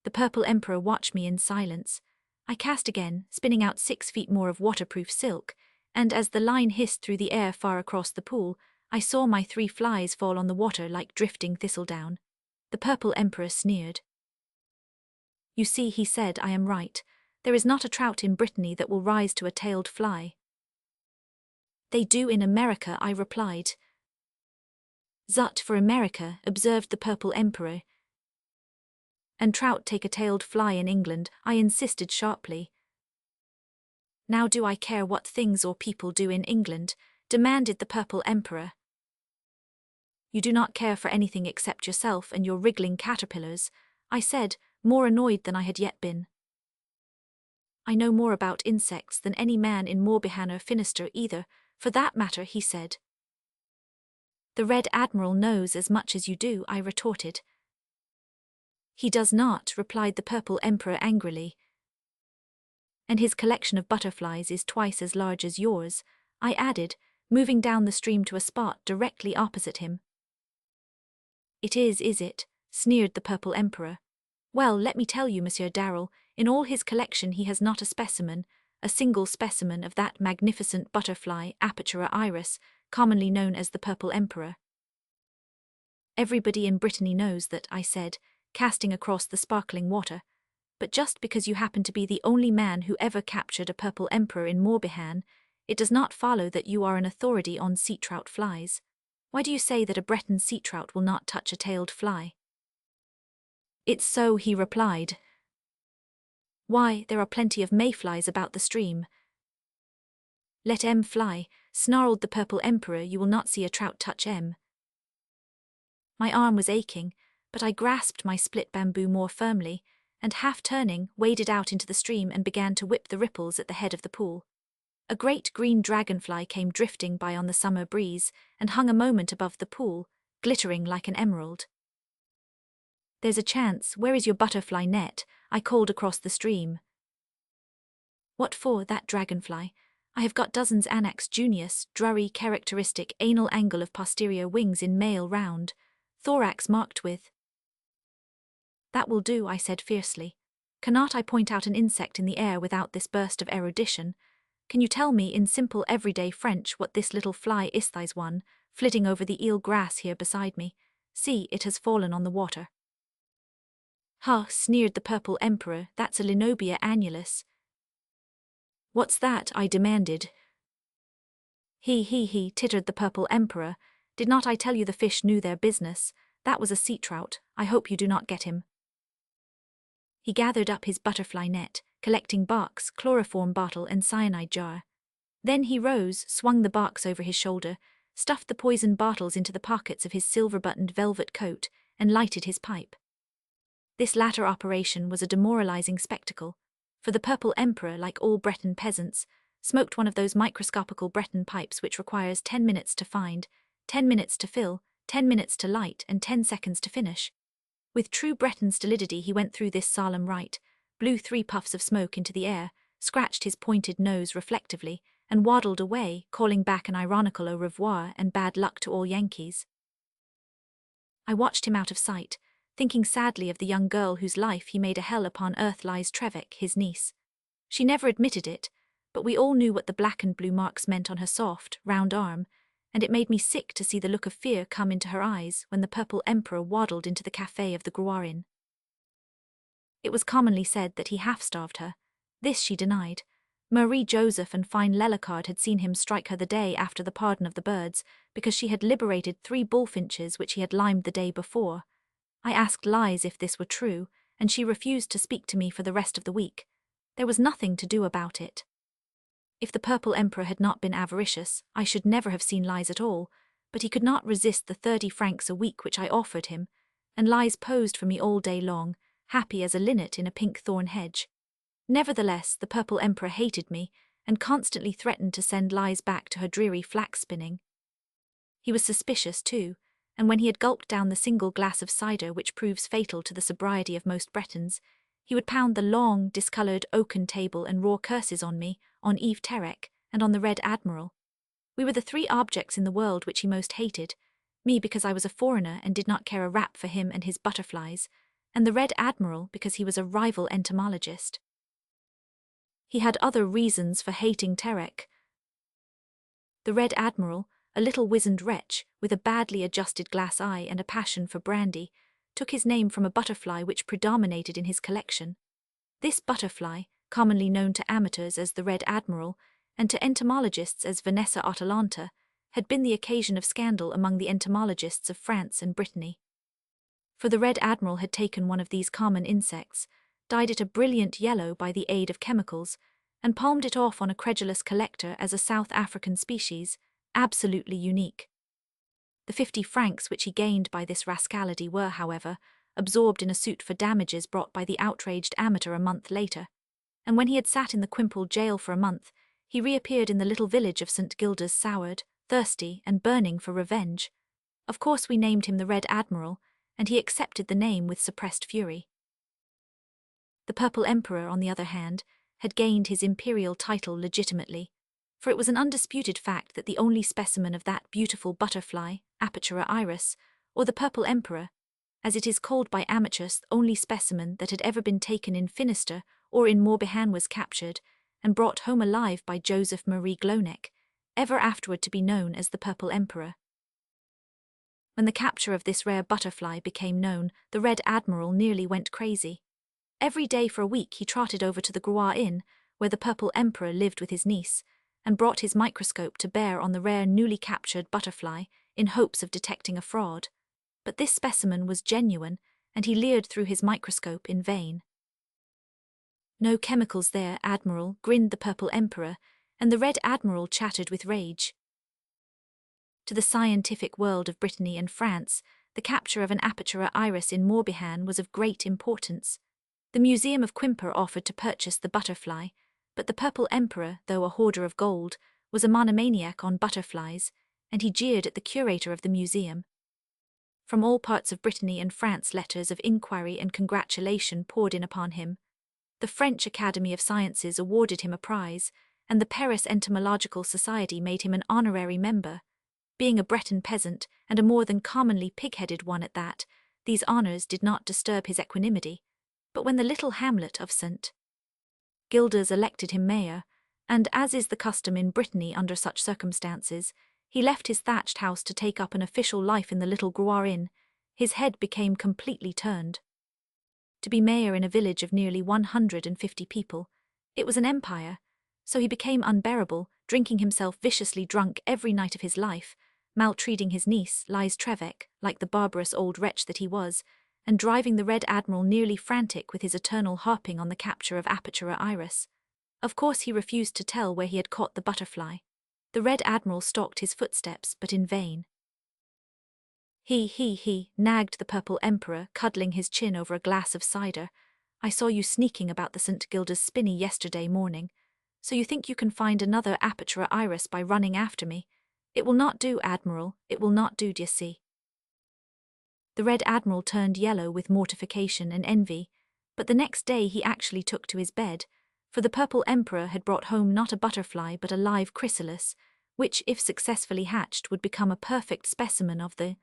The Purple Emperor watched me in silence. I cast again, spinning out 6 feet more of waterproof silk, and as the line hissed through the air far across the pool, I saw my 3 flies fall on the water like drifting thistledown. The Purple Emperor sneered. "You see," he said, "I am right. There is not a trout in Brittany that will rise to a tailed fly." "They do in America," I replied. "Zut for America," observed the Purple Emperor. "And trout take a tailed fly in England," I insisted sharply. "Now do I care what things or people do in England?" demanded the Purple Emperor. "You do not care for anything except yourself and your wriggling caterpillars," I said, more annoyed than I had yet been. "I know more about insects than any man in Morbihan or Finisterre either, for that matter," he said. "The Red Admiral knows as much as you do," I retorted. "He does not," replied the Purple Emperor angrily. "And his collection of butterflies is twice as large as yours," I added, moving down the stream to a spot directly opposite him. "It is it?" sneered the Purple Emperor. "Well, let me tell you, Monsieur Darrell, in all his collection he has not a single specimen of that magnificent butterfly, Apatura iris, commonly known as the Purple Emperor." "Everybody in Brittany knows that," I said, casting across the sparkling water. "But just because you happen to be the only man who ever captured a Purple Emperor in Morbihan, it does not follow that you are an authority on sea trout flies. Why do you say that a Breton sea trout will not touch a tailed fly?" "It's so," he replied. "Why, there are plenty of mayflies about the stream." "Let M fly," snarled the Purple Emperor. "You will not see a trout touch M." My arm was aching, but I grasped my split bamboo more firmly, and half turning, waded out into the stream and began to whip the ripples at the head of the pool. A great green dragonfly came drifting by on the summer breeze and hung a moment above the pool, glittering like an emerald. "There's a chance. Where is your butterfly net?" I called across the stream. "What for, that dragonfly? I have got dozens Anax junius, drurry characteristic anal angle of posterior wings in male round, thorax marked with." "That will do," I said fiercely. "Cannot I point out an insect in the air without this burst of erudition? Can you tell me in simple everyday French what this little fly is? There's one, flitting over the eel grass here beside me. See, it has fallen on the water." "Huh," sneered the Purple Emperor, "that's a Linobia annulus." "What's that?" I demanded. He, tittered the Purple Emperor. "Did not I tell you the fish knew their business? That was a sea trout. I hope you do not get him." He gathered up his butterfly net, collecting box, chloroform bottle and cyanide jar. Then he rose, swung the box over his shoulder, stuffed the poison bottles into the pockets of his silver-buttoned velvet coat, and lighted his pipe. This latter operation was a demoralizing spectacle, for the Purple Emperor, like all Breton peasants, smoked one of those microscopical Breton pipes which requires 10 minutes to find, 10 minutes to fill, 10 minutes to light, and 10 seconds to finish. With true Breton stolidity he went through this solemn rite, blew 3 puffs of smoke into the air, scratched his pointed nose reflectively, and waddled away, calling back an ironical au revoir and bad luck to all Yankees. I watched him out of sight, thinking sadly of the young girl whose life he made a hell upon earth. Lies Trevec, his niece. She never admitted it, but we all knew what the black and blue marks meant on her soft, round arm, and it made me sick to see the look of fear come into her eyes when the Purple Emperor waddled into the café of the Gruarin. It was commonly said that he half-starved her. This she denied. Marie Joseph and fine Lelacard had seen him strike her the day after the pardon of the birds, because she had liberated 3 bullfinches which he had limed the day before. I asked Lies if this were true, and she refused to speak to me for the rest of the week. There was nothing to do about it. If the Purple Emperor had not been avaricious, I should never have seen Lies at all, but he could not resist the 30 francs a week which I offered him, and Lies posed for me all day long, happy as a linnet in a pink thorn hedge. Nevertheless, the Purple Emperor hated me, and constantly threatened to send Lies back to her dreary flax spinning. He was suspicious, too, and when he had gulped down the single glass of cider which proves fatal to the sobriety of most Bretons, he would pound the long, discoloured oaken table and roar curses on me, on Yves Terek, and on the Red Admiral. We were the 3 objects in the world which he most hated, me because I was a foreigner and did not care a rap for him and his butterflies, and the Red Admiral because he was a rival entomologist. He had other reasons for hating Terek. The Red Admiral, a little wizened wretch with a badly adjusted glass eye and a passion for brandy, took his name from a butterfly which predominated in his collection. This butterfly, commonly known to amateurs as the Red Admiral, and to entomologists as Vanessa Atalanta, had been the occasion of scandal among the entomologists of France and Brittany. For the Red Admiral had taken one of these common insects, dyed it a brilliant yellow by the aid of chemicals, and palmed it off on a credulous collector as a South African species, absolutely unique. The 50 francs which he gained by this rascality were, however, absorbed in a suit for damages brought by the outraged amateur a month later, and when he had sat in the Quimple jail for a month, he reappeared in the little village of St. Gildas soured, thirsty, and burning for revenge. Of course we named him the Red Admiral, and he accepted the name with suppressed fury. The Purple Emperor, on the other hand, had gained his imperial title legitimately, for it was an undisputed fact that the only specimen of that beautiful butterfly, Apatura iris, or the Purple Emperor, as it is called by amateurs, the only specimen that had ever been taken in Finisterre or in Morbihan was captured and brought home alive by Joseph Marie Glonek, ever afterward to be known as the Purple Emperor. When the capture of this rare butterfly became known, the Red Admiral nearly went crazy. Every day for a week he trotted over to the Groix Inn, where the Purple Emperor lived with his niece, and brought his microscope to bear on the rare newly captured butterfly in hopes of detecting a fraud. But this specimen was genuine, and he leered through his microscope in vain. "No chemicals there, Admiral," grinned the Purple Emperor, and the Red Admiral chattered with rage. To the scientific world of Brittany and France, the capture of an Apatura iris in Morbihan was of great importance. The Museum of Quimper offered to purchase the butterfly, but the Purple Emperor, though a hoarder of gold, was a monomaniac on butterflies, and he jeered at the curator of the museum. From all parts of Brittany and France letters of inquiry and congratulation poured in upon him. The French Academy of Sciences awarded him a prize, and the Paris Entomological Society made him an honorary member. Being a Breton peasant, and a more than commonly pig-headed one at that, these honours did not disturb his equanimity. But when the little hamlet of St. Gildas elected him mayor, and as is the custom in Brittany under such circumstances, he left his thatched house to take up an official life in the little Groix Inn, his head became completely turned. To be mayor in a village of nearly 150 people, it was an empire, so he became unbearable, drinking himself viciously drunk every night of his life, maltreating his niece, Lise Trevec, like the barbarous old wretch that he was, and driving the Red Admiral nearly frantic with his eternal harping on the capture of Apatura iris. Of course he refused to tell where he had caught the butterfly. The Red Admiral stalked his footsteps, but in vain. He, nagged the Purple Emperor, cuddling his chin over a glass of cider. "I saw you sneaking about the St. Gildas spinney yesterday morning. So you think you can find another Apatura iris by running after me? It will not do, Admiral, it will not do, d'ye see." The Red Admiral turned yellow with mortification and envy, but the next day he actually took to his bed, for the Purple Emperor had brought home not a butterfly but a live chrysalis, which, if successfully hatched, would become a perfect specimen of the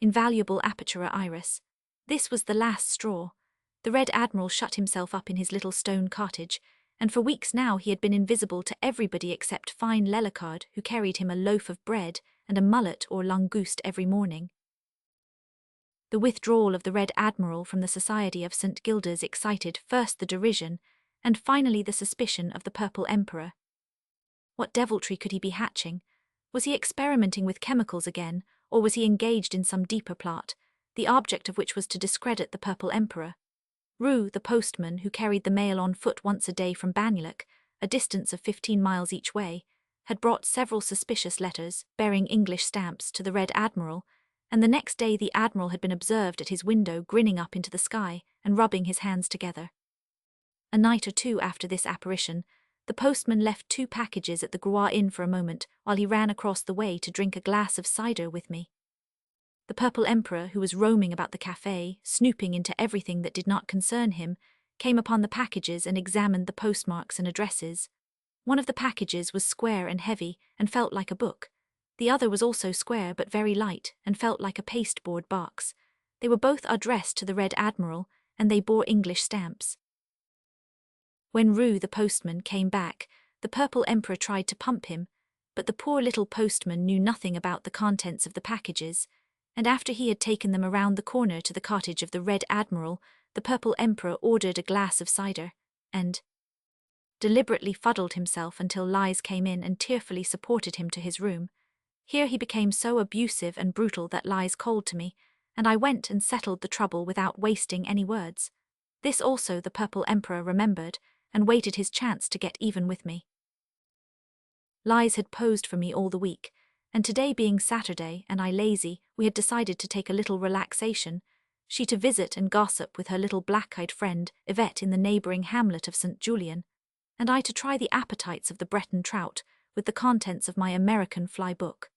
invaluable Apatura iris. This was the last straw. The Red Admiral shut himself up in his little stone cottage, and for weeks now he had been invisible to everybody except fine Lellicard, who carried him a loaf of bread and a mullet or langouste every morning. The withdrawal of the Red Admiral from the Society of St. Gildas excited first the derision, and finally the suspicion of the Purple Emperor. What deviltry could he be hatching? Was he experimenting with chemicals again, or was he engaged in some deeper plot, the object of which was to discredit the Purple Emperor? Roux, the postman who carried the mail on foot once a day from Banyulik, a distance of 15 miles each way, had brought several suspicious letters, bearing English stamps, to the Red Admiral, and the next day the Admiral had been observed at his window grinning up into the sky and rubbing his hands together. A night or two after this apparition, the postman left 2 packages at the Groix Inn for a moment while he ran across the way to drink a glass of cider with me. The Purple Emperor, who was roaming about the café, snooping into everything that did not concern him, came upon the packages and examined the postmarks and addresses. One of the packages was square and heavy and felt like a book. The other was also square but very light and felt like a pasteboard box. They were both addressed to the Red Admiral, and they bore English stamps. When Rue the postman came back, the Purple Emperor tried to pump him, but the poor little postman knew nothing about the contents of the packages, and after he had taken them around the corner to the cottage of the Red Admiral, the Purple Emperor ordered a glass of cider, and deliberately fuddled himself until Lies came in and tearfully supported him to his room. Here he became so abusive and brutal that Lies called to me, and I went and settled the trouble without wasting any words. This also the Purple Emperor remembered, and waited his chance to get even with me. Lies had posed for me all the week, and today being Saturday and I lazy, we had decided to take a little relaxation, she to visit and gossip with her little black-eyed friend Yvette in the neighbouring hamlet of St. Julien, and I to try the appetites of the Breton trout with the contents of my American fly book.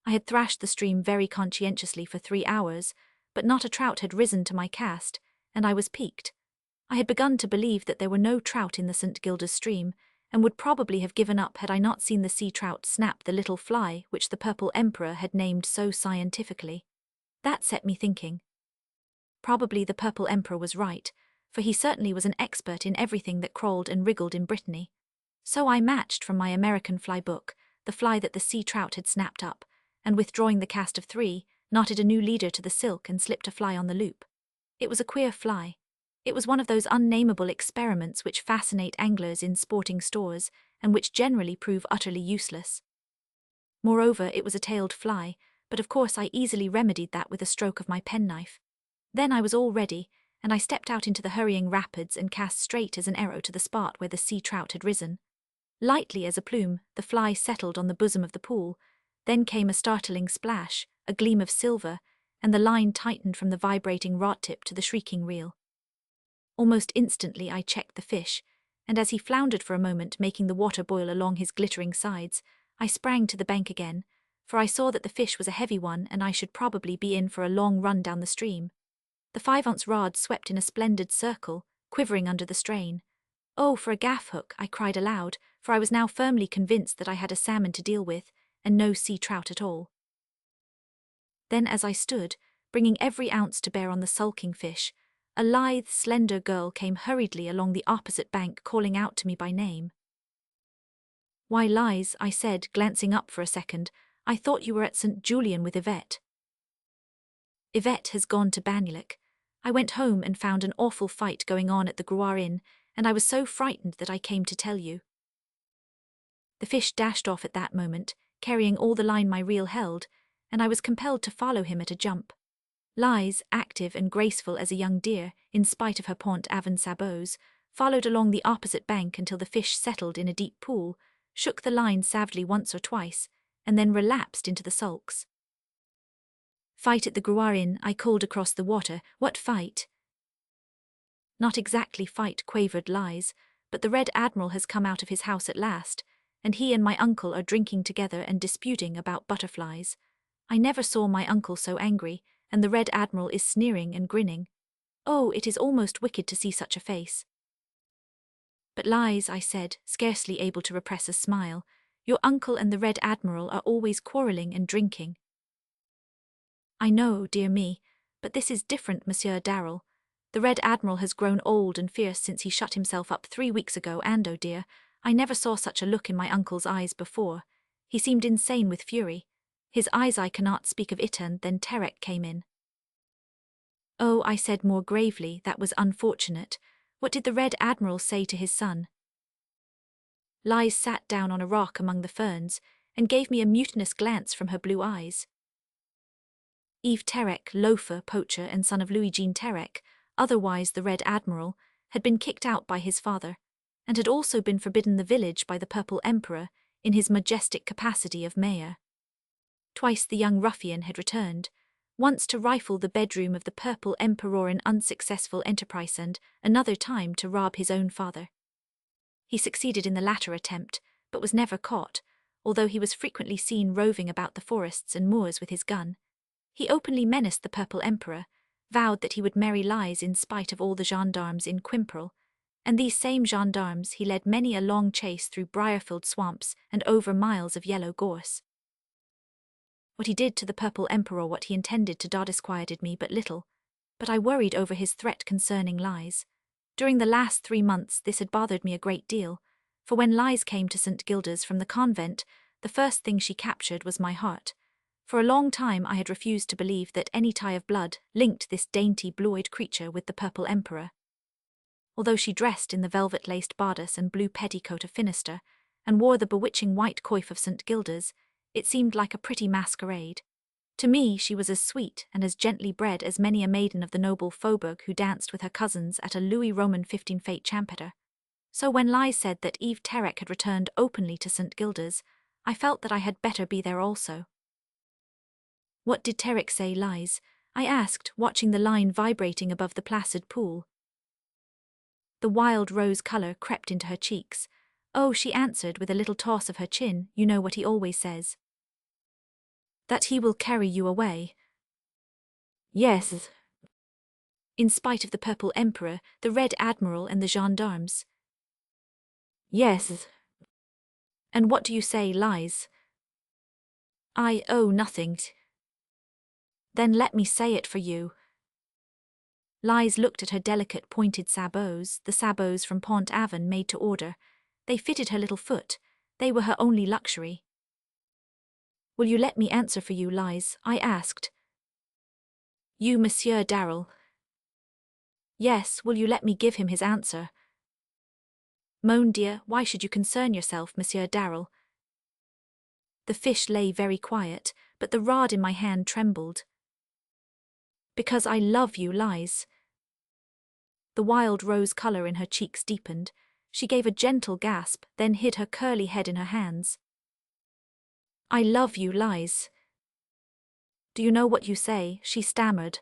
I had thrashed the stream very conscientiously for 3 hours, but not a trout had risen to my cast, and I was piqued. I had begun to believe that there were no trout in the St. Gildas stream, and would probably have given up had I not seen the sea trout snap the little fly which the Purple Emperor had named so scientifically. That set me thinking. Probably the Purple Emperor was right, for he certainly was an expert in everything that crawled and wriggled in Brittany. So I matched from my American fly book the fly that the sea trout had snapped up, and withdrawing the cast of 3, knotted a new leader to the silk and slipped a fly on the loop. It was a queer fly. It was one of those unnameable experiments which fascinate anglers in sporting stores, and which generally prove utterly useless. Moreover, it was a tailed fly, but of course I easily remedied that with a stroke of my penknife. Then I was all ready, and I stepped out into the hurrying rapids and cast straight as an arrow to the spot where the sea trout had risen. Lightly as a plume, the fly settled on the bosom of the pool. Then came a startling splash, a gleam of silver, and the line tightened from the vibrating rod tip to the shrieking reel. Almost instantly I checked the fish, and as he floundered for a moment, making the water boil along his glittering sides, I sprang to the bank again, for I saw that the fish was a heavy one and I should probably be in for a long run down the stream. The 5-ounce rod swept in a splendid circle, quivering under the strain. "Oh, for a gaff hook," I cried aloud, for I was now firmly convinced that I had a salmon to deal with, and no sea trout at all. Then as I stood, bringing every ounce to bear on the sulking fish, a lithe, slender girl came hurriedly along the opposite bank calling out to me by name. "Why, Lies," I said, glancing up for a second, "I thought you were at St. Julien with Yvette." "Yvette has gone to Banyulik. I went home and found an awful fight going on at the Gruar Inn, and I was so frightened that I came to tell you." The fish dashed off at that moment, carrying all the line my reel held, and I was compelled to follow him at a jump. Lies, active and graceful as a young deer, in spite of her Pont Aven sabots, followed along the opposite bank until the fish settled in a deep pool, shook the line savagely once or twice, and then relapsed into the sulks. "Fight at the Gruar Inn," I called across the water. "What fight?" "Not exactly fight," quavered Lies, "but the Red Admiral has come out of his house at last, and he and my uncle are drinking together and disputing about butterflies. I never saw my uncle so angry, and the Red Admiral is sneering and grinning. Oh, it is almost wicked to see such a face." "But Lies," I said, scarcely able to repress a smile, "your uncle and the Red Admiral are always quarrelling and drinking." "I know, dear me, but this is different, Monsieur Darrell. The Red Admiral has grown old and fierce since he shut himself up 3 weeks ago, and, oh dear, I never saw such a look in my uncle's eyes before. He seemed insane with fury. His eyes, I cannot speak of it." And then Terek came in. "Oh," I said more gravely, "that was unfortunate. What did the Red Admiral say to his son?" Lies sat down on a rock among the ferns, and gave me a mutinous glance from her blue eyes. Yves Terek, loafer, poacher, and son of Louis-Jean Terek, otherwise the Red Admiral, had been kicked out by his father, and had also been forbidden the village by the Purple Emperor in his majestic capacity of mayor. Twice the young ruffian had returned, once to rifle the bedroom of the Purple Emperor in unsuccessful enterprise, and another time to rob his own father. He succeeded in the latter attempt, but was never caught, although he was frequently seen roving about the forests and moors with his gun. He openly menaced the Purple Emperor, vowed that he would marry Lies in spite of all the gendarmes in Quimperle, and these same gendarmes he led many a long chase through briar-filled swamps and over miles of yellow gorse. What he did to the Purple Emperor, what he intended to do, disquieted me but little, but I worried over his threat concerning Lies. During the last 3 months this had bothered me a great deal, for when Lies came to St. Gilda's from the convent, the first thing she captured was my heart. For a long time I had refused to believe that any tie of blood linked this dainty blue-eyed creature with the Purple Emperor. Although she dressed in the velvet-laced bodice and blue petticoat of Finister, and wore the bewitching white coif of St. Gilda's, it seemed like a pretty masquerade. To me she was as sweet and as gently bred as many a maiden of the noble Faubourg who danced with her cousins at a Louis Roman 15 fete champeter. So when Lies said that Eve Terek had returned openly to St. Gilda's, I felt that I had better be there also. What did Terek say, Lies? I asked, watching the line vibrating above the placid pool. The wild rose colour crept into her cheeks. Oh, she answered with a little toss of her chin, you know what he always says. That he will carry you away. Yes. In spite of the Purple Emperor, the Red Admiral and the gendarmes. Yes. And what do you say, Lies? I owe nothing. Then let me say it for you. Lies looked at her delicate pointed sabots, the sabots from Pont Aven made to order. They fitted her little foot. They were her only luxury. Will you let me answer for you, Lies? I asked. You, Monsieur Darrell. Yes, will you let me give him his answer? Mon dear, why should you concern yourself, Monsieur Darrell? The fish lay very quiet, but the rod in my hand trembled. Because I love you, Lies. The wild rose colour in her cheeks deepened. She gave a gentle gasp, then hid her curly head in her hands. I love you, Lies. Do you know what you say? She stammered.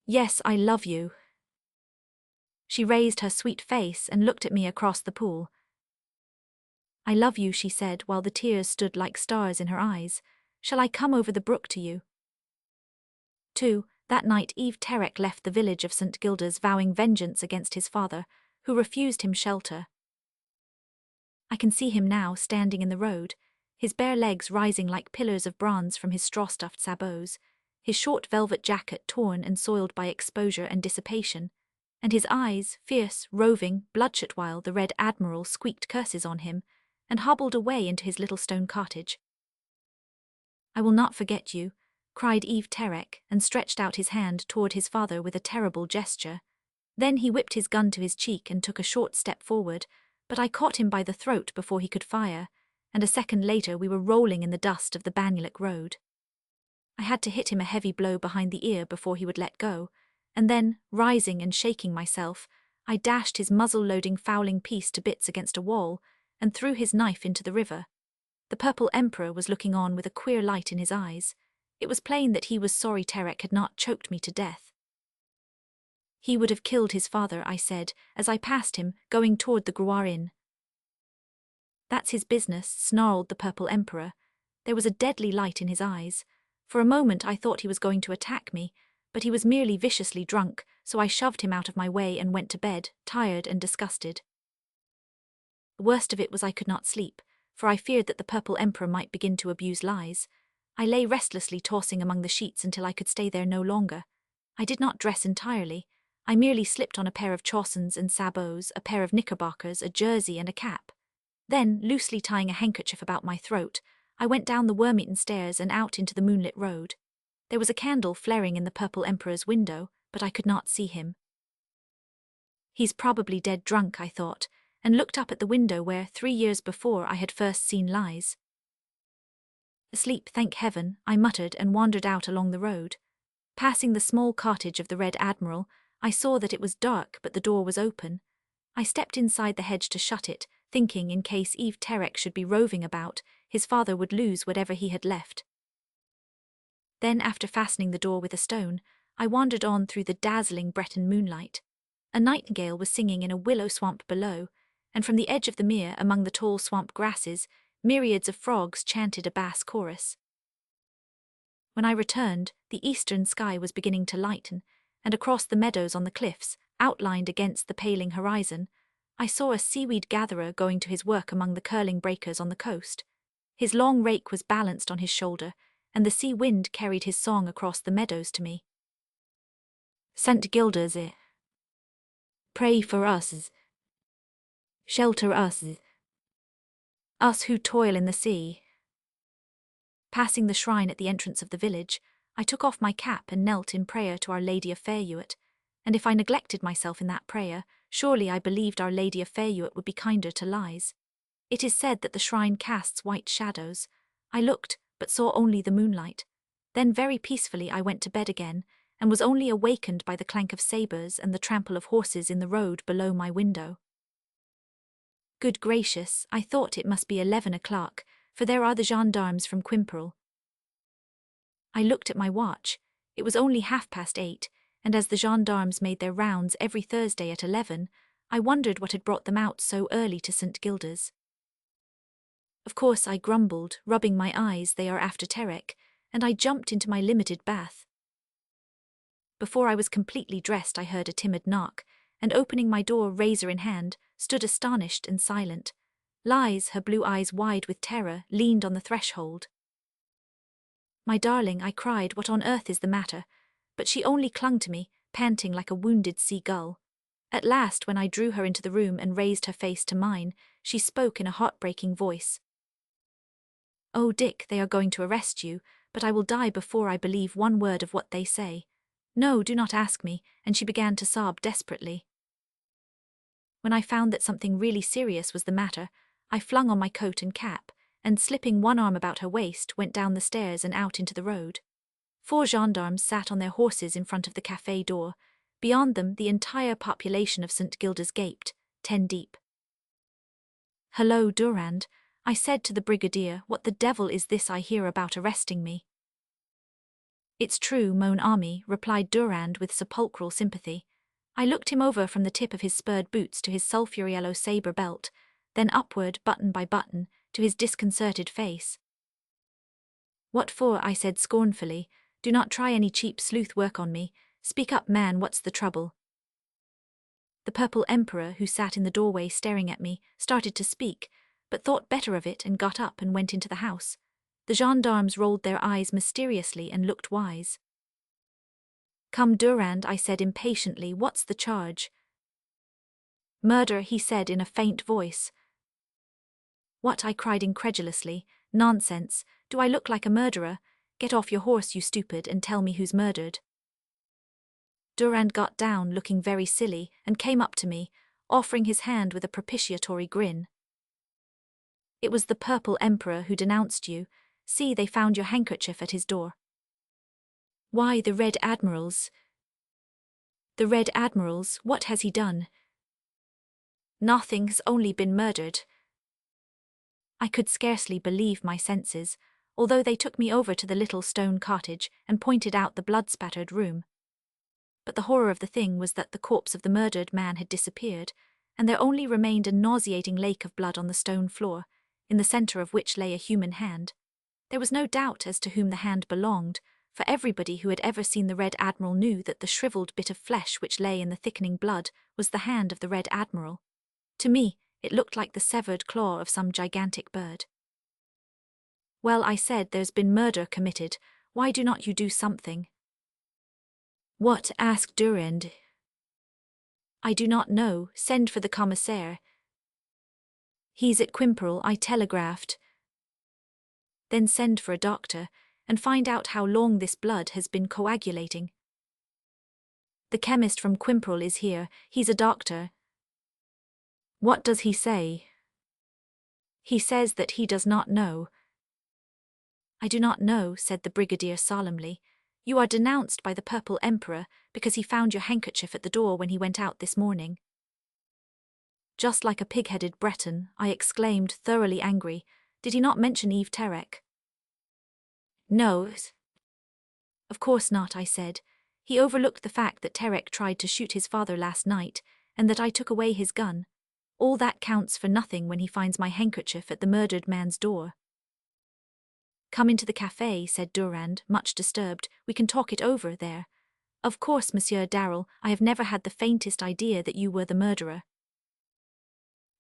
Yes, I love you. She raised her sweet face and looked at me across the pool. I love you, she said, while the tears stood like stars in her eyes. Shall I come over the brook to you? 2. That night Eve Terek left the village of St. Gilda's vowing vengeance against his father, who refused him shelter. I can see him now standing in the road, his bare legs rising like pillars of bronze from his straw-stuffed sabots, his short velvet jacket torn and soiled by exposure and dissipation, and his eyes, fierce, roving, bloodshot, while the Red Admiral squeaked curses on him and hobbled away into his little stone cottage. I will not forget you, cried Eve Terek, and stretched out his hand toward his father with a terrible gesture. Then he whipped his gun to his cheek and took a short step forward, but I caught him by the throat before he could fire, and a second later we were rolling in the dust of the Banyulik road. I had to hit him a heavy blow behind the ear before he would let go, and then, rising and shaking myself, I dashed his muzzle-loading fowling piece to bits against a wall and threw his knife into the river. The Purple Emperor was looking on with a queer light in his eyes. It was plain that he was sorry Terek had not choked me to death. He would have killed his father, I said, as I passed him, going toward the Groire Inn. That's his business, snarled the Purple Emperor. There was a deadly light in his eyes. For a moment I thought he was going to attack me, but he was merely viciously drunk, so I shoved him out of my way and went to bed, tired and disgusted. The worst of it was I could not sleep, for I feared that the Purple Emperor might begin to abuse Lies. I lay restlessly tossing among the sheets until I could stay there no longer. I did not dress entirely. I merely slipped on a pair of chaussons and sabots, a pair of knickerbockers, a jersey and a cap. Then, loosely tying a handkerchief about my throat, I went down the worm-eaten stairs and out into the moonlit road. There was a candle flaring in the Purple Emperor's window, but I could not see him. He's probably dead drunk, I thought, and looked up at the window where, 3 years before, I had first seen Lies. Asleep, thank heaven, I muttered and wandered out along the road. Passing the small cottage of the Red Admiral, I saw that it was dark but the door was open. I stepped inside the hedge to shut it, thinking in case Eve Terek should be roving about, his father would lose whatever he had left. Then, after fastening the door with a stone, I wandered on through the dazzling Breton moonlight. A nightingale was singing in a willow swamp below, and from the edge of the mere among the tall swamp grasses, myriads of frogs chanted a bass chorus. When I returned, the eastern sky was beginning to lighten, and across the meadows on the cliffs, outlined against the paling horizon, I saw a seaweed gatherer going to his work among the curling breakers on the coast. His long rake was balanced on his shoulder, and the sea wind carried his song across the meadows to me. St. Gildas, pray for us, shelter us who toil in the sea. Passing the shrine at the entrance of the village, I took off my cap and knelt in prayer to Our Lady of Fayuet, and if I neglected myself in that prayer, surely I believed Our Lady of Fayuet would be kinder to lies. It is said that the shrine casts white shadows. I looked, but saw only the moonlight. Then very peacefully I went to bed again, and was only awakened by the clank of sabres and the trample of horses in the road below my window. Good gracious, I thought it must be 11 o'clock, for there are the gendarmes from Quimperle. I looked at my watch. It was only 8:30, and as the gendarmes made their rounds every Thursday at 11, I wondered what had brought them out so early to St. Gildas. Of course I grumbled, rubbing my eyes, they are after Terek, and I jumped into my limited bath. Before I was completely dressed I heard a timid knock, and opening my door razor in hand, stood astonished and silent. Lies, her blue eyes wide with terror, leaned on the threshold. My darling, I cried, what on earth is the matter? But she only clung to me, panting like a wounded sea-gull. At last, when I drew her into the room and raised her face to mine, she spoke in a heartbreaking voice. Oh, Dick, they are going to arrest you, but I will die before I believe one word of what they say. No, do not ask me, and she began to sob desperately. When I found that something really serious was the matter, I flung on my coat and cap, and slipping one arm about her waist, went down the stairs and out into the road. 4 gendarmes sat on their horses in front of the café door. Beyond them, the entire population of St. Gildas gaped, 10 deep. Hello, Durand, I said to the brigadier, what the devil is this I hear about arresting me? It's true, mon ami, replied Durand with sepulchral sympathy. I looked him over from the tip of his spurred boots to his sulphur-yellow sabre belt, then upward, button by button, to his disconcerted face. What for? I said scornfully. Do not try any cheap sleuth work on me. Speak up, man, what's the trouble? The Purple Emperor, who sat in the doorway staring at me, started to speak, but thought better of it and got up and went into the house. The gendarmes rolled their eyes mysteriously and looked wise. Come, Durand, I said impatiently, what's the charge? Murder, he said in a faint voice. What? I cried incredulously. Nonsense. Do I look like a murderer? Get off your horse, you stupid, and tell me who's murdered. Durand got down, looking very silly, and came up to me, offering his hand with a propitiatory grin. It was the Purple Emperor who denounced you. See, they found your handkerchief at his door. Why, the Red Admiral's? The Red Admiral's? What has he done? Nothing's only been murdered. I could scarcely believe my senses, although they took me over to the little stone cottage and pointed out the blood-spattered room. But the horror of the thing was that the corpse of the murdered man had disappeared, and there only remained a nauseating lake of blood on the stone floor, in the center of which lay a human hand. There was no doubt as to whom the hand belonged, for everybody who had ever seen the Red Admiral knew that the shriveled bit of flesh which lay in the thickening blood was the hand of the Red Admiral. To me, it looked like the severed claw of some gigantic bird. Well, I said, there's been murder committed. Why do not you do something? What? Asked Durand. I do not know. Send for the commissaire. He's at Quimperle, I telegraphed. Then send for a doctor, and find out how long this blood has been coagulating. The chemist from Quimperle is here. He's a doctor. What does he say? He says that he does not know. I do not know, said the brigadier solemnly. You are denounced by the Purple Emperor because he found your handkerchief at the door when he went out this morning. Just like a pig-headed Breton, I exclaimed, thoroughly angry. Did he not mention Eve Terek? No. Of course not, I said. He overlooked the fact that Terek tried to shoot his father last night, and that I took away his gun. All that counts for nothing when he finds my handkerchief at the murdered man's door. Come into the café, said Durand, much disturbed. We can talk it over there. Of course, Monsieur Darrell, I have never had the faintest idea that you were the murderer.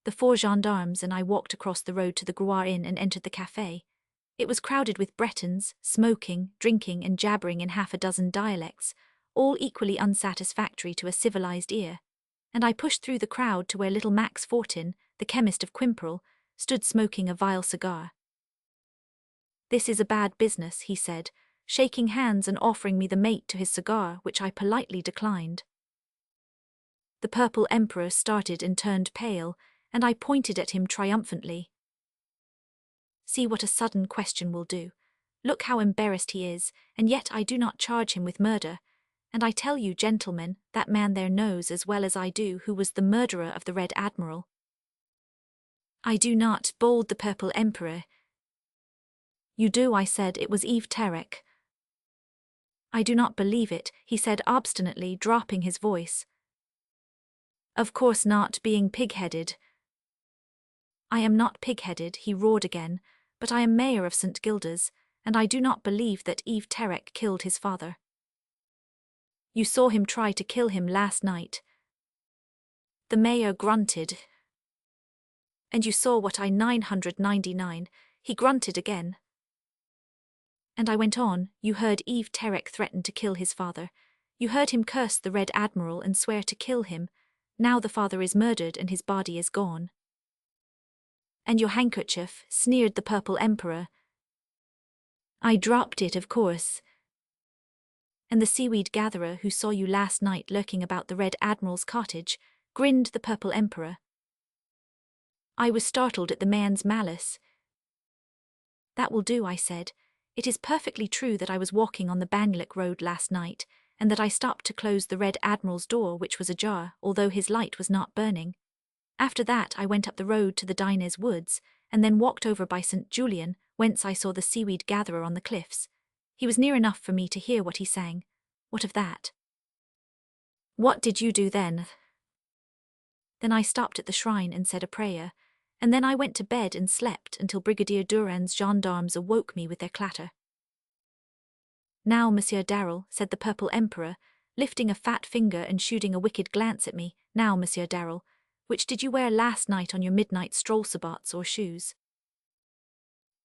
The 4 gendarmes and I walked across the road to the Groix Inn and entered the café. It was crowded with Bretons, smoking, drinking and jabbering in half a dozen dialects, all equally unsatisfactory to a civilized ear, and I pushed through the crowd to where little Max Fortin, the chemist of Quimperle, stood smoking a vile cigar. "This is a bad business," he said, shaking hands and offering me the mate to his cigar, which I politely declined. The Purple Emperor started and turned pale, and I pointed at him triumphantly. "See what a sudden question will do. Look how embarrassed he is, and yet I do not charge him with murder. And I tell you, gentlemen, that man there knows as well as I do who was the murderer of the Red Admiral." "I do not," bawled the Purple Emperor. "You do," I said. "It was Eve Terek." "I do not believe it," he said obstinately, dropping his voice. "Of course not, being pig-headed." "I am not pig-headed," he roared again, "but I am mayor of St. Gildas, and I do not believe that Eve Terek killed his father." "You saw him try to kill him last night." The mayor grunted. "And you saw what I 999, he grunted again. And I went on. "You heard Eve Terek threaten to kill his father. You heard him curse the Red Admiral and swear to kill him. Now the father is murdered and his body is gone." "And your handkerchief," sneered the Purple Emperor. "I dropped it, of course." "And the seaweed gatherer who saw you last night lurking about the Red Admiral's cottage," grinned the Purple Emperor. I was startled at the man's malice. "That will do," I said. "It is perfectly true that I was walking on the Banglik Road last night, and that I stopped to close the Red Admiral's door, which was ajar, although his light was not burning. After that I went up the road to the Dinez Woods, and then walked over by St. Julian, whence I saw the seaweed gatherer on the cliffs. He was near enough for me to hear what he sang. What of that?" "What did you do then?" "Then I stopped at the shrine and said a prayer, and then I went to bed and slept until Brigadier Durand's gendarmes awoke me with their clatter." "Now, Monsieur Darrell," said the Purple Emperor, lifting a fat finger and shooting a wicked glance at me, "now, Monsieur Darrell, which did you wear last night on your midnight stroll, sabots or shoes?"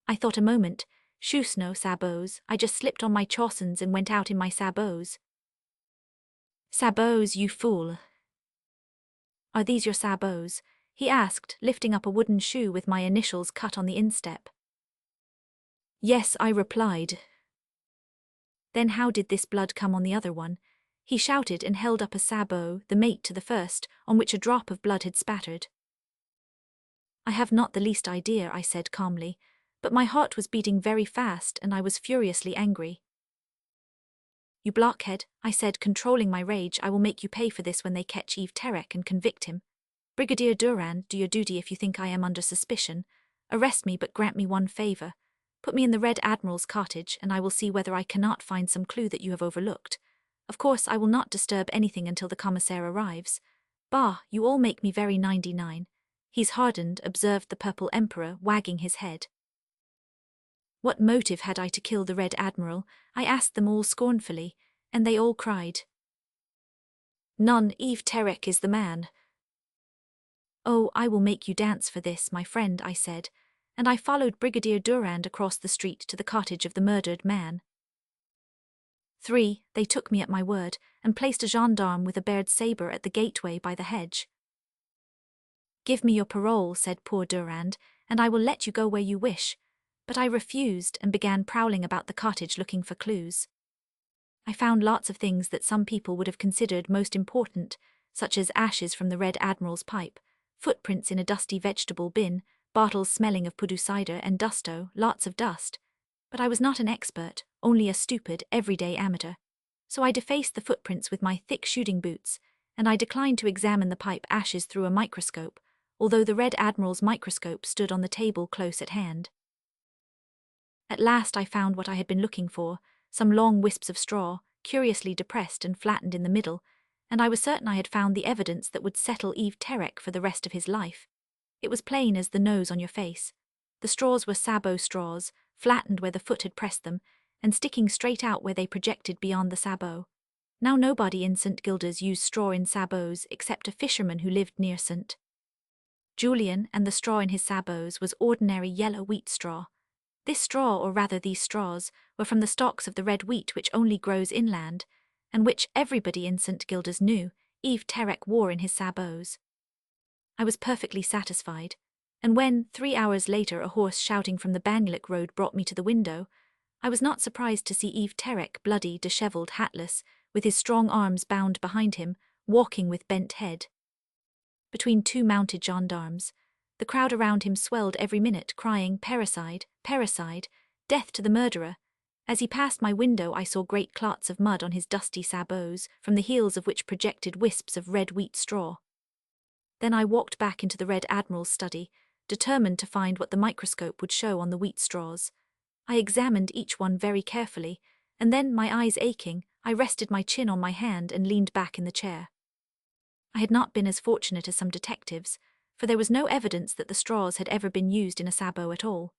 I thought a moment. "Shoes, no sabots. I just slipped on my chaussons and went out in my sabots." "Sabots, you fool." "Are these your sabots?" he asked, lifting up a wooden shoe with my initials cut on the instep. "Yes," I replied. "Then how did this blood come on the other one?" He shouted and held up a sabot, the mate to the first, on which a drop of blood had spattered. "I have not the least idea," I said calmly, but my heart was beating very fast and I was furiously angry. "You blockhead," I said, controlling my rage. "I will make you pay for this when they catch Eve Terek and convict him. Brigadier Durand, do your duty if you think I am under suspicion. Arrest me, but grant me one favor. Put me in the Red Admiral's cottage, and I will see whether I cannot find some clue that you have overlooked. Of course, I will not disturb anything until the commissaire arrives." "Bah, you all make me very 99. He's hardened," observed the Purple Emperor, wagging his head. "What motive had I to kill the Red Admiral?" I asked them all scornfully, and they all cried. "None. Eve Terek is the man." "Oh, I will make you dance for this, my friend," I said, and I followed Brigadier Durand across the street to the cottage of the murdered man. 3. They took me at my word, and placed a gendarme with a bared sabre at the gateway by the hedge. "Give me your parole," said poor Durand, "and I will let you go where you wish." But I refused and began prowling about the cottage looking for clues. I found lots of things that some people would have considered most important, such as ashes from the Red Admiral's pipe, footprints in a dusty vegetable bin, bottles smelling of pudu cider and dusto, lots of dust. But I was not an expert, only a stupid, everyday amateur. So I defaced the footprints with my thick shooting boots, and I declined to examine the pipe ashes through a microscope, although the Red Admiral's microscope stood on the table close at hand. At last I found what I had been looking for, some long wisps of straw, curiously depressed and flattened in the middle, and I was certain I had found the evidence that would settle Eve Terek for the rest of his life. It was plain as the nose on your face. The straws were sabot straws, flattened where the foot had pressed them, and sticking straight out where they projected beyond the sabot. Now nobody in St. Gildas used straw in sabots except a fisherman who lived near St. Julian, and the straw in his sabots was ordinary yellow wheat straw. This straw, or rather these straws, were from the stalks of the red wheat which only grows inland, and which everybody in St. Gildas knew Yves-Terec wore in his sabots. I was perfectly satisfied, and when, 3 hours later, a horse shouting from the Banyulik road brought me to the window, I was not surprised to see Yves-Terec, bloody, dishevelled, hatless, with his strong arms bound behind him, walking with bent head. Between two mounted gendarmes, the crowd around him swelled every minute, crying, "Parricide, parricide, death to the murderer." As he passed my window, I saw great clots of mud on his dusty sabots, from the heels of which projected wisps of red wheat straw. Then I walked back into the Red Admiral's study, determined to find what the microscope would show on the wheat straws. I examined each one very carefully, and then, my eyes aching, I rested my chin on my hand and leaned back in the chair. I had not been as fortunate as some detectives, for there was no evidence that the straws had ever been used in a sabot at all.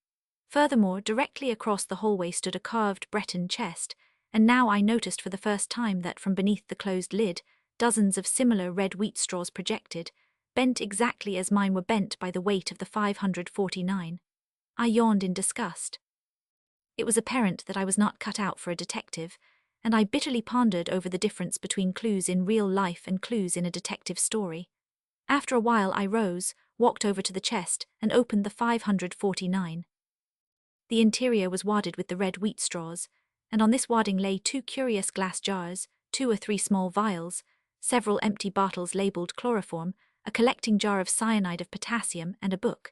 Furthermore, directly across the hallway stood a carved Breton chest, and now I noticed for the first time that from beneath the closed lid, dozens of similar red wheat straws projected, bent exactly as mine were bent by the weight of the 549. I yawned in disgust. It was apparent that I was not cut out for a detective, and I bitterly pondered over the difference between clues in real life and clues in a detective story. After a while I rose, walked over to the chest, and opened the 549. The interior was wadded with the red wheat straws, and on this wadding lay 2 curious glass jars, 2 or 3 small vials, several empty bottles labelled chloroform, a collecting jar of cyanide of potassium, and a book.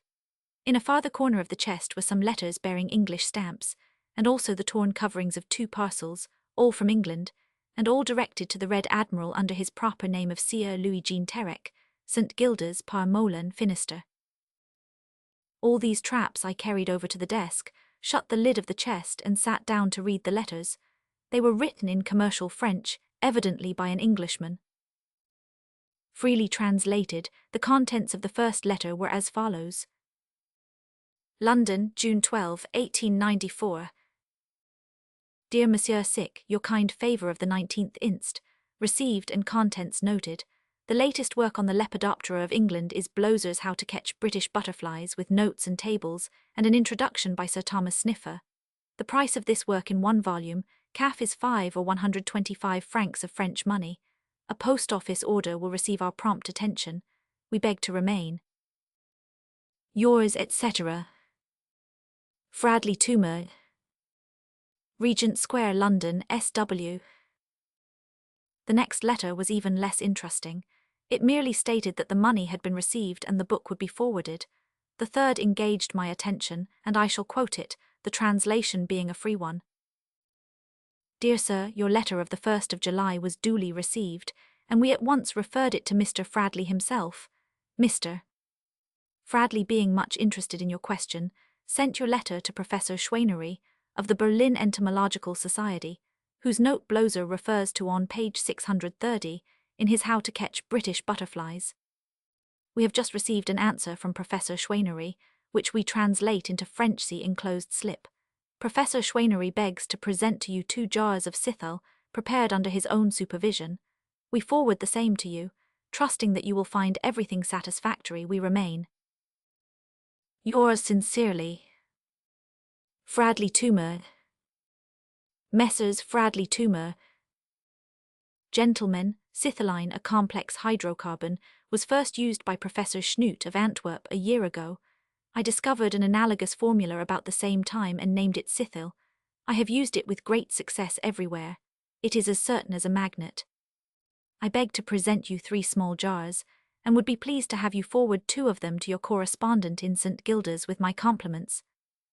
In a farther corner of the chest were some letters bearing English stamps, and also the torn coverings of 2 parcels, all from England, and all directed to the Red Admiral under his proper name of Sir Louis-Jean Terec, St. Gildas, Parmolan, Finister. All these traps I carried over to the desk, shut the lid of the chest, and sat down to read the letters. They were written in commercial French, evidently by an Englishman. Freely translated, the contents of the first letter were as follows. London, June 12, 1894. Dear Monsieur Sick, your kind favour of the 19th inst. Received and contents noted. The latest work on the Lepidoptera of England is Blozer's How to Catch British Butterflies, with notes and tables, and an introduction by Sir Thomas Sniffer. The price of this work in 1 volume, calf, is 5 or 125 francs of French money. A post office order will receive our prompt attention. We beg to remain. Yours, etc. Fradley Toomer, Regent Square, London, SW. The next letter was even less interesting. It merely stated that the money had been received and the book would be forwarded. The third engaged my attention, and I shall quote it, the translation being a free one. Dear Sir, your letter of the 1st of July was duly received, and we at once referred it to Mr. Fradley himself. Mr. Fradley, being much interested in your question, sent your letter to Professor Schweinery of the Berlin Entomological Society, whose note Blozer refers to on page 630 in his How to Catch British Butterflies. We have just received an answer from Professor Schweinery, which we translate into French enclosed slip. Professor Schweinery begs to present to you 2 jars of sithal, prepared under his own supervision. We forward the same to you, trusting that you will find everything satisfactory. We remain. Yours sincerely, Fradley Toomer. Messrs. Fradley Toomer. Gentlemen, sithaline, a complex hydrocarbon, was first used by Professor Schnoot of Antwerp a year ago. I discovered an analogous formula about the same time and named it sithil. I have used it with great success everywhere. It is as certain as a magnet. I beg to present you 3 small jars, and would be pleased to have you forward 2 of them to your correspondent in St. Gildas with my compliments.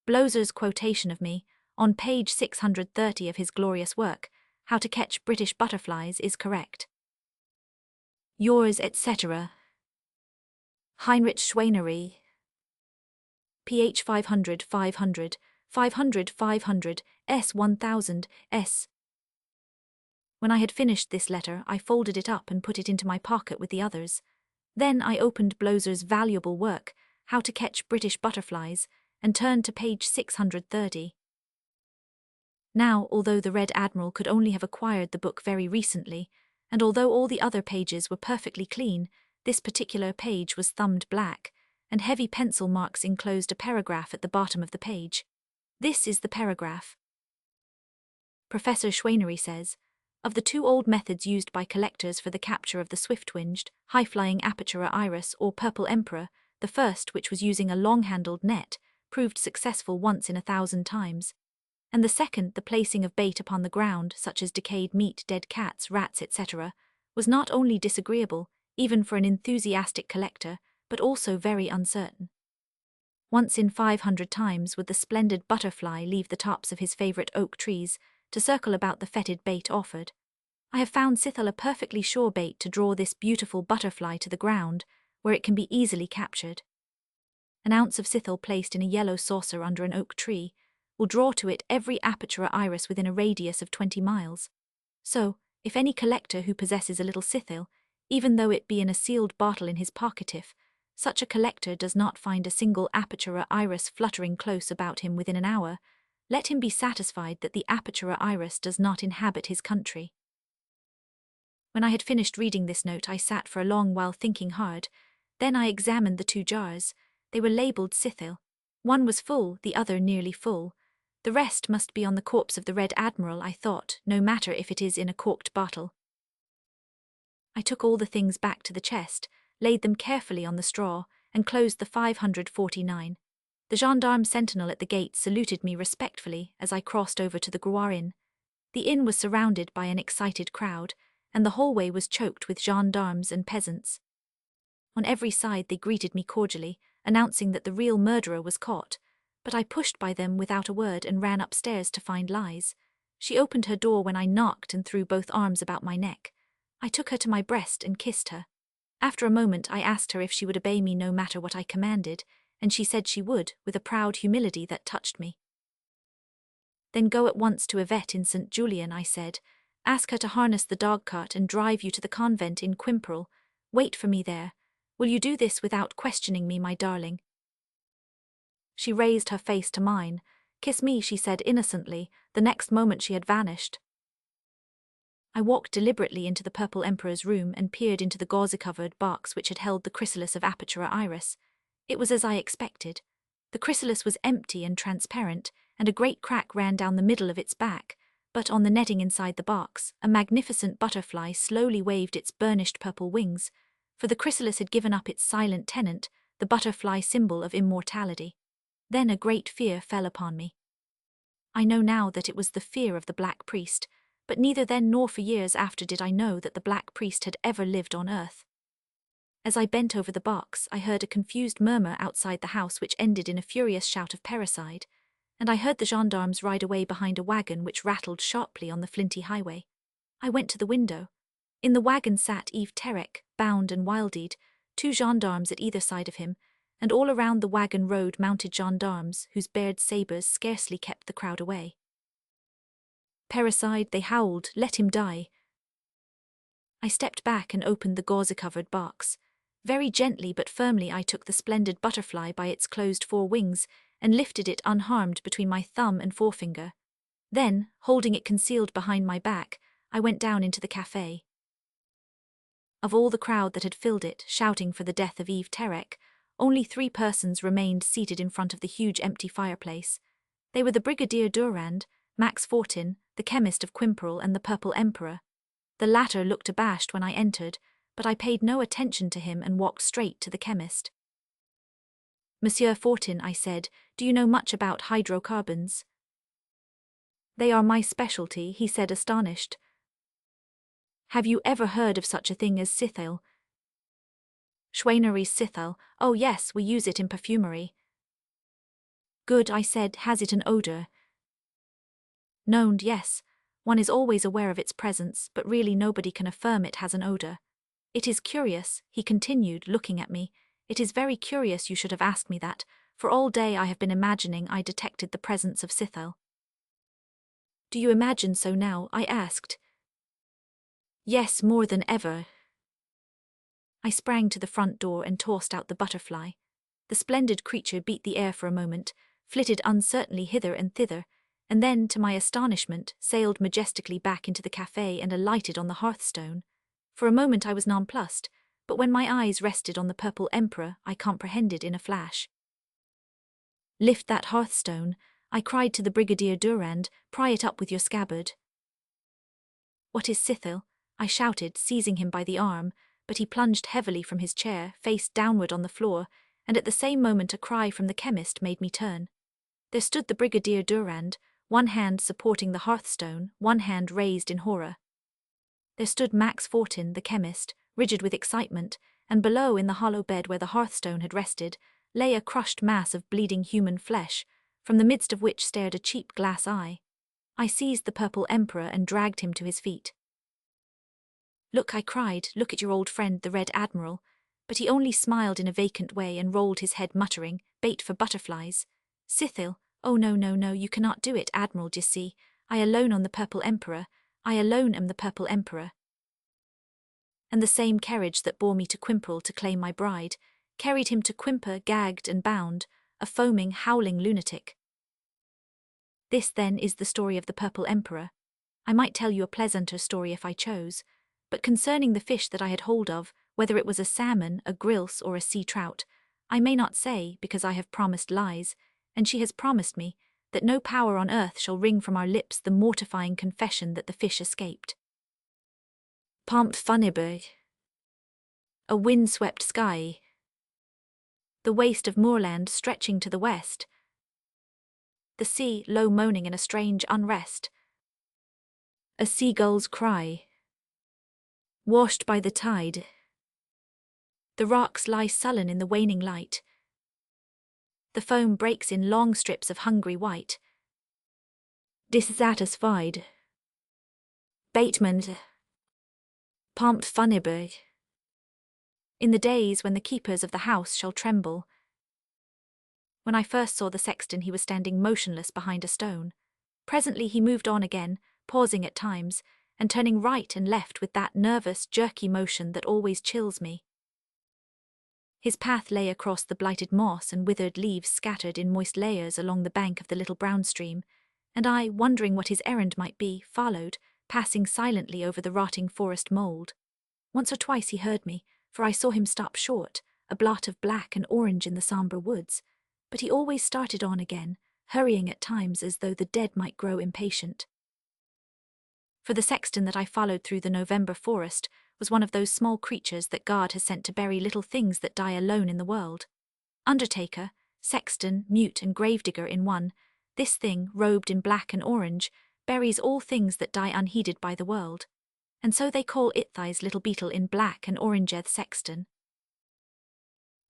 Blozer's quotation of me, on page 630 of his glorious work, How to Catch British Butterflies, is correct. Yours, etc. Heinrich Schweinery. PH 500 500 500 500 S 1000 S. When I had finished this letter, I folded it up and put it into my pocket with the others. Then I opened Blozer's valuable work, How to Catch British Butterflies, and turned to page 630. Now, although the Red Admiral could only have acquired the book very recently, and although all the other pages were perfectly clean, this particular page was thumbed black, and heavy pencil marks enclosed a paragraph at the bottom of the page. This is the paragraph. Professor Schweinery says, of the two old methods used by collectors for the capture of the swift-winged, high-flying apertura iris or purple emperor, the first, which was using a long-handled net, proved successful once in 1,000 times, and the second, the placing of bait upon the ground, such as decayed meat, dead cats, rats, etc., was not only disagreeable, even for an enthusiastic collector, but also very uncertain. Once in 500 times would the splendid butterfly leave the tops of his favorite oak trees to circle about the fetid bait offered. I have found Scythel a perfectly sure bait to draw this beautiful butterfly to the ground, where it can be easily captured. An ounce of Scythel placed in a yellow saucer under an oak tree will draw to it every apertura iris within a radius of 20 miles. So, if any collector who possesses a little Scythel, even though it be in a sealed bottle in his pocketiff, such a collector does not find a single apertura iris fluttering close about him within an hour, let him be satisfied that the apertura iris does not inhabit his country. When I had finished reading this note, I sat for a long while thinking hard. Then I examined the two jars. They were labelled Scythel. One was full, the other nearly full. The rest must be on the corpse of the Red Admiral, I thought, no matter if it is in a corked bottle. I took all the things back to the chest, laid them carefully on the straw, and closed the 549. The gendarme sentinel at the gate saluted me respectfully as I crossed over to the Groix Inn. The inn was surrounded by an excited crowd, and the hallway was choked with gendarmes and peasants. On every side they greeted me cordially, announcing that the real murderer was caught, but I pushed by them without a word and ran upstairs to find Lize. She opened her door when I knocked and threw both arms about my neck. I took her to my breast and kissed her. After a moment I asked her if she would obey me no matter what I commanded, and she said she would, with a proud humility that touched me. Then go at once to Yvette in St. Julian, I said. Ask her to harness the dog-cart and drive you to the convent in Quimperle. Wait for me there. Will you do this without questioning me, my darling? She raised her face to mine. Kiss me, she said innocently. The next moment she had vanished. I walked deliberately into the Purple Emperor's room and peered into the gauze-covered box which had held the chrysalis of apertura iris. It was as I expected. The chrysalis was empty and transparent, and a great crack ran down the middle of its back, but on the netting inside the box, a magnificent butterfly slowly waved its burnished purple wings, for the chrysalis had given up its silent tenant, the butterfly symbol of immortality. Then a great fear fell upon me. I know now that it was the fear of the Black Priest, but neither then nor for years after did I know that the Black Priest had ever lived on earth. As I bent over the box, I heard a confused murmur outside the house which ended in a furious shout of parricide, and I heard the gendarmes ride away behind a wagon which rattled sharply on the flinty highway. I went to the window. In the wagon sat Yves Terek, bound and wild-eyed, two gendarmes at either side of him, and all around the wagon rode mounted gendarmes whose bared sabres scarcely kept the crowd away. Parricide, they howled, let him die. I stepped back and opened the gauze-covered box. Very gently but firmly I took the splendid butterfly by its closed four wings and lifted it unharmed between my thumb and forefinger. Then, holding it concealed behind my back, I went down into the café. Of all the crowd that had filled it, shouting for the death of Yves Terek, only 3 persons remained seated in front of the huge empty fireplace. They were the Brigadier Durand, Max Fortin, the chemist of Quimperle, and the Purple Emperor. The latter looked abashed when I entered, but I paid no attention to him and walked straight to the chemist. Monsieur Fortin, I said, do you know much about hydrocarbons? They are my specialty, he said astonished. Have you ever heard of such a thing as Scythel? Schweinery's Scythel, oh yes, we use it in perfumery. Good, I said, has it an odour? Known, yes. One is always aware of its presence, but really nobody can affirm it has an odour. It is curious, he continued, looking at me. It is very curious you should have asked me that, for all day I have been imagining I detected the presence of Scythel. Do you imagine so now? I asked. Yes, more than ever. I sprang to the front door and tossed out the butterfly. The splendid creature beat the air for a moment, flitted uncertainly hither and thither, and then, to my astonishment, sailed majestically back into the café and alighted on the hearthstone. For a moment I was nonplussed, but when my eyes rested on the Purple Emperor, I comprehended in a flash. Lift that hearthstone, I cried to the Brigadier Durand, pry it up with your scabbard. What is Scythil? I shouted, seizing him by the arm, but he plunged heavily from his chair, face downward on the floor, and at the same moment a cry from the chemist made me turn. There stood the Brigadier Durand, one hand supporting the hearthstone, one hand raised in horror. There stood Max Fortin, the chemist, rigid with excitement, and below, in the hollow bed where the hearthstone had rested, lay a crushed mass of bleeding human flesh, from the midst of which stared a cheap glass eye. I seized the Purple Emperor and dragged him to his feet. Look, I cried, look at your old friend, the Red Admiral, but he only smiled in a vacant way and rolled his head muttering, bait for butterflies. Scythil, oh no, no, no, you cannot do it, Admiral, d'ye see, I alone on the Purple Emperor, I alone am the Purple Emperor. And the same carriage that bore me to Quimperle to claim my bride, carried him to Quimper gagged and bound, a foaming, howling lunatic. This, then, is the story of the Purple Emperor. I might tell you a pleasanter story if I chose, but concerning the fish that I had hold of, whether it was a salmon, a grilse, or a sea trout, I may not say, because I have promised lies, and she has promised me, that no power on earth shall wring from our lips the mortifying confession that the fish escaped. Performative. A wind-swept sky. The waste of moorland stretching to the west. The sea low moaning in a strange unrest. A seagull's cry. Washed by the tide. The rocks lie sullen in the waning light. The foam breaks in long strips of hungry white. Dissatisfied. Bateman. Performative. In the days when the keepers of the house shall tremble. When I first saw the sexton, he was standing motionless behind a stone. Presently he moved on again, pausing at times, and turning right and left with that nervous, jerky motion that always chills me. His path lay across the blighted moss and withered leaves scattered in moist layers along the bank of the little brown stream, and I, wondering what his errand might be, followed, passing silently over the rotting forest mould. Once or twice he heard me, for I saw him stop short, a blot of black and orange in the sombre woods, but he always started on again, hurrying at times as though the dead might grow impatient. For the sexton that I followed through the November forest was one of those small creatures that God has sent to bury little things that die alone in the world. Undertaker, sexton, mute and gravedigger in one, this thing, robed in black and orange, buries all things that die unheeded by the world. And so they call Ithi's little beetle in black and orangeth sexton.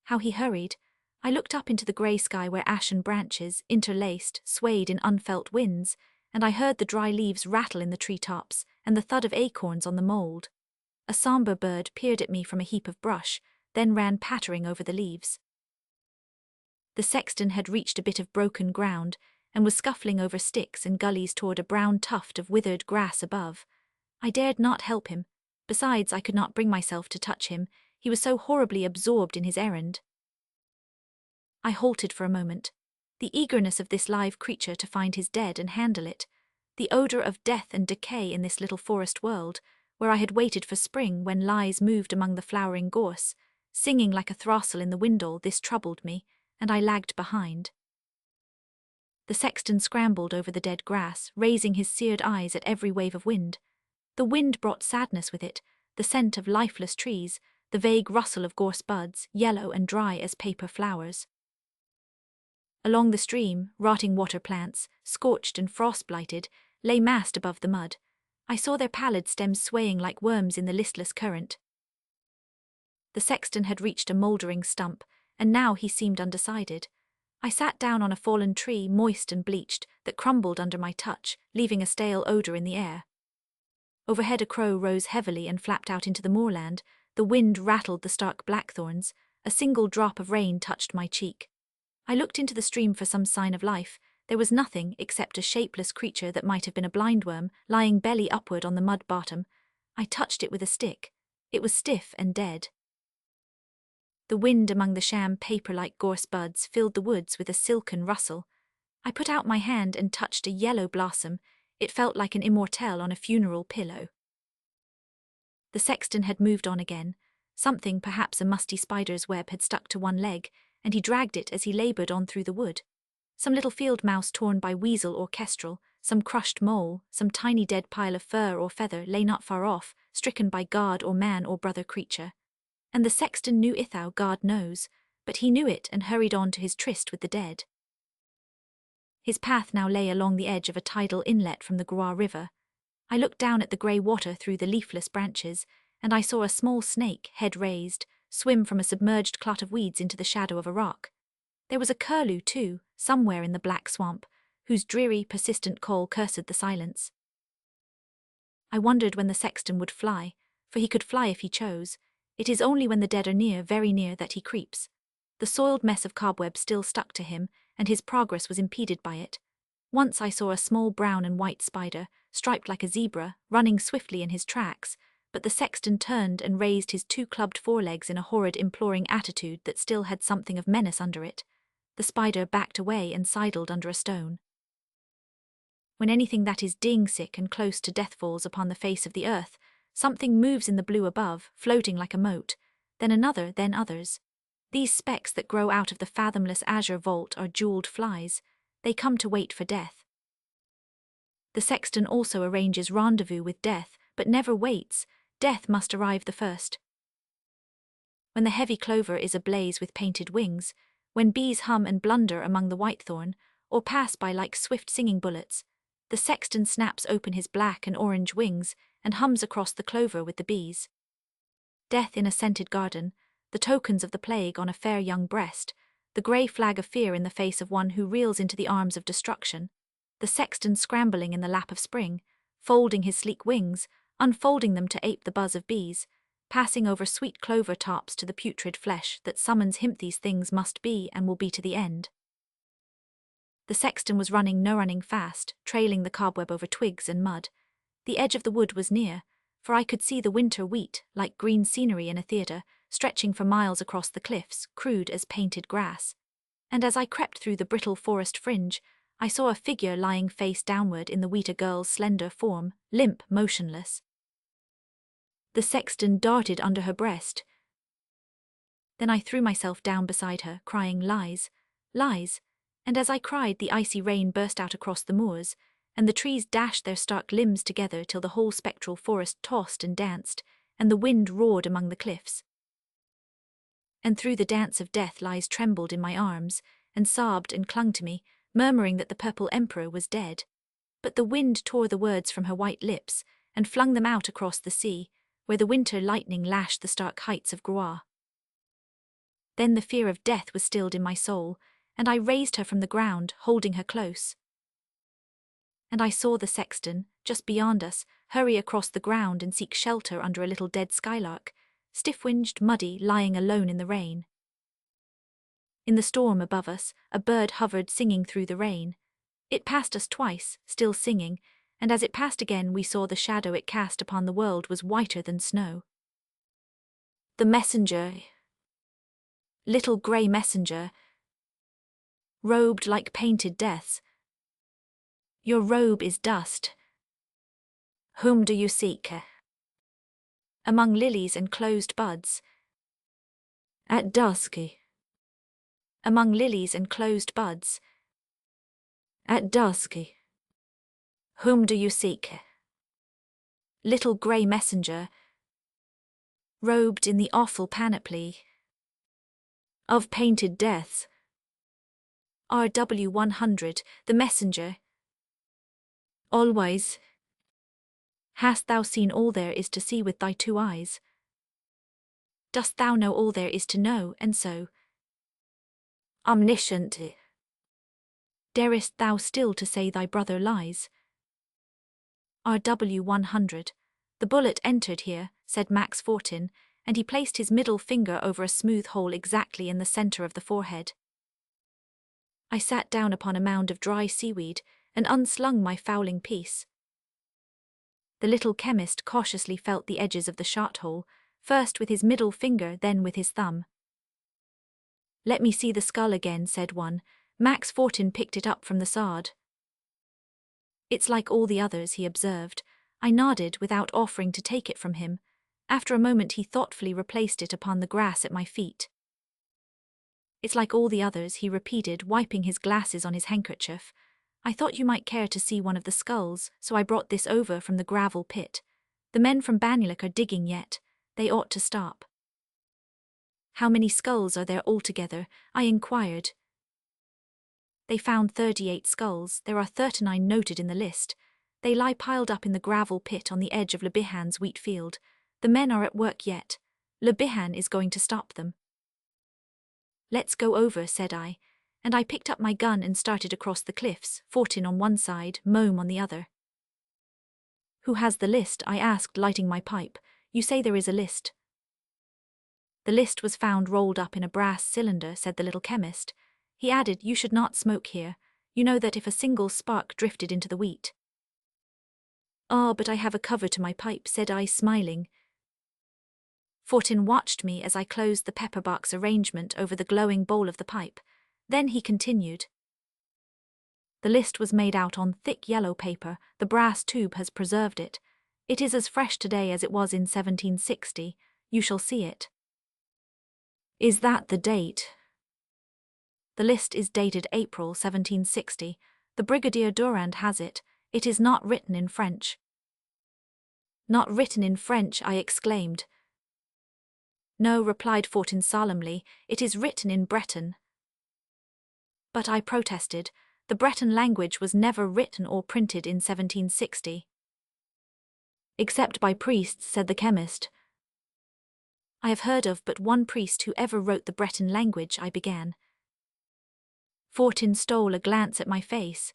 How he hurried! I looked up into the grey sky where ashen branches, interlaced, swayed in unfelt winds, and I heard the dry leaves rattle in the tree-tops and the thud of acorns on the mould. A sombre bird peered at me from a heap of brush, then ran pattering over the leaves. The sexton had reached a bit of broken ground and was scuffling over sticks and gullies toward a brown tuft of withered grass above. I dared not help him. Besides, I could not bring myself to touch him. He was so horribly absorbed in his errand. I halted for a moment. The eagerness of this live creature to find his dead and handle it, the odour of death and decay in this little forest world, where I had waited for spring when lies moved among the flowering gorse, singing like a throstle in the windle, this troubled me, and I lagged behind. The sexton scrambled over the dead grass, raising his seared eyes at every wave of wind. The wind brought sadness with it, the scent of lifeless trees, the vague rustle of gorse buds, yellow and dry as paper flowers. Along the stream, rotting water plants, scorched and frost-blighted, lay massed above the mud. I saw their pallid stems swaying like worms in the listless current. The sexton had reached a mouldering stump, and now he seemed undecided. I sat down on a fallen tree, moist and bleached, that crumbled under my touch, leaving a stale odour in the air. Overhead a crow rose heavily and flapped out into the moorland. The wind rattled the stark blackthorns. A single drop of rain touched my cheek. I looked into the stream for some sign of life. There was nothing except a shapeless creature that might have been a blindworm, lying belly upward on the mud bottom. I touched it with a stick. It was stiff and dead. The wind among the sham paper-like gorse buds filled the woods with a silken rustle. I put out my hand and touched a yellow blossom. It felt like an immortelle on a funeral pillow. The sexton had moved on again. Something, perhaps a musty spider's web, had stuck to one leg, and he dragged it as he laboured on through the wood. Some little field mouse torn by weasel or kestrel, some crushed mole, some tiny dead pile of fur or feather lay not far off, stricken by god or man or brother creature. And the sexton knew Ithau, God knows, but he knew it and hurried on to his tryst with the dead. His path now lay along the edge of a tidal inlet from the Groix River. I looked down at the grey water through the leafless branches, and I saw a small snake, head raised, swim from a submerged clot of weeds into the shadow of a rock. There was a curlew, too, somewhere in the black swamp, whose dreary, persistent call cursed the silence. I wondered when the sexton would fly, for he could fly if he chose. It is only when the dead are near, very near, that he creeps. The soiled mess of cobweb still stuck to him, and his progress was impeded by it. Once I saw a small brown and white spider, striped like a zebra, running swiftly in his tracks, but the sexton turned and raised his two clubbed forelegs in a horrid, imploring attitude that still had something of menace under it. The spider backed away and sidled under a stone. When anything that is ding-sick and close to death falls upon the face of the earth, something moves in the blue above, floating like a mote, then another, then others. These specks that grow out of the fathomless azure vault are jeweled flies. They come to wait for death. The sexton also arranges rendezvous with death, but never waits. Death must arrive the first. When the heavy clover is ablaze with painted wings, when bees hum and blunder among the whitethorn, or pass by like swift singing bullets, the sexton snaps open his black and orange wings and hums across the clover with the bees. Death in a scented garden, the tokens of the plague on a fair young breast, the grey flag of fear in the face of one who reels into the arms of destruction, the sexton scrambling in the lap of spring, folding his sleek wings, unfolding them to ape the buzz of bees, passing over sweet clover tops to the putrid flesh that summons him. These things must be and will be to the end. The sexton was running fast, trailing the cobweb over twigs and mud. The edge of the wood was near, for I could see the winter wheat, like green scenery in a theatre, stretching for miles across the cliffs, crude as painted grass. And as I crept through the brittle forest fringe, I saw a figure lying face downward in the wheat, a girl's slender form, limp, motionless. The sexton darted under her breast. Then I threw myself down beside her, crying, "Lies, lies," and as I cried the icy rain burst out across the moors, and the trees dashed their stark limbs together till the whole spectral forest tossed and danced, and the wind roared among the cliffs. And through the dance of death Lies trembled in my arms, and sobbed and clung to me, murmuring that the purple emperor was dead. But the wind tore the words from her white lips, and flung them out across the sea, where the winter lightning lashed the stark heights of Groix. Then the fear of death was stilled in my soul, and I raised her from the ground, holding her close. And I saw the sexton, just beyond us, hurry across the ground and seek shelter under a little dead skylark, stiff-winged, muddy, lying alone in the rain. In the storm above us, a bird hovered singing through the rain. It passed us twice, still singing, and as it passed again we saw the shadow it cast upon the world was whiter than snow. The messenger, little grey messenger, robed like painted deaths. Your robe is dust. Whom do you seek? Among lilies and closed buds. At dusk. Among lilies and closed buds. At dusk. Whom do you seek? Little grey messenger, robed in the awful panoply of painted deaths. RW 100, the messenger. Always. Hast thou seen all there is to see with thy two eyes? Dost thou know all there is to know, and so omniscient? Darest thou still to say thy brother lies? RW 100. The bullet entered here, said Max Fortin, and he placed his middle finger over a smooth hole exactly in the centre of the forehead. I sat down upon a mound of dry seaweed and unslung my fowling piece. The little chemist cautiously felt the edges of the shot hole, first with his middle finger, then with his thumb. Let me see the skull again, said one. Max Fortin picked it up from the sod. It's like all the others, he observed. I nodded without offering to take it from him. After a moment he thoughtfully replaced it upon the grass at my feet. It's like all the others, he repeated, wiping his glasses on his handkerchief. I thought you might care to see one of the skulls, so I brought this over from the gravel pit. The men from Banyulik are digging yet. They ought to stop. How many skulls are there altogether? I inquired. They found 38 skulls. There are 39 noted in the list. They lie piled up in the gravel pit on the edge of Le Bihan's wheat field. The men are at work yet. Le Bihan is going to stop them. Let's go over, said I, and I picked up my gun and started across the cliffs, Fortin on one side, Mome on the other. Who has the list? I asked, lighting my pipe. You say there is a list. The list was found rolled up in a brass cylinder, said the little chemist. He added, you should not smoke here. You know that if a single spark drifted into the wheat. Ah, but I have a cover to my pipe, said I, smiling. Fortin watched me as I closed the pepperbox arrangement over the glowing bowl of the pipe. Then he continued. The list was made out on thick yellow paper. The brass tube has preserved it. It is as fresh today as it was in 1760. You shall see it. Is that the date? The list is dated April 1760. The Brigadier Durand has it. It is not written in French. Not written in French, I exclaimed. No, replied Fortin solemnly, it is written in Breton. But I protested, the Breton language was never written or printed in 1760. Except by priests, said the chemist. I have heard of but one priest who ever wrote the Breton language, I began. Fortin stole a glance at my face.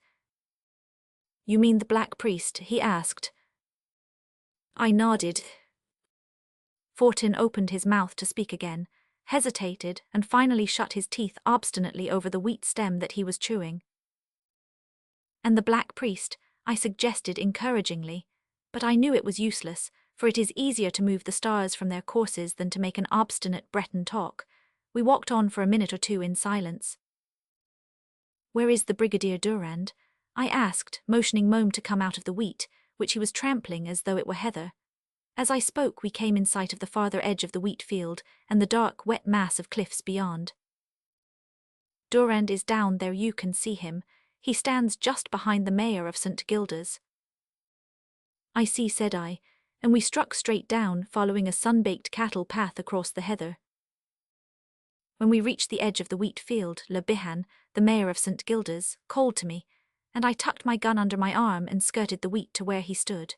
You mean the Black Priest? He asked. I nodded. Fortin opened his mouth to speak again, hesitated, and finally shut his teeth obstinately over the wheat stem that he was chewing. And the Black Priest, I suggested encouragingly, but I knew it was useless, for it is easier to move the stars from their courses than to make an obstinate Breton talk. We walked on for a minute or two in silence. Where is the Brigadier Durand? I asked, motioning Mome to come out of the wheat, which he was trampling as though it were heather. As I spoke, we came in sight of the farther edge of the wheat field and the dark, wet mass of cliffs beyond. Durand is down there, you can see him. He stands just behind the mayor of St. Gildas. I see, said I, and we struck straight down, following a sun-baked cattle path across the heather. When we reached the edge of the wheat field, Le Bihan, the mayor of St. Gildas, called to me, and I tucked my gun under my arm and skirted the wheat to where he stood.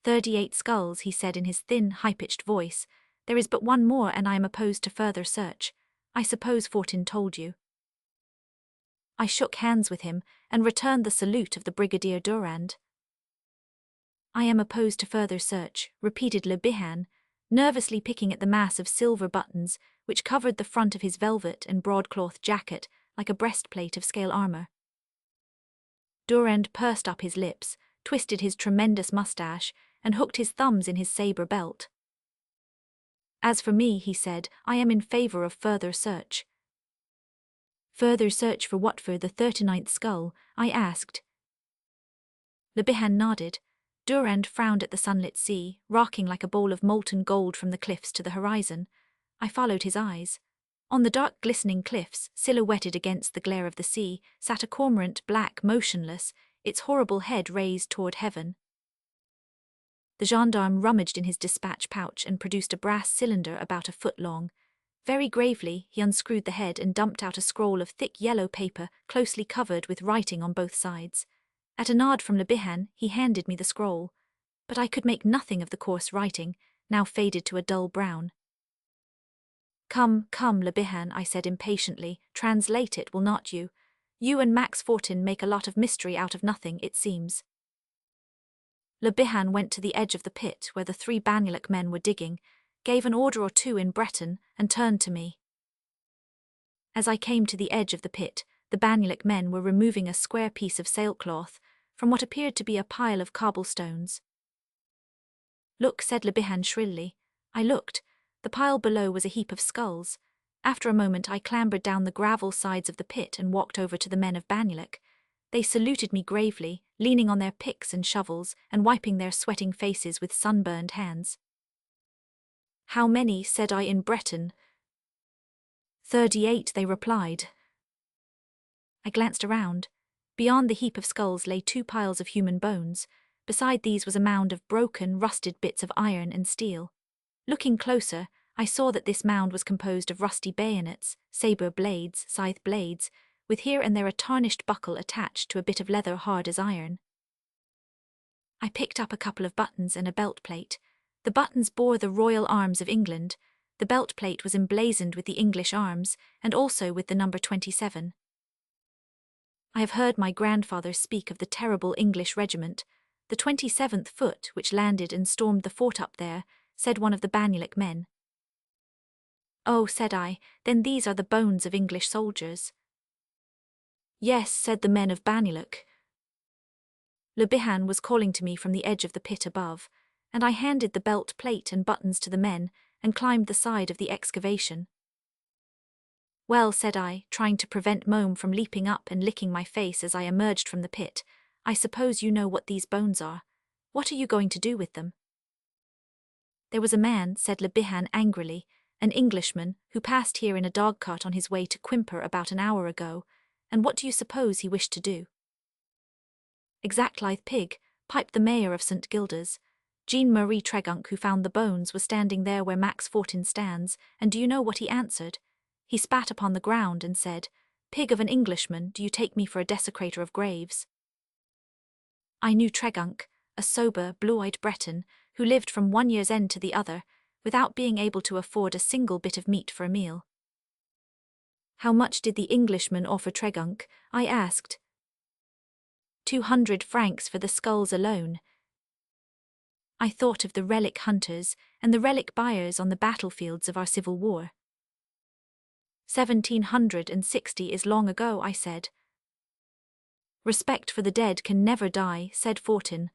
38 skulls, he said in his thin, high-pitched voice. There is but one more and I am opposed to further search. I suppose Fortin told you. I shook hands with him and returned the salute of the Brigadier Durand. I am opposed to further search, repeated Le Bihan, nervously picking at the mass of silver buttons which covered the front of his velvet and broadcloth jacket like a breastplate of scale armor. Durand pursed up his lips, twisted his tremendous mustache, and hooked his thumbs in his sabre belt. As for me, he said, I am in favor of further search. Further search for what? For the 39th skull? I asked. Le Bihan nodded. Durand frowned at the sunlit sea, rocking like a bowl of molten gold from the cliffs to the horizon. I followed his eyes. On the dark glistening cliffs, silhouetted against the glare of the sea, sat a cormorant, black, motionless, its horrible head raised toward heaven. The gendarme rummaged in his dispatch pouch and produced a brass cylinder about a foot long. Very gravely, he unscrewed the head and dumped out a scroll of thick yellow paper closely covered with writing on both sides. At a nod from Le Bihan, he handed me the scroll, but I could make nothing of the coarse writing, now faded to a dull brown. Come, come, Le Bihan, I said impatiently, translate it, will not you? You and Max Fortin make a lot of mystery out of nothing, it seems. Le Bihan went to the edge of the pit where the 3 Banyulik men were digging, gave an order or two in Breton, and turned to me. As I came to the edge of the pit, the Banyulik men were removing a square piece of sailcloth from what appeared to be a pile of cobblestones. Look, said Le Bihan shrilly. I looked. The pile below was a heap of skulls. After a moment I clambered down the gravel sides of the pit and walked over to the men of Banyulik. They saluted me gravely, leaning on their picks and shovels and wiping their sweating faces with sunburned hands. How many, said I in Breton. 38, they replied. I glanced around. Beyond the heap of skulls lay 2 piles of human bones. Beside these was a mound of broken, rusted bits of iron and steel. Looking closer, I saw that this mound was composed of rusty bayonets, saber blades, scythe blades, with here and there a tarnished buckle attached to a bit of leather hard as iron. I picked up a couple of buttons and a belt plate. The buttons bore the royal arms of England. The belt plate was emblazoned with the English arms, and also with the number 27. I have heard my grandfather speak of the terrible English regiment, the 27th Foot, which landed and stormed the fort up there, said one of the Banyulik men. Oh, said I, then these are the bones of English soldiers. Yes, said the men of Banyulik. Le Bihan was calling to me from the edge of the pit above, and I handed the belt plate and buttons to the men and climbed the side of the excavation. Well, said I, trying to prevent Mome from leaping up and licking my face as I emerged from the pit, I suppose you know what these bones are. What are you going to do with them? There was a man, said Le Bihan angrily, an Englishman, who passed here in a dog-cart on his way to Quimper about an hour ago, and what do you suppose he wished to do? Exact lithe pig, piped the mayor of St. Gildas. Jean-Marie Tregunk, who found the bones, was standing there where Max Fortin stands, and do you know what he answered? He spat upon the ground and said, Pig of an Englishman, do you take me for a desecrator of graves? I knew Tregunk, a sober, blue-eyed Breton, who lived from one year's end to the other, without being able to afford a single bit of meat for a meal. How much did the Englishman offer Tregunk? I asked. 200 francs for the skulls alone. I thought of the relic hunters and the relic buyers on the battlefields of our civil war. 1760 is long ago, I said. Respect for the dead can never die, said Fortin.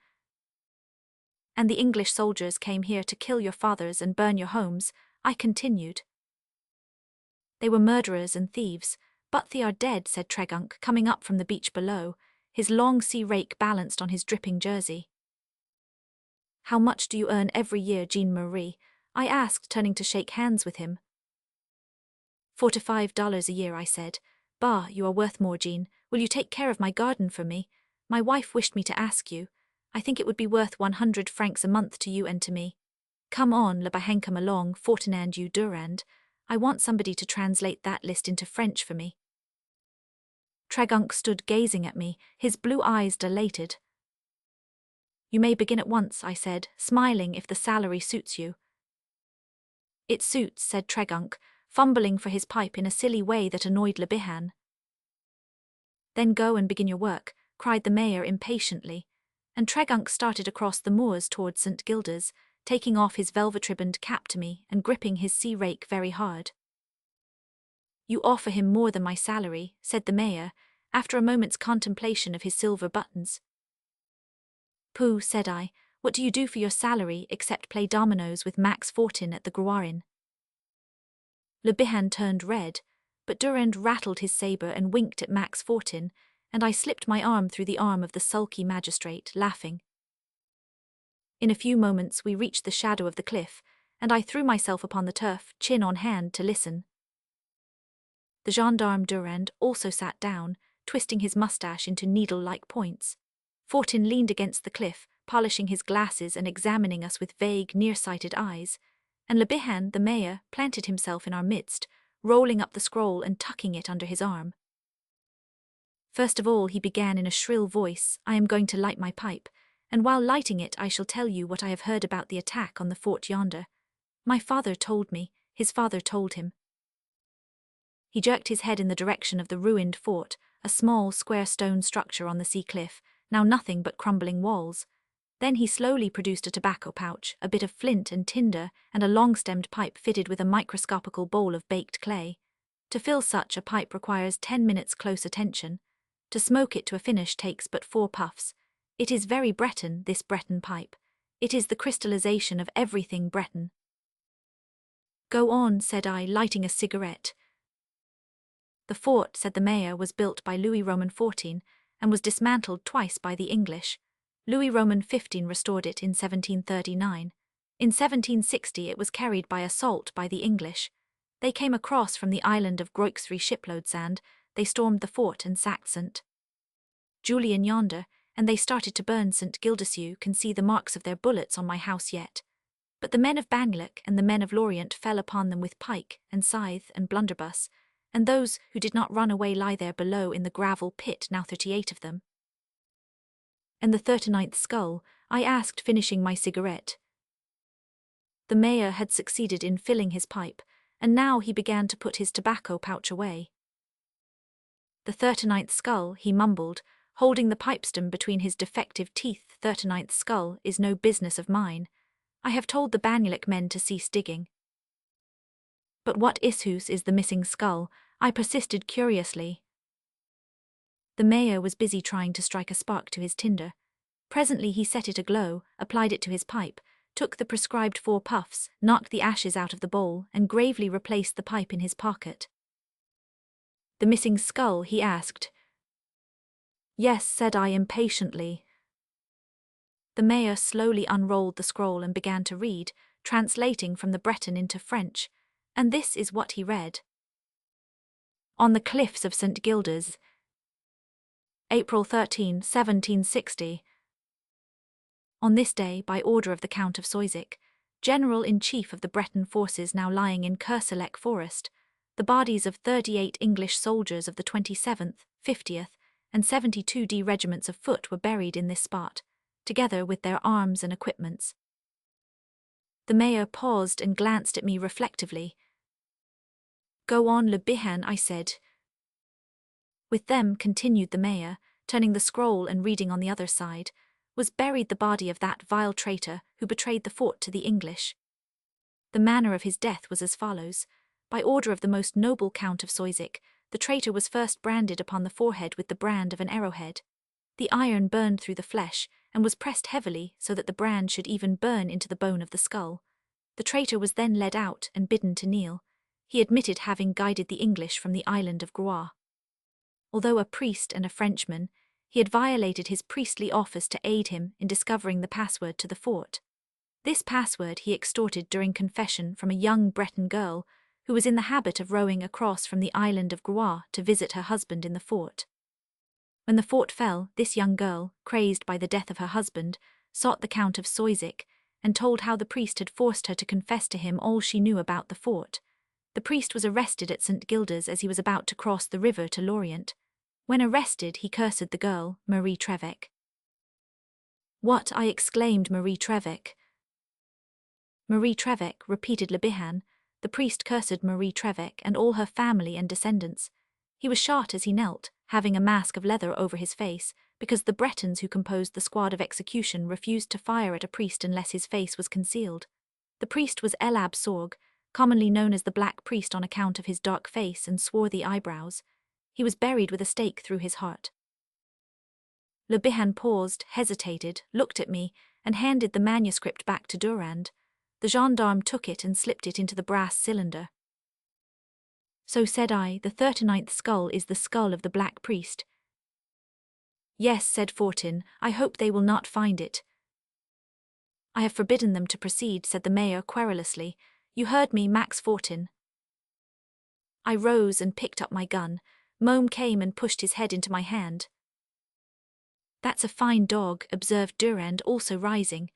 And the English soldiers came here to kill your fathers and burn your homes, I continued. They were murderers and thieves, but they are dead, said Tregunk, coming up from the beach below, his long sea rake balanced on his dripping jersey. How much do you earn every year, Jean-Marie? I asked, turning to shake hands with him. $45 a year, I said. Bah, you are worth more, Jean. Will you take care of my garden for me? My wife wished me to ask you. I think it would be worth 100 francs a month to you and to me. Come on, Le Bihan, come along, Fortinand du Durand. I want somebody to translate that list into French for me. Tregunk stood gazing at me, his blue eyes dilated. You may begin at once, I said, smiling, if the salary suits you. It suits, said Tregunk, fumbling for his pipe in a silly way that annoyed Le Bihan. Then go and begin your work, cried the mayor impatiently, and Tregunk started across the moors towards St. Gildas, taking off his velvet-ribboned cap to me and gripping his sea rake very hard. You offer him more than my salary, said the mayor, after a moment's contemplation of his silver buttons. Pooh, said I, what do you do for your salary except play dominoes with Max Fortin at the Gruarin? Le Bihan turned red, but Durand rattled his sabre and winked at Max Fortin, and I slipped my arm through the arm of the sulky magistrate, laughing. In a few moments we reached the shadow of the cliff, and I threw myself upon the turf, chin on hand, to listen. The gendarme Durand also sat down, twisting his moustache into needle-like points. Fortin leaned against the cliff, polishing his glasses and examining us with vague, nearsighted eyes, and Le Bihan, the mayor, planted himself in our midst, rolling up the scroll and tucking it under his arm. First of all, he began in a shrill voice, I am going to light my pipe, and while lighting it I shall tell you what I have heard about the attack on the fort yonder. My father told me, his father told him. He jerked his head in the direction of the ruined fort, a small, square stone structure on the sea cliff, now nothing but crumbling walls. Then he slowly produced a tobacco pouch, a bit of flint and tinder, and a long-stemmed pipe fitted with a microscopical bowl of baked clay. To fill such a pipe requires 10 minutes close attention. To smoke it to a finish takes but 4 puffs. It is very Breton, this Breton pipe. It is the crystallization of everything Breton. Go on, said I, lighting a cigarette. The fort, said the mayor, was built by Louis Roman XIV and was dismantled twice by the English. Louis Roman XV restored it in 1739. In 1760 it was carried by assault by the English. They came across from the island of Groix 3 shiploads and they stormed the fort and sacked St. Julian yonder, and they started to burn St. Gildas. You can see the marks of their bullets on my house yet. But the men of Bangalow and the men of Lorient fell upon them with pike and scythe and blunderbuss, and those who did not run away lie there below in the gravel pit, now 38 of them. And the 39th skull, I asked, finishing my cigarette. The mayor had succeeded in filling his pipe, and now he began to put his tobacco pouch away. The 39th skull, he mumbled, holding the pipestem between his defective teeth. 39th skull is no business of mine. I have told the Banyulik men to cease digging. But what issues is the missing skull? I persisted curiously. The mayor was busy trying to strike a spark to his tinder. Presently he set it aglow, applied it to his pipe, took the prescribed 4 puffs, knocked the ashes out of the bowl, and gravely replaced the pipe in his pocket. The missing skull, he asked. Yes, said I impatiently. The mayor slowly unrolled the scroll and began to read, translating from the Breton into French, and this is what he read. On the cliffs of St. Gildas, April 13, 1760. On this day, by order of the Count of Soisic, General-in-Chief of the Breton forces now lying in Kerselec Forest, the bodies of 38 English soldiers of the 27th, 50th, and 72d regiments of foot were buried in this spot, together with their arms and equipments. The mayor paused and glanced at me reflectively. Go on, Le Bihan, I said. With them, continued the mayor, turning the scroll and reading on the other side, was buried the body of that vile traitor who betrayed the fort to the English. The manner of his death was as follows. By order of the most noble Count of Soisic, the traitor was first branded upon the forehead with the brand of an arrowhead. The iron burned through the flesh, and was pressed heavily so that the brand should even burn into the bone of the skull. The traitor was then led out and bidden to kneel. He admitted having guided the English from the island of Groix. Although a priest and a Frenchman, he had violated his priestly office to aid him in discovering the password to the fort. This password he extorted during confession from a young Breton girl who was in the habit of rowing across from the island of Groix to visit her husband in the fort. When the fort fell, this young girl, crazed by the death of her husband, sought the Count of Soisic and told how the priest had forced her to confess to him all she knew about the fort. The priest was arrested at St. Gildas as he was about to cross the river to Lorient. When arrested, he cursed the girl, Marie Trevec. What? I exclaimed. Marie Trevec. Marie Trevec, repeated Le Bihan. The priest cursed Marie Trevec and all her family and descendants. He was shot as he knelt, having a mask of leather over his face, because the Bretons who composed the squad of execution refused to fire at a priest unless his face was concealed. The priest was Elab Sorg, commonly known as the Black Priest on account of his dark face and swarthy eyebrows. He was buried with a stake through his heart. Le Bihan paused, hesitated, looked at me, and handed the manuscript back to Durand. The gendarme took it and slipped it into the brass cylinder. So said I, the 39th skull is the skull of the Black Priest. Yes, said Fortin, I hope they will not find it. I have forbidden them to proceed, said the mayor querulously. You heard me, Max Fortin. I rose and picked up my gun. Môme came and pushed his head into my hand. That's a fine dog, observed Durand, also rising.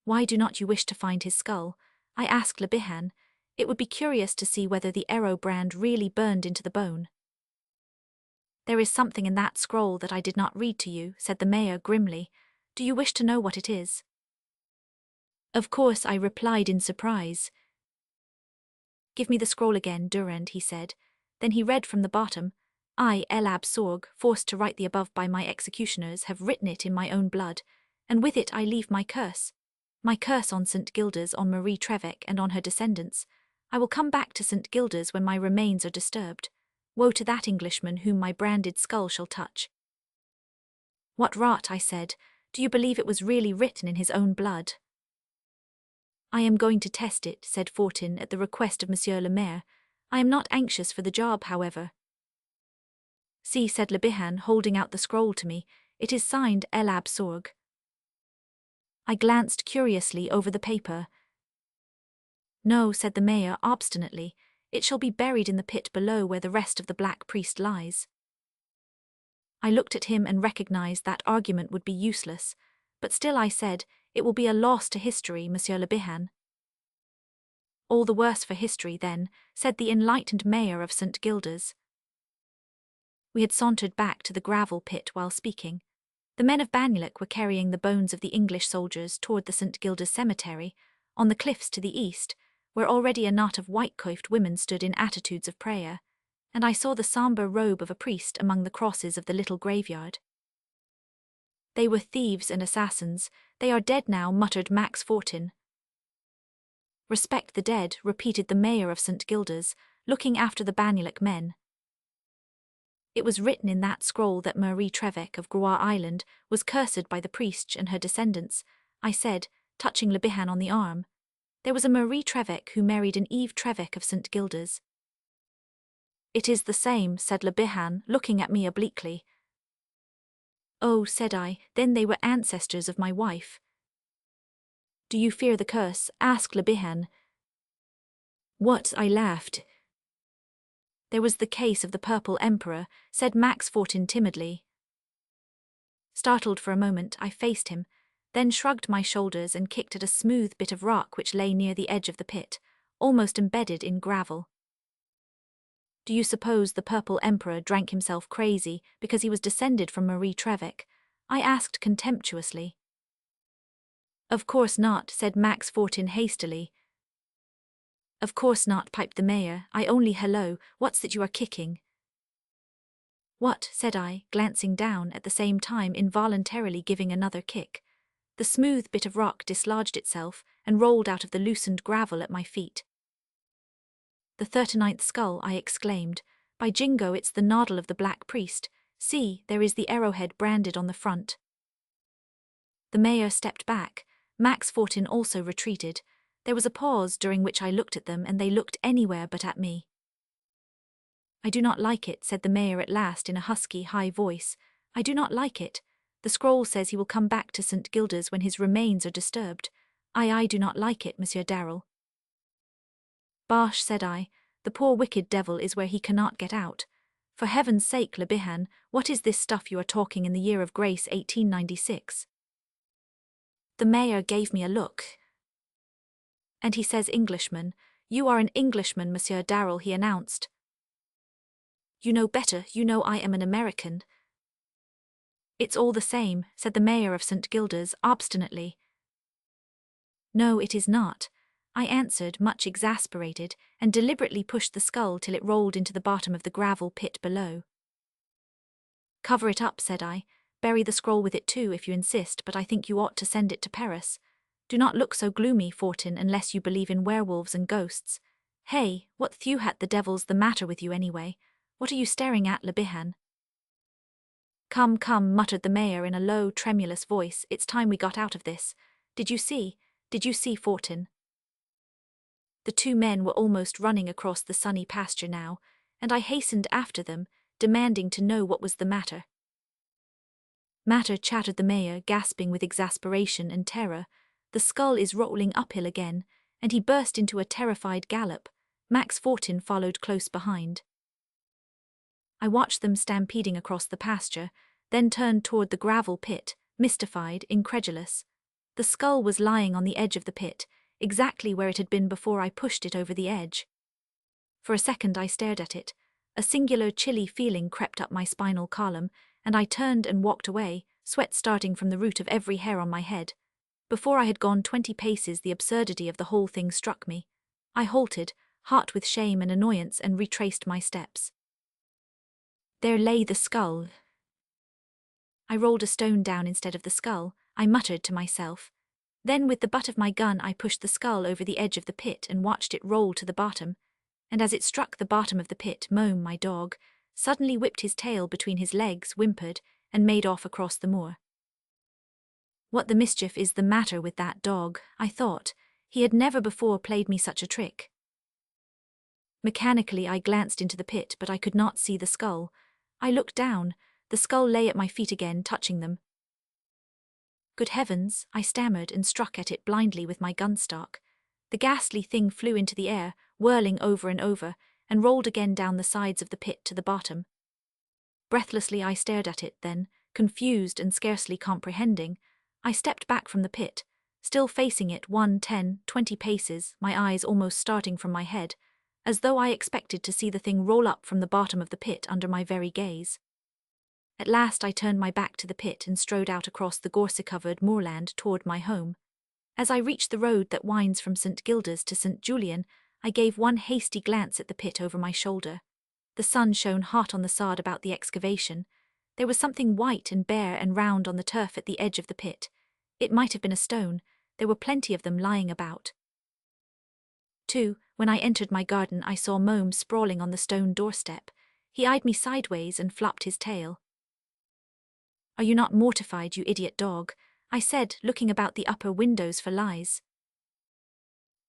Why do not you wish to find his skull? I asked Le Bihan. It would be curious to see whether the arrow brand really burned into the bone. There is something in that scroll that I did not read to you, said the mayor grimly. Do you wish to know what it is? Of course, I replied in surprise. Give me the scroll again, Durand, he said. Then he read from the bottom. I, Elab Sorg, forced to write the above by my executioners, have written it in my own blood, and with it I leave my curse. My curse on St. Gildas, on Marie Trevec, and on her descendants. I will come back to St. Gildas when my remains are disturbed. Woe to that Englishman whom my branded skull shall touch. What rot, I said. Do you believe it was really written in his own blood? I am going to test it, said Fortin at the request of Monsieur le Maire. I am not anxious for the job, however. See, said Le Bihan, holding out the scroll to me. It is signed Elab Sorg. I glanced curiously over the paper. No, said the mayor obstinately, it shall be buried in the pit below where the rest of the Black Priest lies. I looked at him and recognized that argument would be useless, but still I said, it will be a loss to history, Monsieur le Bihan. All the worse for history, then, said the enlightened mayor of St. Gildas. We had sauntered back to the gravel pit while speaking. The men of Banyulik were carrying the bones of the English soldiers toward the St. Gildas cemetery, on the cliffs to the east, where already a knot of white-coifed women stood in attitudes of prayer, and I saw the sombre robe of a priest among the crosses of the little graveyard. They were thieves and assassins, they are dead now, muttered Max Fortin. Respect the dead, repeated the mayor of St. Gildas, looking after the Banyulik men. It was written in that scroll that Marie Trevec of Groix Island was cursed by the priest and her descendants, I said, touching Le Bihan on the arm. There was a Marie Trevec who married an Eve Trevec of St. Gildas. It is the same, said Le Bihan, looking at me obliquely. Oh, said I, then they were ancestors of my wife. Do you fear the curse? Asked Le Bihan. What? I laughed. There was the case of the Purple Emperor, said Max Fortin timidly. Startled for a moment, I faced him, then shrugged my shoulders and kicked at a smooth bit of rock which lay near the edge of the pit, almost embedded in gravel. Do you suppose the Purple Emperor drank himself crazy because he was descended from Marie Trevec? I asked contemptuously. Of course not, said Max Fortin hastily. Of course not, piped the mayor, I only hello, what's that you are kicking? What, said I, glancing down, at the same time involuntarily giving another kick. The smooth bit of rock dislodged itself and rolled out of the loosened gravel at my feet. The 39th skull, I exclaimed. By Jingo, it's the noddle of the Black Priest. See, there is the arrowhead branded on the front. The mayor stepped back. Max Fortin also retreated. There was a pause during which I looked at them and they looked anywhere but at me. I do not like it, said the mayor at last in a husky, high voice. I do not like it. The scroll says he will come back to St. Gildas when his remains are disturbed. I do not like it, Monsieur Darrell. Bosh, said I, the poor wicked devil is where he cannot get out. For heaven's sake, Le Bihan, what is this stuff you are talking in the year of grace 1896? The mayor gave me a look. And he says, Englishman, you are an Englishman, Monsieur Darrell, he announced. You know better, you know I am an American. It's all the same, said the mayor of St. Gildas obstinately. No, it is not, I answered, much exasperated, and deliberately pushed the skull till it rolled into the bottom of the gravel pit below. Cover it up, said I. Bury the scroll with it too, if you insist, but I think you ought to send it to Paris. Do not look so gloomy, Fortin, unless you believe in werewolves and ghosts. Hey, what the devil's the matter with you anyway? What are you staring at, Le Bihan? Come, come, muttered the mayor in a low, tremulous voice, it's time we got out of this. Did you see, Fortin? The two men were almost running across the sunny pasture now, and I hastened after them, demanding to know what was the matter. Matter, chattered the mayor, gasping with exasperation and terror. The skull is rolling uphill again, and he burst into a terrified gallop. Max Fortin followed close behind. I watched them stampeding across the pasture, then turned toward the gravel pit, mystified, incredulous. The skull was lying on the edge of the pit, exactly where it had been before I pushed it over the edge. For a second I stared at it. A singular chilly feeling crept up my spinal column, and I turned and walked away, sweat starting from the root of every hair on my head. Before I had gone 20 paces, the absurdity of the whole thing struck me. I halted, hot with shame and annoyance, and retraced my steps. There lay the skull. I rolled a stone down instead of the skull, I muttered to myself. Then with the butt of my gun I pushed the skull over the edge of the pit and watched it roll to the bottom, and as it struck the bottom of the pit, Mome, my dog, suddenly whipped his tail between his legs, whimpered, and made off across the moor. What the mischief is the matter with that dog, I thought. He had never before played me such a trick. Mechanically I glanced into the pit, but I could not see the skull. I looked down. The skull lay at my feet again, touching them. Good heavens, I stammered and struck at it blindly with my gunstock. The ghastly thing flew into the air, whirling over and over, and rolled again down the sides of the pit to the bottom. Breathlessly I stared at it, then, confused and scarcely comprehending, I stepped back from the pit, still facing it 1, 10, 20 paces, my eyes almost starting from my head, as though I expected to see the thing roll up from the bottom of the pit under my very gaze. At last I turned my back to the pit and strode out across the gorse-covered moorland toward my home. As I reached the road that winds from St. Gilda's to St. Julian, I gave one hasty glance at the pit over my shoulder. The sun shone hot on the sod about the excavation. There was something white and bare and round on the turf at the edge of the pit. It might have been a stone. There were plenty of them lying about. 2. When I entered my garden, I saw Mome sprawling on the stone doorstep. He eyed me sideways and flopped his tail. "Are you not mortified, you idiot dog?" I said, looking about the upper windows for lies.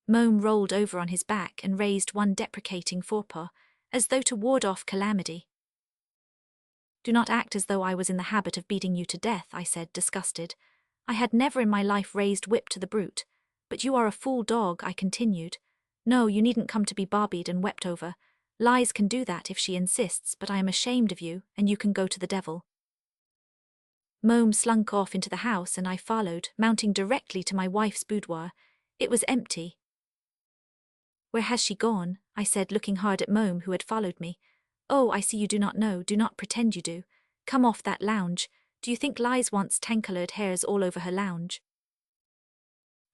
Mome rolled over on his back and raised one deprecating forepaw, as though to ward off calamity. "Do not act as though I was in the habit of beating you to death," I said, disgusted. I had never in my life raised whip to the brute. "But you are a fool dog," I continued. "No, you needn't come to be bobbied and wept over. Lies can do that if she insists, but I am ashamed of you, and you can go to the devil." Mome slunk off into the house and I followed, mounting directly to my wife's boudoir. It was empty. "Where has she gone?" I said, looking hard at Mome, who had followed me. "Oh, I see you do not know. Do not pretend you do. Come off that lounge. Do you think Lies wants tan-coloured hairs all over her lounge?"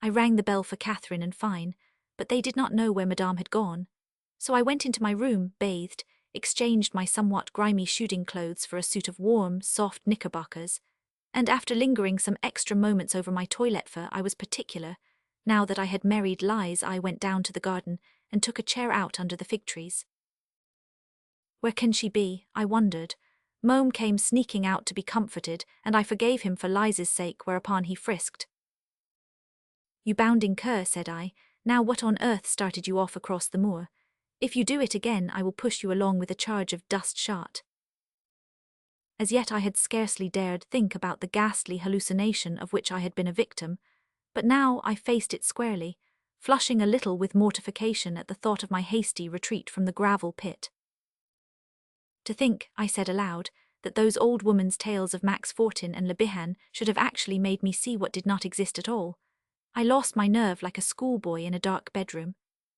I rang the bell for Catherine and Fine, but they did not know where Madame had gone. So I went into my room, bathed, exchanged my somewhat grimy shooting clothes for a suit of warm, soft knickerbockers, and after lingering some extra moments over my toilette fur, I was particular. Now that I had married Lies, I went down to the garden and took a chair out under the fig trees. Where can she be? I wondered. Mome came sneaking out to be comforted, and I forgave him for Lies's sake, whereupon he frisked. "You bounding cur," said I, "now what on earth started you off across the moor? If you do it again, I will push you along with a charge of dust shot." As yet I had scarcely dared think about the ghastly hallucination of which I had been a victim, but now I faced it squarely, flushing a little with mortification at the thought of my hasty retreat from the gravel pit. "To think," I said aloud, "that those old women's tales of Max Fortin and Le Bihan should have actually made me see what did not exist at all. I lost my nerve like a schoolboy in a dark bedroom,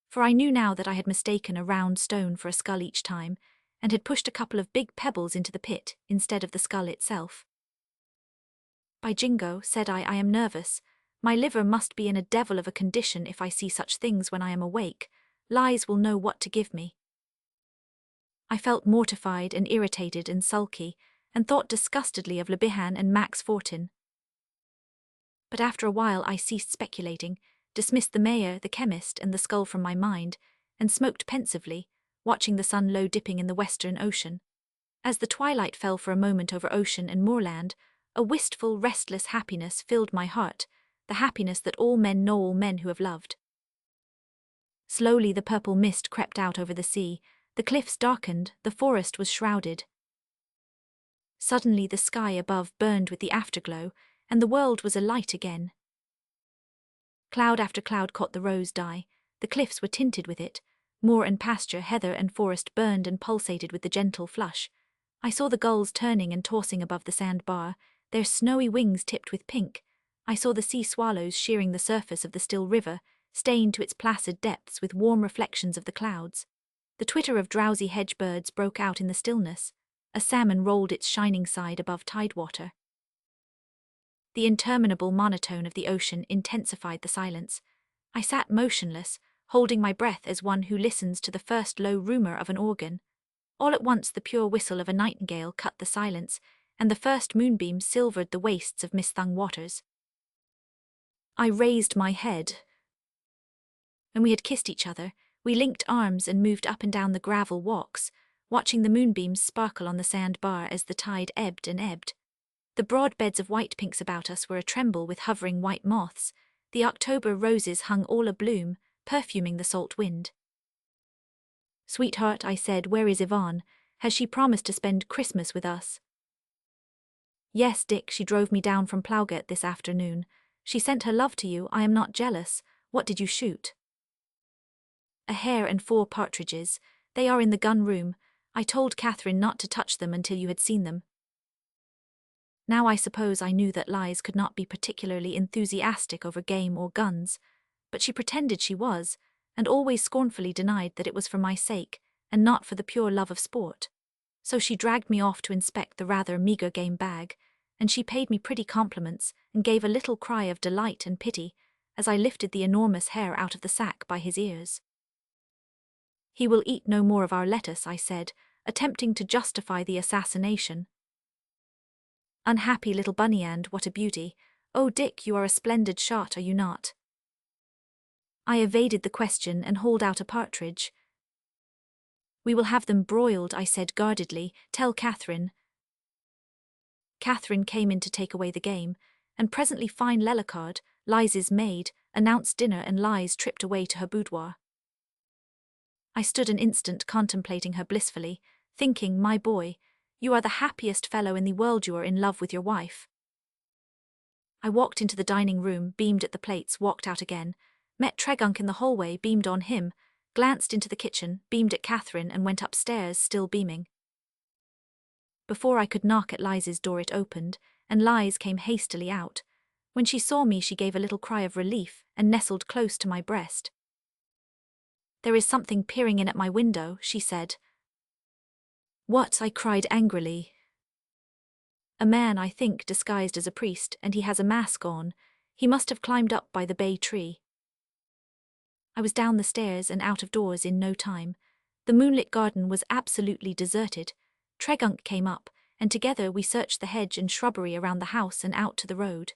for I knew now that I had mistaken a round stone for a skull each time, and had pushed a couple of big pebbles into the pit instead of the skull itself. By Jingo, said I am nervous. My liver must be in a devil of a condition if I see such things when I am awake. Lies will know what to give me. I felt mortified and irritated and sulky, and thought disgustedly of Le Bihan and Max Fortin. But after a while I ceased speculating, dismissed the mayor, the chemist, and the skull from my mind, and smoked pensively, watching the sun low dipping in the western ocean. As the twilight fell for a moment over ocean and moorland, a wistful, restless happiness filled my heart, the happiness that all men know all men who have loved. Slowly the purple mist crept out over the sea, the cliffs darkened, the forest was shrouded. Suddenly the sky above burned with the afterglow, and the world was alight again. Cloud after cloud caught the rose dye, the cliffs were tinted with it, moor and pasture, heather and forest burned and pulsated with the gentle flush. I saw the gulls turning and tossing above the sandbar, their snowy wings tipped with pink. I saw the sea swallows shearing the surface of the still river, stained to its placid depths with warm reflections of the clouds. The twitter of drowsy hedge birds broke out in the stillness. A salmon rolled its shining side above tidewater. The interminable monotone of the ocean intensified the silence. I sat motionless, holding my breath as one who listens to the first low rumour of an organ. All at once the pure whistle of a nightingale cut the silence, and the first moonbeam silvered the wastes of misthung waters. I raised my head. When we had kissed each other, we linked arms and moved up and down the gravel walks, watching the moonbeams sparkle on the sandbar as the tide ebbed and ebbed. The broad beds of white pinks about us were a-tremble with hovering white moths. The October roses hung all abloom, perfuming the salt wind. "Sweetheart," I said, "where is Yvonne? Has she promised to spend Christmas with us?" "Yes, Dick, she drove me down from Plowgate this afternoon. She sent her love to you. I am not jealous. What did you shoot?" a hare and 4 partridges. They are in the gun room. I told Catherine not to touch them until you had seen them. Now I suppose I knew that Lies could not be particularly enthusiastic over game or guns, but she pretended she was, and always scornfully denied that it was for my sake, and not for the pure love of sport. So she dragged me off to inspect the rather meagre game bag, and she paid me pretty compliments and gave a little cry of delight and pity as I lifted the enormous hare out of the sack by his ears. "He will eat no more of our lettuce," I said, attempting to justify the assassination. "Unhappy little bunny, and what a beauty. Oh, Dick, you are a splendid shot, are you not?" I evaded the question and hauled out a partridge. "We will have them broiled," I said guardedly. "Tell Catherine." Catherine came in to take away the game, and presently fine Lellicard, Lies's maid, announced dinner and Lies tripped away to her boudoir. I stood an instant contemplating her blissfully, thinking, my boy, you are the happiest fellow in the world, you are in love with your wife. I walked into the dining room, beamed at the plates, walked out again, met Tregunk in the hallway, beamed on him, glanced into the kitchen, beamed at Catherine and went upstairs, still beaming. Before I could knock at Lies's door it opened, and Lies came hastily out. When she saw me she gave a little cry of relief and nestled close to my breast. "There is something peering in at my window," she said. "What?" I cried angrily. "A man, I think, disguised as a priest, and he has a mask on. He must have climbed up by the bay tree." I was down the stairs and out of doors in no time. The moonlit garden was absolutely deserted. Tregunk came up, and together we searched the hedge and shrubbery around the house and out to the road.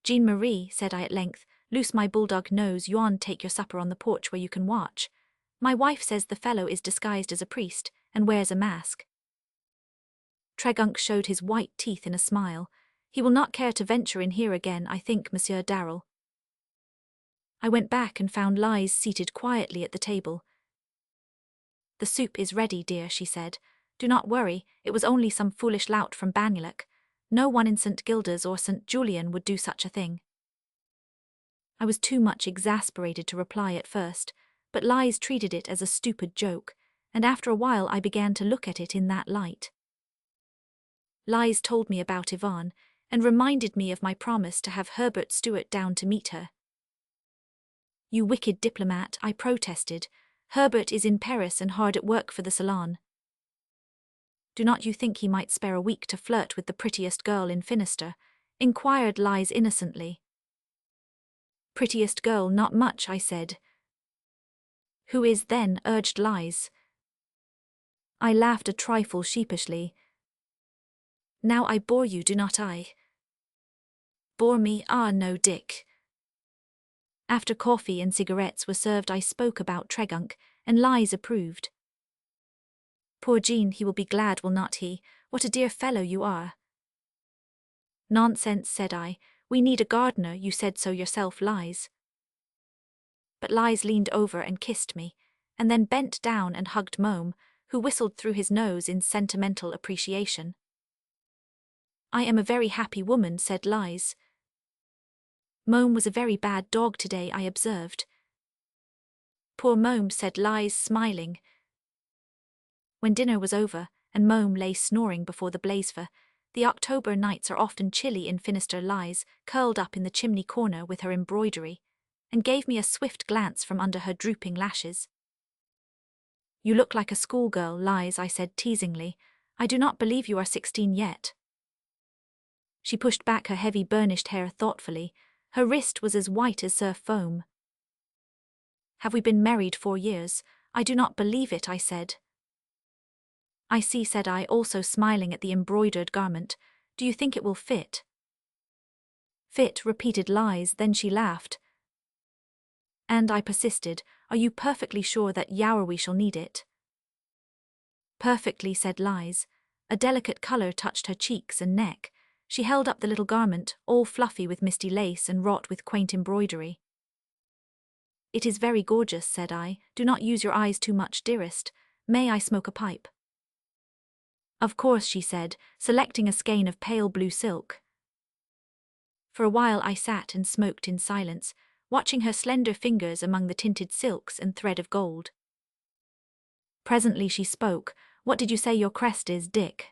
"Jean-Marie," said I at length, "loose my bulldog nose, yon, take your supper on the porch where you can watch. My wife says the fellow is disguised as a priest, and wears a mask." Tregunk showed his white teeth in a smile. "He will not care to venture in here again, I think, Monsieur Darrell." I went back and found Lies seated quietly at the table. "The soup is ready, dear," she said. "Do not worry, it was only some foolish lout from Banyulik. No one in St. Gildas or St. Julian would do such a thing." I was too much exasperated to reply at first, but Lies treated it as a stupid joke, and after a while I began to look at it in that light. Lies told me about Yvonne, and reminded me of my promise to have Herbert Stewart down to meet her. "You wicked diplomat," I protested. "Herbert is in Paris and hard at work for the Salon. Do not you think he might spare a week to flirt with the prettiest girl in Finisterre?" inquired Lies innocently. "Prettiest girl, not much," I said. "Who is then?" urged Lies. I laughed a trifle sheepishly. "Now I bore you, do not I?" "Bore me? Ah, no, Dick." After coffee and cigarettes were served I spoke about Tregunk, and Lies approved. "Poor Jean, he will be glad, will not he? What a dear fellow you are." "Nonsense," said I. "We need a gardener, you said so yourself, Lies." But Lies leaned over and kissed me, and then bent down and hugged Mome, who whistled through his nose in sentimental appreciation. "I am a very happy woman," said Lies. "Mome was a very bad dog today," I observed. "Poor Mome," said Lies, smiling. When dinner was over, and Mome lay snoring before the blaze-fire, the October nights are often chilly in Finisterre, Lies curled up in the chimney corner with her embroidery, and gave me a swift glance from under her drooping lashes. "You look like a schoolgirl, Lies," I said teasingly. "I do not believe you are 16 yet." She pushed back her heavy burnished hair thoughtfully. Her wrist was as white as surf foam. "Have we been married 4 years? I do not believe it," I said. "I see," said I, also smiling at the embroidered garment. "Do you think it will fit?" "Fit," repeated Lies, then she laughed. And I persisted, "Are you perfectly sure that we shall need it?" "Perfectly," said Lies. A delicate colour touched her cheeks and neck. She held up the little garment, all fluffy with misty lace and wrought with quaint embroidery. "It is very gorgeous," said I. "Do not use your eyes too much, dearest. May I smoke a pipe?" "Of course," she said, selecting a skein of pale blue silk. For a while I sat and smoked in silence, watching her slender fingers among the tinted silks and thread of gold. Presently she spoke. "What did you say your crest is, Dick?"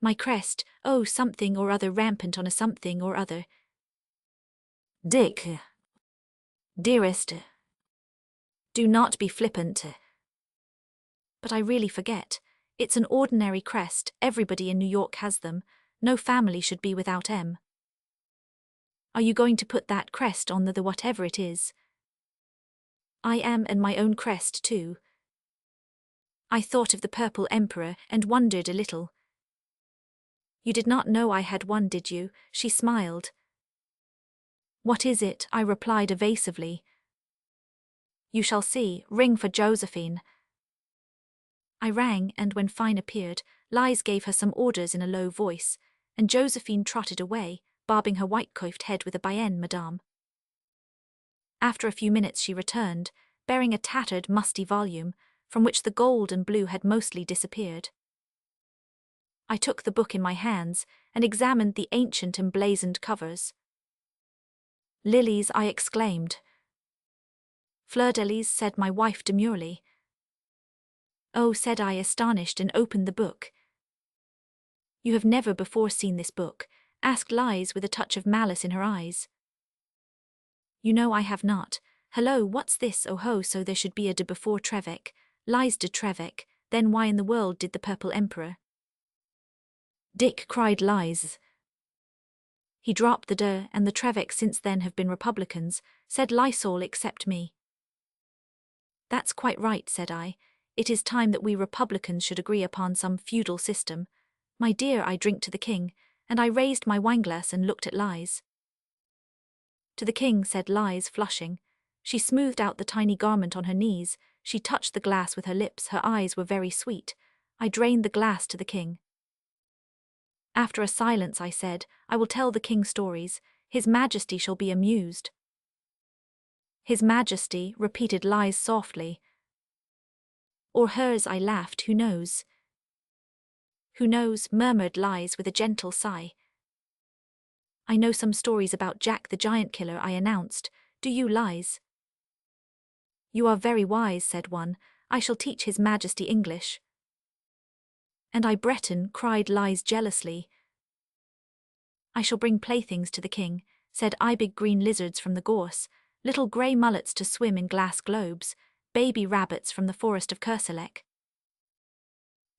"My crest, oh, something or other rampant on a something or other." "Dick, dearest, do not be flippant." "But I really forget. It's an ordinary crest, everybody in New York has them, no family should be without 'em." "Are you going to put that crest on the whatever it is?" "I am, and my own crest too." I thought of the Purple Emperor and wondered a little. "You did not know I had one, did you?" She smiled. "What is it?" I replied evasively. "You shall see. Ring for Josephine." I rang, and when Fine appeared, Lize gave her some orders in a low voice, and Josephine trotted away, bobbing her white-coiffed head with a "Bien, madame." After a few minutes she returned, bearing a tattered, musty volume, from which the gold and blue had mostly disappeared. I took the book in my hands and examined the ancient emblazoned covers. "Lilies," I exclaimed. "Fleur-de-lis," said my wife demurely. "Oh," said I, astonished, and opened the book. "You have never before seen this book?" asked Lize with a touch of malice in her eyes. "You know I have not. Hello, what's this? Oh ho, so there should be a de before Trevec, Lize de Trevec, then why in the world did the Purple Emperor?" "Dick," cried Lize. "He dropped the de and the Trevec since then have been Republicans," said Lize, all except me. "That's quite right," said I. "It is time that we Republicans should agree upon some feudal system. My dear, I drink to the king," and I raised my wineglass and looked at Lize. "To the king," said Lize, flushing. She smoothed out the tiny garment on her knees, she touched the glass with her lips, her eyes were very sweet. I drained the glass to the king. After a silence I said, "I will tell the king stories. His Majesty shall be amused." "His Majesty," repeated Lize softly. "Or hers," I laughed, "who knows?" "Who knows," murmured Lize with a gentle sigh. "I know some stories about Jack the Giant Killer," I announced. "Do you, Lize?" "You are very wise," said one. "I shall teach His Majesty English." "And I Breton," cried Lize jealously. "I shall bring playthings to the king," said I, "big green lizards from the gorse, little grey mullets to swim in glass globes, baby rabbits from the forest of Kerselec."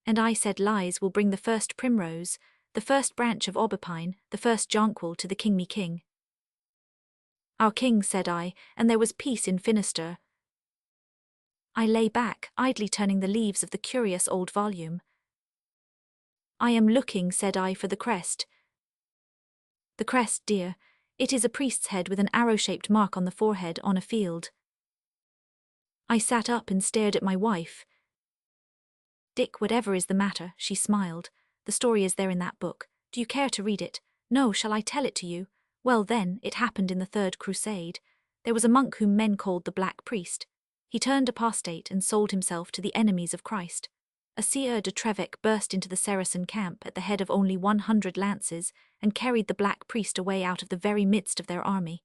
"And I," said Lize, "will bring the first primrose, the first branch of aubepine, the first jonquil to the king me king." "Our king," said I, and there was peace in Finisterre. I lay back, idly turning the leaves of the curious old volume. "I am looking," said I, "for the crest." "The crest, dear. It is a priest's head with an arrow-shaped mark on the forehead on a field." I sat up and stared at my wife. "Dick, whatever is the matter?" She smiled. "The story is there in that book. Do you care to read it?" "No, shall I tell it to you?" "Well then, it happened in the Third Crusade. There was a monk whom men called the Black Priest. He turned apostate and sold himself to the enemies of Christ. A Sieur de Trevec burst into the Saracen camp at the head of only 100 lances and carried the Black Priest away out of the very midst of their army."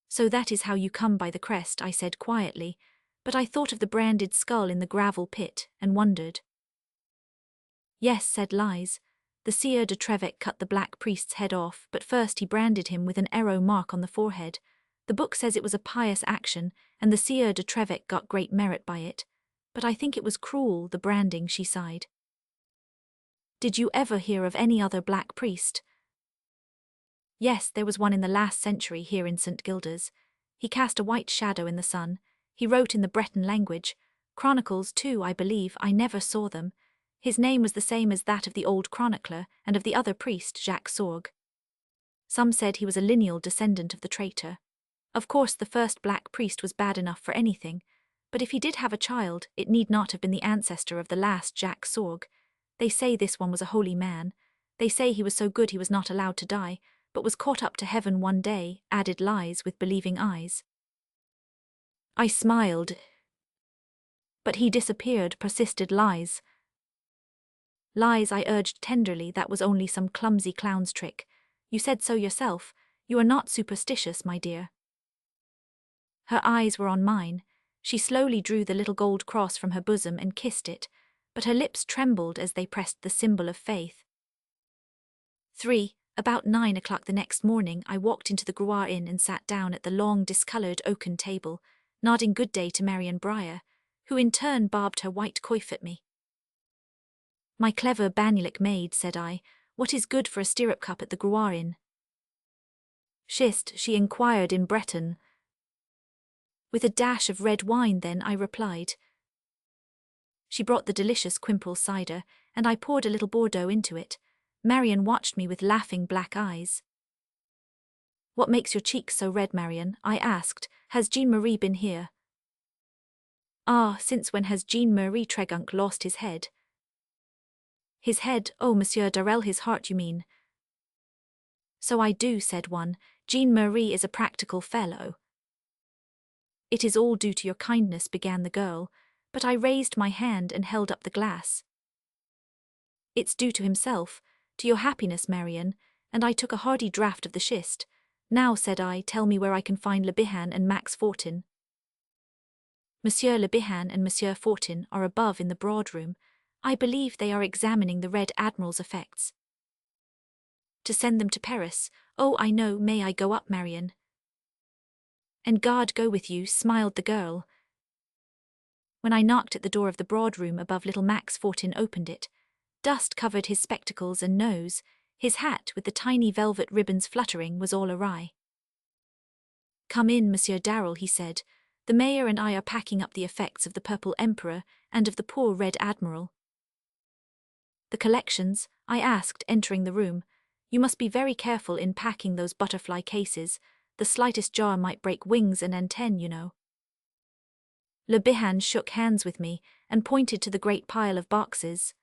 "So that is how you come by the crest," I said quietly, but I thought of the branded skull in the gravel pit and wondered. "Yes," said Lize. "The Sieur de Trevec cut the Black Priest's head off, but first he branded him with an arrow mark on the forehead. The book says it was a pious action, and the Sieur de Trevec got great merit by it. But I think it was cruel, the branding," she sighed. "Did you ever hear of any other Black Priest?" "Yes, there was one in the last century here in St. Gildas. He cast a white shadow in the sun. He wrote in the Breton language. Chronicles, too, I believe. I never saw them. His name was the same as that of the old chronicler and of the other priest, Jacques Sorgue. Some said he was a lineal descendant of the traitor. Of course, the first Black Priest was bad enough for anything, but if he did have a child, it need not have been the ancestor of the last Jacques Sorgue. They say this one was a holy man. They say he was so good he was not allowed to die, but was caught up to heaven one day," added Lize with believing eyes. I smiled. "But he disappeared," persisted Lize. "Lize," I urged tenderly, "that was only some clumsy clown's trick. You said so yourself. You are not superstitious, my dear. Her eyes were on mine. She slowly drew the little gold cross from her bosom and kissed it, but her lips trembled as they pressed the symbol of faith. 3. About 9 o'clock the next morning, I walked into the Groix Inn and sat down at the long, discoloured oaken table, nodding good day to Marian Briar, who in turn bobbed her white coif at me. My clever Banulik maid, said I, what is good for a stirrup cup at the Groix Inn? Schist, she inquired in Breton. With a dash of red wine, then, I replied. She brought the delicious Quimperle cider, and I poured a little Bordeaux into it. Marian watched me with laughing black eyes. What makes your cheeks so red, Marian? I asked. Has Jean-Marie been here? Ah, since when has Jean-Marie Tregunc lost his head? His head, oh, Monsieur Darrel, his heart, you mean. So I do, said one. Jean-Marie is a practical fellow. It is all due to your kindness, began the girl, but I raised my hand and held up the glass. It's due to himself, to your happiness, Marian, and I took a hearty draught of the schist. Now, said I, tell me where I can find Le Bihan and Max Fortin. Monsieur Le Bihan and Monsieur Fortin are above in the broad room. I believe they are examining the Red Admiral's effects. To send them to Paris. Oh, I know, may I go up, Marian? And God go with you, smiled the girl. When I knocked at the door of the broad room above, little Max Fortin opened it. Dust covered his spectacles and nose. His hat, with the tiny velvet ribbons fluttering, was all awry. Come in, Monsieur Darrel, he said. The mayor and I are packing up the effects of the Purple Emperor and of the poor Red Admiral. The collections? I asked, entering the room. You must be very careful in packing those butterfly cases. The slightest jar might break wings and antennae, you know. Le Bihan shook hands with me and pointed to the great pile of boxes.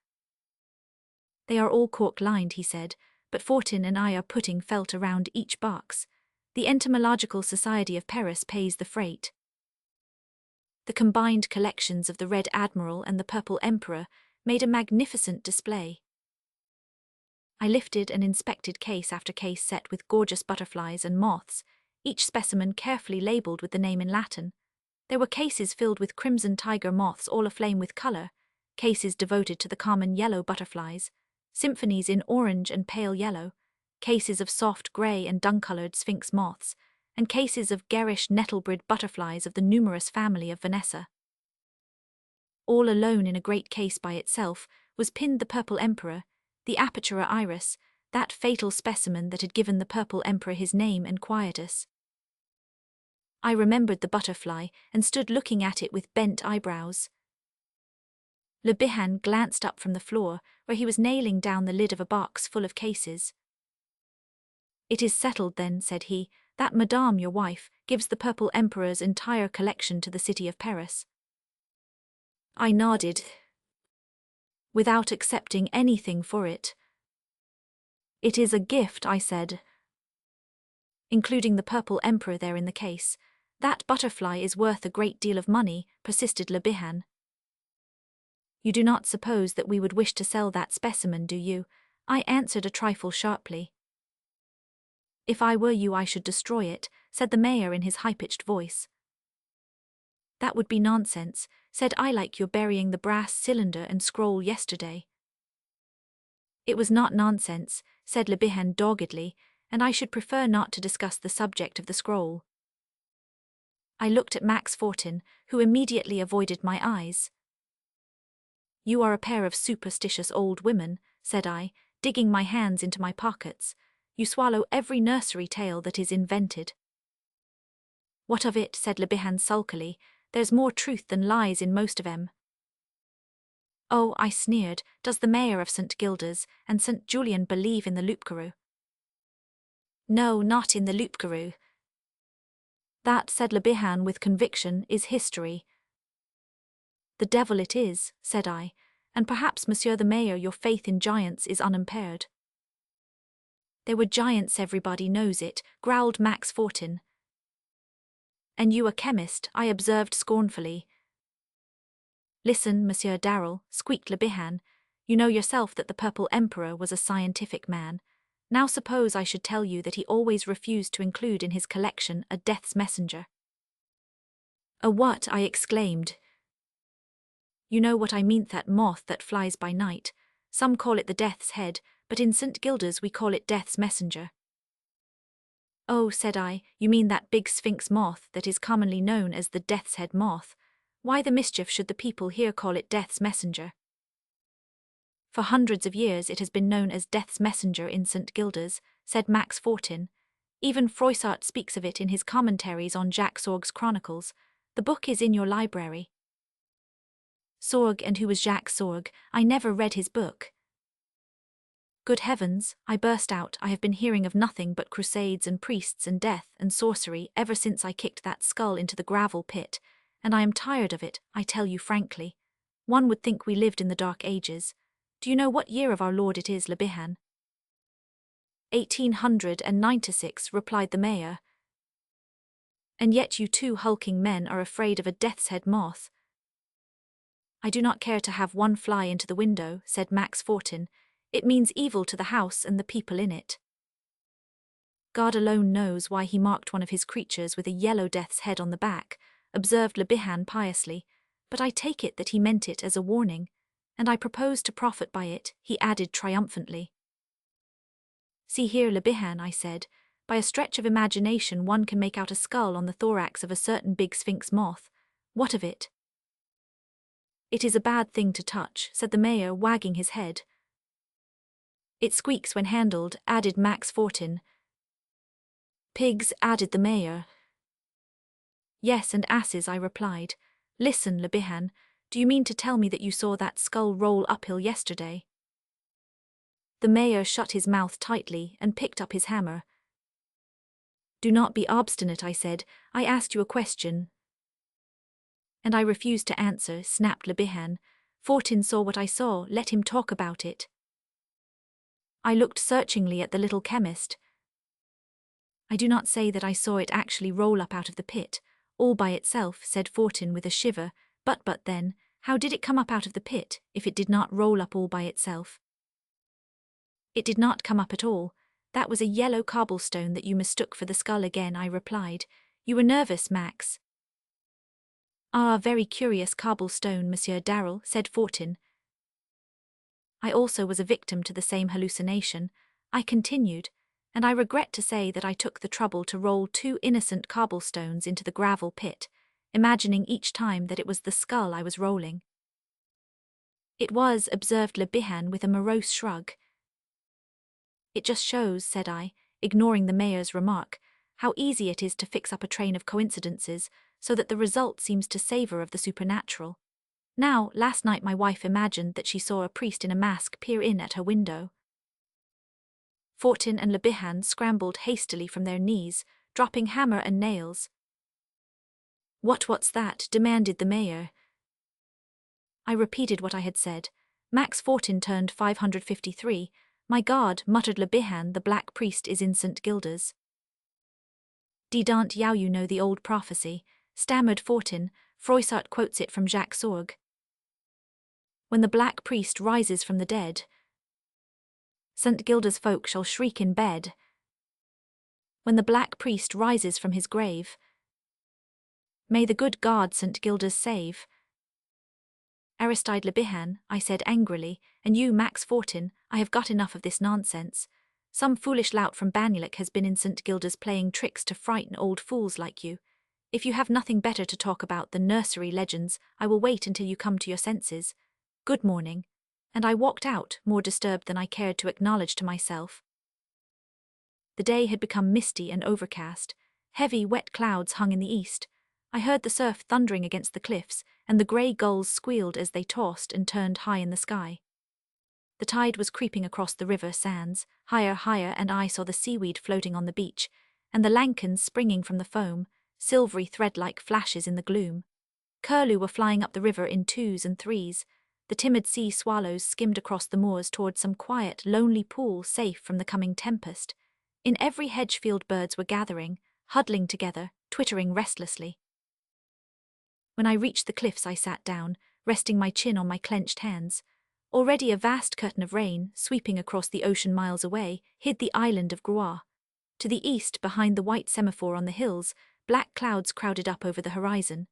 They are all cork-lined, he said, but Fortin and I are putting felt around each box. The Entomological Society of Paris pays the freight. The combined collections of the Red Admiral and the Purple Emperor made a magnificent display. I lifted and inspected case after case set with gorgeous butterflies and moths, each specimen carefully labelled with the name in Latin. There were cases filled with crimson tiger moths all aflame with colour, cases devoted to the common yellow butterflies, symphonies in orange and pale yellow, cases of soft grey and dun-coloured sphinx moths, and cases of garish nettlebrid butterflies of the numerous family of Vanessa. All alone in a great case by itself was pinned the Purple Emperor, the Apertura iris, that fatal specimen that had given the Purple Emperor his name and quietus. I remembered the butterfly and stood looking at it with bent eyebrows. Le Bihan glanced up from the floor, where he was nailing down the lid of a box full of cases. It is settled then, said he, that Madame, your wife, gives the Purple Emperor's entire collection to the city of Paris. I nodded, without accepting anything for it. It is a gift, I said. Including the Purple Emperor there in the case. That butterfly is worth a great deal of money, persisted Le Bihan. You do not suppose that we would wish to sell that specimen, do you? I answered a trifle sharply. If I were you, I should destroy it, said the mayor in his high-pitched voice. That would be nonsense, said I, like your burying the brass cylinder and scroll yesterday. It was not nonsense, said Le Bihan doggedly, and I should prefer not to discuss the subject of the scroll. I looked at Max Fortin, who immediately avoided my eyes. You are a pair of superstitious old women, said I, digging my hands into my pockets. You swallow every nursery tale that is invented. What of it, said Le Bihan sulkily. There's more truth than lies in most of 'em. Oh, I sneered, does the mayor of St. Gildas and St. Julian believe in the loup-garou? No, not in the loup-garou. That, said Le Bihan with conviction, is history. The devil it is, said I, and perhaps, Monsieur the Mayor, your faith in giants is unimpaired. There were giants, everybody knows it, growled Max Fortin. And you a chemist, I observed scornfully. Listen, Monsieur Darrel, squeaked Le Bihan, you know yourself that the Purple Emperor was a scientific man. Now suppose I should tell you that he always refused to include in his collection a death's messenger. A what? I exclaimed. You know what I mean, that moth that flies by night. Some call it the death's head, but in St. Gilda's we call it death's messenger. Oh, said I, you mean that big sphinx moth that is commonly known as the death's head moth. Why the mischief should the people here call it death's messenger? For hundreds of years it has been known as death's messenger in St. Gilda's, said Max Fortin. Even Froissart speaks of it in his commentaries on Jacques Sorgue's Chronicles. The book is in your library. Sorgue, and who was Jacques Sorgue? I never read his book. Good heavens, I burst out, I have been hearing of nothing but crusades and priests and death and sorcery ever since I kicked that skull into the gravel pit, and I am tired of it, I tell you frankly. One would think we lived in the Dark Ages. Do you know what year of our Lord it is, Le Bihan? 1896, replied the mayor. And yet you two hulking men are afraid of a death's head moth. I do not care to have one fly into the window, said Max Fortin. It means evil to the house and the people in it. God alone knows why he marked one of his creatures with a yellow death's head on the back, observed Le Bihan piously, but I take it that he meant it as a warning, and I propose to profit by it, he added triumphantly. See here, Le Bihan, I said, by a stretch of imagination one can make out a skull on the thorax of a certain big sphinx moth. What of it? It is a bad thing to touch, said the mayor, wagging his head. It squeaks when handled, added Max Fortin. Pigs, added the mayor. Yes, and asses, I replied. Listen, Le Bihan, do you mean to tell me that you saw that skull roll uphill yesterday? The mayor shut his mouth tightly and picked up his hammer. Do not be obstinate, I said. I asked you a question. And I refused to answer, snapped Le Bihan. Fortin saw what I saw, let him talk about it. I looked searchingly at the little chemist. I do not say that I saw it actually roll up out of the pit, all by itself, said Fortin with a shiver, but then, how did it come up out of the pit, if it did not roll up all by itself? It did not come up at all. That was a yellow cobblestone that you mistook for the skull again, I replied. You were nervous, Max. Ah, very curious cobblestone, Monsieur Darrell, said Fortin. I also was a victim to the same hallucination, I continued, and I regret to say that I took the trouble to roll 2 innocent cobblestones into the gravel pit, imagining each time that it was the skull I was rolling. It was, observed Le Bihan with a morose shrug. It just shows, said I, ignoring the mayor's remark, how easy it is to fix up a train of coincidences so that the result seems to savor of the supernatural. Now, last night my wife imagined that she saw a priest in a mask peer in at her window. Fortin and Le Bihan scrambled hastily from their knees, dropping hammer and nails. What's that? Demanded the mayor. I repeated what I had said. Max Fortin turned 553. My God, muttered Le Bihan, the black priest is in St. Gilda's. Didant Yao, you know the old prophecy, stammered Fortin. Froissart quotes it from Jacques Sorgue. When the black priest rises from the dead, St. Gilda's folk shall shriek in bed. When the black priest rises from his grave, may the good God St. Gilda's save. Aristide Le Bihan, I said angrily, and you, Max Fortin, I have got enough of this nonsense. Some foolish lout from Banyulik has been in St. Gilda's playing tricks to frighten old fools like you. If you have nothing better to talk about than nursery legends, I will wait until you come to your senses. Good morning. And I walked out, more disturbed than I cared to acknowledge to myself. The day had become misty and overcast. Heavy, wet clouds hung in the east. I heard the surf thundering against the cliffs, and the grey gulls squealed as they tossed and turned high in the sky. The tide was creeping across the river sands, higher, and I saw the seaweed floating on the beach, and the lankins springing from the foam, silvery thread-like flashes in the gloom. Curlew were flying up the river in 2s and 3s. The timid sea swallows skimmed across the moors toward some quiet, lonely pool safe from the coming tempest. In every hedge-field birds were gathering, huddling together, twittering restlessly. When I reached the cliffs I sat down, resting my chin on my clenched hands. Already a vast curtain of rain, sweeping across the ocean miles away, hid the island of Groix. To the east, behind the white semaphore on the hills, black clouds crowded up over the horizon.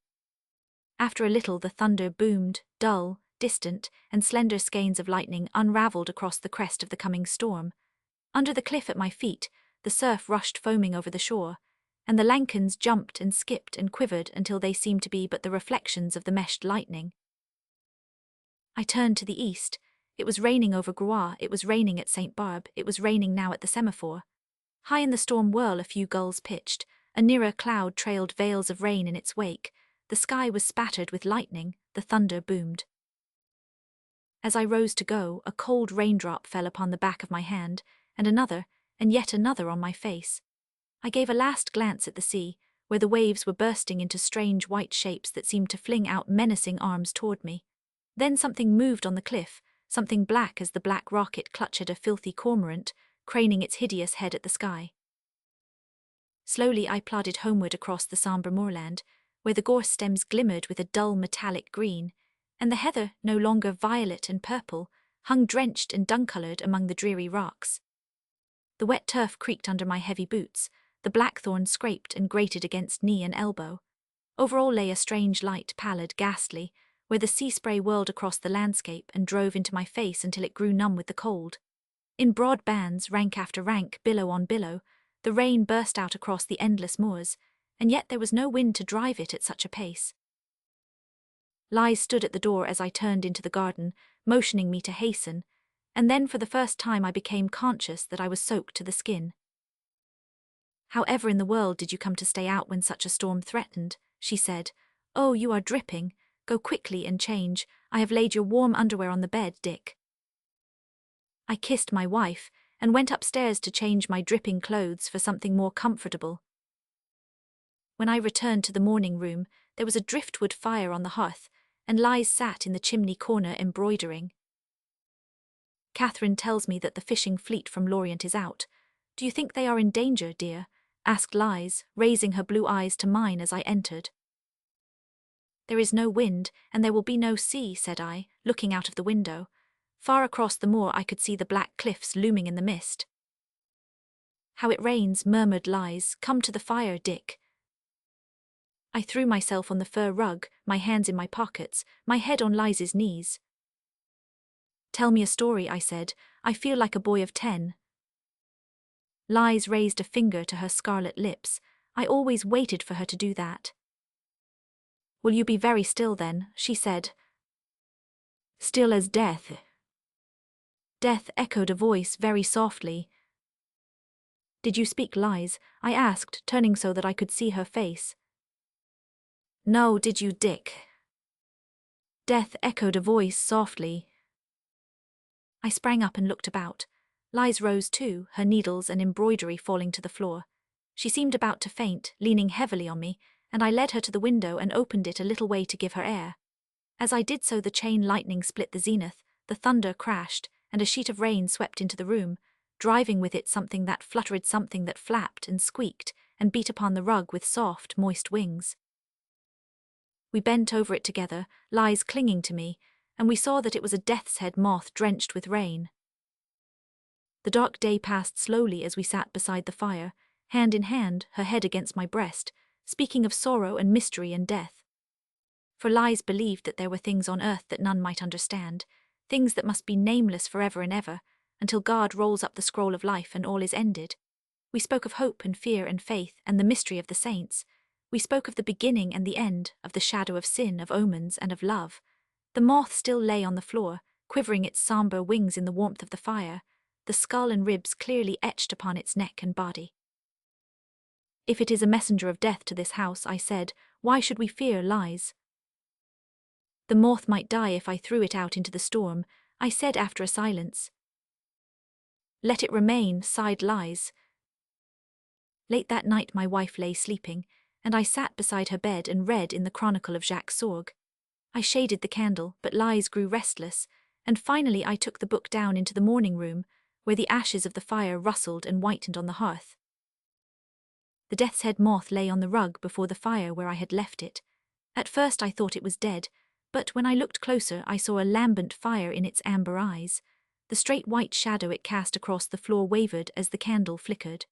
After a little the thunder boomed, dull, distant, and slender skeins of lightning unraveled across the crest of the coming storm. Under the cliff at my feet, the surf rushed foaming over the shore, and the lankens jumped and skipped and quivered until they seemed to be but the reflections of the meshed lightning. I turned to the east. It was raining over Groix, it was raining at St. Barbe, it was raining now at the semaphore. High in the storm whirl a few gulls pitched, a nearer cloud trailed veils of rain in its wake, the sky was spattered with lightning, the thunder boomed. As I rose to go, a cold raindrop fell upon the back of my hand, and another, and yet another on my face. I gave a last glance at the sea, where the waves were bursting into strange white shapes that seemed to fling out menacing arms toward me. Then something moved on the cliff, something black as the black rock it clutched a filthy cormorant, craning its hideous head at the sky. Slowly I plodded homeward across the sombre moorland, where the gorse stems glimmered with a dull metallic green, and the heather, no longer violet and purple, hung drenched and dun-coloured among the dreary rocks. The wet turf creaked under my heavy boots, the blackthorn scraped and grated against knee and elbow. Over all lay a strange light, pallid, ghastly, where the sea spray whirled across the landscape and drove into my face until it grew numb with the cold. In broad bands, rank after rank, billow on billow, the rain burst out across the endless moors, and yet there was no wind to drive it at such a pace. Lies stood at the door as I turned into the garden, motioning me to hasten, and then for the first time I became conscious that I was soaked to the skin. "However in the world did you come to stay out when such a storm threatened?" she said. "Oh, you are dripping. Go quickly and change. I have laid your warm underwear on the bed, Dick." I kissed my wife, and went upstairs to change my dripping clothes for something more comfortable. When I returned to the morning room, there was a driftwood fire on the hearth, and Lies sat in the chimney corner embroidering. "Catherine tells me that the fishing fleet from Lorient is out. Do you think they are in danger, dear?" asked Lies, raising her blue eyes to mine as I entered. "There is no wind, and there will be no sea," said I, looking out of the window. Far across the moor I could see the black cliffs looming in the mist. "How it rains," murmured Lies. "Come to the fire, Dick." I threw myself on the fur rug, my hands in my pockets, my head on Lies's knees. "Tell me a story," I said. "I feel like a boy of 10. Lies raised a finger to her scarlet lips. I always waited for her to do that. "Will you be very still then?" she said. "Still as death." "Death," echoed a voice very softly. "Did you speak, Lies?" I asked, turning so that I could see her face. "No, did you, Dick?" "Death," echoed a voice softly. I sprang up and looked about. Lies rose too, her needles and embroidery falling to the floor. She seemed about to faint, leaning heavily on me, and I led her to the window and opened it a little way to give her air. As I did so, the chain lightning split the zenith, the thunder crashed, and a sheet of rain swept into the room, driving with it something that fluttered, something that flapped and squeaked and beat upon the rug with soft, moist wings. We bent over it together, Lies clinging to me, and we saw that it was a death's head moth drenched with rain. The dark day passed slowly as we sat beside the fire, hand in hand, her head against my breast, speaking of sorrow and mystery and death. For Lies believed that there were things on earth that none might understand, things that must be nameless forever and ever, until God rolls up the scroll of life and all is ended. We spoke of hope and fear and faith and the mystery of the saints. We spoke of the beginning and the end, of the shadow of sin, of omens, and of love. The moth still lay on the floor, quivering its sombre wings in the warmth of the fire, the skull and ribs clearly etched upon its neck and body. "If it is a messenger of death to this house," I said, "why should we fear, Lies?" "The moth might die if I threw it out into the storm," I said after a silence. "Let it remain," sighed Lies. Late that night my wife lay sleeping, and I sat beside her bed and read in the Chronicle of Jacques Sorgue. I shaded the candle, but Lies grew restless, and finally I took the book down into the morning room, where the ashes of the fire rustled and whitened on the hearth. The death's head moth lay on the rug before the fire where I had left it. At first I thought it was dead, But when I looked closer, I saw a lambent fire in its amber eyes. The straight white shadow it cast across the floor wavered as the candle flickered.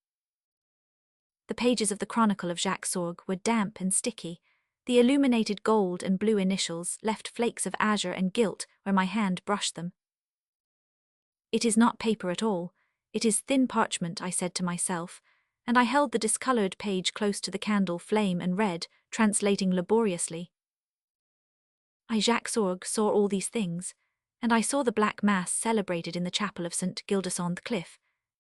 The pages of the Chronicle of Jacques Sorgue were damp and sticky. The illuminated gold and blue initials left flakes of azure and gilt where my hand brushed them. "It is not paper at all. It is thin parchment," I said to myself, and I held the discolored page close to the candle flame and read, translating laboriously. I, Jacques Sorgue, saw all these things, and I saw the Black Mass celebrated in the chapel of St. Gildas on the Cliff,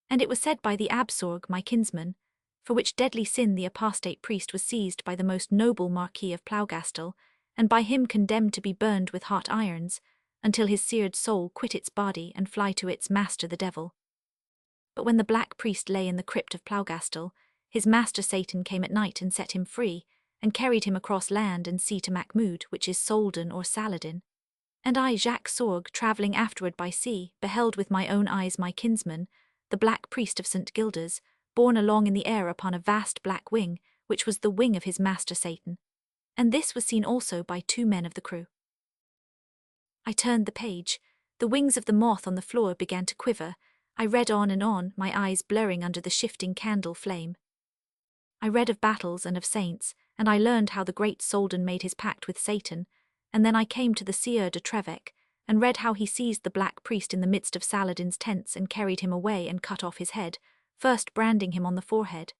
and it was said by the Abbe Sorgue, my kinsman, for which deadly sin the apostate priest was seized by the most noble Marquis of Plougastel, and by him condemned to be burned with hot irons, until his seared soul quit its body and fly to its master the devil. But when the black priest lay in the crypt of Plougastel, his master Satan came at night and set him free, and carried him across land and sea to Mahmoud, which is Soldan or Saladin. And I, Jacques Sorgue, travelling afterward by sea, beheld with my own eyes my kinsman, the black priest of St. Gildas, borne along in the air upon a vast black wing, which was the wing of his master Satan. And this was seen also by 2 men of the crew. I turned the page. The wings of the moth on the floor began to quiver. I read on and on, my eyes blurring under the shifting candle flame. I read of battles and of saints, and I learned how the great Soldan made his pact with Satan, and then I came to the Sieur de Trevec, and read how he seized the black priest in the midst of Saladin's tents and carried him away and cut off his head, first branding him on the forehead.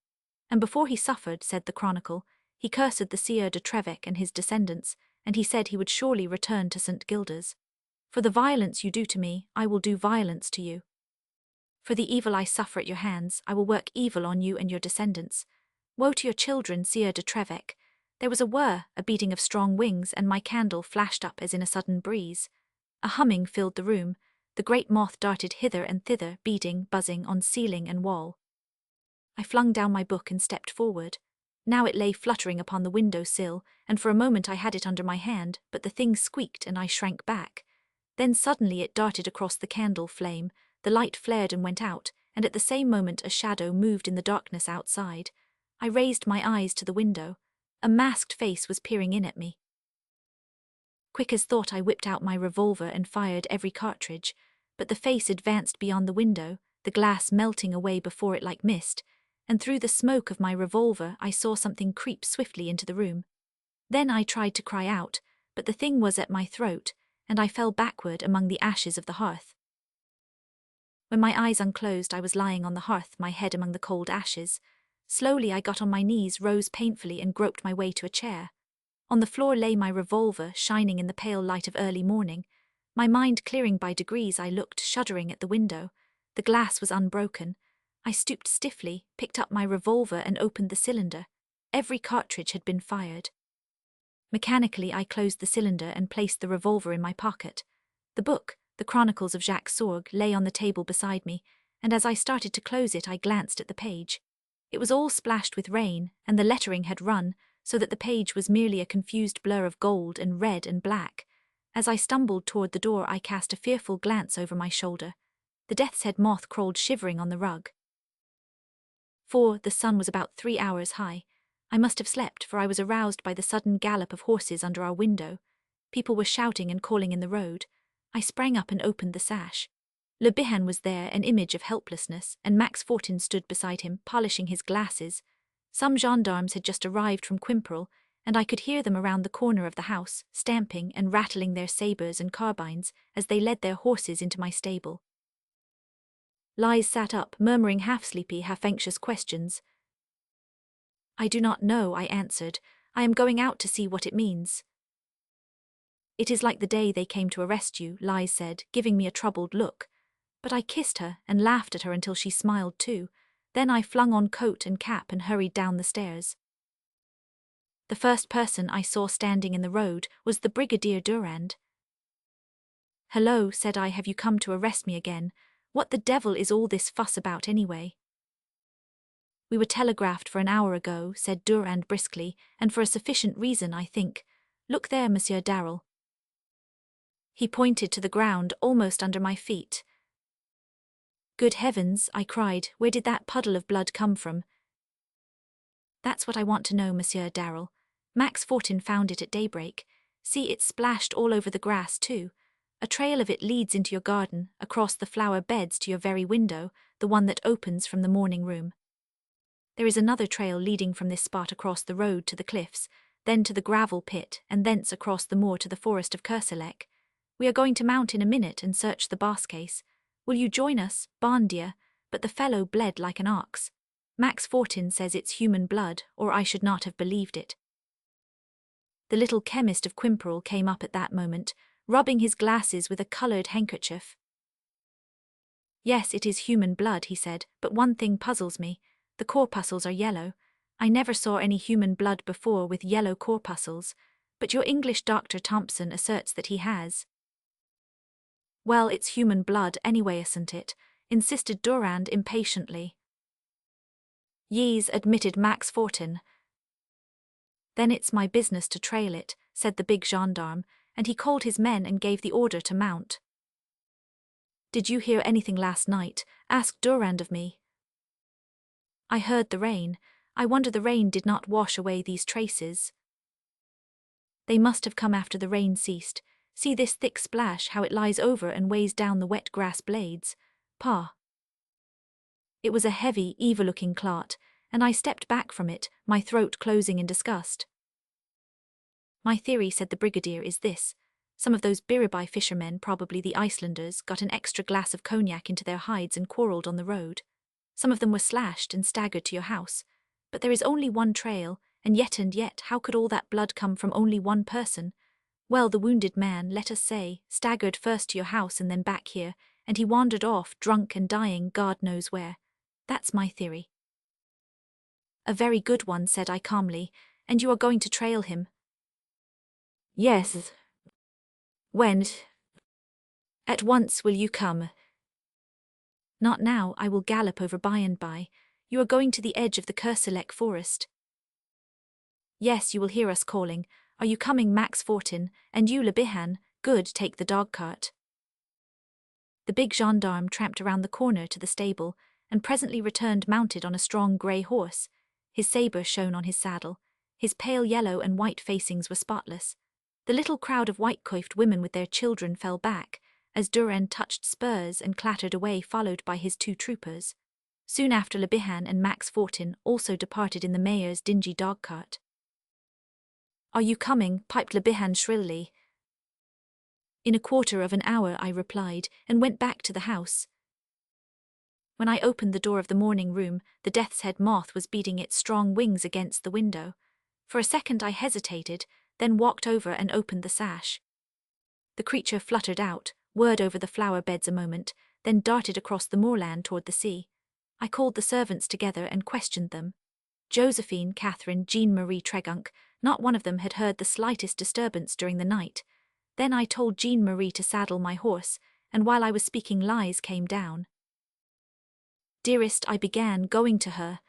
And before he suffered, said the chronicle, he cursed the Sieur de Trevec and his descendants, and he said he would surely return to St. Gildas. "For the violence you do to me, I will do violence to you. For the evil I suffer at your hands, I will work evil on you and your descendants. Woe to your children, Sieur de Trevec." There was a whir, a beating of strong wings, and my candle flashed up as in a sudden breeze. A humming filled the room. The great moth darted hither and thither, beating, buzzing on ceiling and wall. I flung down my book and stepped forward. Now it lay fluttering upon the window sill, and for a moment I had it under my hand, but the thing squeaked and I shrank back. Then suddenly it darted across the candle flame, the light flared and went out, and at the same moment a shadow moved in the darkness outside. I raised my eyes to the window. A masked face was peering in at me. Quick as thought I whipped out my revolver and fired every cartridge, but the face advanced beyond the window, the glass melting away before it like mist, and through the smoke of my revolver I saw something creep swiftly into the room. Then I tried to cry out, but the thing was at my throat, and I fell backward among the ashes of the hearth. When my eyes unclosed, I was lying on the hearth, my head among the cold ashes. Slowly I got on my knees, rose painfully, and groped my way to a chair. On the floor lay my revolver, shining in the pale light of early morning. My mind clearing by degrees, I looked, shuddering, at the window. The glass was unbroken. I stooped stiffly, picked up my revolver, and opened the cylinder. Every cartridge had been fired. Mechanically I closed the cylinder and placed the revolver in my pocket. The book, the Chronicles of Jacques Sorgue, lay on the table beside me, and as I started to close it I glanced at the page. It was all splashed with rain, and the lettering had run, so that the page was merely a confused blur of gold and red and black. As I stumbled toward the door I cast a fearful glance over my shoulder. The death's head moth crawled shivering on the rug. The sun was about 3 hours high. I must have slept, for I was aroused by the sudden gallop of horses under our window. People were shouting and calling in the road. I sprang up and opened the sash. Le Bihan was there, an image of helplessness, and Max Fortin stood beside him, polishing his glasses. Some gendarmes had just arrived from Quimperle, and I could hear them around the corner of the house, stamping and rattling their sabres and carbines as they led their horses into my stable. Lise sat up, murmuring half-sleepy, half-anxious questions. "I do not know," I answered. "I am going out to see what it means." "It is like the day they came to arrest you," Lise said, giving me a troubled look. But I kissed her and laughed at her until she smiled too. Then I flung on coat and cap and hurried down the stairs. The first person I saw standing in the road was the Brigadier Durand. "Hello," said I, "have you come to arrest me again? What the devil is all this fuss about anyway?" "We were telegraphed for an hour ago," said Durand briskly, "and for a sufficient reason, I think. Look there, Monsieur Darrell." He pointed to the ground almost under my feet. "Good heavens," I cried, "where did that puddle of blood come from?" "That's what I want to know, Monsieur Darrell. Max Fortin found it at daybreak. See, it's splashed all over the grass too. A trail of it leads into your garden, across the flower beds to your very window, the one that opens from the morning room. There is another trail leading from this spot across the road to the cliffs, then to the gravel pit, and thence across the moor to the forest of Kerselec. We are going to mount in a minute and search the bascase. Will you join us, barn dear? But the fellow bled like an ox. Max Fortin says it's human blood, or I should not have believed it. The little chemist of Quimperle came up at that moment, rubbing his glasses with a coloured handkerchief. Yes, it is human blood, he said, but one thing puzzles me. The corpuscles are yellow. I never saw any human blood before with yellow corpuscles, but your English Dr. Thompson asserts that he has. Well, it's human blood anyway, isn't it? Insisted Durand impatiently. Yes, admitted Max Fortin. Then it's my business to trail it, said the big gendarme, and he called his men and gave the order to mount. Did you hear anything last night? Asked Durand of me. I heard the rain. I wonder the rain did not wash away these traces. They must have come after the rain ceased. See this thick splash, how it lies over and weighs down the wet grass blades. Pa. It was a heavy, evil-looking clot, and I stepped back from it, my throat closing in disgust. My theory, said the brigadier, is this. Some of those Biribai fishermen, probably the Icelanders, got an extra glass of cognac into their hides and quarrelled on the road. Some of them were slashed and staggered to your house. But there is only one trail, and yet, how could all that blood come from only one person? Well, the wounded man, let us say, staggered first to your house and then back here, and he wandered off, drunk and dying, God knows where. That's my theory. A very good one, said I calmly, and you are going to trail him? Yes. When? At once will you come? Not now, I will gallop over by and by. You are going to the edge of the Kerselec forest. Yes, you will hear us calling. Are you coming, Max Fortin? And you, Le Bihan? Good, take the dog-cart. The big gendarme tramped around the corner to the stable, and presently returned mounted on a strong grey horse. His sabre shone on his saddle. His pale yellow and white facings were spotless. The little crowd of white-coiffed women with their children fell back, as Durand touched spurs and clattered away, followed by his 2 troopers. Soon after, Le Bihan and Max Fortin also departed in the mayor's dingy dog-cart. Are you coming? Piped Le Bihan shrilly. In a quarter of an hour, I replied, and went back to the house. When I opened the door of the morning room, the death's head moth was beating its strong wings against the window. For a second I hesitated, then walked over and opened the sash. The creature fluttered out, whirred over the flower beds a moment, then darted across the moorland toward the sea. I called the servants together and questioned them. Josephine, Catherine, Jean-Marie Tregunk, not one of them had heard the slightest disturbance during the night. Then I told Jean-Marie to saddle my horse, and while I was speaking lies came down. Dearest, I began, going to her.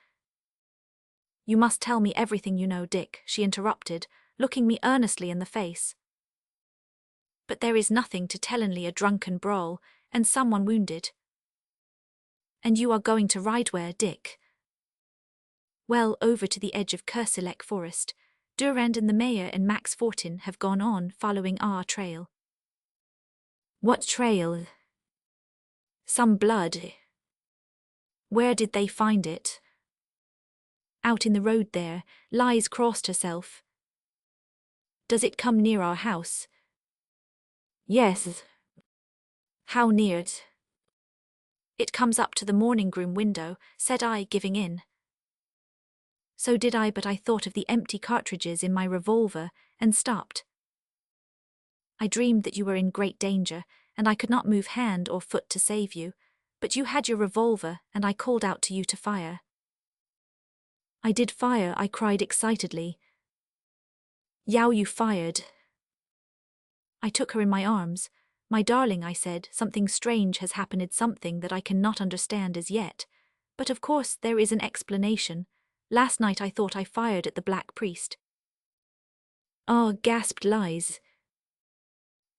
You must tell me everything you know, Dick, she interrupted, looking me earnestly in the face. But there is nothing to tell, only a drunken brawl, and someone wounded. And you are going to ride where, Dick? Well, over to the edge of Kerselec forest. Durand and the mayor and Max Fortin have gone on, following our trail. What trail? Some blood. Where did they find it? Out in the road there. Lies crossed herself. Does it come near our house? Yes. How near it? It comes up to the morning-room window, said I, giving in. So did I, but I thought of the empty cartridges in my revolver, and stopped. I dreamed that you were in great danger, and I could not move hand or foot to save you, but you had your revolver, and I called out to you to fire. I did fire, I cried excitedly. Yow, you fired. I took her in my arms. My darling, I said, something strange has happened, something that I cannot understand as yet. But of course there is an explanation. Last night I thought I fired at the Black Priest. Ah, gasped Lies.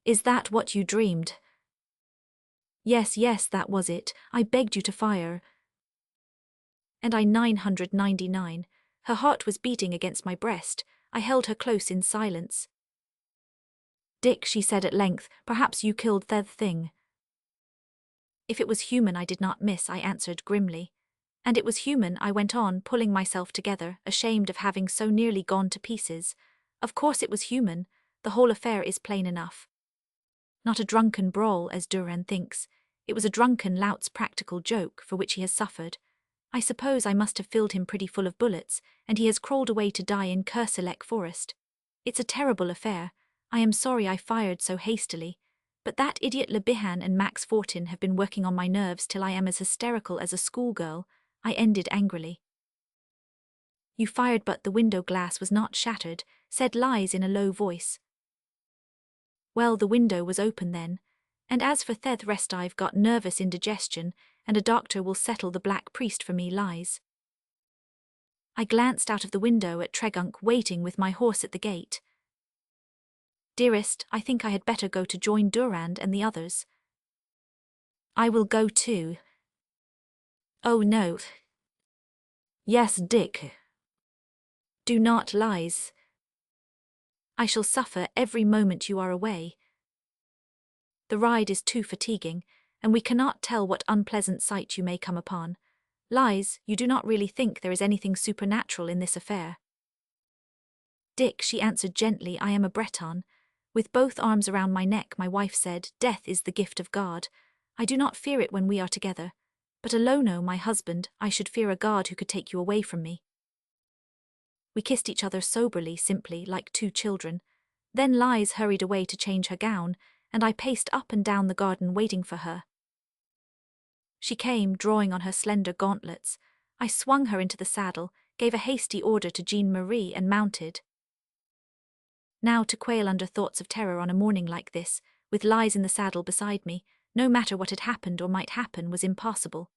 Is that what you dreamed? Yes, that was it. I begged you to fire. And I 999. Her heart was beating against my breast. I held her close in silence. Dick, she said at length, perhaps you killed that thing. If it was human I did not miss, I answered grimly. And it was human, I went on, pulling myself together, ashamed of having so nearly gone to pieces. Of course it was human, the whole affair is plain enough. Not a drunken brawl, as Durand thinks. It was a drunken lout's practical joke for which he has suffered. I suppose I must have filled him pretty full of bullets, and he has crawled away to die in Kerselec Forest. It's a terrible affair. I am sorry I fired so hastily. But that idiot Le Bihan and Max Fortin have been working on my nerves till I am as hysterical as a schoolgirl, I ended angrily. You fired, but the window glass was not shattered, said Lies in a low voice. Well, the window was open then. And as for the rest, I've got nervous indigestion, and a doctor will settle the Black Priest for me, Lies. I glanced out of the window at Tregunk waiting with my horse at the gate. Dearest, I think I had better go to join Durand and the others. I will go too. Oh no. Yes, Dick. Do not, Lies. I shall suffer every moment you are away. The ride is too fatiguing, and we cannot tell what unpleasant sight you may come upon. Lies, you do not really think there is anything supernatural in this affair? Dick, she answered gently, I am a Breton. With both arms around my neck, my wife said, death is the gift of God. I do not fear it when we are together. But Alono, my husband, I should fear a God who could take you away from me. We kissed each other soberly, simply, like two children. Then Lies hurried away to change her gown, and I paced up and down the garden waiting for her. She came, drawing on her slender gauntlets. I swung her into the saddle, gave a hasty order to Jean-Marie, and mounted. Now to quail under thoughts of terror on a morning like this, with Lies in the saddle beside me, no matter what had happened or might happen, was impossible.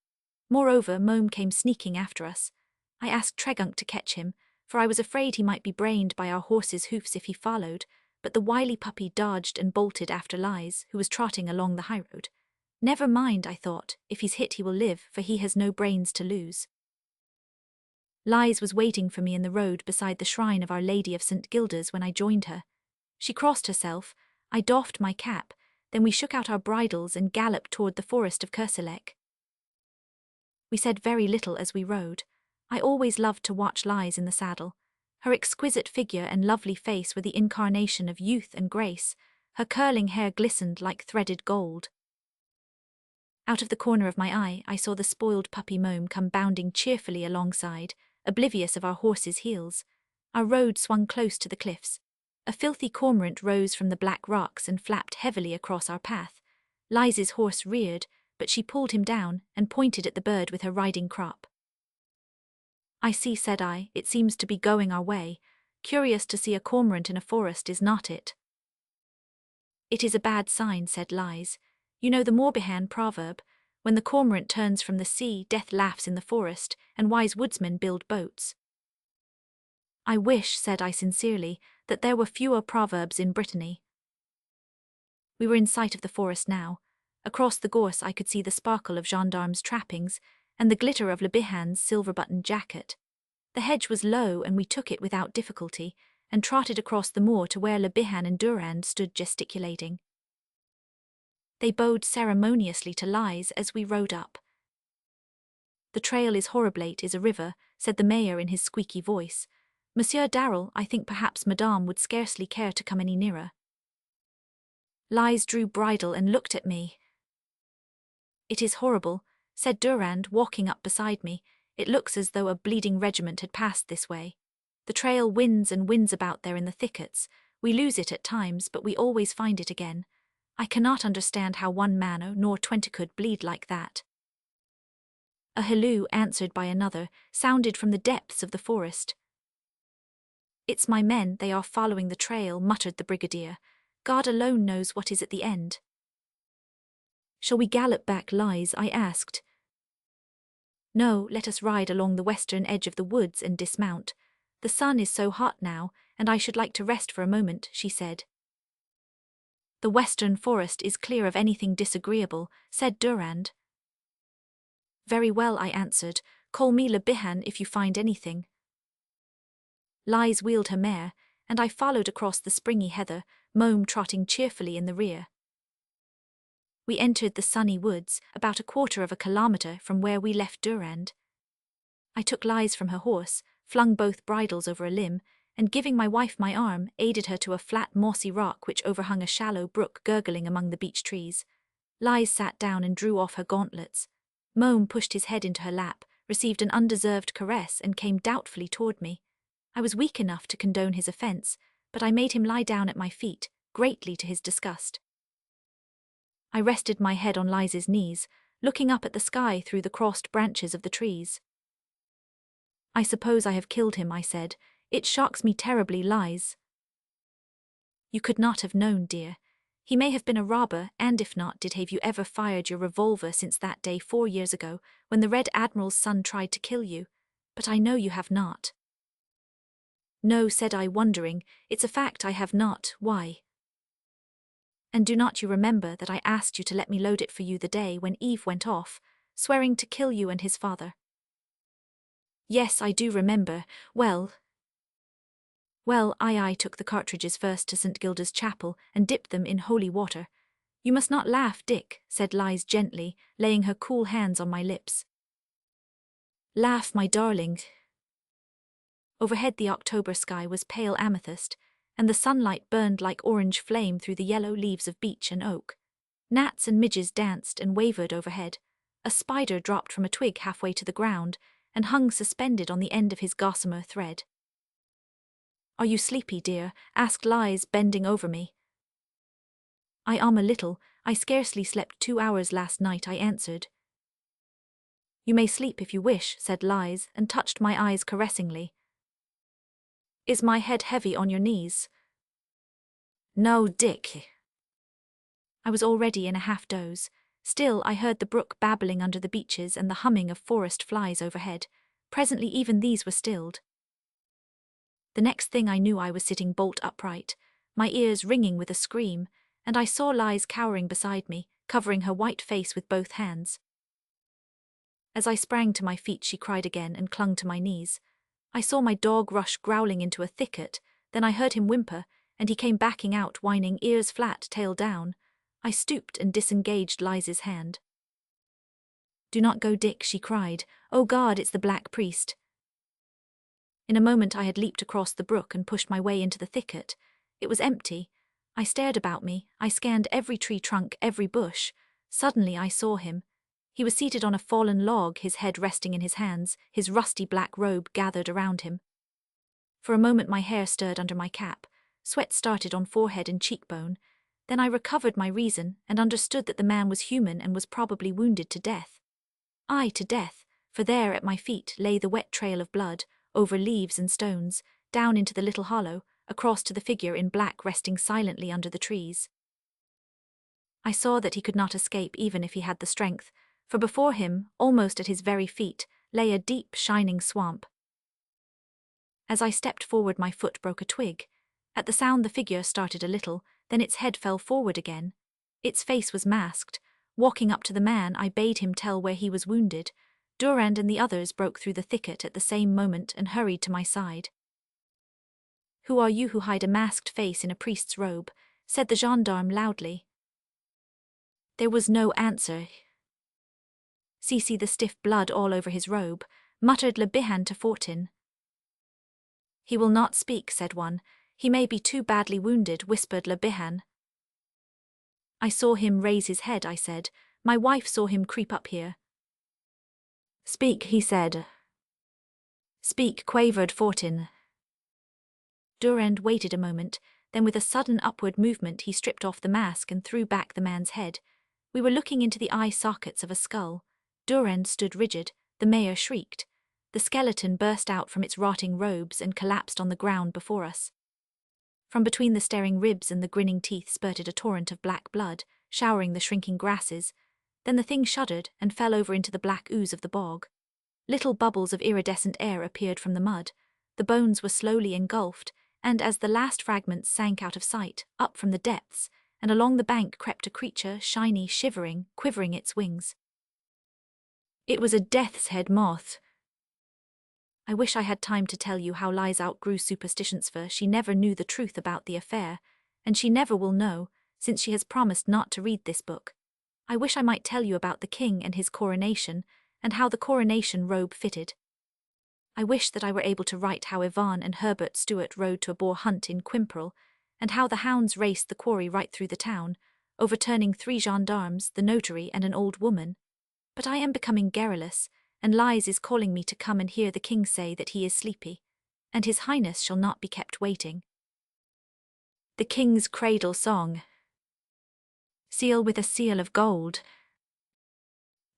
Moreover, Mome came sneaking after us. I asked Tregunk to catch him, for I was afraid he might be brained by our horse's hoofs if he followed, but the wily puppy dodged and bolted after Lies, who was trotting along the highroad. Never mind, I thought, if he's hit he will live, for he has no brains to lose. Lies was waiting for me in the road beside the shrine of Our Lady of St. Gildas when I joined her. She crossed herself, I doffed my cap, then we shook out our bridles and galloped toward the forest of Kerselec. We said very little as we rode. I always loved to watch Lies in the saddle. Her exquisite figure and lovely face were the incarnation of youth and grace. Her curling hair glistened like threaded gold. Out of the corner of my eye, I saw the spoiled puppy Mome come bounding cheerfully alongside, oblivious of our horses' heels. Our road swung close to the cliffs. A filthy cormorant rose from the black rocks and flapped heavily across our path. Lies's horse reared, but she pulled him down and pointed at the bird with her riding crop. I see, said I, it seems to be going our way. Curious to see a cormorant in a forest, is not it? It is a bad sign, said Lies. You know the Morbihan proverb, when the cormorant turns from the sea, death laughs in the forest, and wise woodsmen build boats. I wish, said I sincerely, that there were fewer proverbs in Brittany. We were in sight of the forest now. Across the gorse I could see the sparkle of gendarme's trappings, and the glitter of Le Bihan's silver-buttoned jacket. The hedge was low, and we took it without difficulty, and trotted across the moor to where Le Bihan and Durand stood gesticulating. They bowed ceremoniously to Lies as we rode up. The trail is Horriblate is a river, said the mayor in his squeaky voice. Monsieur Darrell, I think perhaps Madame would scarcely care to come any nearer. Lies drew bridle and looked at me. It is horrible, said Durand, walking up beside me. It looks as though a bleeding regiment had passed this way. The trail winds and winds about there in the thickets. We lose it at times, but we always find it again. I cannot understand how one man nor 20 could bleed like that. A halloo, answered by another, sounded from the depths of the forest. It's my men, they are following the trail, muttered the brigadier. God alone knows what is at the end. Shall we gallop back, Lies? I asked. No, let us ride along the western edge of the woods and dismount. The sun is so hot now, and I should like to rest for a moment, she said. The western forest is clear of anything disagreeable, said Durand. Very well, I answered. Call me Le Bihan if you find anything. Lies wheeled her mare, and I followed across the springy heather, Mome trotting cheerfully in the rear. We entered the sunny woods, about a quarter of a kilometre from where we left Durand. I took Lize from her horse, flung both bridles over a limb, and giving my wife my arm, aided her to a flat mossy rock which overhung a shallow brook gurgling among the beech trees. Lize sat down and drew off her gauntlets. Mome pushed his head into her lap, received an undeserved caress, and came doubtfully toward me. I was weak enough to condone his offence, but I made him lie down at my feet, greatly to his disgust. I rested my head on Lize's knees, looking up at the sky through the crossed branches of the trees. "I suppose I have killed him," I said. "It shocks me terribly, Lize." "You could not have known, dear. He may have been a robber, and if not, have you ever fired your revolver since that day 4 years ago, when the Red Admiral's son tried to kill you? But I know you have not." "No," said I, wondering. "It's a fact I have not. Why?" "And do not you remember that I asked you to let me load it for you the day when Eve went off, swearing to kill you and his father?" "Yes, I do remember. Well, I took the cartridges first to St. Gilda's chapel and dipped them in holy water." "You must not laugh, Dick," said Lize gently, laying her cool hands on my lips. "Laugh, my darling." Overhead the October sky was pale amethyst, and the sunlight burned like orange flame through the yellow leaves of beech and oak. Gnats and midges danced and wavered overhead. A spider dropped from a twig halfway to the ground and hung suspended on the end of his gossamer thread. "Are you sleepy, dear?" asked Lize, bending over me. "I am a little. I scarcely slept 2 hours last night," I answered. "You may sleep if you wish," said Lize, and touched my eyes caressingly. "Is my head heavy on your knees?" "No, Dick." I was already in a half-doze. Still, I heard the brook babbling under the beeches and the humming of forest flies overhead. Presently even these were stilled. The next thing I knew, I was sitting bolt upright, my ears ringing with a scream, and I saw Lize cowering beside me, covering her white face with both hands. As I sprang to my feet, she cried again and clung to my knees. I saw my dog rush growling into a thicket, then I heard him whimper, and he came backing out, whining, ears flat, tail down. I stooped and disengaged Lize's hand. "Do not go, Dick," she cried. "Oh God, it's the Black Priest." In a moment I had leaped across the brook and pushed my way into the thicket. It was empty. I stared about me. I scanned every tree trunk, every bush. Suddenly I saw him. He was seated on a fallen log, his head resting in his hands, his rusty black robe gathered around him. For a moment my hair stirred under my cap. Sweat started on forehead and cheekbone. Then I recovered my reason and understood that the man was human and was probably wounded to death. Aye, to death, for there at my feet lay the wet trail of blood, over leaves and stones, down into the little hollow, across to the figure in black resting silently under the trees. I saw that he could not escape even if he had the strength, for before him, almost at his very feet, lay a deep, shining swamp. As I stepped forward, my foot broke a twig. At the sound the figure started a little, then its head fell forward again. Its face was masked. Walking up to the man, I bade him tell where he was wounded. Durand and the others broke through the thicket at the same moment and hurried to my side. "Who are you who hide a masked face in a priest's robe?" said the gendarme loudly. There was no answer. "See the stiff blood all over his robe," muttered Le Bihan to Fortin. "He will not speak," said one. "He may be too badly wounded," whispered Le Bihan. "I saw him raise his head," I said. "My wife saw him creep up here." "Speak," he said. "Speak," quavered Fortin. Durand waited a moment, then with a sudden upward movement he stripped off the mask and threw back the man's head. We were looking into the eye sockets of a skull. Durand stood rigid. The mayor shrieked. The skeleton burst out from its rotting robes and collapsed on the ground before us. From between the staring ribs and the grinning teeth spurted a torrent of black blood, showering the shrinking grasses. Then the thing shuddered and fell over into the black ooze of the bog. Little bubbles of iridescent air appeared from the mud. The bones were slowly engulfed, and as the last fragments sank out of sight, up from the depths, and along the bank crept a creature, shiny, shivering, quivering its wings. It was a death's head moth. I wish I had time to tell you how lies outgrew superstitions, for she never knew the truth about the affair, and she never will know, since she has promised not to read this book. I wish I might tell you about the king and his coronation, and how the coronation robe fitted. I wish that I were able to write how Yvonne and Herbert Stuart rode to a boar hunt in Quimperle, and how the hounds raced the quarry right through the town, overturning 3 gendarmes, the notary, and an old woman. But I am becoming garrulous, and Lies is calling me to come and hear the king say that he is sleepy, and his highness shall not be kept waiting. The King's Cradle Song. Seal with a seal of gold,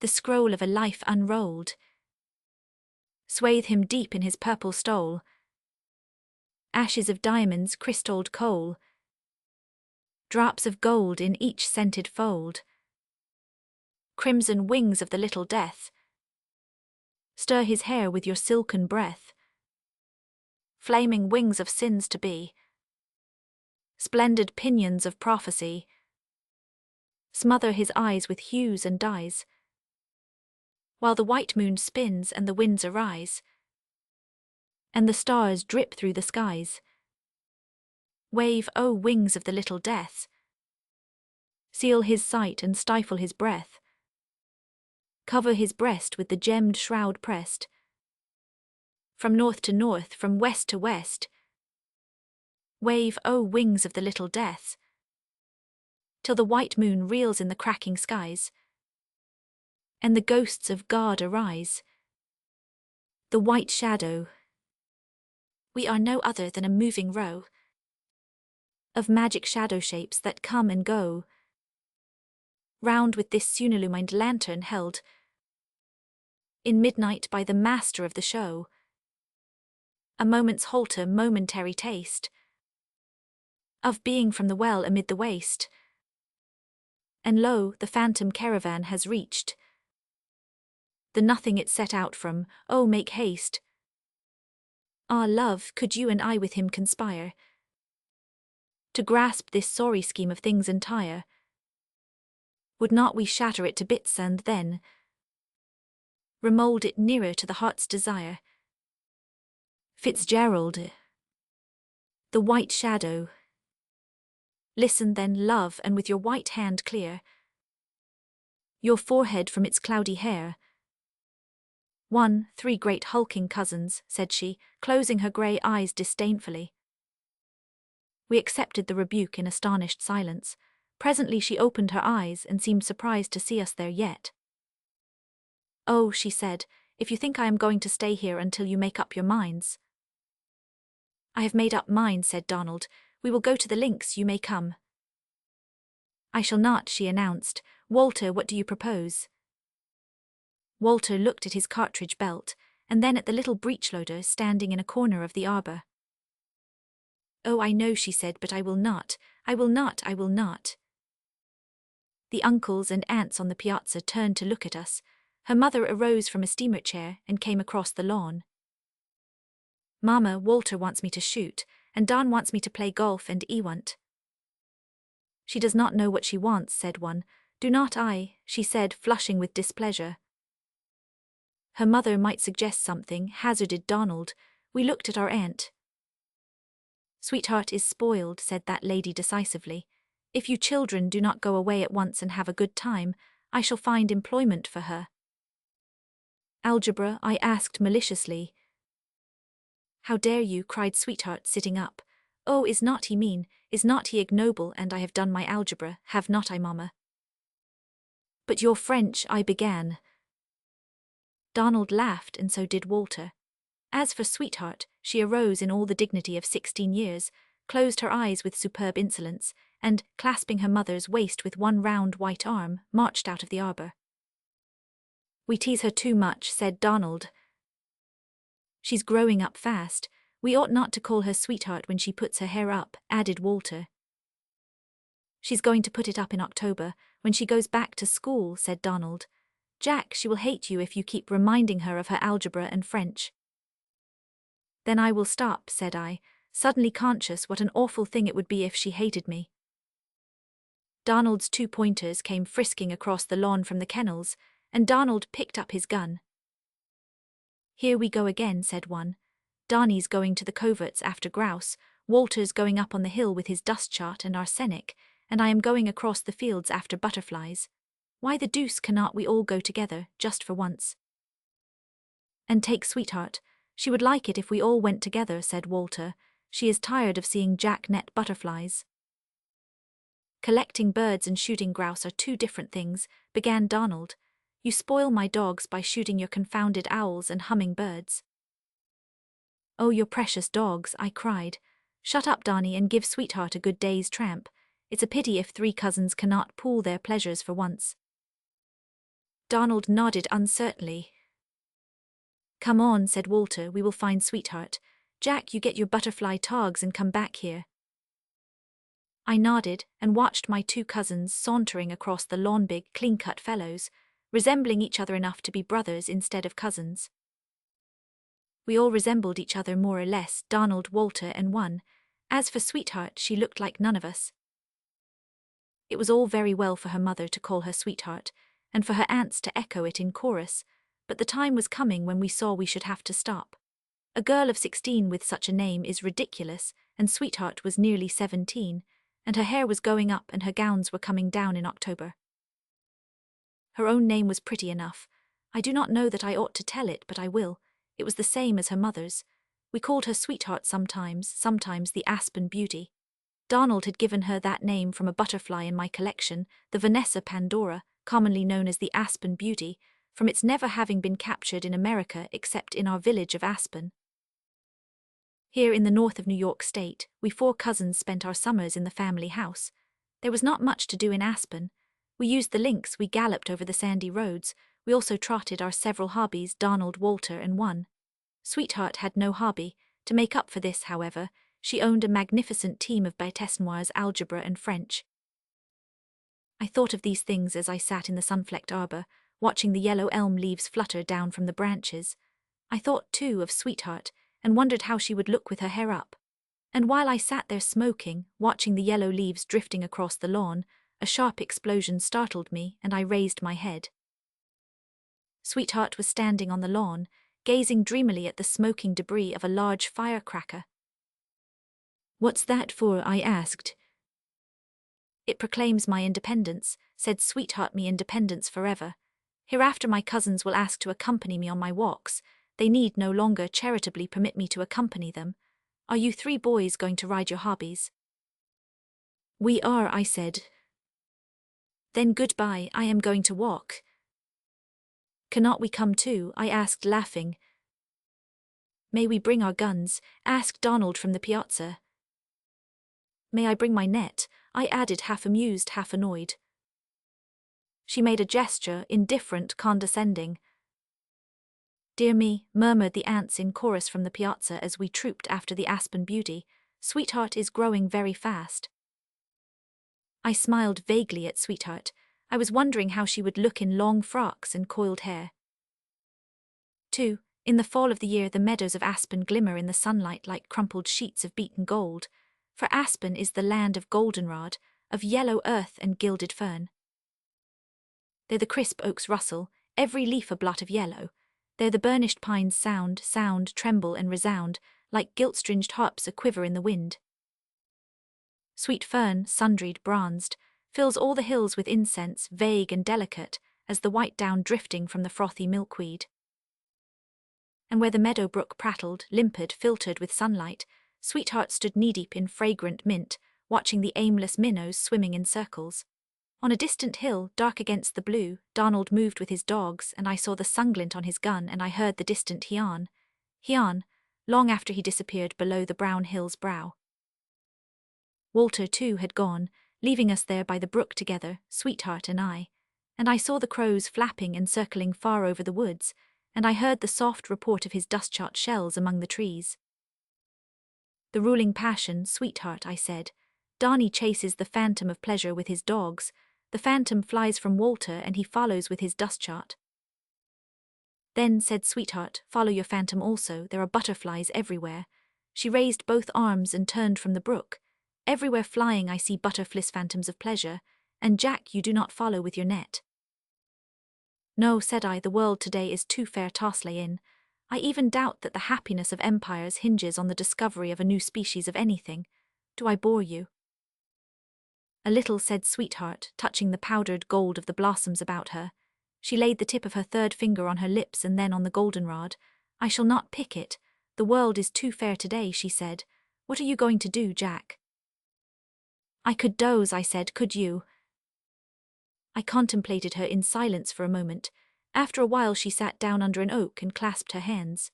the scroll of a life unrolled. Swathe him deep in his purple stole, ashes of diamonds, crystalled coal, drops of gold in each scented fold. Crimson wings of the little death, stir his hair with your silken breath. Flaming wings of sins to be, splendid pinions of prophecy. Smother his eyes with hues and dyes, while the white moon spins and the winds arise, and the stars drip through the skies. Wave, O wings of the little death, seal his sight and stifle his breath. Cover his breast with the gemmed shroud pressed, from north to north, from west to west. Wave, O wings of the little death, till the white moon reels in the cracking skies, and the ghosts of God arise. The white shadow. We are no other than a moving row of magic shadow shapes that come and go, round with this soon-illumined lantern held in midnight by the master of the show. A moment's halter, momentary taste of being from the well amid the waste. And lo, the phantom caravan has reached the nothing it set out from. Oh, make haste. Ah, love, could you and I with him conspire to grasp this sorry scheme of things entire? Would not we shatter it to bits and then remold it nearer to the heart's desire? Fitzgerald. The white shadow. Listen then, love, and with your white hand clear your forehead from its cloudy hair. 3 great hulking cousins, said she, closing her grey eyes disdainfully. We accepted the rebuke in astonished silence. Presently she opened her eyes and seemed surprised to see us there yet. Oh, she said, if you think I am going to stay here until you make up your minds. I have made up mine, said Donald. We will go to the links, you may come. I shall not, she announced. Walter, what do you propose? Walter looked at his cartridge belt, and then at the little breechloader standing in a corner of the arbour. Oh, I know, she said, but I will not, I will not, I will not. The uncles and aunts on the piazza turned to look at us. Her mother arose from a steamer chair and came across the lawn. Mama, Walter wants me to shoot, and Don wants me to play golf and Ewant. She does not know what she wants, said one. Do not I, she said, flushing with displeasure. Her mother might suggest something, hazarded Donald. We looked at our aunt. Sweetheart is spoiled, said that lady decisively. If you children do not go away at once and have a good time, I shall find employment for her. Algebra, I asked maliciously. How dare you, cried Sweetheart, sitting up. Oh, is not he mean, is not he ignoble, and I have done my algebra, have not I, Mamma? But your French, I began. Donald laughed, and so did Walter. As for Sweetheart, she arose in all the dignity of 16 years, closed her eyes with superb insolence, and, clasping her mother's waist with one round white arm, marched out of the arbour. We tease her too much, said Donald. She's growing up fast. We ought not to call her Sweetheart when she puts her hair up, added Walter. She's going to put it up in October, when she goes back to school, said Donald. Jack, she will hate you if you keep reminding her of her algebra and French. Then I will stop, said I, suddenly conscious what an awful thing it would be if she hated me. Donald's 2 pointers came frisking across the lawn from the kennels, and Donald picked up his gun. Here we go again, said one. Darnie's going to the coverts after grouse, Walter's going up on the hill with his dust chart and arsenic, and I am going across the fields after butterflies. Why the deuce cannot we all go together, just for once? And take sweetheart. She would like it if we all went together, said Walter. She is tired of seeing Jack net butterflies. Collecting birds and shooting grouse are two different things, began Donald. You spoil my dogs by shooting your confounded owls and humming birds. Oh, your precious dogs, I cried. Shut up, Darnie, and give sweetheart a good day's tramp. It's a pity if three cousins cannot pool their pleasures for once. Donald nodded uncertainly. Come on, said Walter, we will find sweetheart. Jack, you get your butterfly togs and come back here. I nodded and watched my two cousins sauntering across the lawn, big, clean-cut fellows, resembling each other enough to be brothers instead of cousins. We all resembled each other more or less, Donald, Walter, and one. As for sweetheart, she looked like none of us. It was all very well for her mother to call her sweetheart, and for her aunts to echo it in chorus, but the time was coming when we saw we should have to stop. A girl of 16 with such a name is ridiculous, and sweetheart was nearly 17, and her hair was going up and her gowns were coming down in October. Her own name was pretty enough. I do not know that I ought to tell it, but I will. It was the same as her mother's. We called her sweetheart sometimes the Aspen Beauty. Donald had given her that name from a butterfly in my collection, the Vanessa Pandora, commonly known as the Aspen Beauty, from its never having been captured in America except in our village of Aspen. Here in the north of New York State, we four cousins spent our summers in the family house. There was not much to do in Aspen. We used the links, we galloped over the sandy roads, we also trotted our several hobbies, Donald, Walter, and one. Sweetheart had no hobby. To make up for this, however, she owned a magnificent team of bêtes noires, algebra, and French. I thought of these things as I sat in the sun-flecked arbor, watching the yellow elm leaves flutter down from the branches. I thought, too, of sweetheart, and wondered how she would look with her hair up. And while I sat there smoking, watching the yellow leaves drifting across the lawn, a sharp explosion startled me, and I raised my head. Sweetheart was standing on the lawn, gazing dreamily at the smoking debris of a large firecracker. "What's that for?" I asked. "It proclaims my independence," said Sweetheart, "me independence forever. Hereafter my cousins will ask to accompany me on my walks. They need no longer charitably permit me to accompany them. Are you three boys going to ride your hobbies?" "We are," I said. "Then goodbye, I am going to walk." "Cannot we come too?" I asked, laughing. "May we bring our guns?" asked Donald from the piazza. "May I bring my net?" I added, half amused, half annoyed. She made a gesture, indifferent, condescending. "Dear me," murmured the aunts in chorus from the piazza as we trooped after the Aspen Beauty. "Sweetheart is growing very fast." I smiled vaguely at Sweetheart. I was wondering how she would look in long frocks and coiled hair. 2. In the fall of the year, the meadows of Aspen glimmer in the sunlight like crumpled sheets of beaten gold, for Aspen is the land of goldenrod, of yellow earth and gilded fern. There the crisp oaks rustle, every leaf a blot of yellow. There the burnished pines sound, tremble and resound, like gilt-stringed harps a-quiver in the wind. Sweet fern, sundried, bronzed, fills all the hills with incense, vague and delicate, as the white down drifting from the frothy milkweed. And where the meadow brook prattled, limpid, filtered with sunlight, Sweetheart stood knee-deep in fragrant mint, watching the aimless minnows swimming in circles. On a distant hill, dark against the blue, Donald moved with his dogs, and I saw the sunglint on his gun, and I heard the distant heon, long after he disappeared below the brown hill's brow. Walter, too, had gone, leaving us there by the brook together, Sweetheart and I saw the crows flapping and circling far over the woods, and I heard the soft report of his dust-shot shells among the trees. "The ruling passion, Sweetheart," I said. "Darnie chases the phantom of pleasure with his dogs. The phantom flies from Walter and he follows with his dust-shot." "Then," said Sweetheart, "follow your phantom also, there are butterflies everywhere." She raised both arms and turned from the brook. "Everywhere flying I see butterflies phantoms of pleasure, and Jack, you do not follow with your net." "No," said I, "the world today is too fair toss lay in. I even doubt that the happiness of empires hinges on the discovery of a new species of anything. Do I bore you? A little, said Sweetheart, touching the powdered gold of the blossoms about her. She laid the tip of her third finger on her lips and then on the goldenrod. I shall not pick it. The world is too fair today, she said. What are you going to do, Jack? I could doze, I said, could you? I contemplated her in silence for a moment. After a while she sat down under an oak and clasped her hands.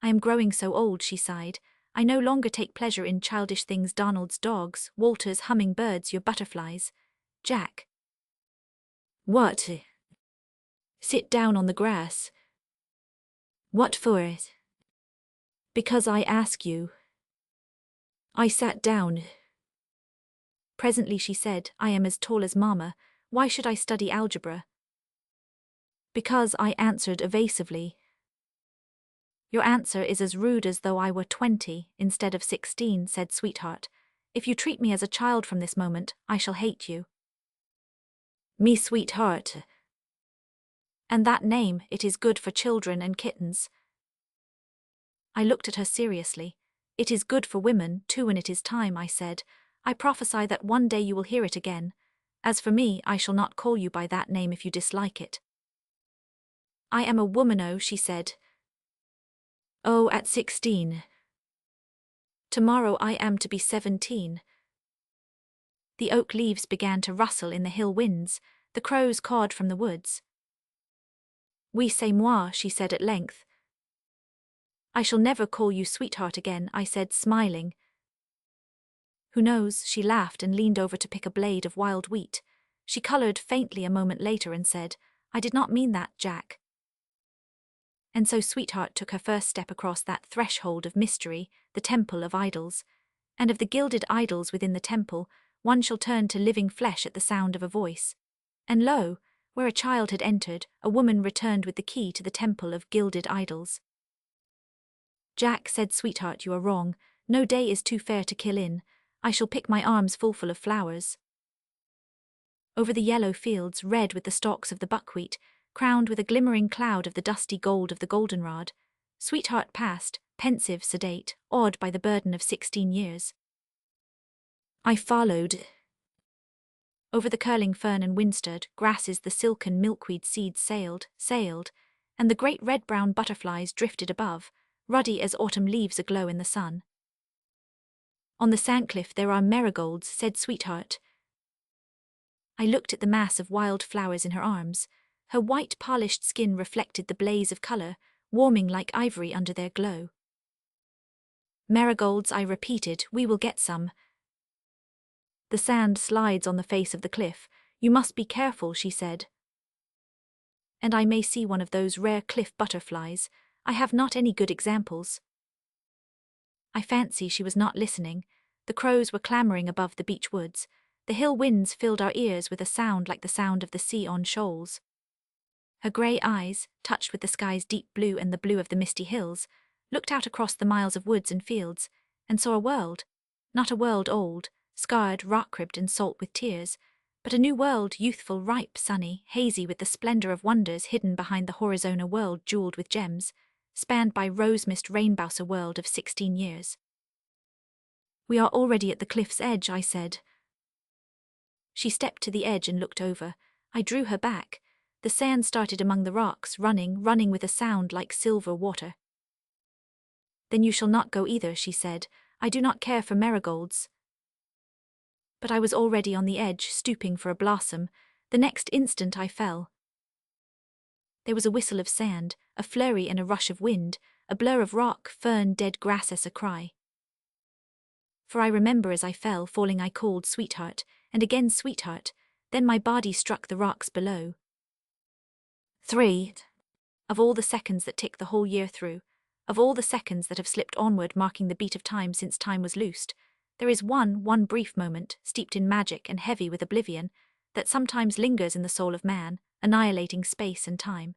I am growing so old, she sighed. I no longer take pleasure in childish things, Donald's dogs, Walter's hummingbirds, your butterflies. Jack. What? Sit down on the grass. What for? Because I ask you. I sat down. Presently she said, I am as tall as Mama. Why should I study algebra? Because, I answered evasively. Your answer is as rude as though I were 20 instead of 16, said Sweetheart. If you treat me as a child from this moment, I shall hate you. Me Sweetheart. And that name, it is good for children and kittens. I looked at her seriously. It is good for women, too, and it is time, I said. I prophesy that one day you will hear it again. As for me, I shall not call you by that name if you dislike it. I am a woman, oh, she said. Oh, at 16. Tomorrow I am to be 17. The oak leaves began to rustle in the hill winds, the crows cawed from the woods. Oui, c'est moi, she said at length. I shall never call you Sweetheart again, I said, smiling. Who knows, she laughed and leaned over to pick a blade of wild wheat. She coloured faintly a moment later and said, I did not mean that, Jack. And so Sweetheart took her first step across that threshold of mystery, the temple of idols. And of the gilded idols within the temple, one shall turn to living flesh at the sound of a voice. And lo, where a child had entered, a woman returned with the key to the temple of gilded idols. Jack, said Sweetheart, you are wrong. No day is too fair to kill in. I shall pick my arms full of flowers. Over the yellow fields, red with the stalks of the buckwheat, crowned with a glimmering cloud of the dusty gold of the goldenrod, Sweetheart passed, pensive, sedate, awed by the burden of 16 years. I followed. Over the curling fern and windstard grasses the silken milkweed seeds sailed, and the great red-brown butterflies drifted above, ruddy as autumn leaves aglow in the sun. On the sandcliff there are marigolds, said Sweetheart. I looked at the mass of wild flowers in her arms. Her white polished skin reflected the blaze of colour, warming like ivory under their glow. Marigolds, I repeated, we will get some. The sand slides on the face of the cliff. You must be careful, she said. And I may see one of those rare cliff butterflies. I have not any good examples. I fancy she was not listening. The crows were clamouring above the beech woods. The hill winds filled our ears with a sound like the sound of the sea on shoals. Her grey eyes, touched with the sky's deep blue and the blue of the misty hills, looked out across the miles of woods and fields, and saw a world, not a world old, scarred, rock-ribbed and salt with tears, but a new world, youthful, ripe, sunny, hazy with the splendour of wonders hidden behind the horizona world jewelled with gems, spanned by rose-mist rainbows, a world of 16 years. We are already at the cliff's edge, I said. She stepped to the edge and looked over. I drew her back. The sand started among the rocks, running with a sound like silver water. Then you shall not go either, she said. I do not care for marigolds. But I was already on the edge, stooping for a blossom. The next instant I fell. There was a whistle of sand, a flurry and a rush of wind, a blur of rock, fern, dead grass as a cry. For I remember as I fell, falling I called Sweetheart, and again Sweetheart, then my body struck the rocks below. 3. Of all the seconds that tick the whole year through, of all the seconds that have slipped onward marking the beat of time since time was loosed, there is one brief moment, steeped in magic and heavy with oblivion, that sometimes lingers in the soul of man, annihilating space and time.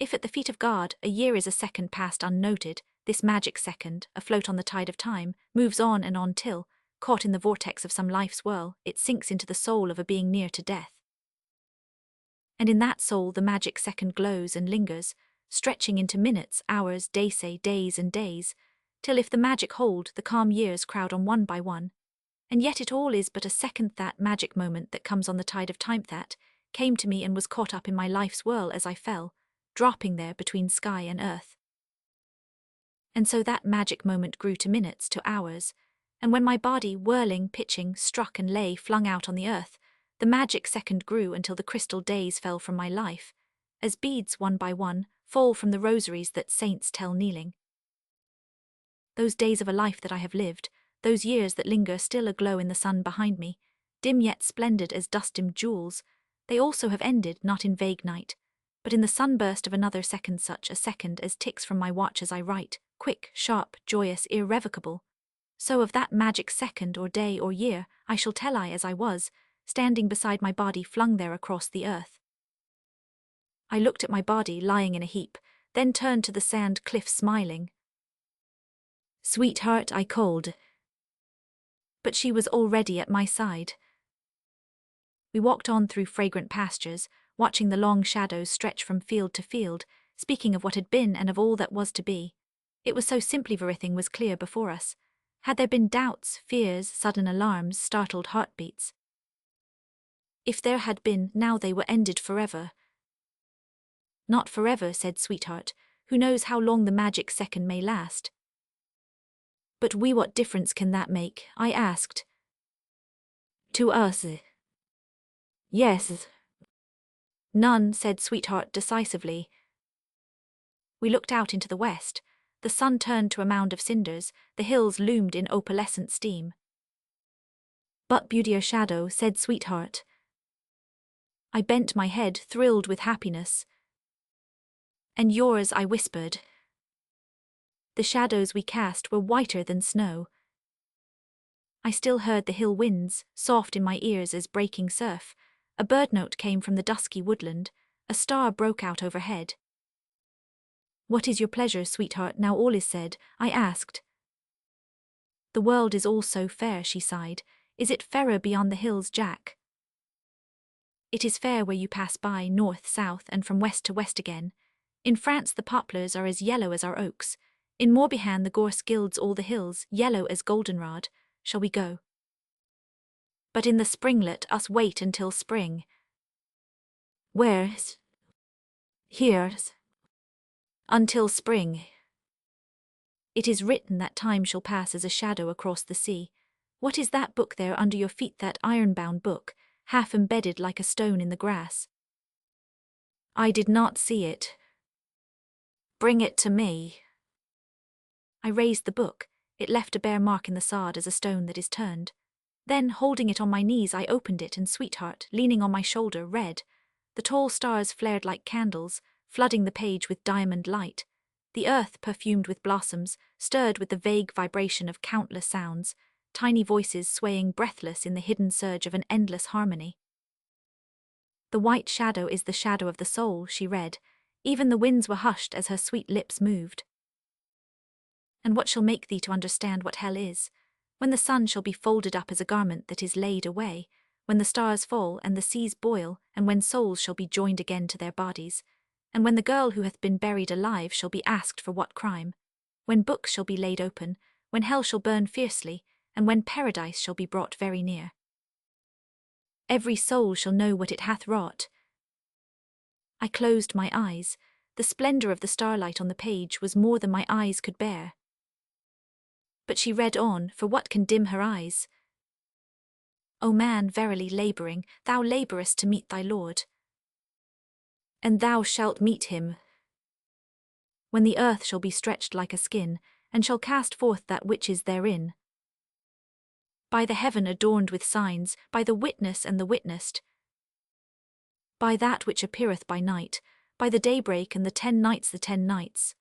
If at the feet of God a year is a second passed unnoted, this magic second, afloat on the tide of time, moves on and on till, caught in the vortex of some life's whirl, it sinks into the soul of a being near to death. And in that soul the magic second glows and lingers, stretching into minutes, hours, days and days, till if the magic hold, the calm years crowd on one by one. And yet it all is but a second, that magic moment that comes on the tide of time that came to me and was caught up in my life's whirl as I fell, dropping there between sky and earth. And so that magic moment grew to minutes, to hours, and when my body, whirling, pitching, struck and lay flung out on the earth, the magic second grew until the crystal days fell from my life, as beads one by one fall from the rosaries that saints tell kneeling. Those days of a life that I have lived, those years that linger still aglow in the sun behind me, dim yet splendid as dust-dimmed jewels, they also have ended not in vague night, but in the sunburst of another second, such a second as ticks from my watch as I write, quick, sharp, joyous, irrevocable. So of that magic second or day or year I shall tell I as I was, standing beside my body flung there across the earth. I looked at my body lying in a heap, then turned to the sand cliff smiling. "Sweetheart," I called. But she was already at my side. We walked on through fragrant pastures, watching the long shadows stretch from field to field, speaking of what had been and of all that was to be. It was so simply everything was clear before us. Had there been doubts, fears, sudden alarms, startled heartbeats? If there had been, now they were ended forever. "Not forever," said Sweetheart. "Who knows how long the magic second may last?" "But what difference can that make?" I asked. "To us? Yes." "None," said Sweetheart decisively. We looked out into the west. The sun turned to a mound of cinders, the hills loomed in opalescent steam. "But beautier shadow," said Sweetheart. I bent my head, thrilled with happiness. "And yours," I whispered. The shadows we cast were whiter than snow. I still heard the hill winds, soft in my ears as breaking surf. A bird note came from the dusky woodland. A star broke out overhead. "What is your pleasure, Sweetheart, now all is said?" I asked. "The world is all so fair," she sighed. "Is it fairer beyond the hills, Jack?" "It is fair where you pass by, north, south, and from west to west again. In France the poplars are as yellow as our oaks. In Morbihan the gorse gilds all the hills, yellow as goldenrod. Shall we go?" "But in the spring let us wait until spring." "Where's?" "Here's." "Until spring." "It is written that time shall pass as a shadow across the sea. What is that book there under your feet, that iron-bound book, half embedded like a stone in the grass?" "I did not see it." "Bring it to me." I raised the book. It left a bare mark in the sod as a stone that is turned. Then, holding it on my knees, I opened it, and Sweetheart, leaning on my shoulder, read. The tall stars flared like candles, flooding the page with diamond light. The earth, perfumed with blossoms, stirred with the vague vibration of countless sounds, tiny voices swaying breathless in the hidden surge of an endless harmony. "The white shadow is the shadow of the soul," she read. Even the winds were hushed as her sweet lips moved. "And what shall make thee to understand what hell is? When the sun shall be folded up as a garment that is laid away, when the stars fall and the seas boil, and when souls shall be joined again to their bodies, and when the girl who hath been buried alive shall be asked for what crime, when books shall be laid open, when hell shall burn fiercely, and when paradise shall be brought very near. Every soul shall know what it hath wrought." I closed my eyes. The splendor of the starlight on the page was more than my eyes could bear. But she read on, for what can dim her eyes? "O man, verily labouring, thou labourest to meet thy Lord. And thou shalt meet him when the earth shall be stretched like a skin, and shall cast forth that which is therein. By the heaven adorned with signs, by the witness and the witnessed, by that which appeareth by night, by the daybreak and the 10 nights, the 10 nights.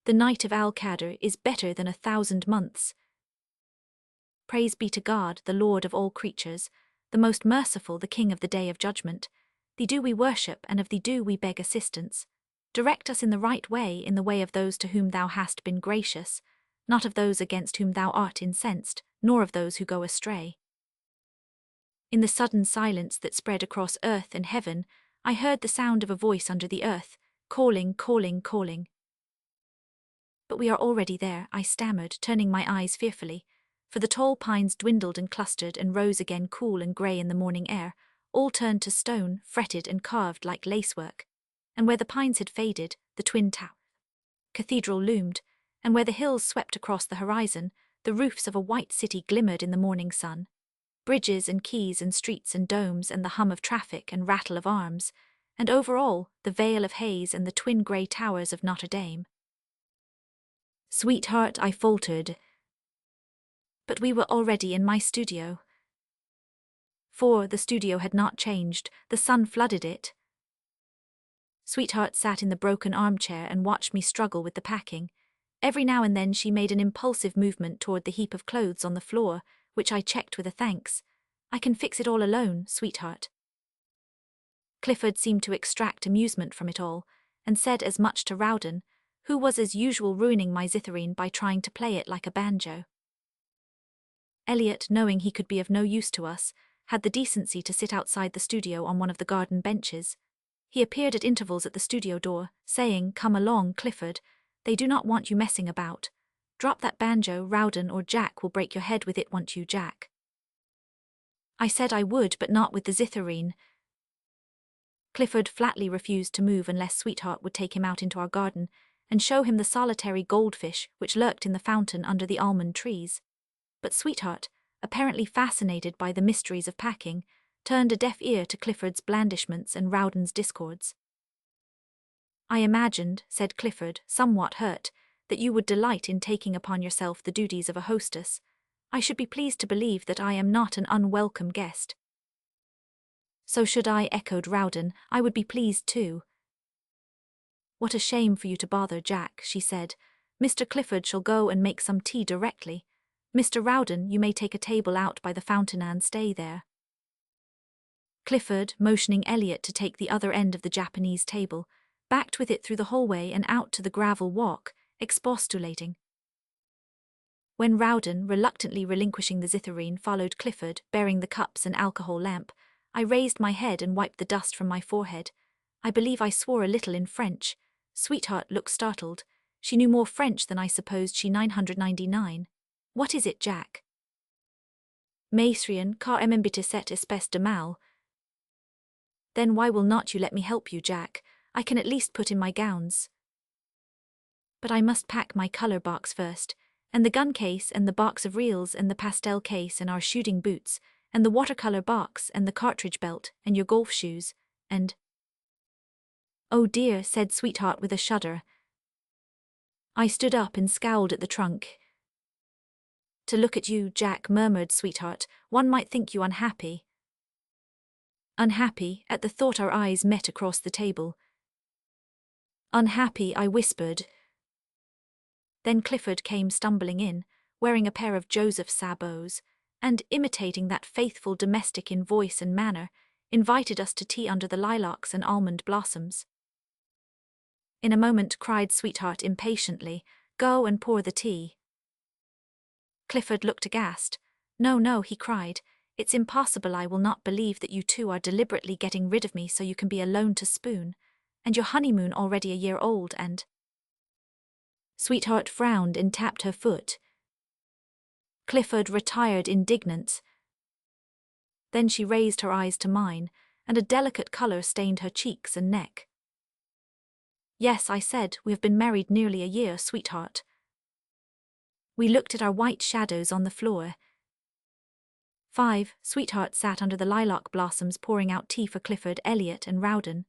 The night of Al-Qadr is better than 1,000 months. Praise be to God, the Lord of all creatures, the most merciful, the King of the day of judgment. Thee do we worship, and of thee do we beg assistance. Direct us in the right way, in the way of those to whom thou hast been gracious, not of those against whom thou art incensed, nor of those who go astray." In the sudden silence that spread across earth and heaven, I heard the sound of a voice under the earth, calling, calling, calling. But we are already there, I stammered, turning my eyes fearfully, for the tall pines dwindled and clustered and rose again cool and grey in the morning air, all turned to stone, fretted and carved like lacework. And where the pines had faded, the twin tower cathedral loomed, and where the hills swept across the horizon, the roofs of a white city glimmered in the morning sun. Bridges and quays and streets and domes and the hum of traffic and rattle of arms, and over all, the veil of haze and the twin grey towers of Notre Dame. Sweetheart, I faltered. But we were already in my studio. For the studio had not changed, the sun flooded it. Sweetheart sat in the broken armchair and watched me struggle with the packing. Every now and then she made an impulsive movement toward the heap of clothes on the floor, which I checked with a thanks. I can fix it all alone, sweetheart. Clifford seemed to extract amusement from it all, and said as much to Rowden, who was as usual ruining my zitherine by trying to play it like a banjo. Elliot, knowing he could be of no use to us, had the decency to sit outside the studio on one of the garden benches. He appeared at intervals at the studio door, saying, "Come along, Clifford. They do not want you messing about. Drop that banjo, Rowden, or Jack will break your head with it, won't you, Jack?" I said I would, but not with the zitherine. Clifford flatly refused to move unless Sweetheart would take him out into our garden and show him the solitary goldfish which lurked in the fountain under the almond trees. But Sweetheart, apparently fascinated by the mysteries of packing, turned a deaf ear to Clifford's blandishments and Rowden's discords. "I imagined," said Clifford, somewhat hurt, "that you would delight in taking upon yourself the duties of a hostess. I should be pleased to believe that I am not an unwelcome guest." "So should I," echoed Rowden. "I would be pleased too." "What a shame for you to bother, Jack," she said. "Mr. Clifford shall go and make some tea directly. Mr. Rowden, you may take a table out by the fountain and stay there." Clifford, motioning Elliot to take the other end of the Japanese table, backed with it through the hallway and out to the gravel walk, expostulating. When Rowden, reluctantly relinquishing the zitherine, followed Clifford, bearing the cups and alcohol lamp, I raised my head and wiped the dust from my forehead. I believe I swore a little in French. Sweetheart looked startled. She knew more French than I supposed she 999. "What is it, Jack?" "Mais rien, car m'embête cette espèce de mal." "Then why will not you let me help you, Jack? I can at least put in my gowns." "But I must pack my colour box first, and the gun case and the box of reels and the pastel case and our shooting boots, and the watercolour box and the cartridge belt and your golf shoes, and—" "Oh dear," said Sweetheart with a shudder. I stood up and scowled at the trunk. "To look at you, Jack," murmured Sweetheart, "one might think you unhappy." "Unhappy?" At the thought our eyes met across the table. "Unhappy," I whispered. Then Clifford came stumbling in, wearing a pair of Joseph sabots, and, imitating that faithful domestic in voice and manner, invited us to tea under the lilacs and almond blossoms. In a moment, cried Sweetheart impatiently, "Go and pour the tea." Clifford looked aghast. "No, no," he cried. "It's impossible. I will not believe that you two are deliberately getting rid of me so you can be alone to spoon. And your honeymoon already a year old, and—" Sweetheart frowned and tapped her foot. Clifford retired indignant. Then she raised her eyes to mine, and a delicate colour stained her cheeks and neck. "Yes," I said, "we have been married nearly a year, Sweetheart." We looked at our white shadows on the floor. 5. Sweetheart sat under the lilac blossoms pouring out tea for Clifford, Elliot, and Rowden.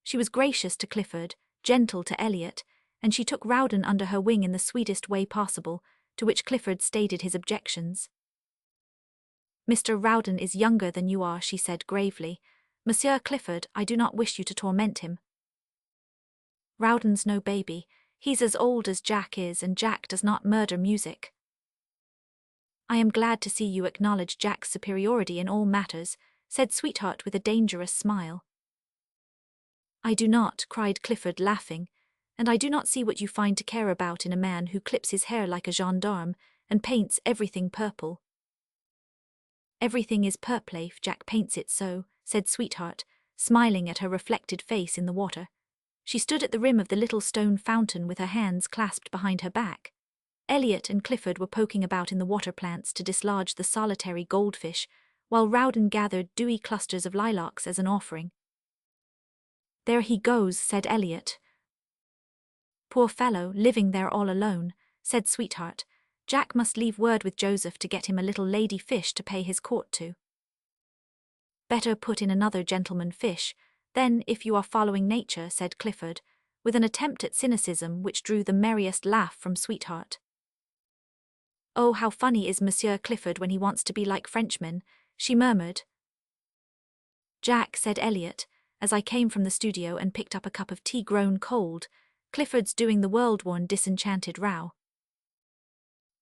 She was gracious to Clifford, gentle to Elliot, and she took Rowden under her wing in the sweetest way possible, to which Clifford stated his objections. "Mr. Rowden is younger than you are," she said gravely. "Monsieur Clifford, I do not wish you to torment him. Rowden's no baby. He's as old as Jack is, and Jack does not murder music." "I am glad to see you acknowledge Jack's superiority in all matters," said Sweetheart with a dangerous smile. "I do not," cried Clifford, laughing, "and I do not see what you find to care about in a man who clips his hair like a gendarme and paints everything purple." "Everything is purple if Jack paints it so," said Sweetheart, smiling at her reflected face in the water. She stood at the rim of the little stone fountain with her hands clasped behind her back. Elliot and Clifford were poking about in the water plants to dislodge the solitary goldfish, while Rowden gathered dewy clusters of lilacs as an offering. "There he goes," said Elliot. "Poor fellow, living there all alone," said Sweetheart. "Jack must leave word with Joseph to get him a little lady fish to pay his court to." "Better put in another gentleman fish, then, if you are following nature," said Clifford, with an attempt at cynicism which drew the merriest laugh from Sweetheart. "Oh, how funny is Monsieur Clifford when he wants to be like Frenchmen," she murmured. "Jack," said Elliot, as I came from the studio and picked up a cup of tea grown cold, "Clifford's doing the world-worn disenchanted row."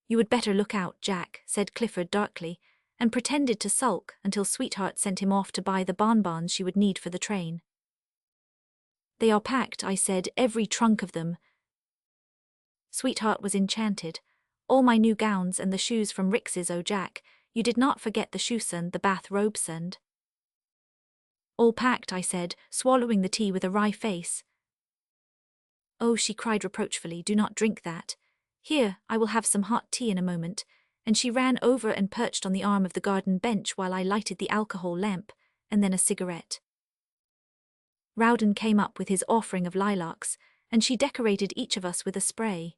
"You would better look out, Jack," said Clifford darkly, and pretended to sulk until Sweetheart sent him off to buy the bonbons she would need for the train. "They are packed," I said, "every trunk of them." Sweetheart was enchanted. "All my new gowns and the shoes from Rix's, oh Jack, you did not forget the shoesand, the bath-robesand." "All packed," I said, swallowing the tea with a wry face. "Oh," she cried reproachfully, "do not drink that. Here, I will have some hot tea in a moment," and she ran over and perched on the arm of the garden bench while I lighted the alcohol lamp, and then a cigarette. Rowden came up with his offering of lilacs, and she decorated each of us with a spray.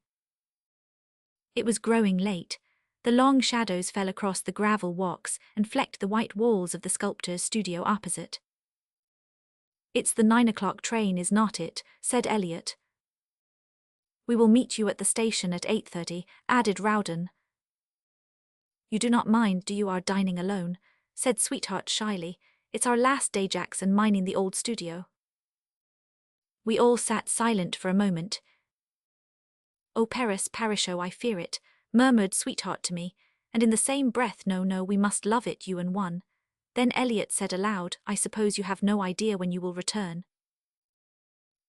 It was growing late. The long shadows fell across the gravel walks and flecked the white walls of the sculptor's studio opposite. "It's the 9 o'clock train, is not it?" said Elliot. "We will meet you at the station at 8:30, added Rowden. "You do not mind, do you, our dining alone?" said Sweetheart shyly. "It's our last day, Jackson, mine in the old studio." We all sat silent for a moment. "Oh, Paris, Parisho, I fear it," murmured Sweetheart to me, and in the same breath, "No, no, we must love it, you and one." Then Elliot said aloud, "I suppose you have no idea when you will return?"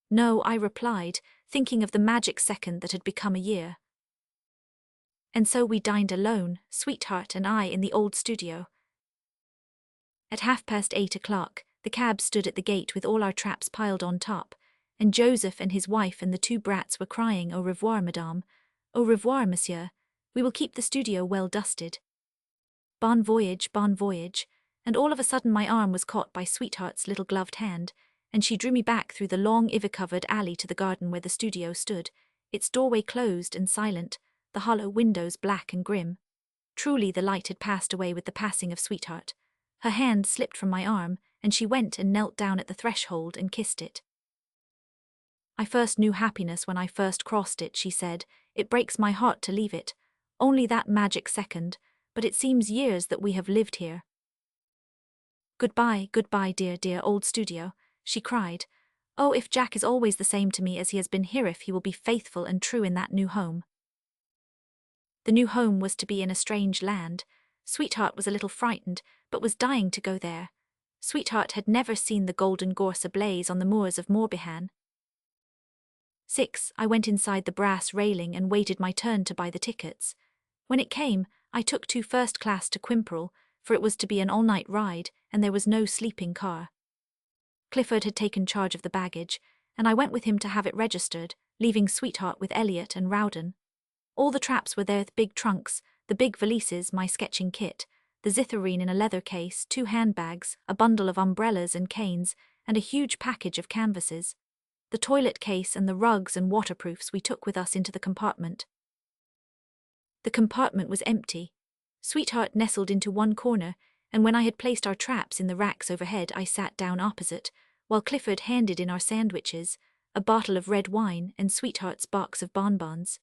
"No," I replied, thinking of the magic second that had become a year. And so we dined alone, Sweetheart and I, in the old studio. At 8:30, the cab stood at the gate with all our traps piled on top, and Joseph and his wife and the two brats were crying, "Au revoir, madame. Au revoir, monsieur. We will keep the studio well dusted. Bon voyage, and all of a sudden my arm was caught by Sweetheart's little gloved hand, and she drew me back through the long ivy-covered alley to the garden where the studio stood, its doorway closed and silent, the hollow windows black and grim. Truly the light had passed away with the passing of Sweetheart. Her hand slipped from my arm, and she went and knelt down at the threshold and kissed it. "I first knew happiness when I first crossed it," she said. "It breaks my heart to leave it. Only that magic second, but it seems years that we have lived here." Goodbye, dear, dear old studio," she cried. "Oh, if Jack is always the same to me as he has been here, if he will be faithful and true in that new home." The new home was to be in a strange land. Sweetheart was a little frightened, but was dying to go there. Sweetheart had never seen the golden gorse ablaze on the moors of Morbihan. 6. I went inside the brass railing and waited my turn to buy the tickets. When it came, I took 2 first class to Quimperle, for it was to be an all-night ride, and there was no sleeping car. Clifford had taken charge of the baggage, and I went with him to have it registered, leaving Sweetheart with Elliot and Rowden. All the traps were there, the big trunks, the big valises, my sketching kit, the zitherine in a leather case, 2 handbags, a bundle of umbrellas and canes, and a huge package of canvases. The toilet case and the rugs and waterproofs we took with us into the compartment. The compartment was empty. Sweetheart nestled into one corner, and when I had placed our traps in the racks overhead, I sat down opposite, while Clifford handed in our sandwiches, a bottle of red wine, and Sweetheart's box of bonbons.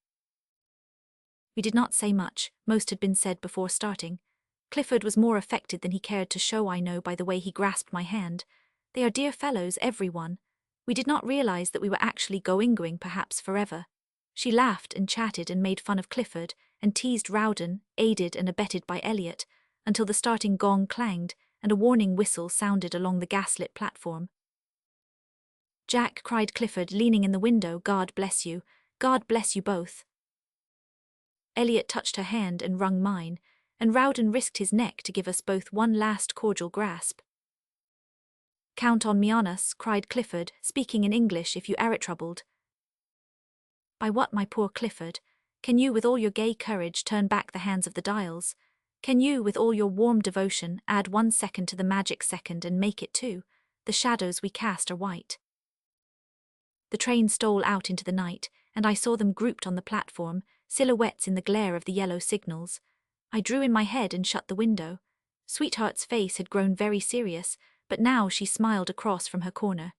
We did not say much, most had been said before starting. Clifford was more affected than he cared to show, I know, by the way he grasped my hand. They are dear fellows, every one. We did not realize that we were actually going perhaps forever. She laughed and chatted and made fun of Clifford, and teased Rowden, aided and abetted by Elliot, until the starting gong clanged and a warning whistle sounded along the gaslit platform. "Jack," cried Clifford, leaning in the window, God bless you both." Elliot touched her hand and wrung mine, and Rowden risked his neck to give us both one last cordial grasp. Count on me on us, cried Clifford, speaking in English if you are troubled. By what, my poor Clifford? Can you with all your gay courage turn back the hands of the dials? Can you with all your warm devotion add 1 second to the magic second and make it 2? The shadows we cast are white. The train stole out into the night, and I saw them grouped on the platform, silhouettes in the glare of the yellow signals. I drew in my head and shut the window. Sweetheart's face had grown very serious, but now she smiled across from her corner.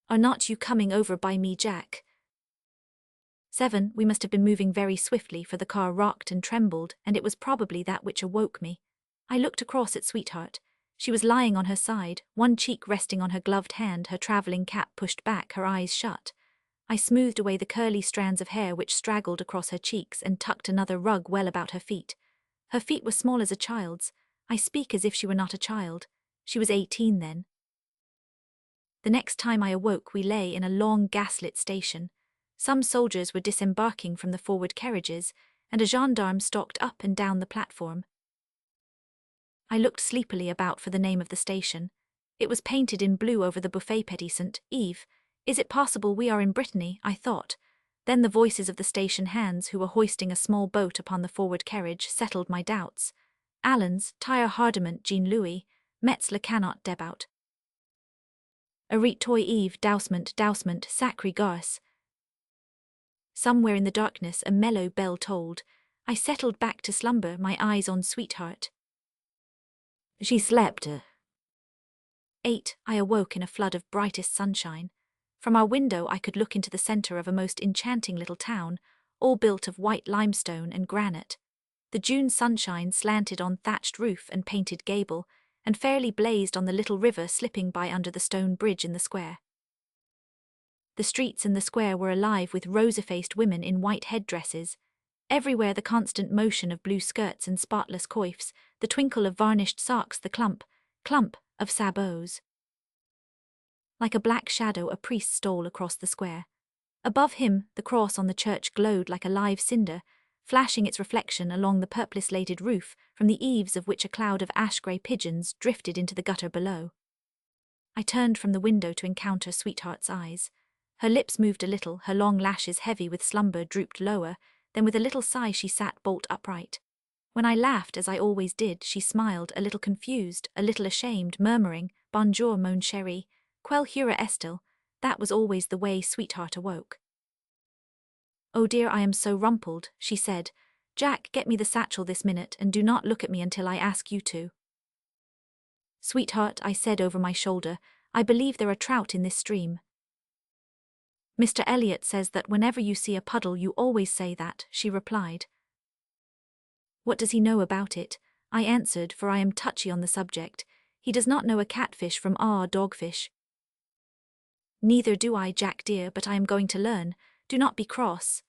Are not you coming over by me, Jack? 7. We must have been moving very swiftly, for the car rocked and trembled, and it was probably that which awoke me. I looked across at Sweetheart. She was lying on her side, one cheek resting on her gloved hand, her travelling cap pushed back, her eyes shut. I smoothed away the curly strands of hair which straggled across her cheeks and tucked another rug well about her feet. Her feet were small as a child's. I speak as if she were not a child. She was 18 then. The next time I awoke we lay in a long gaslit station. Some soldiers were disembarking from the forward carriages, and a gendarme stalked up and down the platform. I looked sleepily about for the name of the station. It was painted in blue over the buffet pétissant. Eve, is it possible we are in Brittany? I thought. Then the voices of the station hands who were hoisting a small boat upon the forward carriage settled my doubts. Allens, tire hardiment Jean Louis, Metz le canot débout. Arrête toi Eve, dousement, sacré garce. Somewhere in the darkness a mellow bell tolled. I settled back to slumber, my eyes on Sweetheart. She slept. 8. I awoke in a flood of brightest sunshine. From our window I could look into the centre of a most enchanting little town, all built of white limestone and granite. The June sunshine slanted on thatched roof and painted gable, and fairly blazed on the little river slipping by under the stone bridge in the square. The streets and the square were alive with rosy-faced women in white headdresses. Everywhere the constant motion of blue skirts and spotless coifs, the twinkle of varnished socks, the clump of sabots. Like a black shadow a priest stole across the square. Above him the cross on the church glowed like a live cinder, flashing its reflection along the purple-slated roof, from the eaves of which a cloud of ash-grey pigeons drifted into the gutter below. I turned from the window to encounter Sweetheart's eyes. Her lips moved a little, her long lashes heavy with slumber drooped lower, then with a little sigh she sat bolt upright. When I laughed, as I always did, she smiled, a little confused, a little ashamed, murmuring, "Bonjour, mon chéri, quelle heure est-il?" That was always the way Sweetheart awoke. "Oh dear, I am so rumpled," she said. "Jack, get me the satchel this minute, and do not look at me until I ask you to." "Sweetheart," I said over my shoulder, "I believe there are trout in this stream." "Mr. Elliot says that whenever you see a puddle you always say that," she replied. "What does he know about it?" I answered, for I am touchy on the subject. "He does not know a catfish from dogfish." "Neither do I, Jack dear, but I am going to learn. Do not be cross."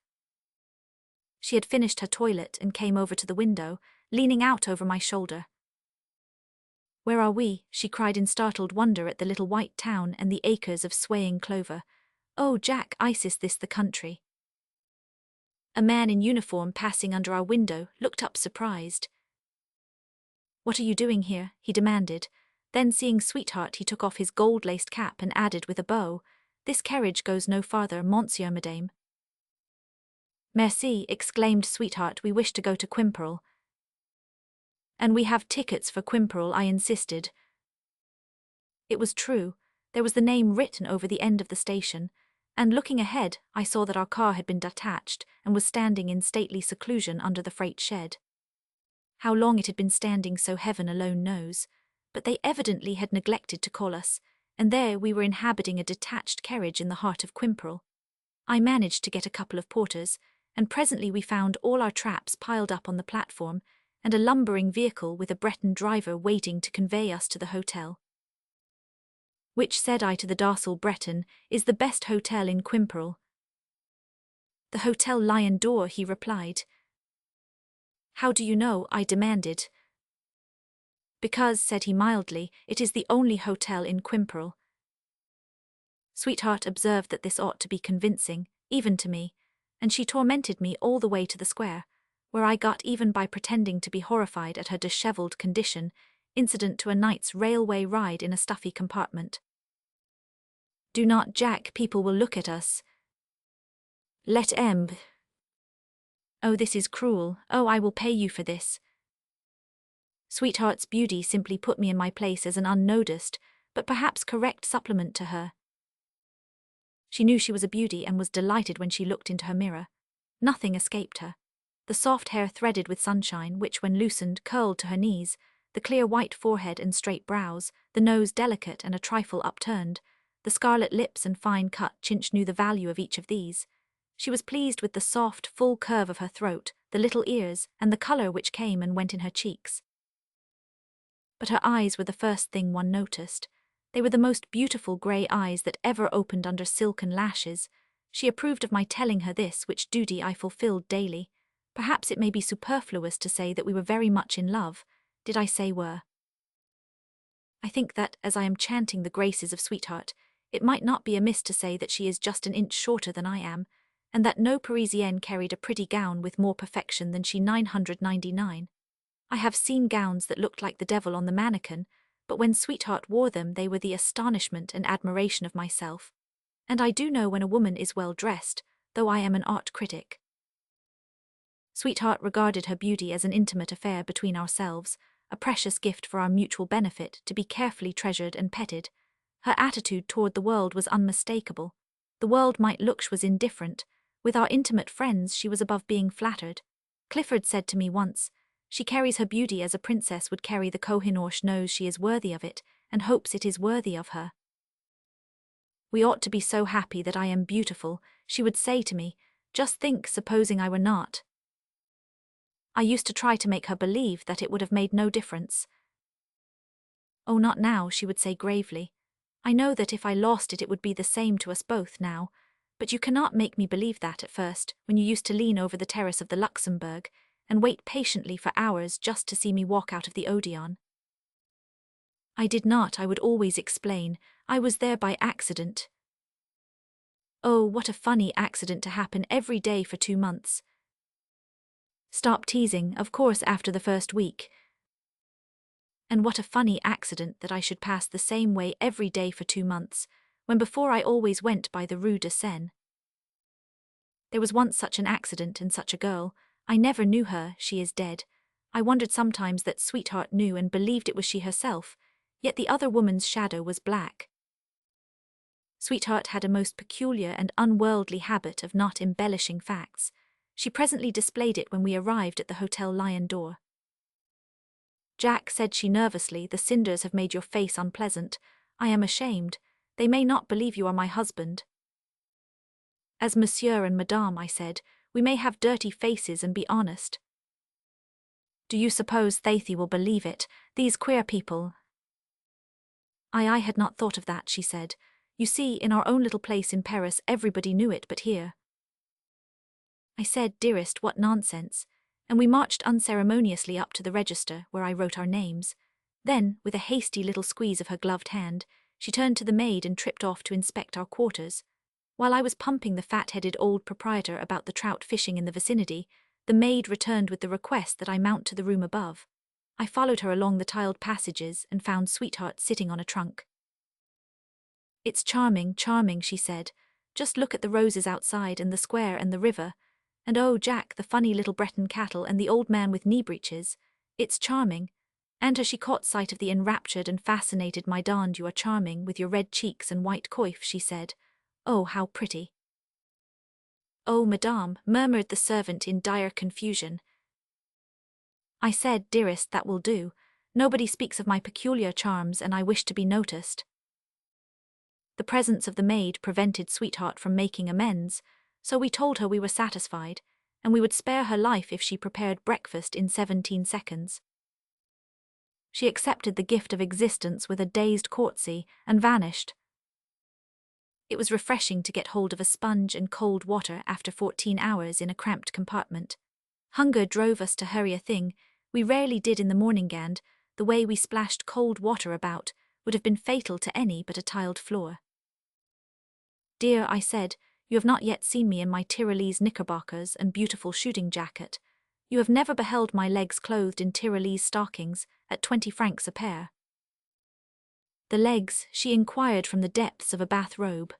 She had finished her toilet and came over to the window, leaning out over my shoulder. "Where are we?" she cried in startled wonder at the little white town and the acres of swaying clover. "Oh, Jack, is this the country?" A man in uniform passing under our window looked up surprised. "What are you doing here?" he demanded. Then, seeing Sweetheart, he took off his gold-laced cap and added with a bow, "This carriage goes no farther, monsieur madame." "Merci," exclaimed Sweetheart, "we wish to go to Quimperle." "And we have tickets for Quimperle," I insisted. It was true. There was the name written over the end of the station, and looking ahead, I saw that our car had been detached and was standing in stately seclusion under the freight shed. How long it had been standing so heaven alone knows, but they evidently had neglected to call us, and there we were inhabiting a detached carriage in the heart of Quimperle. I managed to get a couple of porters, and presently we found all our traps piled up on the platform, and a lumbering vehicle with a Breton driver waiting to convey us to the hotel. "Which," said I to the docile Breton, "is the best hotel in Quimperle?" "The Hotel Lion d'Or," he replied. "How do you know?" I demanded. "Because," said he mildly, "it is the only hotel in Quimperle." Sweetheart observed that this ought to be convincing, even to me, and she tormented me all the way to the square, where I got even by pretending to be horrified at her dishevelled condition, incident to a night's railway ride in a stuffy compartment. Do not, Jack, people will look at us. Let em. Oh, this is cruel. Oh, I will pay you for this. Sweetheart's beauty simply put me in my place as an unnoticed, but perhaps correct supplement to her. She knew she was a beauty and was delighted when she looked into her mirror. Nothing escaped her. The soft hair threaded with sunshine, which when loosened curled to her knees, the clear white forehead and straight brows, the nose delicate and a trifle upturned, the scarlet lips and fine-cut chinch knew the value of each of these. She was pleased with the soft, full curve of her throat, the little ears, and the colour which came and went in her cheeks. But her eyes were the first thing one noticed. They were the most beautiful grey eyes that ever opened under silken lashes. She approved of my telling her this, which duty I fulfilled daily. Perhaps it may be superfluous to say that we were very much in love. Did I say were? I think that, as I am chanting the graces of Sweetheart, it might not be amiss to say that she is just an inch shorter than I am, and that no Parisienne carried a pretty gown with more perfection than she 999. I have seen gowns that looked like the devil on the mannequin, but when Sweetheart wore them they were the astonishment and admiration of myself. And I do know when a woman is well dressed, though I am an art critic. Sweetheart regarded her beauty as an intimate affair between ourselves, a precious gift for our mutual benefit to be carefully treasured and petted. Her attitude toward the world was unmistakable. The world might look she was indifferent. With our intimate friends she was above being flattered. Clifford said to me once, "She carries her beauty as a princess would carry the Koh-i-Noor, knows she is worthy of it, and hopes it is worthy of her." "We ought to be so happy that I am beautiful," she would say to me. "Just think, supposing I were not." I used to try to make her believe that it would have made no difference. "Oh, not now," she would say gravely. "I know that if I lost it it would be the same to us both now, but you cannot make me believe that at first, when you used to lean over the terrace of the Luxembourg and wait patiently for hours just to see me walk out of the Odeon." I did not, I would always explain. I was there by accident. Oh, what a funny accident to happen every day for 2 months. Stop teasing, of course, after the first week. And what a funny accident that I should pass the same way every day for 2 months, when before I always went by the Rue de Seine. There was once such an accident and such a girl. I never knew her, she is dead. I wondered sometimes that Sweetheart knew and believed it was she herself, yet the other woman's shadow was black. Sweetheart had a most peculiar and unworldly habit of not embellishing facts. She presently displayed it when we arrived at the Hotel Lion d'Or. "Jack," said she nervously, "the cinders have made your face unpleasant. I am ashamed. They may not believe you are my husband." "As monsieur and madame," I said, "we may have dirty faces and be honest." "Do you suppose Thathey will believe it, these queer people?" I had not thought of that," she said. "You see, in our own little place in Paris everybody knew it but here." I said, "Dearest, what nonsense," and we marched unceremoniously up to the register where I wrote our names. Then, with a hasty little squeeze of her gloved hand, she turned to the maid and tripped off to inspect our quarters. While I was pumping the fat-headed old proprietor about the trout fishing in the vicinity, the maid returned with the request that I mount to the room above. I followed her along the tiled passages and found Sweetheart sitting on a trunk. "It's charming, charming," she said. "Just look at the roses outside and the square and the river. And oh, Jack, the funny little Breton cattle and the old man with knee breeches. It's charming." And as she caught sight of the enraptured and fascinated my dand, "You are charming, with your red cheeks and white coif," she said. "Oh, how pretty." "Oh, madame," murmured the servant in dire confusion. I said, "Dearest, that will do. Nobody speaks of my peculiar charms and I wish to be noticed." The presence of the maid prevented Sweetheart from making amends, so we told her we were satisfied, and we would spare her life if she prepared breakfast in 17 seconds. She accepted the gift of existence with a dazed courtesy and vanished. It was refreshing to get hold of a sponge and cold water after 14 hours in a cramped compartment. Hunger drove us to hurry a thing we rarely did in the morning, and the way we splashed cold water about would have been fatal to any but a tiled floor. "Dear," I said, "you have not yet seen me in my Tyrolese knickerbockers and beautiful shooting jacket. You have never beheld my legs clothed in Tyrolese stockings, at 20 francs a pair. The legs, she inquired from the depths of a bathrobe.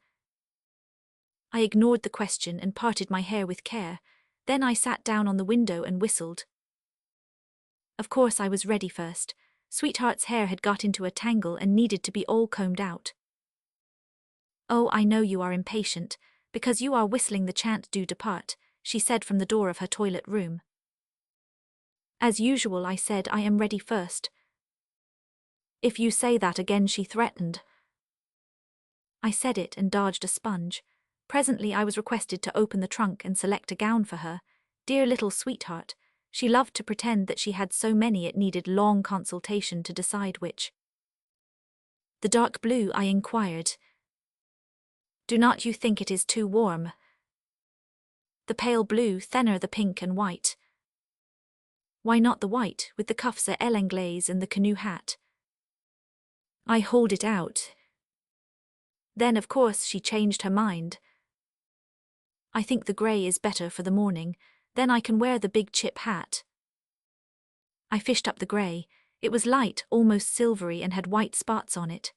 I ignored the question and parted my hair with care. Then I sat down on the window and whistled. Of course I was ready first. Sweetheart's hair had got into a tangle and needed to be all combed out. "Oh, I know you are impatient, because you are whistling the chant du depart," she said from the door of her toilet room. "As usual," I said, "I am ready first." "If you say that again," she threatened. I said it and dodged a sponge. Presently I was requested to open the trunk and select a gown for her. Dear little sweetheart, she loved to pretend that she had so many it needed long consultation to decide which. "The dark blue?" I inquired. "Do not you think it is too warm?" "The pale blue, thinner the pink and white." "Why not the white, with the cuffs à l'anglaise and the canoe hat?" I hauled it out. Then of course she changed her mind. "I think the grey is better for the morning, then I can wear the big chip hat." I fished up the grey. It was light, almost silvery, and had white spots on it.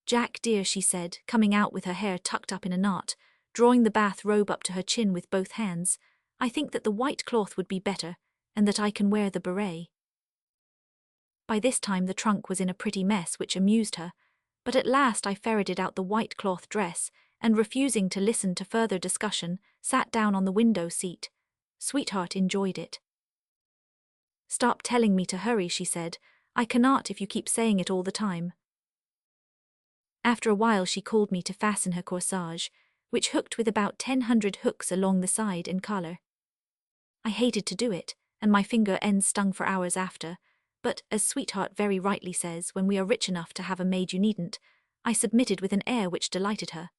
"Jack dear," she said, coming out with her hair tucked up in a knot, drawing the bath robe up to her chin with both hands, "I think that the white cloth would be better, and that I can wear the beret." By this time the trunk was in a pretty mess, which amused her, but at last I ferreted out the white cloth dress, and refusing to listen to further discussion, sat down on the window seat. Sweetheart enjoyed it. "Stop telling me to hurry," she said. "I cannot if you keep saying it all the time." After a while she called me to fasten her corsage, which hooked with about 100 hooks along the side and collar. I hated to do it, and my finger ends stung for hours after, but, as Sweetheart very rightly says, when we are rich enough to have a maid you needn't, I submitted with an air which delighted her.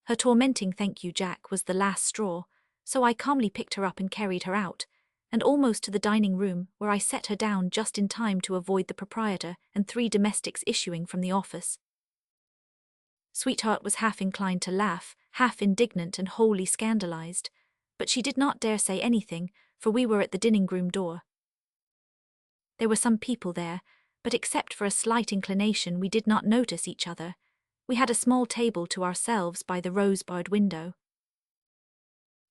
Her tormenting "Thank you, Jack" was the last straw, so I calmly picked her up and carried her out, and almost to the dining room, where I set her down just in time to avoid the proprietor and 3 domestics issuing from the office. Sweetheart was half inclined to laugh, half indignant and wholly scandalized, but she did not dare say anything, for we were at the dining-room door. There were some people there, but except for a slight inclination we did not notice each other. We had a small table to ourselves by the rose-barred window.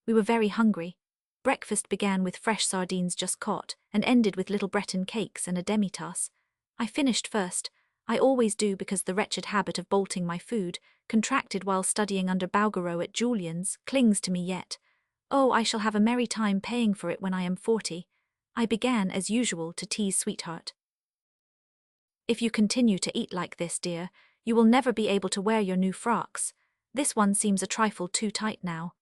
We were very hungry. Breakfast began with fresh sardines just caught, and ended with little Breton cakes and a demi-tasse. I finished first. I always do, because the wretched habit of bolting my food, contracted while studying under Bouguereau at Julien's, clings to me yet. Oh, I shall have a merry time paying for it when I am 40. I began, as usual, to tease Sweetheart. "If you continue to eat like this, dear, you will never be able to wear your new frocks. This one seems a trifle too tight now."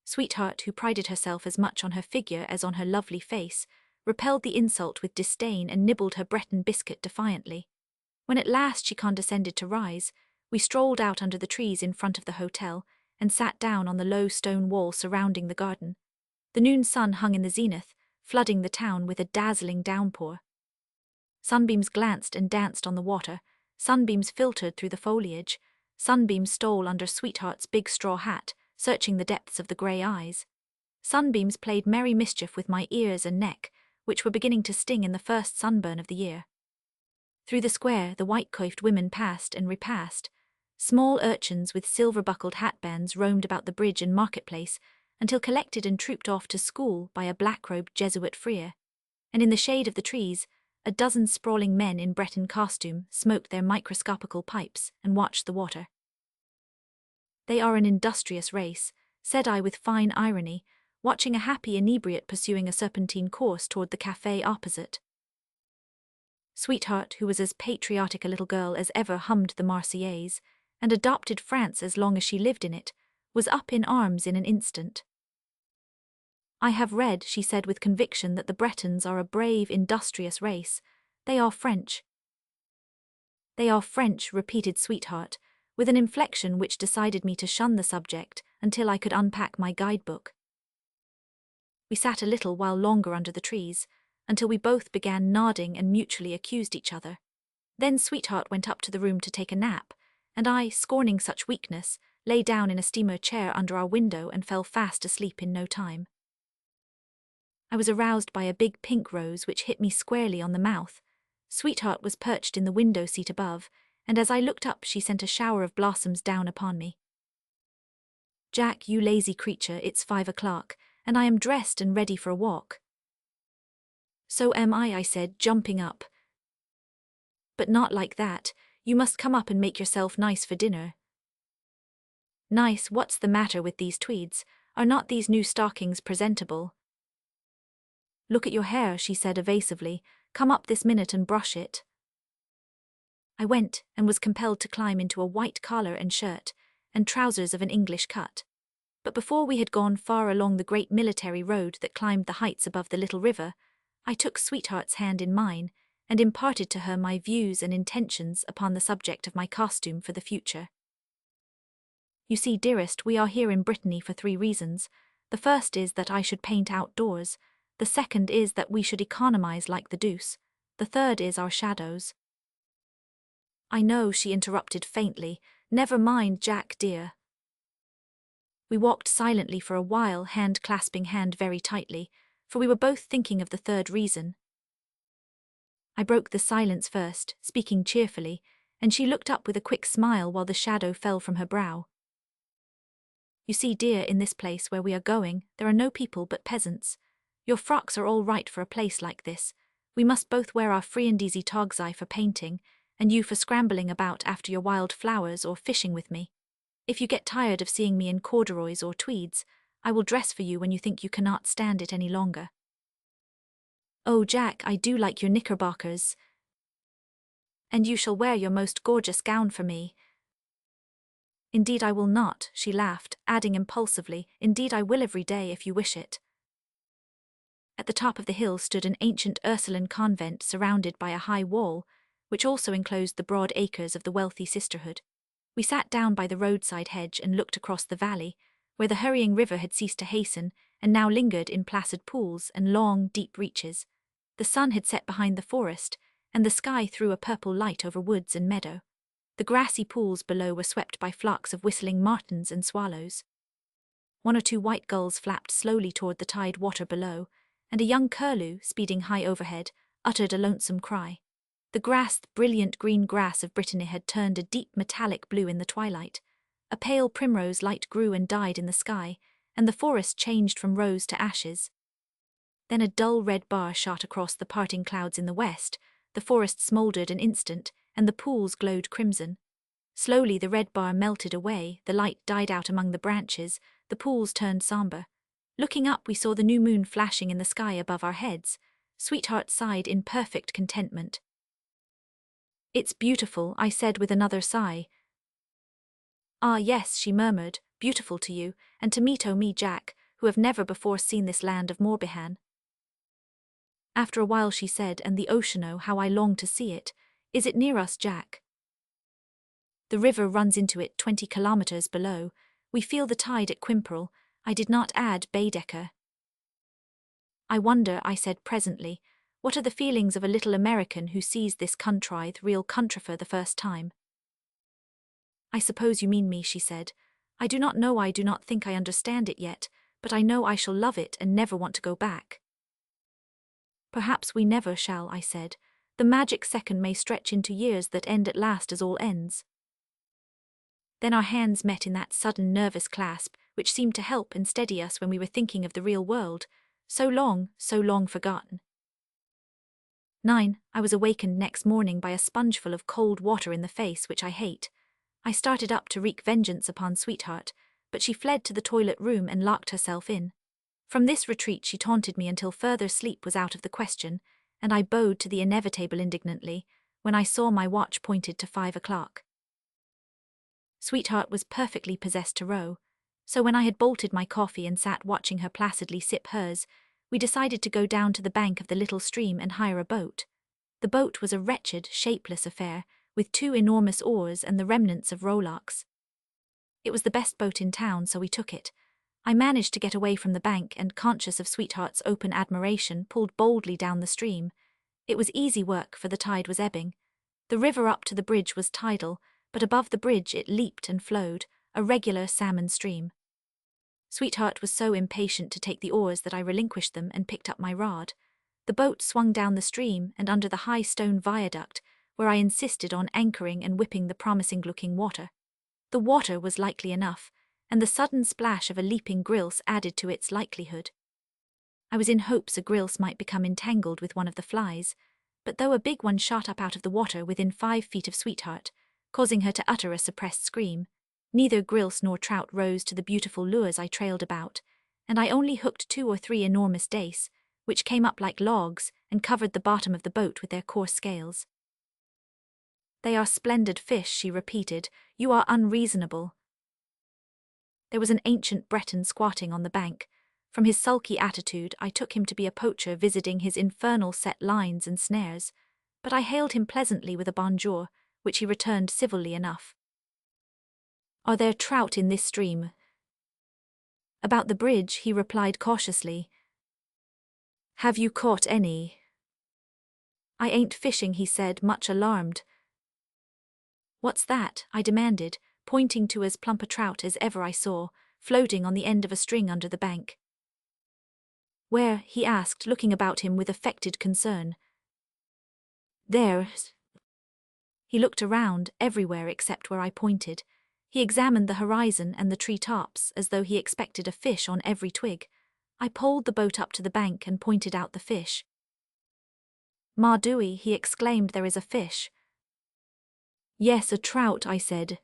Sweetheart, who prided herself as much on her figure as on her lovely face, repelled the insult with disdain and nibbled her Breton biscuit defiantly. When at last she condescended to rise, we strolled out under the trees in front of the hotel and sat down on the low stone wall surrounding the garden. The noon sun hung in the zenith, flooding the town with a dazzling downpour. Sunbeams glanced and danced on the water, sunbeams filtered through the foliage, sunbeams stole under Sweetheart's big straw hat, searching the depths of the grey eyes. Sunbeams played merry mischief with my ears and neck, which were beginning to sting in the first sunburn of the year. Through the square the white-coifed women passed and repassed. Small urchins with silver-buckled hatbands roamed about the bridge and marketplace, until collected and trooped off to school by a black-robed Jesuit friar. And in the shade of the trees, a dozen sprawling men in Breton costume smoked their microscopical pipes and watched the water. "They are an industrious race," said I with fine irony, watching a happy inebriate pursuing a serpentine course toward the café opposite. Sweetheart, who was as patriotic a little girl as ever hummed the Marseillaise, and adopted France as long as she lived in it, was up in arms in an instant. "I have read," she said with conviction, "that the Bretons are a brave, industrious race. They are French." "They are French," repeated Sweetheart, with an inflection which decided me to shun the subject until I could unpack my guidebook. We sat a little while longer under the trees, until we both began nodding and mutually accused each other. Then Sweetheart went up to the room to take a nap, and I, scorning such weakness, lay down in a steamer chair under our window and fell fast asleep in no time. I was aroused by a big pink rose which hit me squarely on the mouth. Sweetheart was perched in the window seat above, and as I looked up she sent a shower of blossoms down upon me. "Jack, you lazy creature, it's 5 o'clock, and I am dressed and ready for a walk." "So am I," said, jumping up. "But not like that. You must come up and make yourself nice for dinner." "Nice? What's the matter with these tweeds? Are not these new stockings presentable?" "Look at your hair," she said evasively. "Come up this minute and brush it." I went, and was compelled to climb into a white collar and shirt, and trousers of an English cut. But before we had gone far along the great military road that climbed the heights above the little river, I took Sweetheart's hand in mine, and imparted to her my views and intentions upon the subject of my costume for the future. "You see, dearest, we are here in Brittany for 3 reasons. The first is that I should paint outdoors. The second is that we should economize like the deuce. The third is our shadows." "I know," she interrupted faintly. "Never mind, Jack, dear." We walked silently for a while, hand clasping hand very tightly, for we were both thinking of the third reason. I broke the silence first, speaking cheerfully, and she looked up with a quick smile while the shadow fell from her brow. "You see, dear, in this place where we are going, there are no people but peasants. Your frocks are all right for a place like this. We must both wear our free and easy togsai for painting, and you for scrambling about after your wild flowers or fishing with me. If you get tired of seeing me in corduroys or tweeds, I will dress for you when you think you cannot stand it any longer." "Oh, Jack, I do like your knickerbockers." "And you shall wear your most gorgeous gown for me." "Indeed I will not," she laughed, adding impulsively, "Indeed I will every day if you wish it." At the top of the hill stood an ancient Ursuline convent surrounded by a high wall, which also enclosed the broad acres of the wealthy sisterhood. We sat down by the roadside hedge and looked across the valley, where the hurrying river had ceased to hasten and now lingered in placid pools and long, deep reaches. The sun had set behind the forest, and the sky threw a purple light over woods and meadow. The grassy pools below were swept by flocks of whistling martins and swallows. 1 or 2 white gulls flapped slowly toward the tide water below, and a young curlew, speeding high overhead, uttered a lonesome cry. The brilliant green grass of Brittany had turned a deep metallic blue in the twilight. A pale primrose light grew and died in the sky, and the forest changed from rose to ashes. Then a dull red bar shot across the parting clouds in the west, the forest smoldered an instant, and the pools glowed crimson. Slowly the red bar melted away, the light died out among the branches, the pools turned somber. Looking up, we saw the new moon flashing in the sky above our heads. Sweetheart sighed in perfect contentment. "It's beautiful," I said with another sigh. "Ah, yes," she murmured, "beautiful to you, and to me, Jack, who have never before seen this land of Morbihan." After a while she said, "And the ocean, oh, how I long to see it. Is it near us, Jack?" "The river runs into it 20 kilometers below. We feel the tide at Quimperle." I did not add Baedeker. "I wonder," I said presently, "what are the feelings of a little American who sees this real country for the first time?" "I suppose you mean me," she said. "I do not know, I do not think I understand it yet, but I know I shall love it and never want to go back." "Perhaps we never shall," I said. "The magic second may stretch into years that end at last as all ends." Then our hands met in that sudden nervous clasp, which seemed to help and steady us when we were thinking of the real world, so long forgotten. 9. I was awakened next morning by a spongeful of cold water in the face, which I hate. I started up to wreak vengeance upon Sweetheart, but she fled to the toilet room and locked herself in. From this retreat she taunted me until further sleep was out of the question, and I bowed to the inevitable indignantly when I saw my watch pointed to 5 o'clock. Sweetheart was perfectly possessed to row, so when I had bolted my coffee and sat watching her placidly sip hers, we decided to go down to the bank of the little stream and hire a boat. The boat was a wretched, shapeless affair, with 2 enormous oars and the remnants of rowlocks. It was the best boat in town, so we took it. I managed to get away from the bank and, conscious of Sweetheart's open admiration, pulled boldly down the stream. It was easy work, for the tide was ebbing. The river up to the bridge was tidal, but above the bridge it leaped and flowed, a regular salmon stream. Sweetheart was so impatient to take the oars that I relinquished them and picked up my rod. The boat swung down the stream and under the high stone viaduct, where I insisted on anchoring and whipping the promising-looking water. The water was likely enough, and the sudden splash of a leaping grilse added to its likelihood. I was in hopes a grilse might become entangled with one of the flies, but though a big one shot up out of the water within 5 feet of Sweetheart, causing her to utter a suppressed scream, neither grilse nor trout rose to the beautiful lures I trailed about, and I only hooked 2 or 3 enormous dace, which came up like logs and covered the bottom of the boat with their coarse scales. "They are splendid fish," she repeated. "You are unreasonable." There was an ancient Breton squatting on the bank. From his sulky attitude, I took him to be a poacher visiting his infernal set lines and snares, but I hailed him pleasantly with a bonjour, which he returned civilly enough. "Are there trout in this stream?" "About the bridge," he replied cautiously. "Have you caught any?" "I ain't fishing," he said, much alarmed. "What's that?" I demanded, pointing to as plump a trout as ever I saw, floating on the end of a string under the bank. "Where?" he asked, looking about him with affected concern. "There." He looked around, everywhere except where I pointed. He examined the horizon and the tree tops as though he expected a fish on every twig. I poled the boat up to the bank and pointed out the fish. "Mardui," he exclaimed, "there is a fish." "Yes, a trout," I said.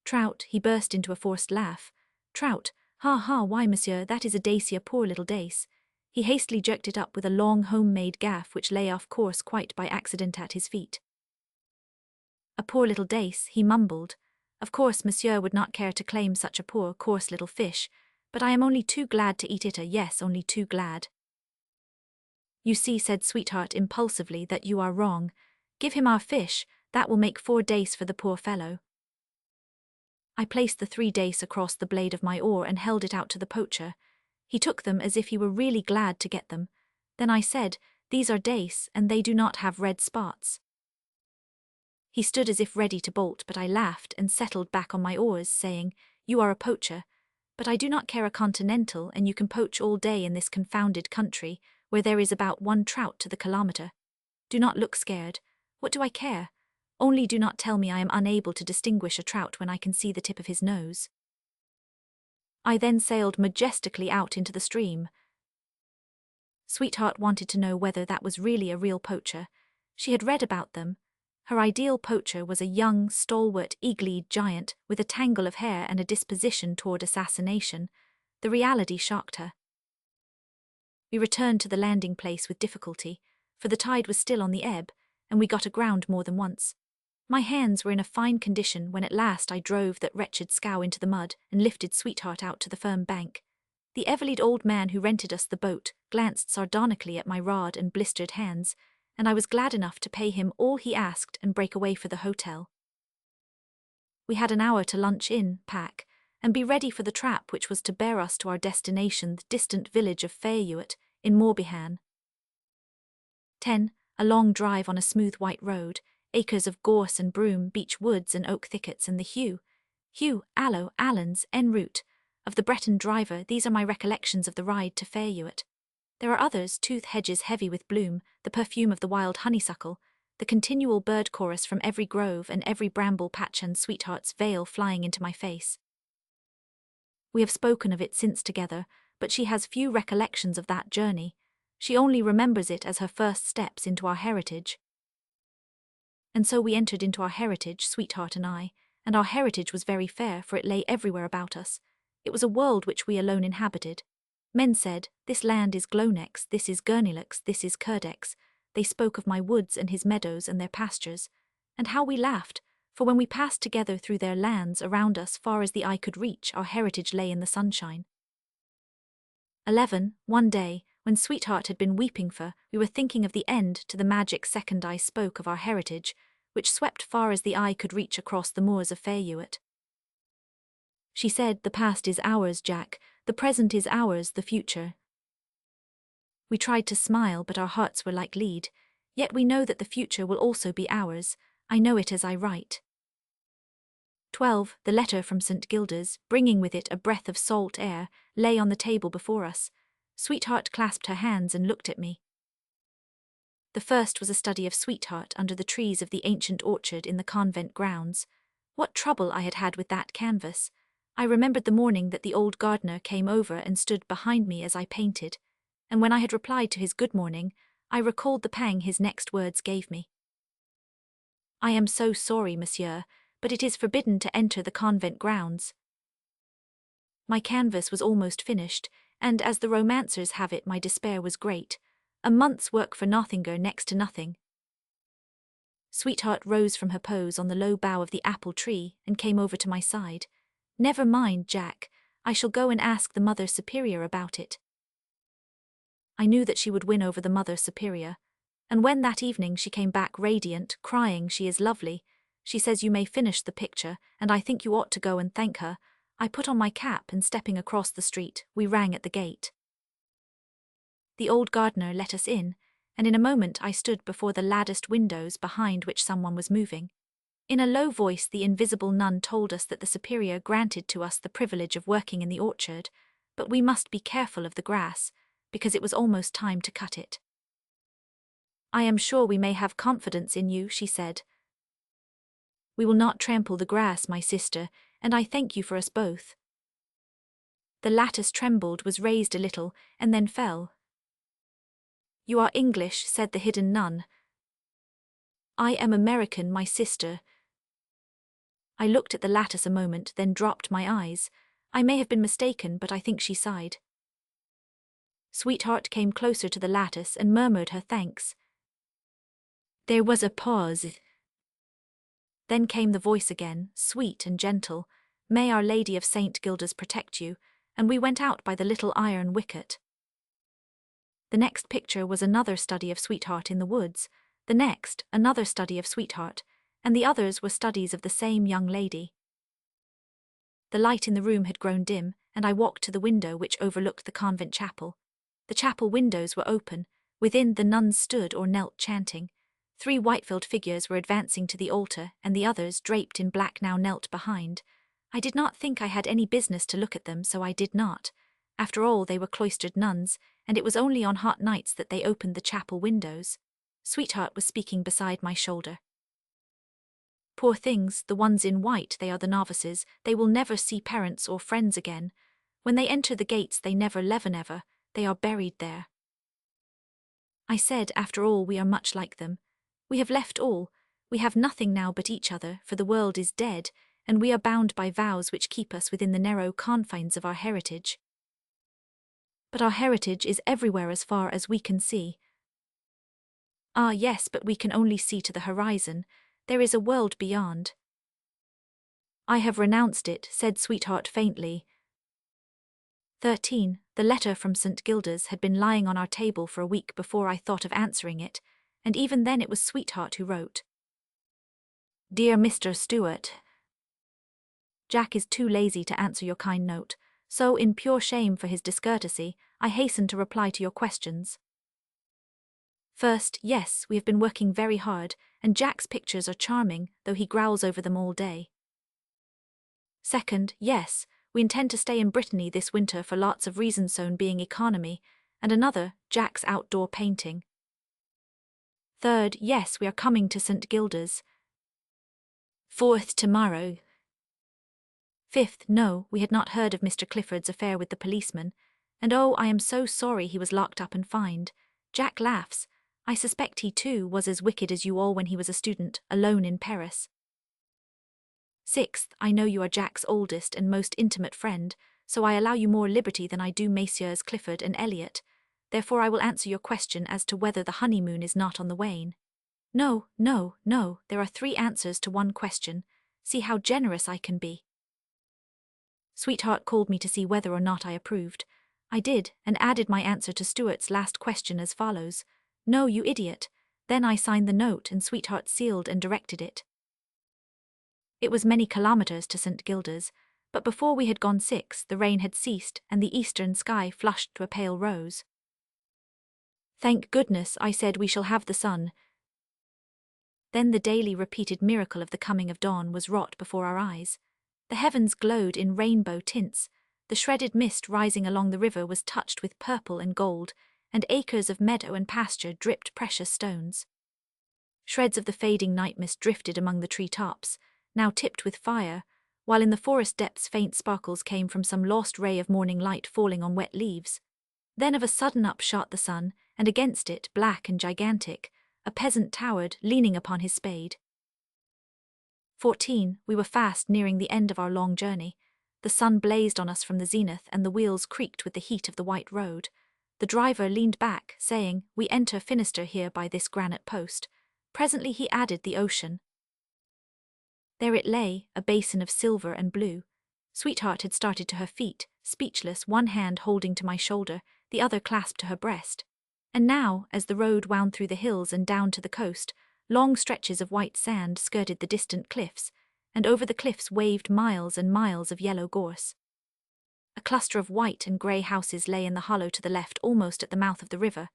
"Trout," he burst into a forced laugh. "Trout, ha ha, why, monsieur, that is a dace, a poor little dace." He hastily jerked it up with a long home-made gaff which lay off course quite by accident at his feet. "A poor little dace," he mumbled. "Of course monsieur would not care to claim such a poor, coarse little fish, but I am only too glad to eat it, yes, only too glad." "You see," said Sweetheart impulsively, "that you are wrong. Give him our fish, that will make 4 dace for the poor fellow." I placed the 3 dace across the blade of my oar and held it out to the poacher. He took them as if he were really glad to get them. Then I said, "These are dace, and they do not have red spots." He stood as if ready to bolt, but I laughed and settled back on my oars, saying, "You are a poacher, but I do not care a continental, and you can poach all day in this confounded country, where there is about 1 trout to the kilometre. Do not look scared. What do I care? Only do not tell me I am unable to distinguish a trout when I can see the tip of his nose." I then sailed majestically out into the stream. Sweetheart wanted to know whether that was really a real poacher. She had read about them. Her ideal poacher was a young, stalwart, eagle-eyed giant with a tangle of hair and a disposition toward assassination. The reality shocked her. We returned to the landing place with difficulty, for the tide was still on the ebb, and we got aground more than once. My hands were in a fine condition when at last I drove that wretched scow into the mud and lifted Sweetheart out to the firm bank. The ever-lead old man who rented us the boat glanced sardonically at my rod and blistered hands, and I was glad enough to pay him all he asked and break away for the hotel. We had an hour to lunch in, pack, and be ready for the trap which was to bear us to our destination, the distant village of Fayuet in Morbihan. 10. A long drive on a smooth white road, acres of gorse and broom, beech woods and oak thickets, and the hue, aloe, allens, en route, of the Breton driver. These are my recollections of the ride to Fayuet. There are others, tooth hedges heavy with bloom, the perfume of the wild honeysuckle, the continual bird chorus from every grove and every bramble patch, and Sweetheart's veil flying into my face. We have spoken of it since together, but she has few recollections of that journey. She only remembers it as her first steps into our heritage. And so we entered into our heritage, Sweetheart and I, and our heritage was very fair, for it lay everywhere about us. It was a world which we alone inhabited. Men said, "This land is Glonex, this is Gurneylex, this is Curdex." They spoke of my woods and his meadows and their pastures. And how we laughed, for when we passed together through their lands around us far as the eye could reach, our heritage lay in the sunshine. 11. One day, when Sweetheart had been weeping for, we were thinking of the end to the magic second I spoke of our heritage, which swept far as the eye could reach across the moors of Fayuet. She said, "The past is ours, Jack, the present is ours, the future." We tried to smile, but our hearts were like lead. Yet we know that the future will also be ours. I know it as I write. 12. The letter from St. Gildas, bringing with it a breath of salt air, lay on the table before us. Sweetheart clasped her hands and looked at me. The first was a study of Sweetheart under the trees of the ancient orchard in the convent grounds. What trouble I had had with that canvas! I remembered the morning that the old gardener came over and stood behind me as I painted, and when I had replied to his good morning, I recalled the pang his next words gave me. I am so sorry, monsieur, but it is forbidden to enter the convent grounds. My canvas was almost finished, and as the romancers have it, my despair was great. A month's work for nothinger, next to nothing. Sweetheart rose from her pose on the low bough of the apple tree and came over to my side. Never mind, Jack, I shall go and ask the Mother Superior about it. I knew that she would win over the Mother Superior, and when that evening she came back radiant, crying she is lovely, she says you may finish the picture, and I think you ought to go and thank her, I put on my cap and stepping across the street, we rang at the gate. The old gardener let us in, and in a moment I stood before the latticed windows behind which someone was moving. In a low voice the invisible nun told us that the superior granted to us the privilege of working in the orchard, but we must be careful of the grass, because it was almost time to cut it. I am sure we may have confidence in you, she said. We will not trample the grass, my sister, and I thank you for us both. The lattice trembled, was raised a little, and then fell. You are English, said the hidden nun. I am American, my sister. I looked at the lattice a moment, then dropped my eyes. I may have been mistaken, but I think she sighed. Sweetheart came closer to the lattice and murmured her thanks. There was a pause. Then came the voice again, sweet and gentle. May Our Lady of St. Gildas protect you, and we went out by the little iron wicket. The next picture was another study of Sweetheart in the woods, the next another study of Sweetheart, and the others were studies of the same young lady. The light in the room had grown dim, and I walked to the window which overlooked the convent chapel. The chapel windows were open. Within, the nuns stood or knelt chanting. 3 white-veiled figures were advancing to the altar, and the others, draped in black, now knelt behind. I did not think I had any business to look at them, so I did not. After all, they were cloistered nuns, and it was only on hot nights that they opened the chapel windows. Sweetheart was speaking beside my shoulder. Poor things, the ones in white, they are the novices, they will never see parents or friends again. When they enter the gates they never never, they are buried there. I said, after all, we are much like them. We have left all, we have nothing now but each other, for the world is dead, and we are bound by vows which keep us within the narrow confines of our heritage. But our heritage is everywhere as far as we can see. Ah, yes, but we can only see to the horizon. There is a world beyond. I have renounced it, said Sweetheart faintly. 13. The letter from St. Gildas had been lying on our table for a week before I thought of answering it, and even then it was Sweetheart who wrote. Dear Mr. Stewart, Jack is too lazy to answer your kind note, so in pure shame for his discourtesy, I hasten to reply to your questions. First, yes, we have been working very hard, and Jack's pictures are charming, though he growls over them all day. Second, yes, we intend to stay in Brittany this winter for lots of reasons, one being economy, and another, Jack's outdoor painting. Third, yes, we are coming to St. Gildas. Fourth, tomorrow. Fifth, no, we had not heard of Mr. Clifford's affair with the policeman, and oh, I am so sorry he was locked up and fined. Jack laughs. I suspect he too was as wicked as you all when he was a student, alone in Paris. Sixth, I know you are Jack's oldest and most intimate friend, so I allow you more liberty than I do Messieurs Clifford and Elliot. Therefore I will answer your question as to whether the honeymoon is not on the wane. No, no, no, there are 3 answers to one question. See how generous I can be. Sweetheart called me to see whether or not I approved. I did, and added my answer to Stuart's last question as follows. No, you idiot. Then I signed the note and Sweetheart sealed and directed it. It was many kilometers to St. Gildas, but before we had gone 6, the rain had ceased and the eastern sky flushed to a pale rose. Thank goodness, I said, we shall have the sun. Then the daily repeated miracle of the coming of dawn was wrought before our eyes. The heavens glowed in rainbow tints, the shredded mist rising along the river was touched with purple and gold, and acres of meadow and pasture dripped precious stones. Shreds of the fading night mist drifted among the tree tops, now tipped with fire, while in the forest depths faint sparkles came from some lost ray of morning light falling on wet leaves. Then of a sudden up shot the sun, and against it, black and gigantic, a peasant towered, leaning upon his spade. 14. We were fast nearing the end of our long journey. The sun blazed on us from the zenith, and the wheels creaked with the heat of the white road. The driver leaned back, saying, "We enter Finisterre here by this granite post." Presently he added the ocean. There it lay, a basin of silver and blue. Sweetheart had started to her feet, speechless, one hand holding to my shoulder, the other clasped to her breast. And now, as the road wound through the hills and down to the coast, long stretches of white sand skirted the distant cliffs, and over the cliffs waved miles and miles of yellow gorse. A cluster of white and grey houses lay in the hollow to the left, almost at the mouth of the river,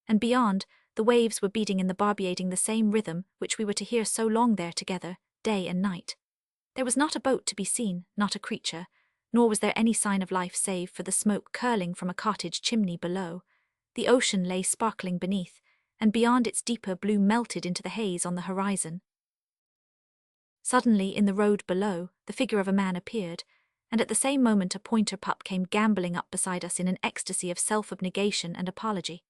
and beyond, the waves were beating in the barbiating the same rhythm which we were to hear so long there together, day and night. There was not a boat to be seen, not a creature, nor was there any sign of life save for the smoke curling from a cottage chimney below. The ocean lay sparkling beneath, and beyond its deeper blue melted into the haze on the horizon. Suddenly, in the road below, the figure of a man appeared, and at the same moment a pointer pup came gambolling up beside us in an ecstasy of self-abnegation and apology.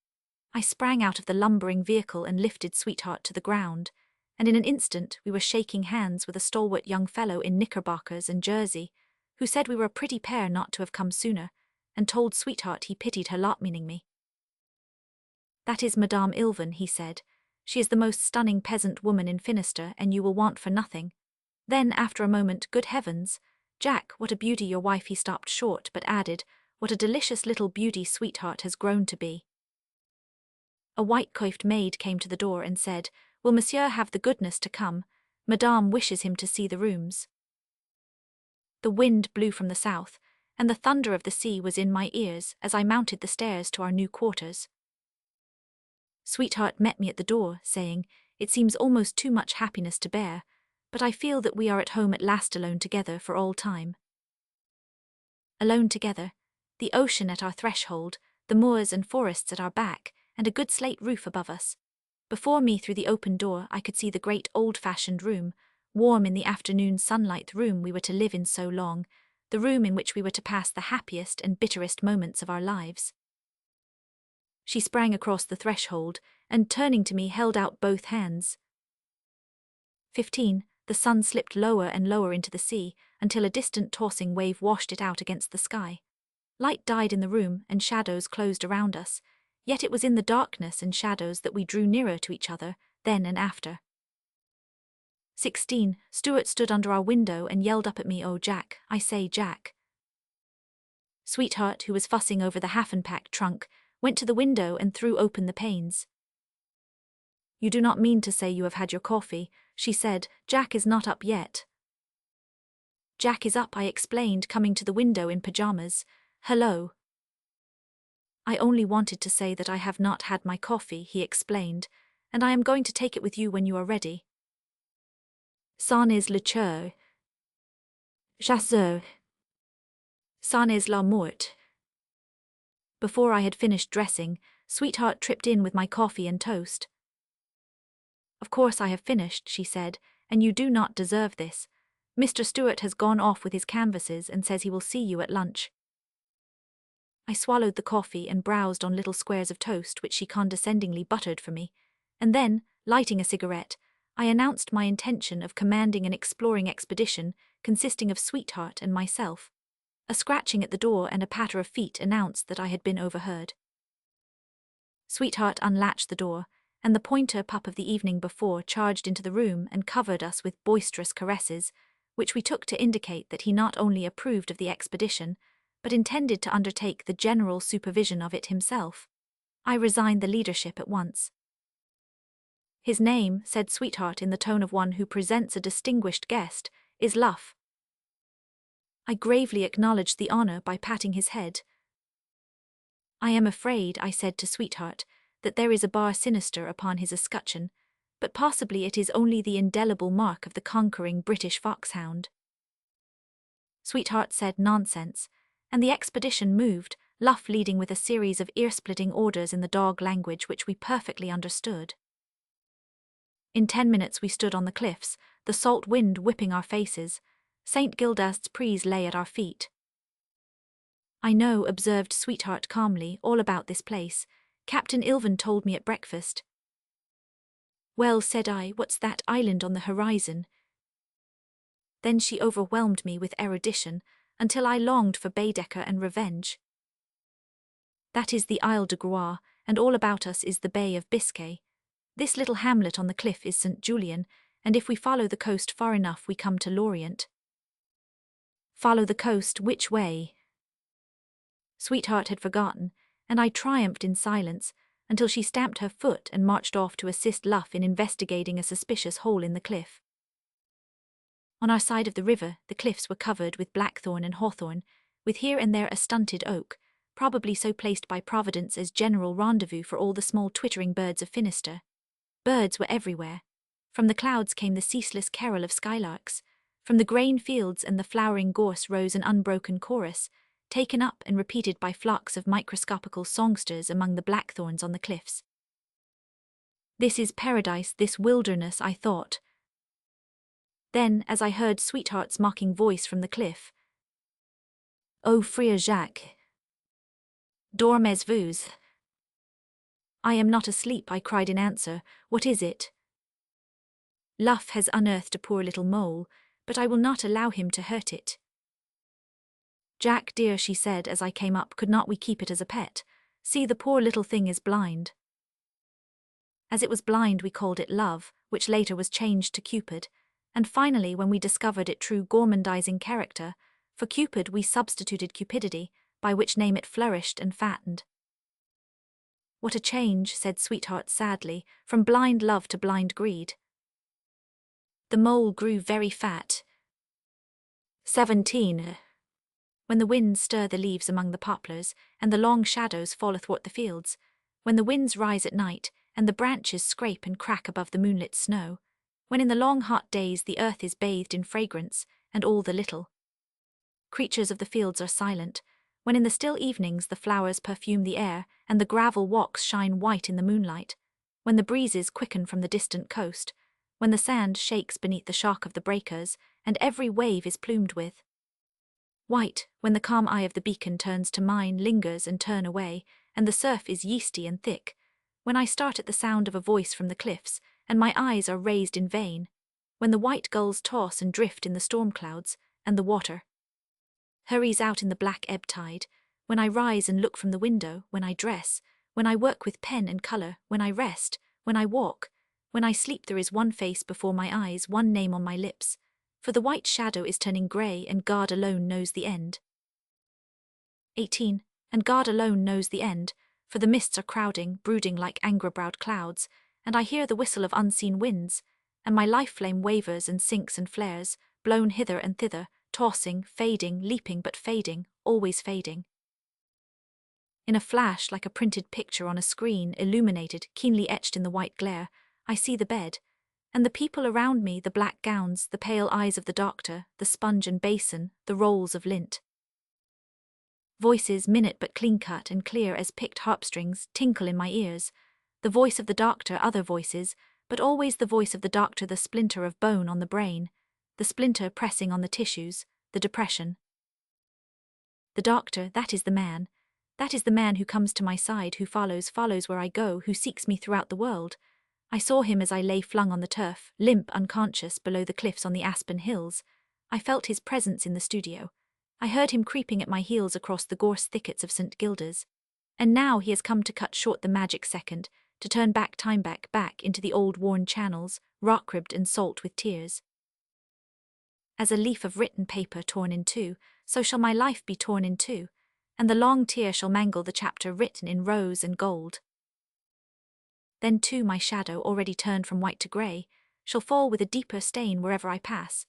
I sprang out of the lumbering vehicle and lifted Sweetheart to the ground, and in an instant we were shaking hands with a stalwart young fellow in knickerbockers and jersey, who said we were a pretty pair not to have come sooner, and told Sweetheart he pitied her lot, meaning me. "That is Madame Ilven," he said. "She is the most stunning peasant woman in Finisterre, and you will want for nothing." Then, after a moment, "Good heavens, Jack, what a beauty your wife," he stopped short, but added, "What a delicious little beauty Sweetheart has grown to be." A white-coiffed maid came to the door and said, "Will Monsieur have the goodness to come? Madame wishes him to see the rooms." The wind blew from the south, and the thunder of the sea was in my ears as I mounted the stairs to our new quarters. Sweetheart met me at the door, saying, "It seems almost too much happiness to bear, but I feel that we are at home at last, alone together for all time." Alone together, the ocean at our threshold, the moors and forests at our back, and a good slate roof above us. Before me, through the open door, I could see the great old-fashioned room, warm in the afternoon sunlight, the room we were to live in so long, the room in which we were to pass the happiest and bitterest moments of our lives. She sprang across the threshold, and turning to me held out both hands. 15. The sun slipped lower and lower into the sea, until a distant tossing wave washed it out against the sky. Light died in the room, and shadows closed around us, yet it was in the darkness and shadows that we drew nearer to each other, then and after. 16. Stuart stood under our window and yelled up at me, "Oh, Jack, I say, Jack." Sweetheart, who was fussing over the half-unpacked trunk, went to the window and threw open the panes. "You do not mean to say you have had your coffee," she said. "Jack is not up yet." "Jack is up," I explained, coming to the window in pajamas. "Hello." "I only wanted to say that I have not had my coffee," he explained, "and I am going to take it with you when you are ready." "C'en est le cœur. Chasseur. C'en est la mort." Before I had finished dressing, Sweetheart tripped in with my coffee and toast. "Of course I have finished," she said, "and you do not deserve this. Mr. Stuart has gone off with his canvases and says he will see you at lunch." I swallowed the coffee and browsed on little squares of toast which she condescendingly buttered for me, and then, lighting a cigarette, I announced my intention of commanding an exploring expedition consisting of Sweetheart and myself. A scratching at the door and a patter of feet announced that I had been overheard. Sweetheart unlatched the door, and the pointer pup of the evening before charged into the room and covered us with boisterous caresses, which we took to indicate that he not only approved of the expedition, but intended to undertake the general supervision of it himself. I resigned the leadership at once. "His name," said Sweetheart in the tone of one who presents a distinguished guest, "is Luff." I gravely acknowledged the honor by patting his head. "I am afraid," I said to Sweetheart, "that there is a bar sinister upon his escutcheon, but possibly it is only the indelible mark of the conquering British foxhound. Sweetheart said nonsense, and the expedition moved, Luff leading with a series of ear-splitting orders in the dog language which we perfectly understood. In 10 minutes we stood on the cliffs, the salt wind whipping our faces. St. Gildast's Prise lay at our feet. I know, observed Sweetheart calmly, all about this place. Captain Ilvan told me at breakfast. Well, said I, what's that island on the horizon? Then she overwhelmed me with erudition, until I longed for Baedeker and revenge. That is the Isle de Groix, and all about us is the Bay of Biscay. This little hamlet on the cliff is St. Julian, and if we follow the coast far enough we come to Lorient. Follow the coast, which way? Sweetheart had forgotten, and I triumphed in silence, until she stamped her foot and marched off to assist Luff in investigating a suspicious hole in the cliff. On our side of the river, the cliffs were covered with blackthorn and hawthorn, with here and there a stunted oak, probably so placed by Providence as general rendezvous for all the small twittering birds of Finisterre. Birds were everywhere. From the clouds came the ceaseless carol of skylarks. From the grain fields and the flowering gorse rose an unbroken chorus, taken up and repeated by flocks of microscopical songsters among the blackthorns on the cliffs. This is paradise, this wilderness, I thought. Then, as I heard Sweetheart's mocking voice from the cliff, "Oh, Frère Jacques, dormez-vous?" "I am not asleep," I cried in answer. "What is it?" "Luff has unearthed a poor little mole, but I will not allow him to hurt it." "Jack dear," she said as I came up, "could not we keep it as a pet? See, the poor little thing is blind." As it was blind we called it Love, which later was changed to Cupid, and finally when we discovered its true gormandizing character, for Cupid we substituted cupidity, by which name it flourished and fattened. "What a change," said Sweetheart sadly, "from blind love to blind greed." The mole grew very fat. 17. When the winds stir the leaves among the poplars, and the long shadows fall athwart the fields, when the winds rise at night, and the branches scrape and crack above the moonlit snow, when in the long hot days the earth is bathed in fragrance, and all the little creatures of the fields are silent, when in the still evenings the flowers perfume the air, and the gravel walks shine white in the moonlight, when the breezes quicken from the distant coast, when the sand shakes beneath the shock of the breakers, and every wave is plumed with white, when the calm eye of the beacon turns to mine, lingers and turn away, and the surf is yeasty and thick, when I start at the sound of a voice from the cliffs, and my eyes are raised in vain, when the white gulls toss and drift in the storm clouds, and the water hurries out in the black ebb tide, when I rise and look from the window, when I dress, when I work with pen and colour, when I rest, when I walk, when I sleep, there is one face before my eyes, one name on my lips, for the white shadow is turning grey, and God alone knows the end. 18. And God alone knows the end, for the mists are crowding, brooding like anger-browed clouds, and I hear the whistle of unseen winds, and my life-flame wavers and sinks and flares, blown hither and thither, tossing, fading, leaping but fading, always fading. In a flash, like a printed picture on a screen, illuminated, keenly etched in the white glare, I see the bed, and the people around me, the black gowns, the pale eyes of the doctor, the sponge and basin, the rolls of lint. Voices, minute but clean-cut and clear as picked harpstrings, tinkle in my ears. The voice of the doctor, other voices, but always the voice of the doctor, the splinter of bone on the brain, the splinter pressing on the tissues, the depression. The doctor, that is the man. That is the man who comes to my side, who follows where I go, who seeks me throughout the world. I saw him as I lay flung on the turf, limp, unconscious, below the cliffs on the Aspen Hills. I felt his presence in the studio. I heard him creeping at my heels across the gorse thickets of St. Gildas. And now he has come to cut short the magic second, to turn back time back into the old worn channels, rock-ribbed and salt with tears. As a leaf of written paper torn in two, so shall my life be torn in two, and the long tear shall mangle the chapter written in rose and gold. Then too my shadow, already turned from white to grey, shall fall with a deeper stain wherever I pass,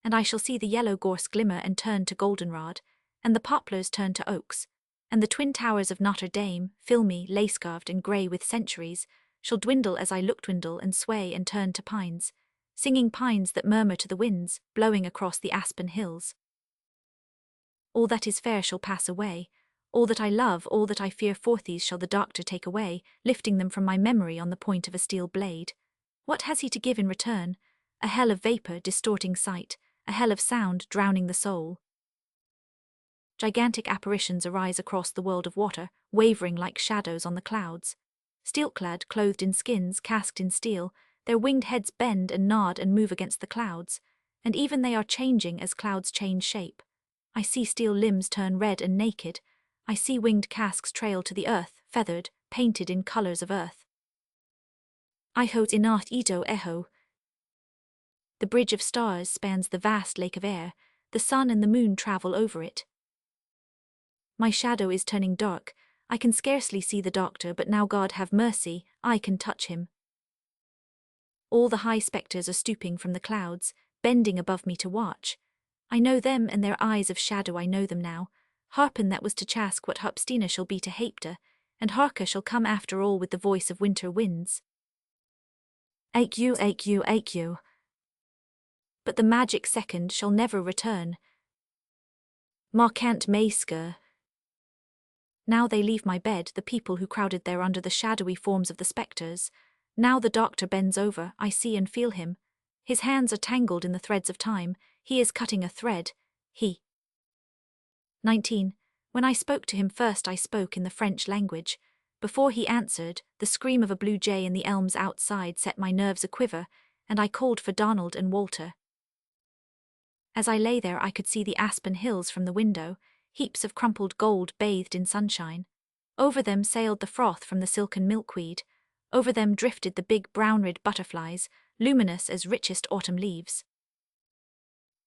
and I shall see the yellow gorse glimmer and turn to goldenrod, and the poplars turn to oaks, and the twin towers of Notre Dame, filmy, lace-carved and grey with centuries, shall dwindle as I look, dwindle and sway and turn to pines, singing pines that murmur to the winds, blowing across the aspen hills. All that is fair shall pass away, all that I love, all that I fear, forth these shall the doctor take away, lifting them from my memory on the point of a steel blade. What has he to give in return? A hell of vapor, distorting sight, a hell of sound, drowning the soul. Gigantic apparitions arise across the world of water, wavering like shadows on the clouds. Steel-clad, clothed in skins, casqued in steel, their winged heads bend and nod and move against the clouds, and even they are changing as clouds change shape. I see steel limbs turn red and naked. I see winged casques trail to the earth, feathered, painted in colors of earth. Iho inart ito eho. The bridge of stars spans the vast lake of air. The sun and the moon travel over it. My shadow is turning dark. I can scarcely see the doctor, but now God have mercy, I can touch him. All the high spectres are stooping from the clouds, bending above me to watch. I know them and their eyes of shadow, I know them now. Harpen that was to Chask what Harpstina shall be to Hapta, and Harka shall come after all with the voice of winter winds. Ache you. But the magic second shall never return. Markant Maisker. Now they leave my bed, the people who crowded there under the shadowy forms of the spectres. Now the doctor bends over, I see and feel him. His hands are tangled in the threads of time, he is cutting a thread, he. 19. When I spoke to him first I spoke in the French language. Before he answered, the scream of a blue jay in the elms outside set my nerves a-quiver, and I called for Donald and Walter. As I lay there I could see the aspen hills from the window, heaps of crumpled gold bathed in sunshine. Over them sailed the froth from the silken milkweed. Over them drifted the big brown-red butterflies, luminous as richest autumn leaves.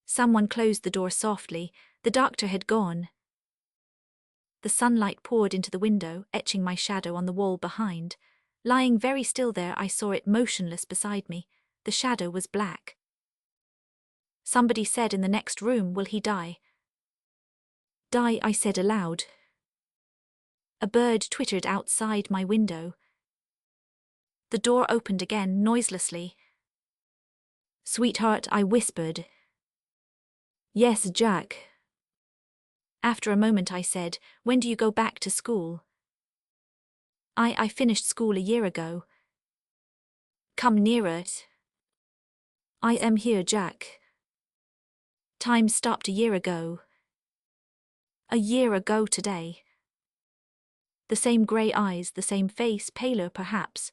Someone closed the door softly. The doctor had gone. The sunlight poured into the window, etching my shadow on the wall behind. Lying very still there I saw it motionless beside me. The shadow was black. Somebody said in the next room, "Will he die?" "Die," I said aloud. A bird twittered outside my window. The door opened again noiselessly. "Sweetheart," I whispered. "Yes, Jack." After a moment I said, "When do you go back to school?" I finished school a year ago." "Come nearer." "I am here, Jack." "Time stopped a year ago." "A year ago today." The same grey eyes, the same face, paler perhaps.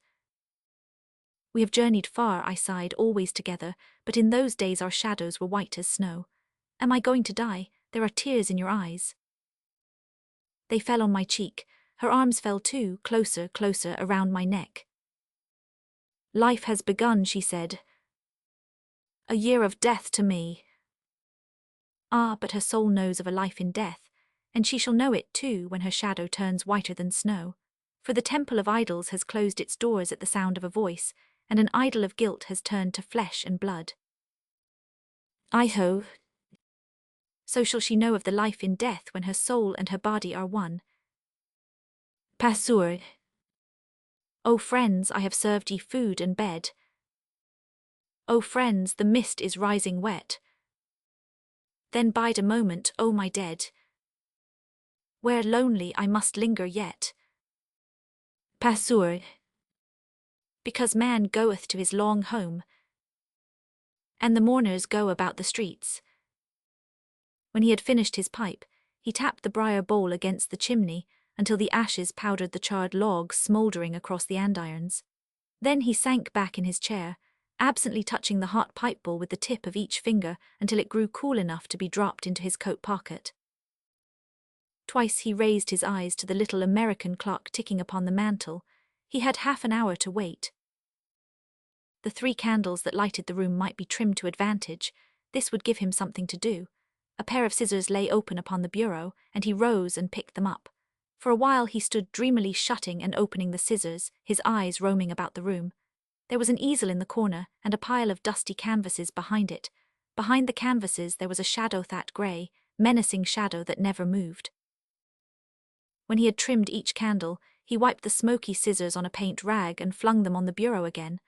"We have journeyed far," I sighed, "always together, but in those days our shadows were white as snow. Am I going to die? There are tears in your eyes." They fell on my cheek. Her arms fell too, closer, closer around my neck. "Life has begun," she said. "A year of death to me." Ah, but her soul knows of a life in death, and she shall know it too when her shadow turns whiter than snow. For the temple of idols has closed its doors at the sound of a voice, and an idol of guilt has turned to flesh and blood. Iho. So shall she know of the life in death when her soul and her body are one. Passur. O friends, I have served ye food and bed. O friends, the mist is rising wet. Then bide a moment, O my dead. Where lonely I must linger yet. Passur. Because man goeth to his long home, and the mourners go about the streets. When he had finished his pipe, he tapped the briar bowl against the chimney until the ashes powdered the charred logs smouldering across the andirons. Then he sank back in his chair, absently touching the hot pipe bowl with the tip of each finger until it grew cool enough to be dropped into his coat pocket. Twice he raised his eyes to the little American clock ticking upon the mantel. He had half an hour to wait. The 3 candles that lighted the room might be trimmed to advantage. This would give him something to do. A pair of scissors lay open upon the bureau, and he rose and picked them up. For a while he stood dreamily shutting and opening the scissors, his eyes roaming about the room. There was an easel in the corner, and a pile of dusty canvases behind it. Behind the canvases there was a shadow that grey, menacing shadow that never moved. When he had trimmed each candle, He wiped the smoky scissors on a paint rag and flung them on the bureau again.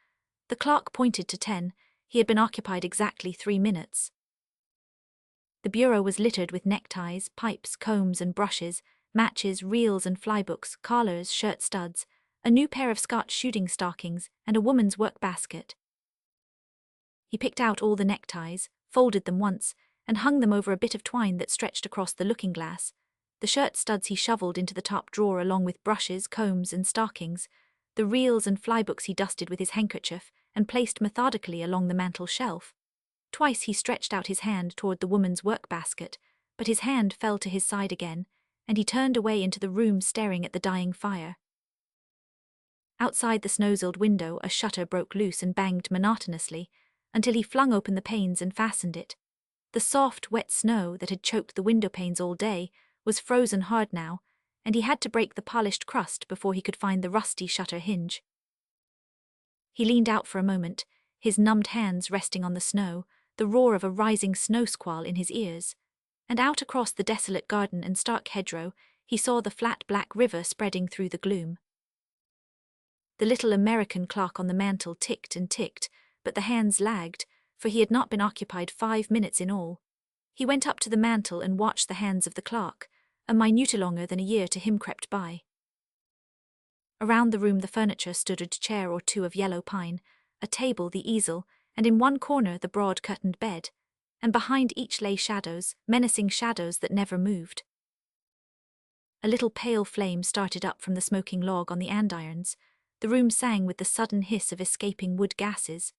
The clock pointed to 10. He had been occupied exactly 3 minutes. The bureau was littered with neckties, pipes, combs and brushes, matches, reels and flybooks, collars, shirt studs, a new pair of Scotch shooting stockings, and a woman's work basket. He picked out all the neckties, folded them once, and hung them over a bit of twine that stretched across the looking-glass. The shirt studs he shoveled into the top drawer along with brushes, combs and stockings. The reels and flybooks he dusted with his handkerchief and placed methodically along the mantel shelf. Twice he stretched out his hand toward the woman's work basket, but his hand fell to his side again, and he turned away into the room staring at the dying fire. Outside the snow-zilled window a shutter broke loose and banged monotonously, until he flung open the panes and fastened it. The soft, wet snow that had choked the window panes all day was frozen hard now, and he had to break the polished crust before he could find the rusty shutter hinge. He leaned out for a moment, his numbed hands resting on the snow, the roar of a rising snow squall in his ears, and out across the desolate garden and stark hedgerow he saw the flat black river spreading through the gloom. The little American clock on the mantel ticked and ticked, but the hands lagged, for he had not been occupied 5 minutes in all. He went up to the mantel and watched the hands of the clock. A minute longer than a year to him crept by. Around the room the furniture stood a chair or two of yellow pine, a table, the easel, and in one corner the broad curtained bed, and behind each lay shadows, menacing shadows that never moved. A little pale flame started up from the smoking log on the andirons. The room sang with the sudden hiss of escaping wood gases.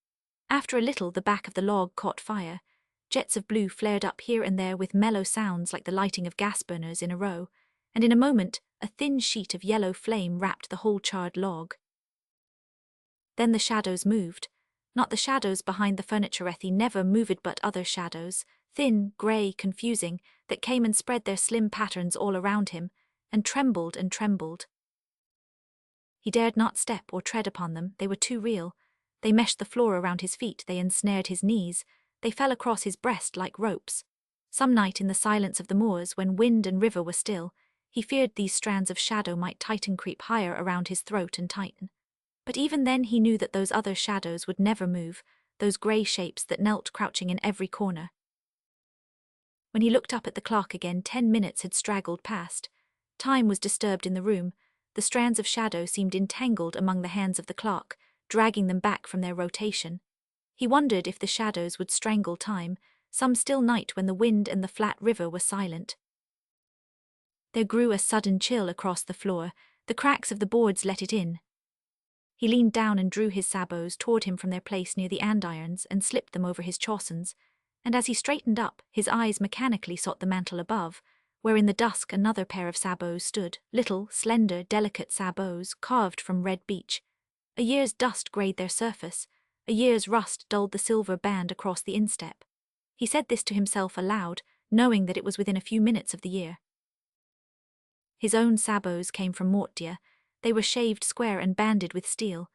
After a little the back of the log caught fire. Jets of blue flared up here and there with mellow sounds like the lighting of gas burners in a row, and in a moment a thin sheet of yellow flame wrapped the whole charred log. Then the shadows moved, not the shadows behind the furniture-ethy never moved but other shadows, thin, grey, confusing, that came and spread their slim patterns all around him, and trembled and trembled. He dared not step or tread upon them, they were too real. They meshed the floor around his feet, they ensnared his knees, they fell across his breast like ropes. Some night in the silence of the moors, when wind and river were still, he feared these strands of shadow might creep higher around his throat and tighten. But even then he knew that those other shadows would never move, those grey shapes that knelt crouching in every corner. When he looked up at the clock again, 10 minutes had straggled past. Time was disturbed in the room. The strands of shadow seemed entangled among the hands of the clock, dragging them back from their rotation. He wondered if the shadows would strangle time, some still night when the wind and the flat river were silent. There grew a sudden chill across the floor, the cracks of the boards let it in. He leaned down and drew his sabots toward him from their place near the andirons and slipped them over his chaussons, and as he straightened up, his eyes mechanically sought the mantel above, where in the dusk another pair of sabots stood, little, slender, delicate sabots carved from red beech. A year's dust greyed their surface, a year's rust dulled the silver band across the instep. He said this to himself aloud, knowing that it was within a few minutes of the year. His own sabots came from Mortier. They were shaved square and banded with steel.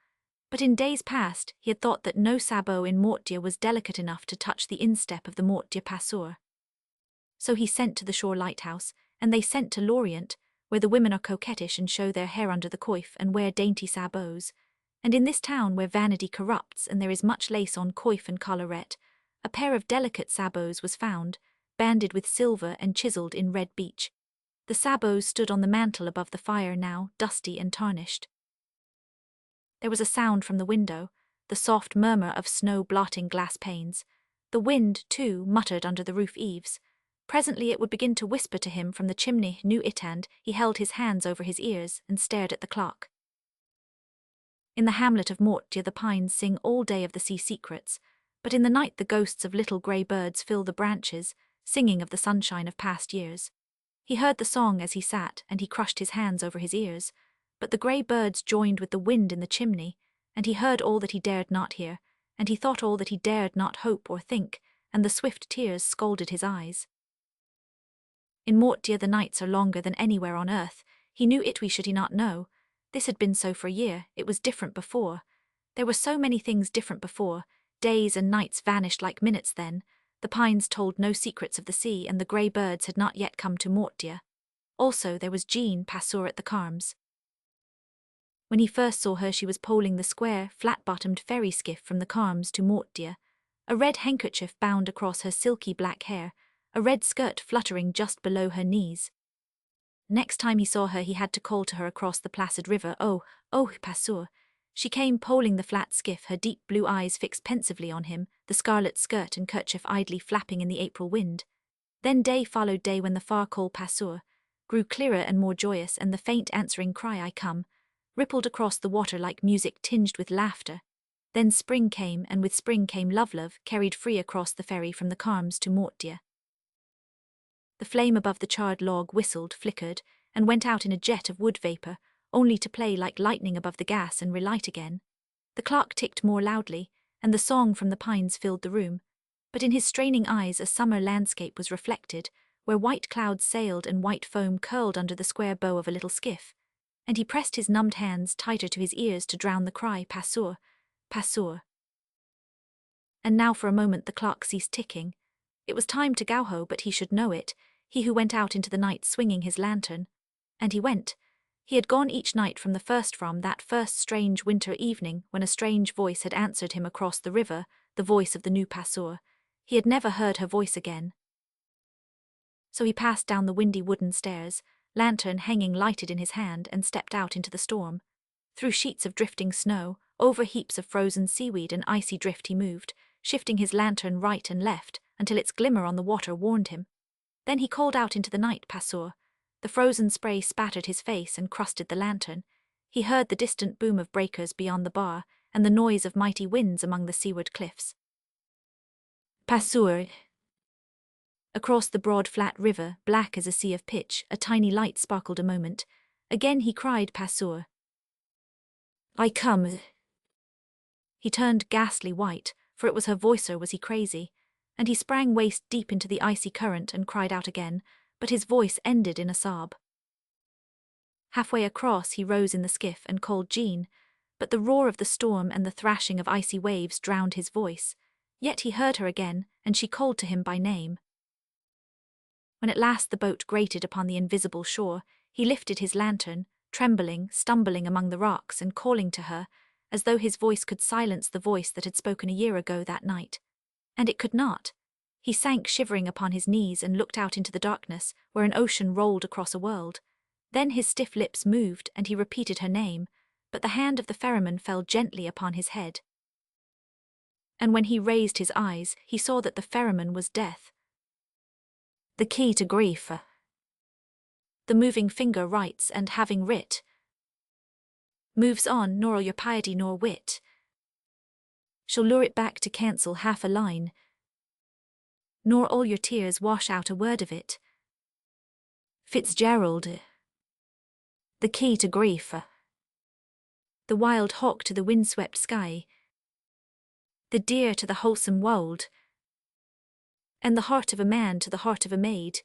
But in days past he had thought that no sabot in Mortier was delicate enough to touch the instep of the Mortier passeur. So he sent to the shore lighthouse, and they sent to Lorient, where the women are coquettish and show their hair under the coif and wear dainty sabots. And in this town where vanity corrupts and there is much lace on coif and collarette, a pair of delicate sabots was found, banded with silver and chiselled in red beech. The sabots stood on the mantel above the fire now, dusty and tarnished. There was a sound from the window, the soft murmur of snow blotting glass panes. The wind, too, muttered under the roof eaves. Presently it would begin to whisper to him from the chimney, knew it, and he held his hands over his ears and stared at the clock. In the hamlet of Mortier the pines sing all day of the sea secrets, but in the night the ghosts of little grey birds fill the branches, singing of the sunshine of past years. He heard the song as he sat, and he crushed his hands over his ears, but the grey birds joined with the wind in the chimney, and he heard all that he dared not hear, and he thought all that he dared not hope or think, and the swift tears scalded his eyes. In Mortier the nights are longer than anywhere on earth. He knew it, should he not know? This had been so for a year, it was different before. There were so many things different before. Days and nights vanished like minutes then. The pines told no secrets of the sea, and the grey birds had not yet come to Mortier. Also there was Jean Passeur at the Carmes. When he first saw her she was poling the square, flat-bottomed ferry skiff from the Carmes to Mortdieu, a red handkerchief bound across her silky black hair, a red skirt fluttering just below her knees. Next time he saw her he had to call to her across the placid river, "Oh, oh, Passeur." She came poling the flat skiff, her deep blue eyes fixed pensively on him, the scarlet skirt and kerchief idly flapping in the April wind. Then day followed day when the far call Passeur grew clearer and more joyous, and the faint answering cry "I come" rippled across the water like music tinged with laughter. Then spring came, and with spring came Love, carried free across the ferry from the Carmes to Mortdieu. The flame above the charred log whistled, flickered, and went out in a jet of wood vapor, only to play like lightning above the gas and relight again. The clock ticked more loudly, and the song from the pines filled the room, but in his straining eyes a summer landscape was reflected, where white clouds sailed and white foam curled under the square bow of a little skiff, and he pressed his numbed hands tighter to his ears to drown the cry, "Passeur, Passeur." And now for a moment the clock ceased ticking. It was time to go ho, but he should know it, he who went out into the night swinging his lantern. And he went. He had gone each night from that first strange winter evening when a strange voice had answered him across the river, the voice of the new Passeur. He had never heard her voice again. So he passed down the windy wooden stairs, lantern hanging lighted in his hand, and stepped out into the storm. Through sheets of drifting snow, over heaps of frozen seaweed and icy drift he moved, shifting his lantern right and left, until its glimmer on the water warned him. Then he called out into the night, "Passeur." The frozen spray spattered his face and crusted the lantern. He heard the distant boom of breakers beyond the bar, and the noise of mighty winds among the seaward cliffs. "Passeur." Across the broad flat river, black as a sea of pitch, a tiny light sparkled a moment. Again he cried, "Passeur." "I come." He turned ghastly white, for it was her voice, or was he crazy? And he sprang waist deep into the icy current and cried out again, but his voice ended in a sob. Halfway across he rose in the skiff and called Jean, but the roar of the storm and the thrashing of icy waves drowned his voice. Yet he heard her again, and she called to him by name. When at last the boat grated upon the invisible shore, he lifted his lantern, trembling, stumbling among the rocks and calling to her, as though his voice could silence the voice that had spoken a year ago that night. And it could not. He sank shivering upon his knees and looked out into the darkness, where an ocean rolled across a world. Then his stiff lips moved, and he repeated her name, but the hand of the ferryman fell gently upon his head. And when he raised his eyes, he saw that the ferryman was Death. The key to grief. The moving finger writes, and having writ, moves on, nor all your piety nor wit shall lure it back to cancel half a line, nor all your tears wash out a word of it. Fitzgerald. The key to grief. The wild hawk to the windswept sky, the deer to the wholesome wold, and the heart of a man to the heart of a maid,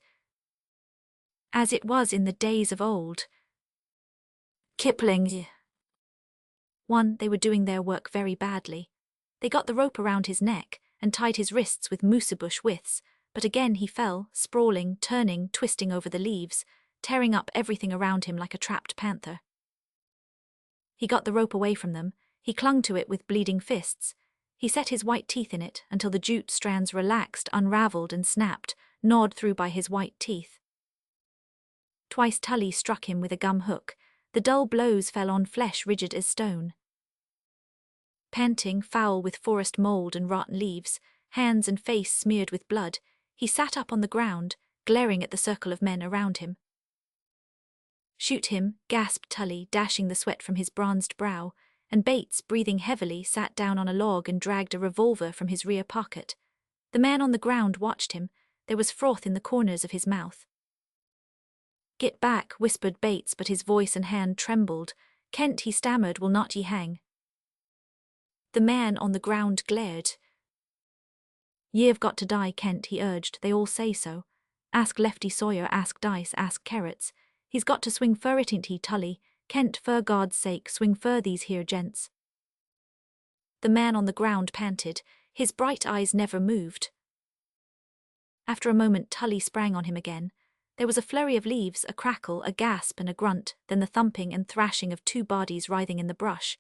as it was in the days of old. Kipling. They were doing their work very badly. They got the rope around his neck and tied his wrists with moosebush withes, but again he fell, sprawling, turning, twisting over the leaves, tearing up everything around him like a trapped panther. He got the rope away from them, he clung to it with bleeding fists. He set his white teeth in it until the jute strands relaxed, unraveled and snapped, gnawed through by his white teeth. Twice Tully struck him with a gum hook. The dull blows fell on flesh rigid as stone. Panting, foul with forest mold and rotten leaves, hands and face smeared with blood, he sat up on the ground, glaring at the circle of men around him. "Shoot him," gasped Tully, dashing the sweat from his bronzed brow, and Bates, breathing heavily, sat down on a log and dragged a revolver from his rear pocket. The man on the ground watched him. There was froth in the corners of his mouth. "Get back," whispered Bates, but his voice and hand trembled. "Kent," he stammered, "will not ye hang?" The man on the ground glared. "Ye've got to die, Kent," he urged. "They all say so. Ask Lefty Sawyer, ask Dice, ask Carrots. He's got to swing fur it, ain't he, Tully? Kent, for God's sake, swing fur these here gents." The man on the ground panted. His bright eyes never moved. After a moment Tully sprang on him again. There was a flurry of leaves, a crackle, a gasp and a grunt, then the thumping and thrashing of two bodies writhing in the brush.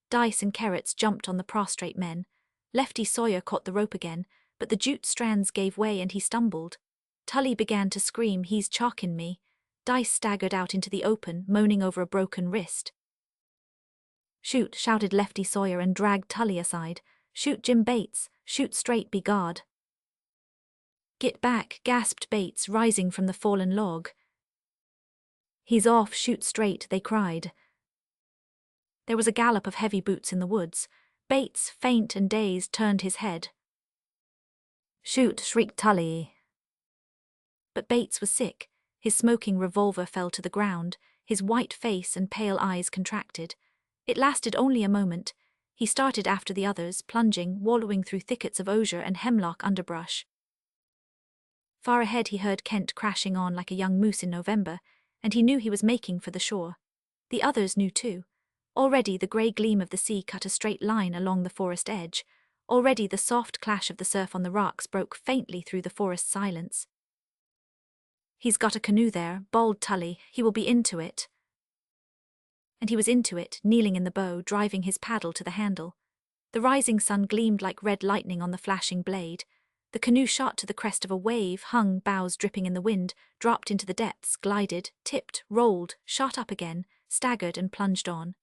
Dice and Carrots jumped on the prostrate men. Lefty Sawyer caught the rope again, but the jute strands gave way and he stumbled. Tully began to scream, "He's chalking me." Dice staggered out into the open, moaning over a broken wrist. "Shoot," shouted Lefty Sawyer and dragged Tully aside. "Shoot Jim Bates, shoot straight, be God." "Get back," gasped Bates, rising from the fallen log. "He's off, shoot straight," they cried. There was a gallop of heavy boots in the woods. Bates, faint and dazed, turned his head. "Shoot," shrieked Tully. But Bates was sick. His smoking revolver fell to the ground, his white face and pale eyes contracted. It lasted only a moment. He started after the others, plunging, wallowing through thickets of osier and hemlock underbrush. Far ahead he heard Kent crashing on like a young moose in November, and he knew he was making for the shore. The others knew too. Already the grey gleam of the sea cut a straight line along the forest edge. Already the soft clash of the surf on the rocks broke faintly through the forest silence. "He's got a canoe there," bawled Tully. "He will be into it." And he was into it, kneeling in the bow, driving his paddle to the handle. The rising sun gleamed like red lightning on the flashing blade. The canoe shot to the crest of a wave, hung, bows dripping in the wind, dropped into the depths, glided, tipped, rolled, shot up again, staggered and plunged on.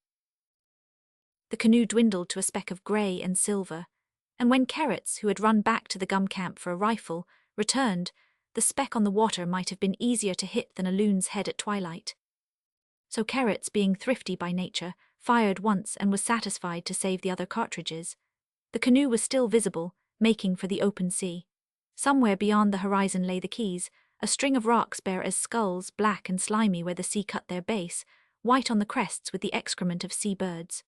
The canoe dwindled to a speck of grey and silver, and when Carrots, who had run back to the gum camp for a rifle, returned, the speck on the water might have been easier to hit than a loon's head at twilight. So Carrots, being thrifty by nature, fired once and was satisfied to save the other cartridges. The canoe was still visible, making for the open sea. Somewhere beyond the horizon lay the Keys, a string of rocks bare as skulls, black and slimy where the sea cut their base, white on the crests with the excrement of sea birds.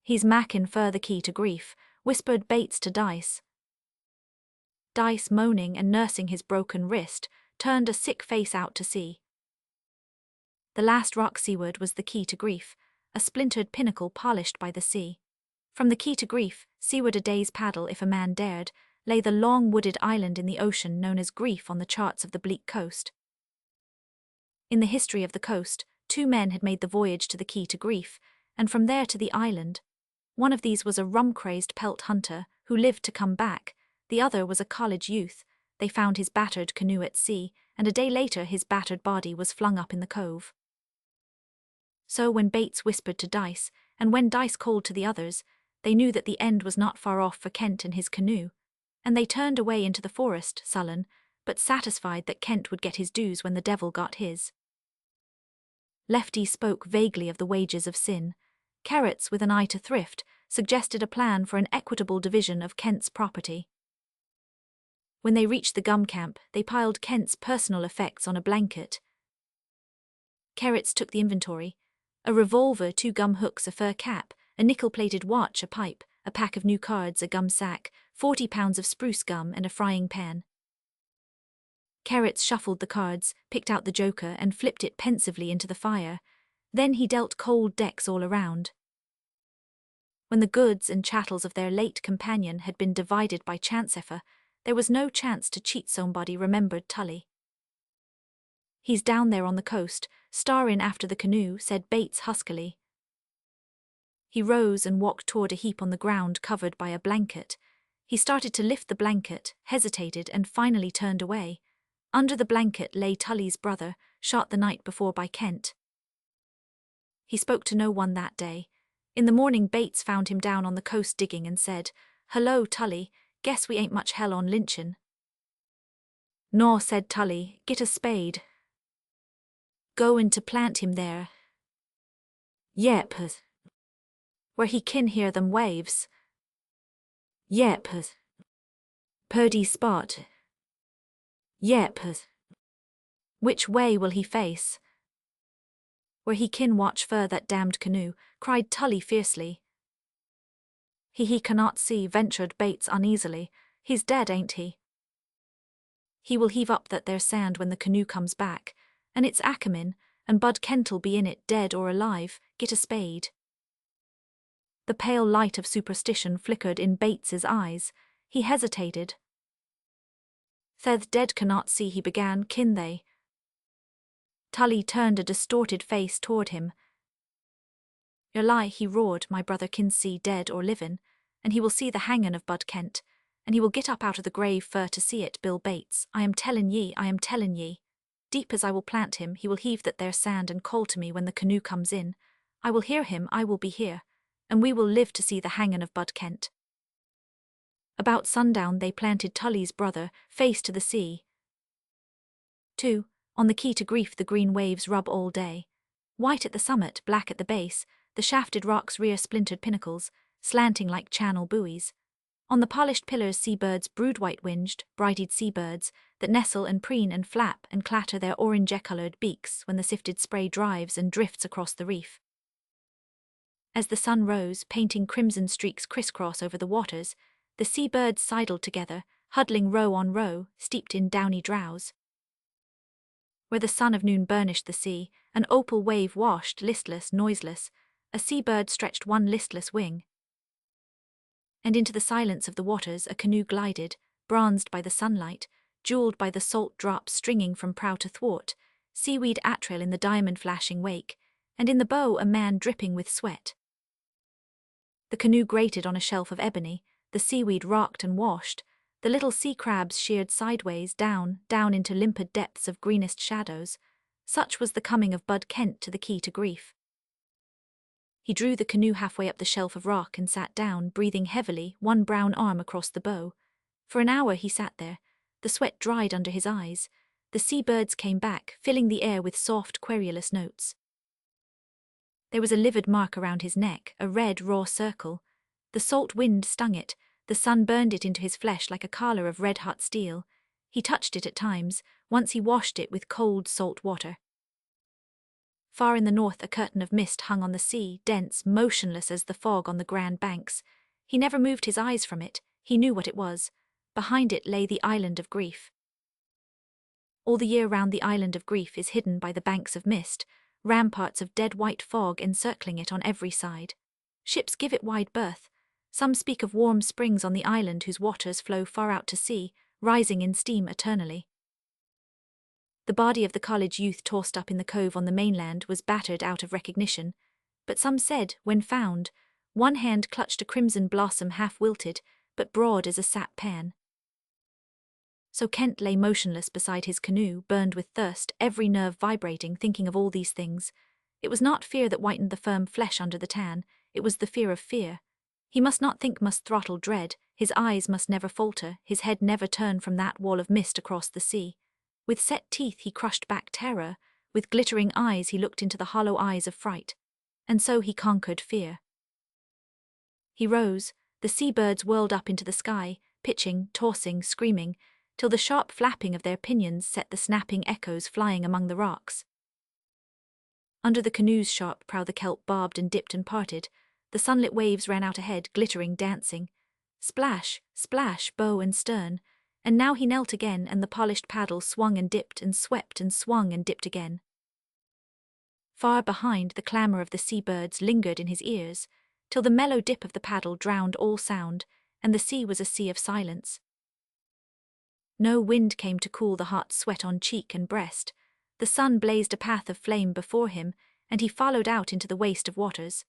"He's mackin' fur the key to grief," whispered Bates to Dice. Dice, moaning and nursing his broken wrist, turned a sick face out to sea. The last rock seaward was the key to grief, a splintered pinnacle polished by the sea. From the key to grief, seaward a day's paddle if a man dared, lay the long wooded island in the ocean known as Grief on the charts of the bleak coast. In the history of the coast, 2 men had made the voyage to the key to Grief, and from there to the island. One of these was a rum-crazed pelt hunter who lived to come back. The other was a college youth. They found his battered canoe at sea, and a day later his battered body was flung up in the cove. So when Bates whispered to Dice, and when Dice called to the others, they knew that the end was not far off for Kent and his canoe, and they turned away into the forest, sullen, but satisfied that Kent would get his dues when the devil got his. Lefty spoke vaguely of the wages of sin. Carrots, with an eye to thrift, suggested a plan for an equitable division of Kent's property. When they reached the gum camp, they piled Kent's personal effects on a blanket. Carrots took the inventory: a revolver, 2 gum hooks, a fur cap, a nickel-plated watch, a pipe, a pack of new cards, a gum sack, 40 pounds of spruce gum and a frying pan. Carrots shuffled the cards, picked out the joker and flipped it pensively into the fire. Then he dealt cold decks all around. When the goods and chattels of their late companion had been divided by chance-effer, there was no chance to cheat somebody, remembered Tully. "He's down there on the coast, starrin' after the canoe," said Bates huskily. He rose and walked toward a heap on the ground covered by a blanket. He started to lift the blanket, hesitated, and finally turned away. Under the blanket lay Tully's brother, shot the night before by Kent. He spoke to no one that day. In the morning Bates found him down on the coast digging and said, "Hello, Tully, guess we ain't much hell on lynchin'." "No," said Tully, "git a spade. Goin' to plant him there." "Yep. Where he kin hear them waves." "Yep. Purdy spot." "Yep. Which way will he face?" "Where he kin watch fur that damned canoe," cried Tully fiercely. He cannot see," ventured Bates uneasily. "He's dead, ain't he?" "He will heave up that there sand when the canoe comes back, and it's Ackerman, and Bud Kent'll be in it, dead or alive. Get a spade." The pale light of superstition flickered in Bates's eyes. He hesitated. "The dead cannot see," he began, "kin they?" Tully turned a distorted face toward him. "You lie," he roared, "my brother kin see, dead or livin', and he will see the hangin' of Bud Kent, and he will get up out of the grave fur to see it, Bill Bates. I am tellin' ye, I am tellin' ye. Deep as I will plant him, he will heave that there sand and call to me when the canoe comes in. I will hear him, I will be here, and we will live to see the hangin' of Bud Kent." About sundown they planted Tully's brother, face to the sea. 2. On the quay to Grief the green waves rub all day. White at the summit, black at the base, the shafted rocks rear splintered pinnacles, slanting like channel buoys. On the polished pillars seabirds brood white-winged, bright-eyed seabirds, that nestle and preen and flap and clatter their orange-coloured beaks when the sifted spray drives and drifts across the reef. As the sun rose, painting crimson streaks crisscross over the waters, the seabirds sidled together, huddling row on row, steeped in downy drowse. Where the sun of noon burnished the sea, an opal wave washed, listless, noiseless, a seabird stretched one listless wing. And into the silence of the waters a canoe glided, bronzed by the sunlight, jeweled by the salt drops stringing from prow to thwart, seaweed attrail in the diamond-flashing wake, and in the bow a man dripping with sweat. The canoe grated on a shelf of ebony, the seaweed rocked and washed, the little sea crabs sheared sideways, down into limpid depths of greenest shadows. Such was the coming of Bud Kent to the quay to Grief. He drew the canoe halfway up the shelf of rock and sat down, breathing heavily, one brown arm across the bow. For an hour he sat there, the sweat dried under his eyes. The seabirds came back, filling the air with soft, querulous notes. There was a livid mark around his neck, a red, raw circle. The salt wind stung it, the sun burned it into his flesh like a collar of red-hot steel. He touched it at times, once he washed it with cold, salt water. Far in the north a curtain of mist hung on the sea, dense, motionless as the fog on the Grand Banks. He never moved his eyes from it, he knew what it was. Behind it lay the Island of Grief. All the year round the Island of Grief is hidden by the banks of mist, ramparts of dead white fog encircling it on every side. Ships give it wide berth. Some speak of warm springs on the island whose waters flow far out to sea, rising in steam eternally. The body of the college youth tossed up in the cove on the mainland was battered out of recognition, but some said, when found, one hand clutched a crimson blossom half wilted, but broad as a sap pan. So Kent lay motionless beside his canoe, burned with thirst, every nerve vibrating, thinking of all these things. It was not fear that whitened the firm flesh under the tan, it was the fear of fear. He must not think, must throttle dread, his eyes must never falter, his head never turn from that wall of mist across the sea. With set teeth he crushed back terror, with glittering eyes he looked into the hollow eyes of fright. And so he conquered fear. He rose, the seabirds whirled up into the sky, pitching, tossing, screaming, till the sharp flapping of their pinions set the snapping echoes flying among the rocks. Under the canoe's sharp prow the kelp bobbed and dipped and parted, the sunlit waves ran out ahead, glittering, dancing. Splash, splash, bow and stern, and now he knelt again and the polished paddle swung and dipped and swept and swung and dipped again. Far behind the clamour of the seabirds lingered in his ears, till the mellow dip of the paddle drowned all sound, and the sea was a sea of silence. No wind came to cool the hot sweat on cheek and breast. The sun blazed a path of flame before him, and he followed out into the waste of waters.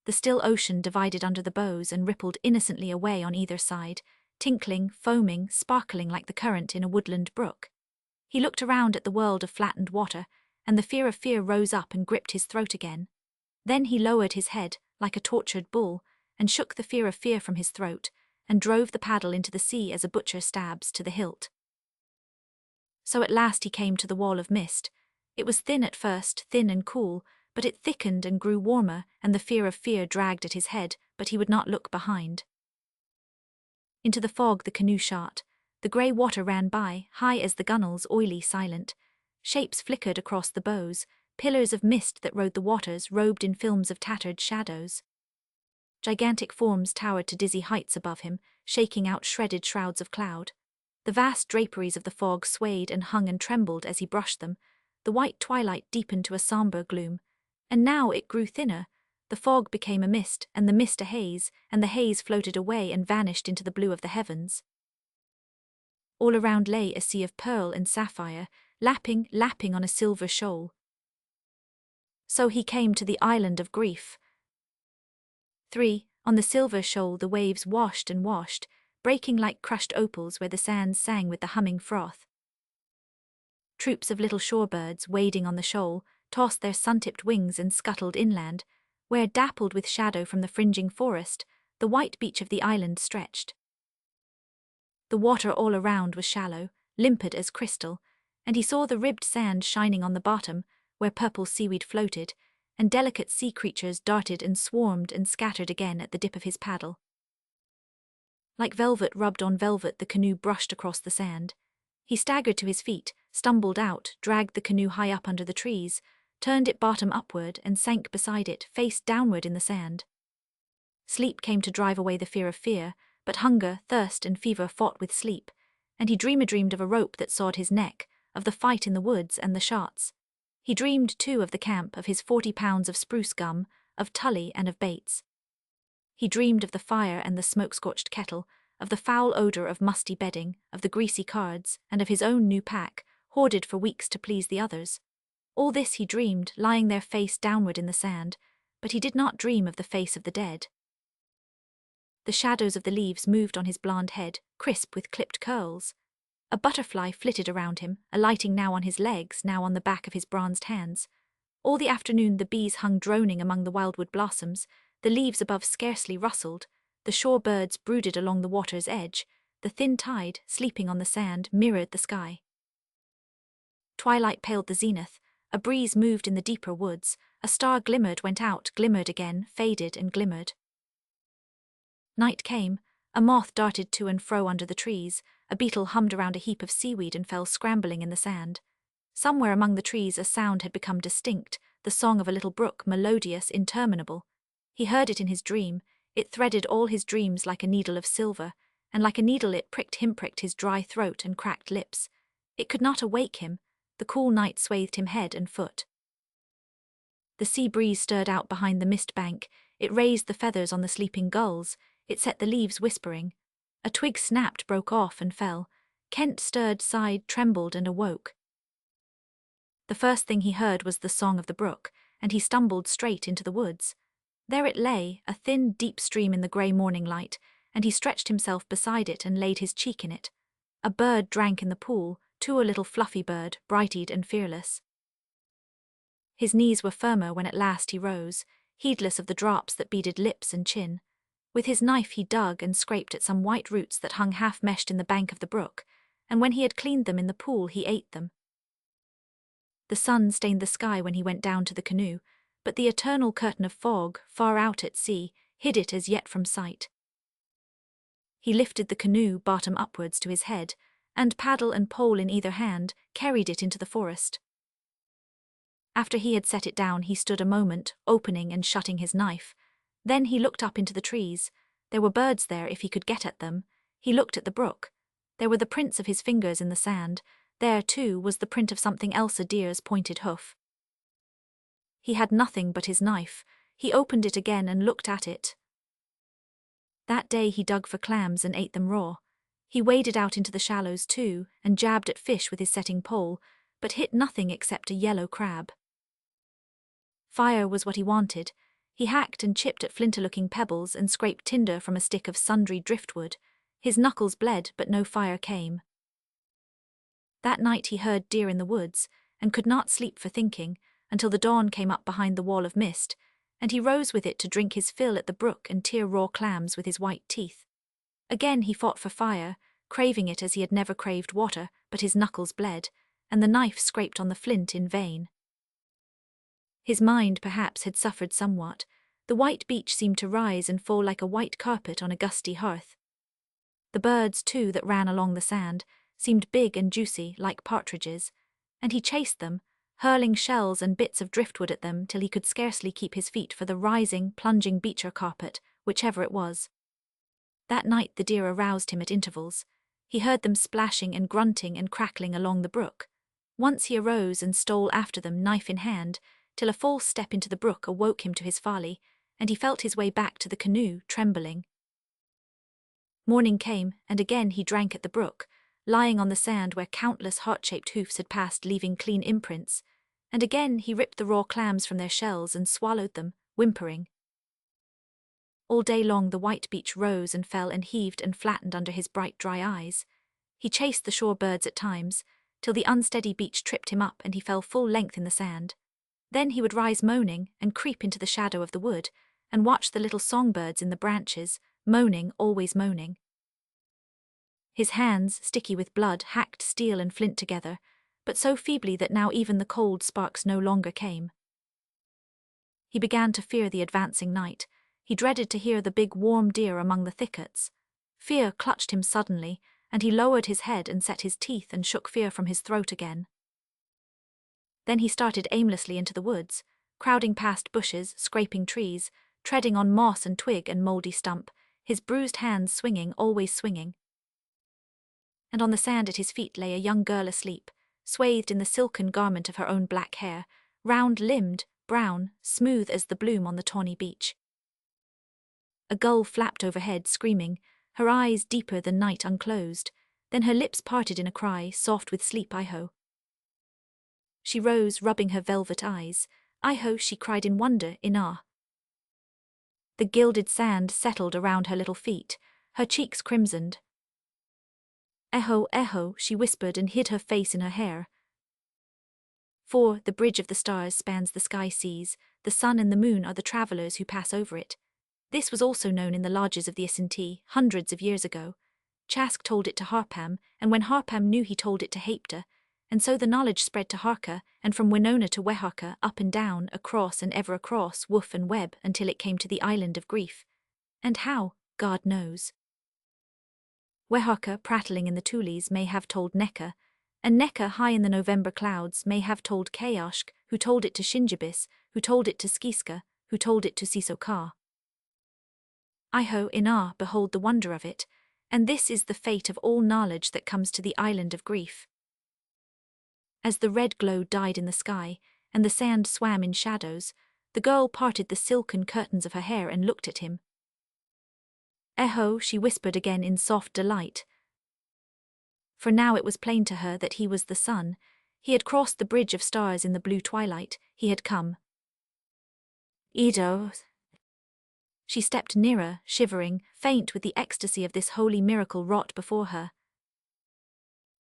The still ocean divided under the bows and rippled innocently away on either side, tinkling, foaming, sparkling like the current in a woodland brook. He looked around at the world of flattened water, and the fear of fear rose up and gripped his throat again. Then he lowered his head, like a tortured bull, and shook the fear of fear from his throat, and drove the paddle into the sea as a butcher stabs to the hilt. So at last he came to the wall of mist. It was thin at first, thin and cool, but it thickened and grew warmer, and the fear of fear dragged at his head, but he would not look behind. Into the fog the canoe shot. The grey water ran by, high as the gunnels, oily, silent. Shapes flickered across the bows, pillars of mist that rode the waters, robed in films of tattered shadows. Gigantic forms towered to dizzy heights above him, shaking out shredded shrouds of cloud. The vast draperies of the fog swayed and hung and trembled as he brushed them. The white twilight deepened to a sombre gloom. And now it grew thinner. The fog became a mist, and the mist a haze, and the haze floated away and vanished into the blue of the heavens. All around lay a sea of pearl and sapphire, lapping on a silver shoal. So he came to the island of grief. 3. On the silver shoal the waves washed and washed, breaking like crushed opals where the sands sang with the humming froth. Troops of little shorebirds wading on the shoal tossed their sun-tipped wings and scuttled inland, where, dappled with shadow from the fringing forest, the white beach of the island stretched. The water all around was shallow, limpid as crystal, and he saw the ribbed sand shining on the bottom, where purple seaweed floated, and delicate sea creatures darted and swarmed and scattered again at the dip of his paddle. Like velvet rubbed on velvet, the canoe brushed across the sand. He staggered to his feet, stumbled out, dragged the canoe high up under the trees, turned it bottom upward and sank beside it, face downward in the sand. Sleep came to drive away the fear, but hunger, thirst and fever fought with sleep, and he dreamed of a rope that sawed his neck, of the fight in the woods and the shots. He dreamed, too, of the camp, of his 40 pounds of spruce gum, of Tully and of Bates. He dreamed of the fire and the smoke-scorched kettle, of the foul odour of musty bedding, of the greasy cards, and of his own new pack, hoarded for weeks to please the others. All this he dreamed, lying there face downward in the sand, but he did not dream of the face of the dead. The shadows of the leaves moved on his blond head, crisp with clipped curls. A butterfly flitted around him, alighting now on his legs, now on the back of his bronzed hands. All the afternoon the bees hung droning among the wildwood blossoms, the leaves above scarcely rustled, the shore birds brooded along the water's edge, the thin tide, sleeping on the sand, mirrored the sky. Twilight paled the zenith, a breeze moved in the deeper woods, a star glimmered, went out, glimmered again, faded and glimmered. Night came, a moth darted to and fro under the trees, a beetle hummed around a heap of seaweed and fell scrambling in the sand. Somewhere among the trees a sound had become distinct, the song of a little brook, melodious, interminable. He heard it in his dream, it threaded all his dreams like a needle of silver, and like a needle it pricked his dry throat and cracked lips. It could not awake him, the cool night swathed him head and foot. The sea breeze stirred out behind the mist bank, it raised the feathers on the sleeping gulls, it set the leaves whispering. A twig snapped, broke off and fell. Kent stirred, sighed, trembled and awoke. The first thing he heard was the song of the brook, and he stumbled straight into the woods. There it lay, a thin, deep stream in the grey morning light, and he stretched himself beside it and laid his cheek in it. A bird drank in the pool, too, a little fluffy bird, bright-eyed and fearless. His knees were firmer when at last he rose, heedless of the drops that beaded lips and chin. With his knife he dug and scraped at some white roots that hung half-meshed in the bank of the brook, and when he had cleaned them in the pool he ate them. The sun stained the sky when he went down to the canoe, but the eternal curtain of fog, far out at sea, hid it as yet from sight. He lifted the canoe bottom upwards to his head, and paddle and pole in either hand, carried it into the forest. After he had set it down he stood a moment, opening and shutting his knife. Then he looked up into the trees. There were birds there if he could get at them. He looked at the brook. There were the prints of his fingers in the sand. There, too, was the print of something else, a deer's pointed hoof. He had nothing but his knife. He opened it again and looked at it. That day he dug for clams and ate them raw. He waded out into the shallows too, and jabbed at fish with his setting pole, but hit nothing except a yellow crab. Fire was what he wanted. He hacked and chipped at flinty-looking pebbles and scraped tinder from a stick of sundry driftwood. His knuckles bled, but no fire came. That night he heard deer in the woods, and could not sleep for thinking, until the dawn came up behind the wall of mist, and he rose with it to drink his fill at the brook and tear raw clams with his white teeth. Again he fought for fire, craving it as he had never craved water, but his knuckles bled, and the knife scraped on the flint in vain. His mind, perhaps, had suffered somewhat. The white beach seemed to rise and fall like a white carpet on a gusty hearth. The birds, too, that ran along the sand, seemed big and juicy, like partridges, and he chased them, hurling shells and bits of driftwood at them till he could scarcely keep his feet for the rising, plunging beach or carpet, whichever it was. That night the deer aroused him at intervals. He heard them splashing and grunting and crackling along the brook. Once he arose and stole after them, knife in hand, till a false step into the brook awoke him to his folly, and he felt his way back to the canoe, trembling. Morning came, and again he drank at the brook, lying on the sand where countless heart-shaped hoofs had passed, leaving clean imprints, and again he ripped the raw clams from their shells and swallowed them, whimpering. All day long the white beach rose and fell and heaved and flattened under his bright dry eyes. He chased the shore birds at times, till the unsteady beach tripped him up and he fell full length in the sand. Then he would rise moaning and creep into the shadow of the wood, and watch the little songbirds in the branches, moaning, always moaning. His hands, sticky with blood, hacked steel and flint together, but so feebly that now even the cold sparks no longer came. He began to fear the advancing night. He dreaded to hear the big warm deer among the thickets. Fear clutched him suddenly, and he lowered his head and set his teeth and shook fear from his throat again. Then he started aimlessly into the woods, crowding past bushes, scraping trees, treading on moss and twig and mouldy stump, his bruised hands swinging, always swinging. And on the sand at his feet lay a young girl asleep, swathed in the silken garment of her own black hair, round-limbed, brown, smooth as the bloom on the tawny beach. A gull flapped overhead, screaming, her eyes deeper than night unclosed, then her lips parted in a cry, soft with sleep, "I-ho." She rose, rubbing her velvet eyes. "I-ho," she cried in wonder, in awe. The gilded sand settled around her little feet, her cheeks crimsoned. "Eho, eho," she whispered and hid her face in her hair. For the bridge of the stars spans the sky seas, the sun and the moon are the travellers who pass over it. This was also known in the lodges of the Assinti, hundreds of years ago. Chask told it to Harpam, and when Harpam knew he told it to Hapta, and so the knowledge spread to Harka, and from Winona to Weharka, up and down, across and ever across, woof and web, until it came to the island of grief. And how, God knows. Weharka, prattling in the tules, may have told Nekka, and Nekka, high in the November clouds, may have told Kayoshk, who told it to Shinjabis, who told it to Skiska, who told it to Sisokar. I-ho, in awe, behold the wonder of it, and this is the fate of all knowledge that comes to the island of grief. As the red glow died in the sky, and the sand swam in shadows, the girl parted the silken curtains of her hair and looked at him. "Eho," she whispered again in soft delight. For now it was plain to her that he was the sun. He had crossed the bridge of stars in the blue twilight. He had come. "Ido." She stepped nearer, shivering, faint with the ecstasy of this holy miracle wrought before her.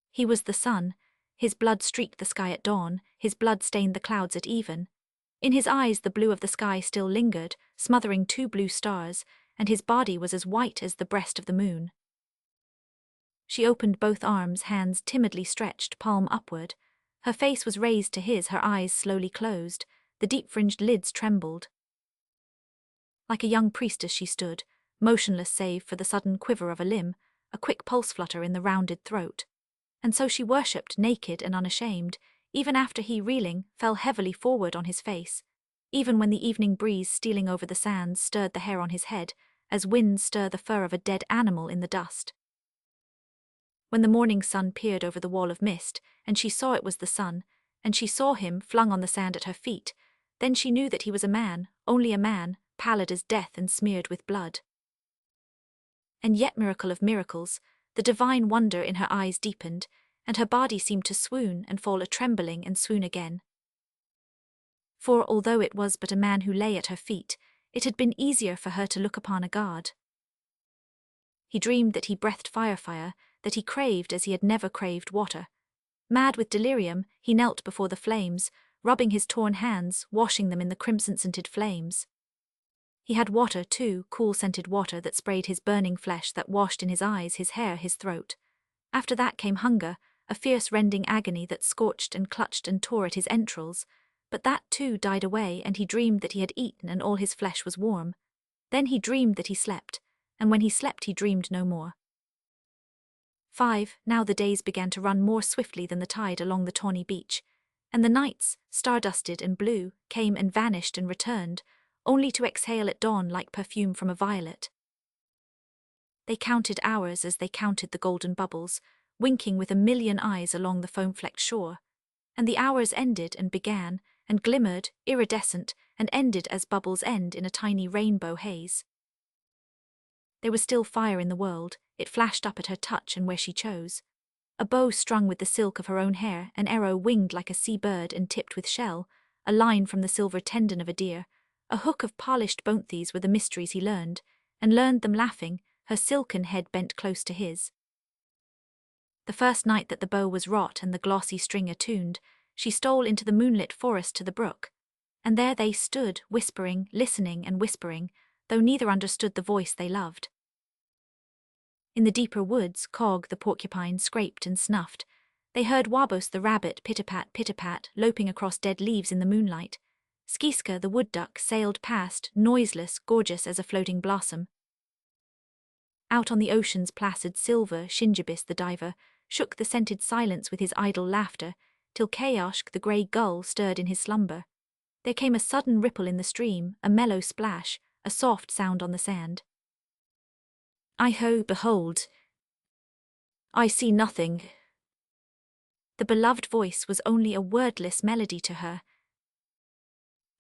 He was the sun. His blood streaked the sky at dawn, his blood stained the clouds at even. In his eyes the blue of the sky still lingered, smothering 2 blue stars, and his body was as white as the breast of the moon. She opened both arms, hands timidly stretched, palm upward. Her face was raised to his, her eyes slowly closed, the deep-fringed lids trembled. Like a young priestess she stood, motionless save for the sudden quiver of a limb, a quick pulse flutter in the rounded throat. And so she worshipped, naked and unashamed, even after he, reeling, fell heavily forward on his face, even when the evening breeze stealing over the sands stirred the hair on his head, as winds stir the fur of a dead animal in the dust. When the morning sun peered over the wall of mist, and she saw it was the sun, and she saw him flung on the sand at her feet, then she knew that he was a man, only a man, pallid as death and smeared with blood. And yet, miracle of miracles, the divine wonder in her eyes deepened, and her body seemed to swoon and fall a-trembling and swoon again. For although it was but a man who lay at her feet, it had been easier for her to look upon a god. He dreamed that he breathed fire, that he craved as he had never craved water. Mad with delirium, he knelt before the flames, rubbing his torn hands, washing them in the crimson-scented flames. He had water, too, cool-scented water that sprayed his burning flesh, that washed in his eyes, his hair, his throat. After that came hunger, a fierce rending agony that scorched and clutched and tore at his entrails, but that too died away, and he dreamed that he had eaten and all his flesh was warm. Then he dreamed that he slept, and when he slept he dreamed no more. 5. Now the days began to run more swiftly than the tide along the tawny beach, and the nights, star-dusted and blue, came and vanished and returned, only to exhale at dawn like perfume from a violet. They counted hours as they counted the golden bubbles, winking with a million eyes along the foam-flecked shore, and the hours ended and began, and glimmered, iridescent, and ended as bubbles end in a tiny rainbow haze. There was still fire in the world, it flashed up at her touch and where she chose. a bow strung with the silk of her own hair, an arrow winged like a sea bird and tipped with shell, a line from the silver tendon of a deer, a hook of polished bone. These were the mysteries he learned, and learned them laughing, her silken head bent close to his. The first night that the bow was wrought and the glossy string attuned, she stole into the moonlit forest to the brook, and there they stood, whispering, listening and whispering, though neither understood the voice they loved. In the deeper woods, Cog the porcupine scraped and snuffed. They heard Wabos the rabbit pitter-pat, loping across dead leaves in the moonlight. Skiska the wood duck sailed past, noiseless, gorgeous as a floating blossom. Out on the ocean's placid silver, Shinjibis the diver shook the scented silence with his idle laughter, till Kayoshk the grey gull stirred in his slumber. There came a sudden ripple in the stream, a mellow splash, a soft sound on the sand. Behold! I see nothing. The beloved voice was only a wordless melody to her.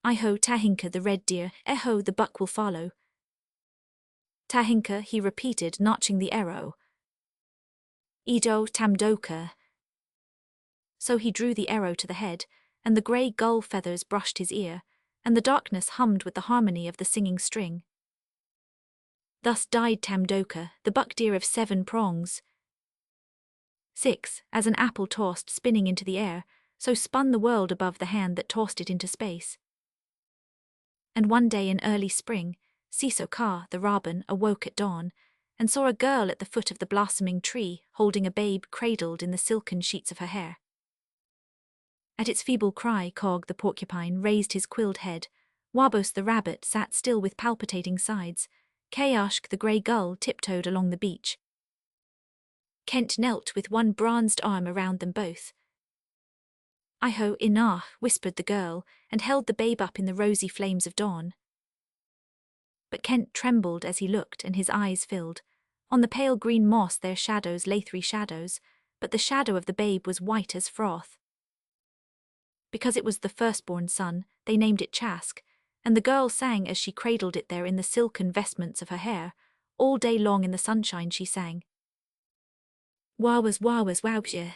Tahinka the red deer, the buck will follow. Tahinka, he repeated, notching the arrow. Ido Tamdoka. So he drew the arrow to the head, and the grey gull feathers brushed his ear, and the darkness hummed with the harmony of the singing string. Thus died Tamdoka, the buck deer of 7 prongs. 6. As an apple tossed spinning into the air, so spun the world above the hand that tossed it into space. And one day in early spring, Sisokar, the robin, awoke at dawn, and saw a girl at the foot of the blossoming tree, holding a babe cradled in the silken sheets of her hair. At its feeble cry, Cog the porcupine raised his quilled head, Wabos the rabbit sat still with palpitating sides, Kayoshk the grey gull tiptoed along the beach. Kent knelt with one bronzed arm around them both. Iho Inah, whispered the girl, and held the babe up in the rosy flames of dawn. But Kent trembled as he looked, and his eyes filled. On the pale green moss their shadows lay 3 shadows, but the shadow of the babe was white as froth. Because it was the firstborn son, they named it Chask, and the girl sang as she cradled it there in the silken vestments of her hair. All day long in the sunshine she sang. Wawas wawje.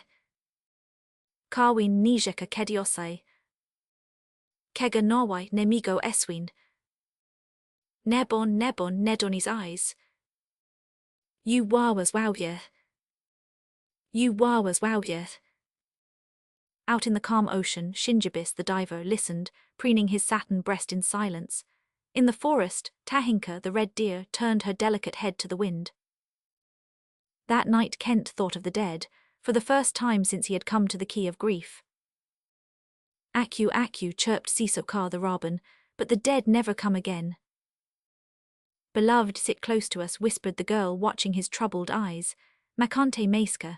Kawin nijeka kediosai. Kega nawai nemigo eswin. Nebon nedoni's eyes. You wawas wawje. You wawas wawje. Out in the calm ocean, Shinjibis the diver listened, preening his satin breast in silence. In the forest, Tahinka the red deer turned her delicate head to the wind. That night Kent thought of the dead, for the first time since he had come to the Key of Grief. Aku chirped Sisokar the robin, but the dead never come again. Beloved, sit close to us, whispered the girl, watching his troubled eyes. Makante Maiska.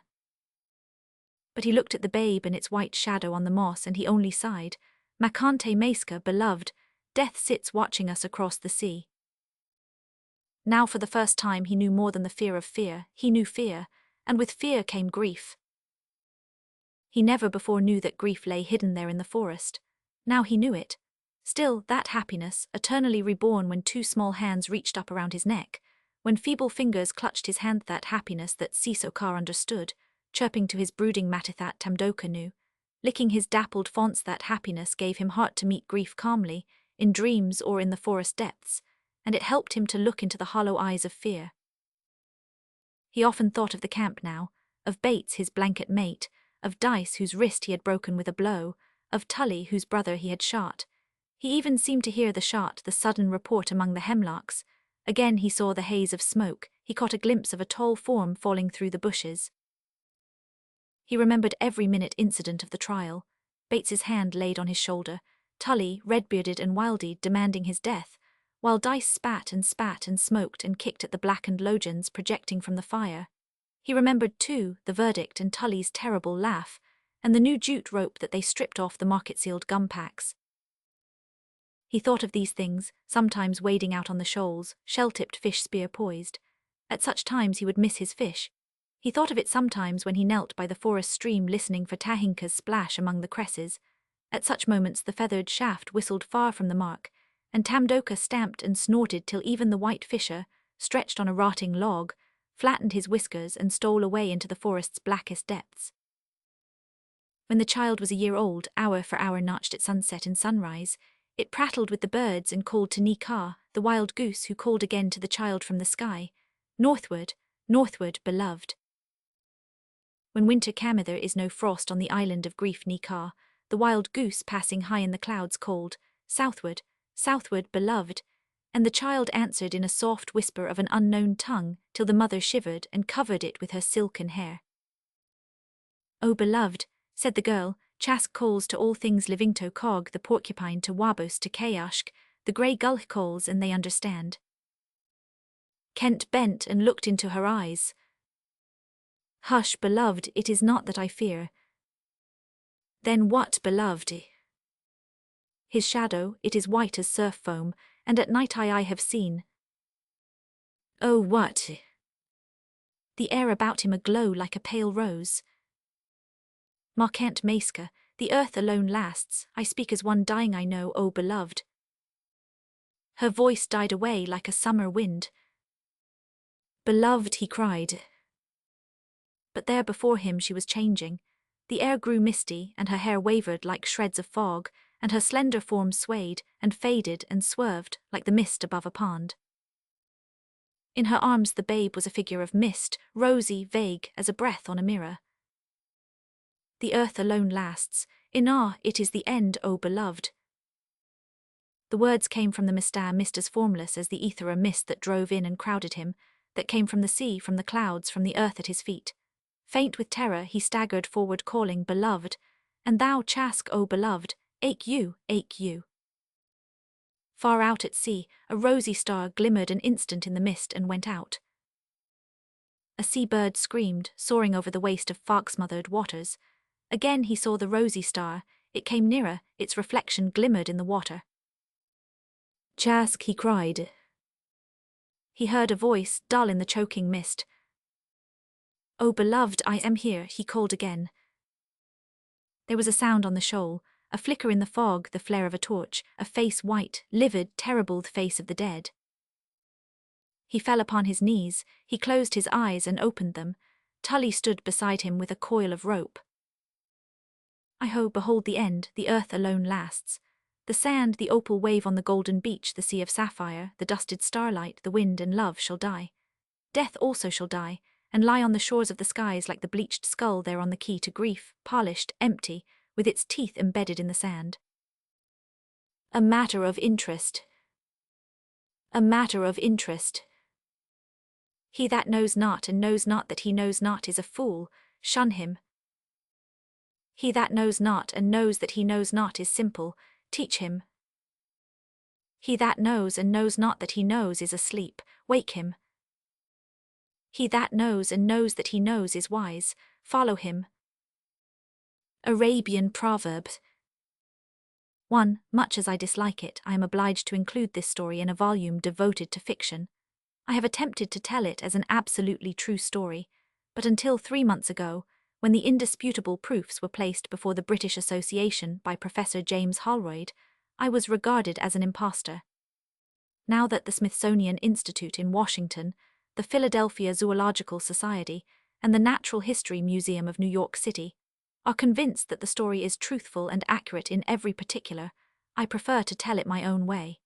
But he looked at the babe and its white shadow on the moss, and he only sighed. Makante Maiska, beloved, death sits watching us across the sea. Now for the first time he knew more than the fear of fear. He knew fear, and with fear came grief. He never before knew that grief lay hidden there in the forest. Now he knew it. Still, that happiness, eternally reborn when 2 small hands reached up around his neck, when feeble fingers clutched his hand, that happiness that Sisokar understood, chirping to his brooding Matithat Tamdoka knew, licking his dappled fonts, that happiness gave him heart to meet grief calmly, in dreams or in the forest depths, and it helped him to look into the hollow eyes of fear. He often thought of the camp now, of Bates, his blanket mate, of Dice, whose wrist he had broken with a blow, of Tully, whose brother he had shot. He even seemed to hear the shot, the sudden report among the hemlocks. Again he saw the haze of smoke, he caught a glimpse of a tall form falling through the bushes. He remembered every minute incident of the trial. Bates's hand laid on his shoulder, Tully, red-bearded and wild-eyed, demanding his death, while Dice spat and smoked and kicked at the blackened logins projecting from the fire. He remembered, too, the verdict and Tully's terrible laugh, and the new jute rope that they stripped off the market-sealed gum packs. He thought of these things, sometimes wading out on the shoals, shell-tipped fish spear poised. At such times he would miss his fish. He thought of it sometimes when he knelt by the forest stream listening for Tahinka's splash among the cresses. At such moments the feathered shaft whistled far from the mark, and Tamdoka stamped and snorted till even the white fisher, stretched on a rotting log, flattened his whiskers and stole away into the forest's blackest depths. When the child was a year old, hour for hour notched at sunset and sunrise, it prattled with the birds and called to Nika, the wild goose who called again to the child from the sky, "Northward, northward, beloved." When winter came there is no frost on the island of grief Nika, the wild goose passing high in the clouds called, "Southward, southward, beloved," and the child answered in a soft whisper of an unknown tongue till the mother shivered and covered it with her silken hair. "O beloved," said the girl, "Chask calls to all things living to Cog, the porcupine to Wabos to Kayashk, the grey gull calls and they understand." Kent bent and looked into her eyes. "Hush, beloved, it is not that I fear." "Then what, beloved?" "His shadow, it is white as surf foam, and at night I have seen." "Oh, what?" "The air about him aglow like a pale rose." "Markant Maiska, the earth alone lasts, I speak as one dying I know, O beloved." Her voice died away like a summer wind. "Beloved," he cried. But there before him she was changing. The air grew misty, and her hair wavered like shreds of fog, and her slender form swayed, and faded, and swerved, like the mist above a pond. In her arms the babe was a figure of mist, rosy, vague, as a breath on a mirror. "The earth alone lasts. It is the end, O beloved." The words came from the mist as formless as the ether mist that drove in and crowded him, that came from the sea, from the clouds, from the earth at his feet. Faint with terror, he staggered forward calling, "Beloved, and thou, Chask, O beloved, ache you, ache you." Far out at sea, a rosy star glimmered an instant in the mist and went out. A sea-bird screamed, soaring over the waste of fog-smothered waters. Again he saw the rosy star. It came nearer, its reflection glimmered in the water. "Chask," he cried. He heard a voice, dull in the choking mist. "O beloved, I am here," he called again. There was a sound on the shoal, a flicker in the fog, the flare of a torch, a face white, livid, terrible, the face of the dead. He fell upon his knees, he closed his eyes and opened them. Tully stood beside him with a coil of rope. Behold the end, the earth alone lasts. The sand, the opal wave on the golden beach, the sea of sapphire, the dusted starlight, the wind and love shall die. Death also shall die, and lie on the shores of the skies like the bleached skull there on the quay to grief, polished, empty, with its teeth embedded in the sand. A matter of interest. A matter of interest. He that knows not and knows not that he knows not is a fool, shun him. He that knows not and knows that he knows not is simple, teach him. He that knows and knows not that he knows is asleep, wake him. He that knows and knows that he knows is wise, follow him. Arabian proverb. 1. Much as I dislike it, I am obliged to include this story in a volume devoted to fiction. I have attempted to tell it as an absolutely true story, but until 3 months ago, when the indisputable proofs were placed before the British Association by Professor James Holroyd, I was regarded as an impostor. Now that the Smithsonian Institute in Washington, the Philadelphia Zoological Society, and the Natural History Museum of New York City are convinced that the story is truthful and accurate in every particular, I prefer to tell it my own way.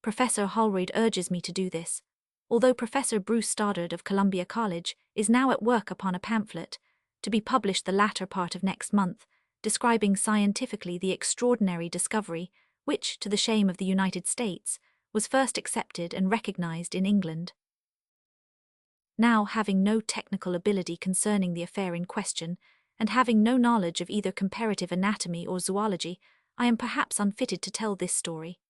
Professor Holroyd urges me to do this, although Professor Bruce Stoddard of Columbia College is now at work upon a pamphlet, to be published the latter part of next month, describing scientifically the extraordinary discovery which, to the shame of the United States, was first accepted and recognized in England. Now, having no technical ability concerning the affair in question, and having no knowledge of either comparative anatomy or zoology, I am perhaps unfitted to tell this story.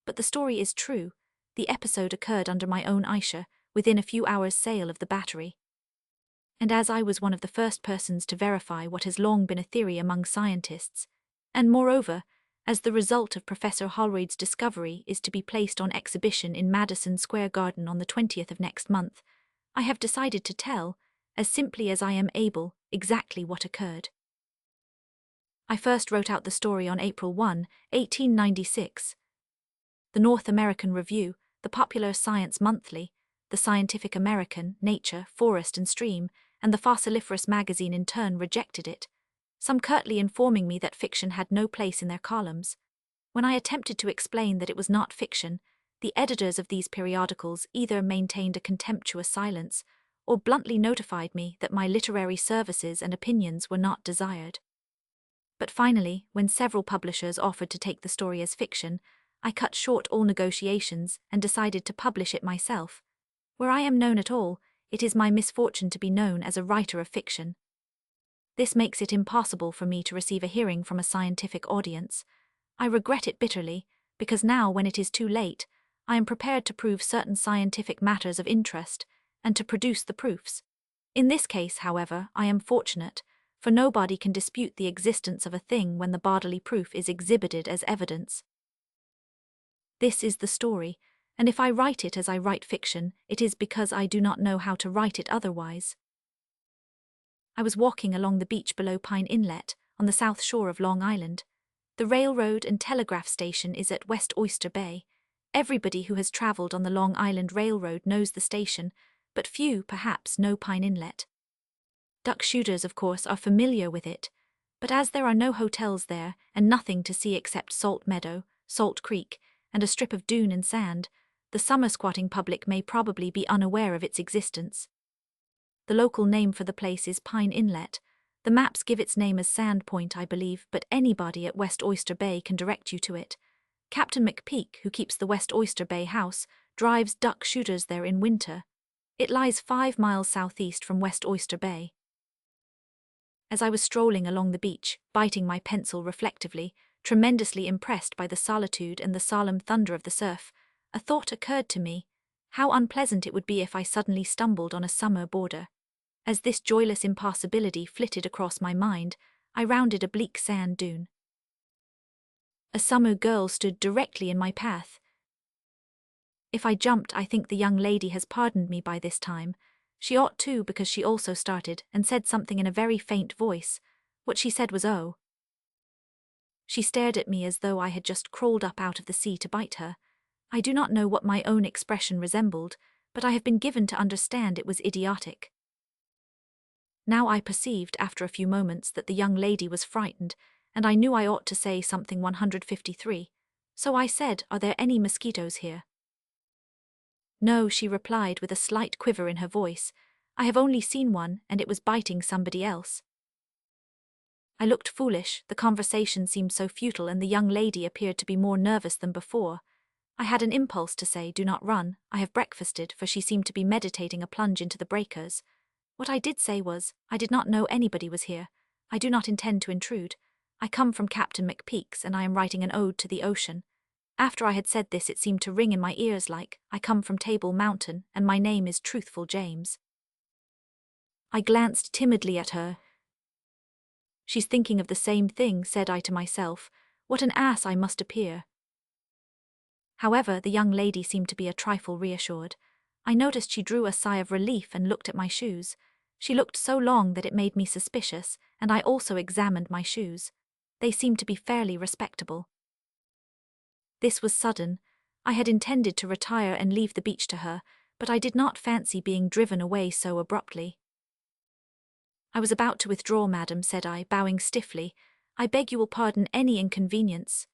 But the story is true. The episode occurred under my own Aisha, within a few hours' sail of the battery. And as I was one of the first persons to verify what has long been a theory among scientists, and moreover, as the result of Professor Holroyd's discovery is to be placed on exhibition in Madison Square Garden on the 20th of next month, I have decided to tell, as simply as I am able, exactly what occurred. I first wrote out the story on April 1, 1896. The North American Review, the popular science monthly, the Scientific American, Nature, Forest and Stream, and the fossiliferous magazine in turn rejected it, some curtly informing me that fiction had no place in their columns. When I attempted to explain that it was not fiction, the editors of these periodicals either maintained a contemptuous silence or bluntly notified me that my literary services and opinions were not desired. But finally, when several publishers offered to take the story as fiction, I cut short all negotiations and decided to publish it myself. Where I am known at all, it is my misfortune to be known as a writer of fiction. This makes it impossible for me to receive a hearing from a scientific audience. I regret it bitterly, because now, when it is too late, I am prepared to prove certain scientific matters of interest and to produce the proofs. In this case, however, I am fortunate, for nobody can dispute the existence of a thing when the bodily proof is exhibited as evidence. This is the story, and if I write it as I write fiction, it is because I do not know how to write it otherwise. I was walking along the beach below Pine Inlet, on the south shore of Long Island. The railroad and telegraph station is at West Oyster Bay. Everybody who has traveled on the Long Island Railroad knows the station, but few, perhaps, know Pine Inlet. Duck shooters, of course, are familiar with it, but as there are no hotels there and nothing to see except Salt Meadow, Salt Creek, and a strip of dune and sand, the summer squatting public may probably be unaware of its existence. The local name for the place is Pine Inlet. The maps give its name as Sand Point, I believe, but anybody at West Oyster Bay can direct you to it. Captain McPeak, who keeps the West Oyster Bay house, drives duck shooters there in winter. It lies 5 miles southeast from West Oyster Bay. As I was strolling along the beach, biting my pencil reflectively, tremendously impressed by the solitude and the solemn thunder of the surf, a thought occurred to me: how unpleasant it would be if I suddenly stumbled on a summer boarder. As this joyless impossibility flitted across my mind, I rounded a bleak sand dune. A summer girl stood directly in my path. If I jumped, I think the young lady has pardoned me by this time. She ought to, because she also started and said something in a very faint voice. What she said was, "Oh." She stared at me as though I had just crawled up out of the sea to bite her. I do not know what my own expression resembled, but I have been given to understand it was idiotic. Now I perceived, after a few moments, that the young lady was frightened, and I knew I ought to say something 153. So I said, "Are there any mosquitoes here?" "No," she replied with a slight quiver in her voice. "I have only seen one, and it was biting somebody else." I looked foolish, the conversation seemed so futile, and the young lady appeared to be more nervous than before. I had an impulse to say, "Do not run, I have breakfasted," for she seemed to be meditating a plunge into the breakers. What I did say was, "I did not know anybody was here. I do not intend to intrude. I come from Captain McPeak's, and I am writing an ode to the ocean." After I had said this, it seemed to ring in my ears like, "I come from Table Mountain, and my name is Truthful James." I glanced timidly at her. "She's thinking of the same thing," said I to myself. What an ass I must appear. However, the young lady seemed to be a trifle reassured. I noticed she drew a sigh of relief and looked at my shoes. She looked so long that it made me suspicious, and I also examined my shoes. They seemed to be fairly respectable. This was sudden. I had intended to retire and leave the beach to her, but I did not fancy being driven away so abruptly. "I was about to withdraw, madam," said I, bowing stiffly. "I beg you will pardon any inconvenience."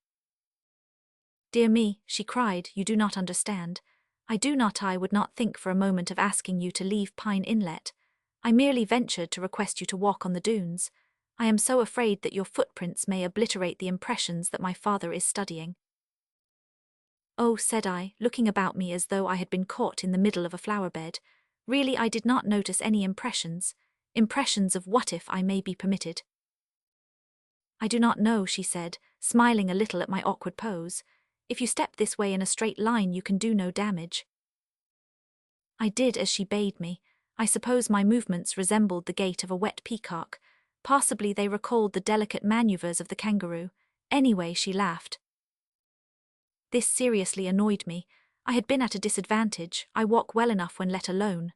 "Dear me," she cried, "you do not understand. I would not think for a moment of asking you to leave Pine Inlet. I merely ventured to request you to walk on the dunes. I am so afraid that your footprints may obliterate the impressions that my father is studying." "Oh," said I, looking about me as though I had been caught in the middle of a flower bed. "Really, I did not notice any impressions. Impressions of what, if I may be permitted?" "I do not know," she said, smiling a little at my awkward pose. "If you step this way in a straight line, you can do no damage." I did as she bade me. I suppose my movements resembled the gait of a wet peacock. Possibly they recalled the delicate maneuvers of the kangaroo. Anyway, she laughed. This seriously annoyed me. I had been at a disadvantage. I walk well enough when let alone.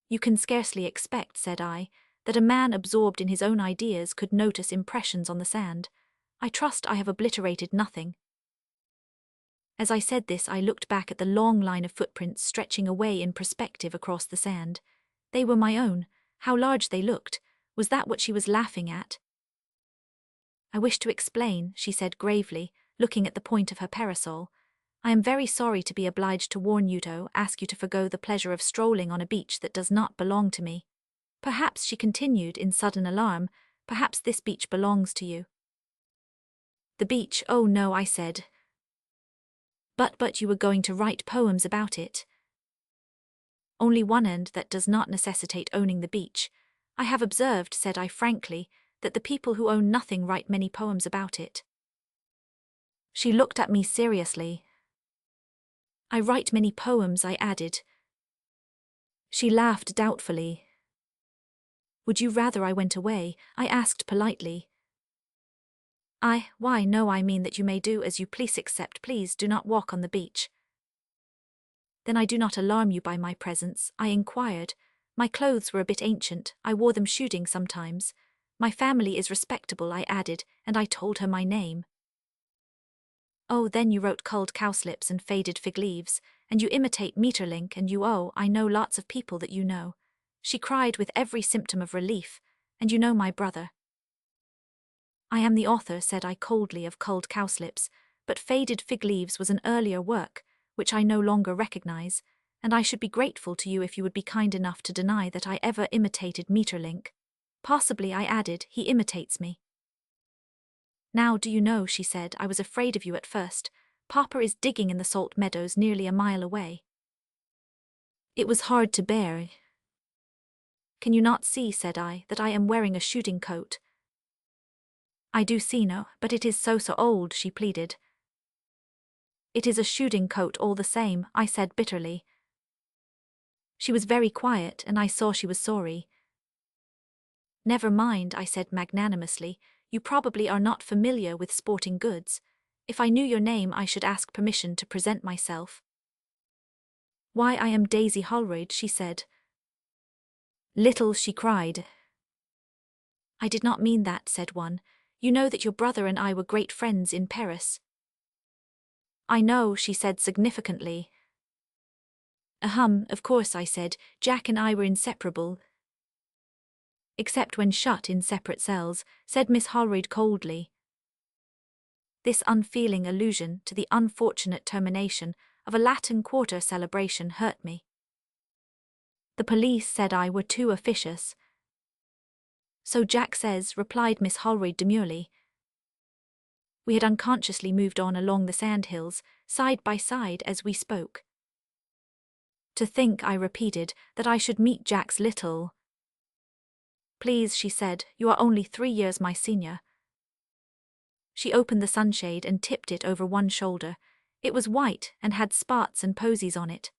"You can scarcely expect," said I, "that a man absorbed in his own ideas could notice impressions on the sand. I trust I have obliterated nothing." As I said this, I looked back at the long line of footprints stretching away in perspective across the sand. They were my own. How large they looked. Was that what she was laughing at? I wish to explain, she said gravely, looking at the point of her parasol. I am very sorry to be obliged to warn you to ask you to forgo the pleasure of strolling on a beach that does not belong to me. Perhaps, she continued in sudden alarm, perhaps this beach belongs to you. The beach, oh no, I said. But you were going to write poems about it. Only one, and that does not necessitate owning the beach. I have observed, said I frankly, that the people who own nothing write many poems about it. She looked at me seriously. I write many poems, I added. She laughed doubtfully. Would you rather I went away? I asked politely. Why no, I mean that you may do as you please, except please do not walk on the beach. Then I do not alarm you by my presence, I inquired. My clothes were a bit ancient, I wore them shooting sometimes. My family is respectable, I added, and I told her my name. Oh, then you wrote culled cowslips and faded fig leaves, and you imitate Maeterlinck, and I know lots of people that you know. She cried with every symptom of relief. And you know my brother. I am the author, said I coldly, of culled cowslips, but faded fig leaves was an earlier work, which I no longer recognize, and I should be grateful to you if you would be kind enough to deny that I ever imitated Maeterlinck. Possibly, I added, he imitates me. Now do you know, she said, I was afraid of you at first. Papa is digging in the salt meadows nearly a mile away. It was hard to bear. Can you not see, said I, that I am wearing a shooting coat? I do see no, but it is so old, she pleaded. It is a shooting coat all the same, I said bitterly. She was very quiet, and I saw she was sorry. Never mind, I said magnanimously, you probably are not familiar with sporting goods. If I knew your name, I should ask permission to present myself. Why, I am Daisy Holroyd, she said. Little, she cried. I did not mean that, said one. You know that your brother and I were great friends in Paris. I know, she said significantly. Of course, I said, Jack and I were inseparable. Except when shut in separate cells, said Miss Holroyd coldly. This unfeeling allusion to the unfortunate termination of a Latin Quarter celebration hurt me. The police, said I, were too officious. So Jack says, replied Miss Holroyd demurely. We had unconsciously moved on along the sandhills, side by side as we spoke. To think, I repeated, that I should meet Jack's little. Please, she said, you are only 3 years my senior. She opened the sunshade and tipped it over one shoulder. It was white and had spots and posies on it.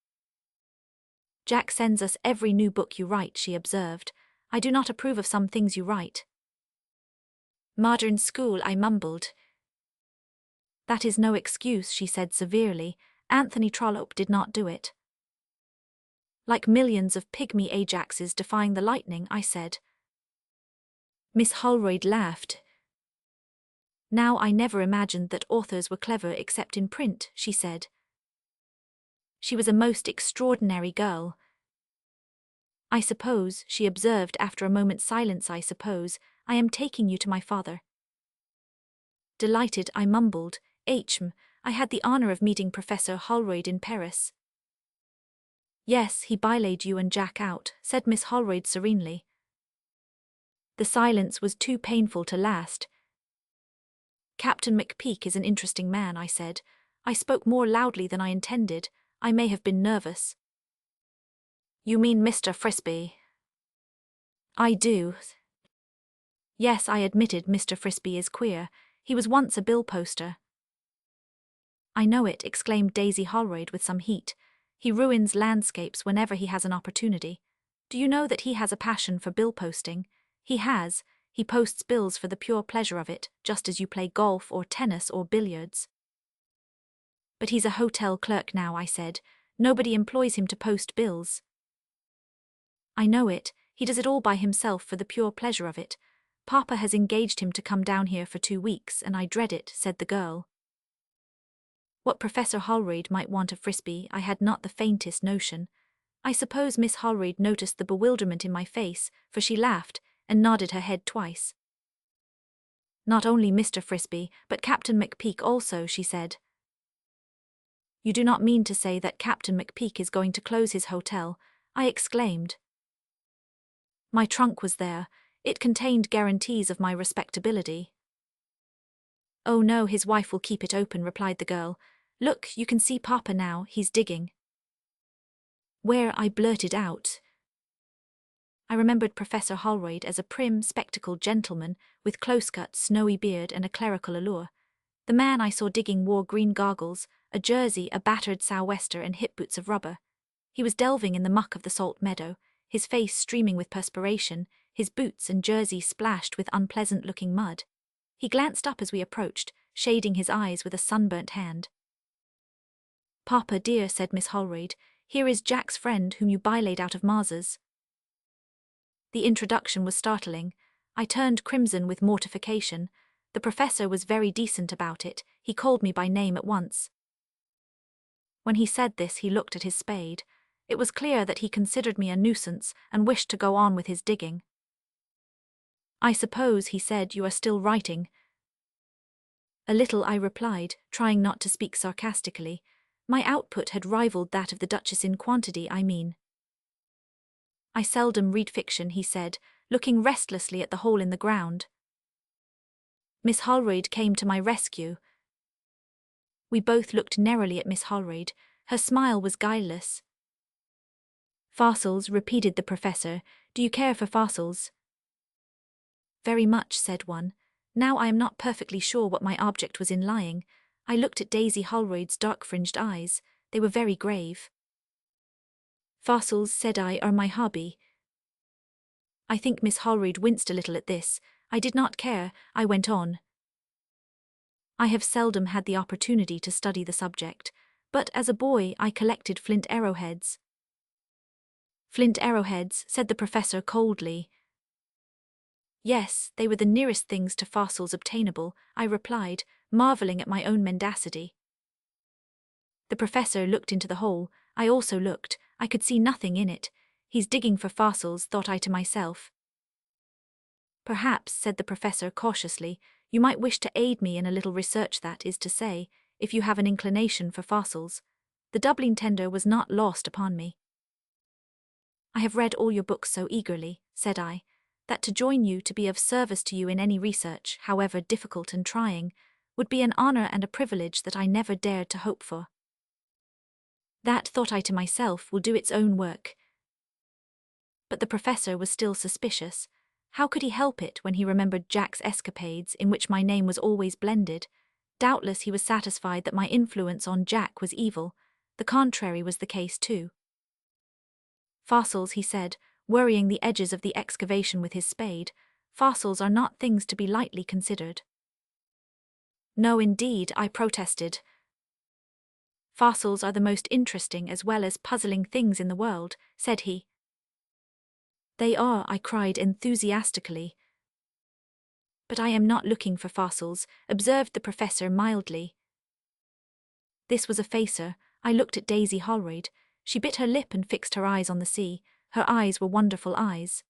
Jack sends us every new book you write, she observed. I do not approve of some things you write. Modern school, I mumbled. That is no excuse, she said severely. Anthony Trollope did not do it. Like millions of pygmy Ajaxes defying the lightning, I said. Miss Holroyd laughed. Now I never imagined that authors were clever except in print, she said. She was a most extraordinary girl. I suppose, she observed after a moment's silence, I am taking you to my father. Delighted, I mumbled. I had the honor of meeting Professor Holroyd in Paris. Yes, he bylaid you and Jack out, said Miss Holroyd serenely. The silence was too painful to last. Captain McPeak is an interesting man, I said. I spoke more loudly than I intended. I may have been nervous. You mean Mr. Frisbee? I do. Yes, I admitted Mr. Frisbee is queer. He was once a bill poster. I know it, exclaimed Daisy Holroyd with some heat. He ruins landscapes whenever he has an opportunity. Do you know that he has a passion for bill posting? He has. He posts bills for the pure pleasure of it, just as you play golf or tennis or billiards. But he's a hotel clerk now, I said. Nobody employs him to post bills. I know it. He does it all by himself for the pure pleasure of it. Papa has engaged him to come down here for 2 weeks, and I dread it, said the girl. What Professor Holroyd might want of Frisbee, I had not the faintest notion. I suppose Miss Holroyd noticed the bewilderment in my face, for she laughed and nodded her head twice. Not only Mr. Frisbee, but Captain McPeak also, she said. You do not mean to say that Captain McPeak is going to close his hotel, I exclaimed. My trunk was there. It contained guarantees of my respectability. Oh no, his wife will keep it open, replied the girl. Look, you can see Papa now, he's digging. Where? I blurted out. I remembered Professor Holroyd as a prim, spectacled gentleman with close-cut, snowy beard and a clerical allure. The man I saw digging wore green goggles, a jersey, a battered sou'wester and hip boots of rubber. He was delving in the muck of the salt meadow, his face streaming with perspiration, his boots and jersey splashed with unpleasant-looking mud. He glanced up as we approached, shading his eyes with a sunburnt hand. Papa, dear, said Miss Holroyd, here is Jack's friend whom you bylaid out of Mars's. The introduction was startling. I turned crimson with mortification. The professor was very decent about it. He called me by name at once. When he said this, he looked at his spade. It was clear that he considered me a nuisance and wished to go on with his digging. I suppose, he said, you are still writing. A little, I replied, trying not to speak sarcastically. My output had rivaled that of the Duchess in quantity, I mean. I seldom read fiction, he said, looking restlessly at the hole in the ground. Miss Holroyd came to my rescue. We both looked narrowly at Miss Holroyd. Her smile was guileless. Fossils, repeated the professor. Do you care for fossils? Very much, said one. Now I am not perfectly sure what my object was in lying. I looked at Daisy Holroyd's dark-fringed eyes. They were very grave. Fossils, said I, are my hobby. I think Miss Holroyd winced a little at this. I did not care, I went on. I have seldom had the opportunity to study the subject, but as a boy I collected flint arrowheads. Flint arrowheads, said the professor coldly. Yes, they were the nearest things to fossils obtainable, I replied, marveling at my own mendacity. The professor looked into the hole. I also looked. I could see nothing in it. He's digging for fossils, thought I to myself. Perhaps, said the professor cautiously, you might wish to aid me in a little research, that is to say, if you have an inclination for fossils. The doubling tender was not lost upon me. I have read all your books so eagerly, said I, that to join you, to be of service to you in any research, however difficult and trying, would be an honor and a privilege that I never dared to hope for. That, thought I to myself, will do its own work. But the professor was still suspicious. How could he help it when he remembered Jack's escapades, in which my name was always blended? Doubtless he was satisfied that my influence on Jack was evil. The contrary was the case too. Fossils, he said, worrying the edges of the excavation with his spade, fossils are not things to be lightly considered. No, indeed, I protested. Fossils are the most interesting as well as puzzling things in the world, said he. They are, I cried enthusiastically. But I am not looking for fossils, observed the professor mildly. This was a facer. I looked at Daisy Holroyd. She bit her lip and fixed her eyes on the sea. Her eyes were wonderful eyes.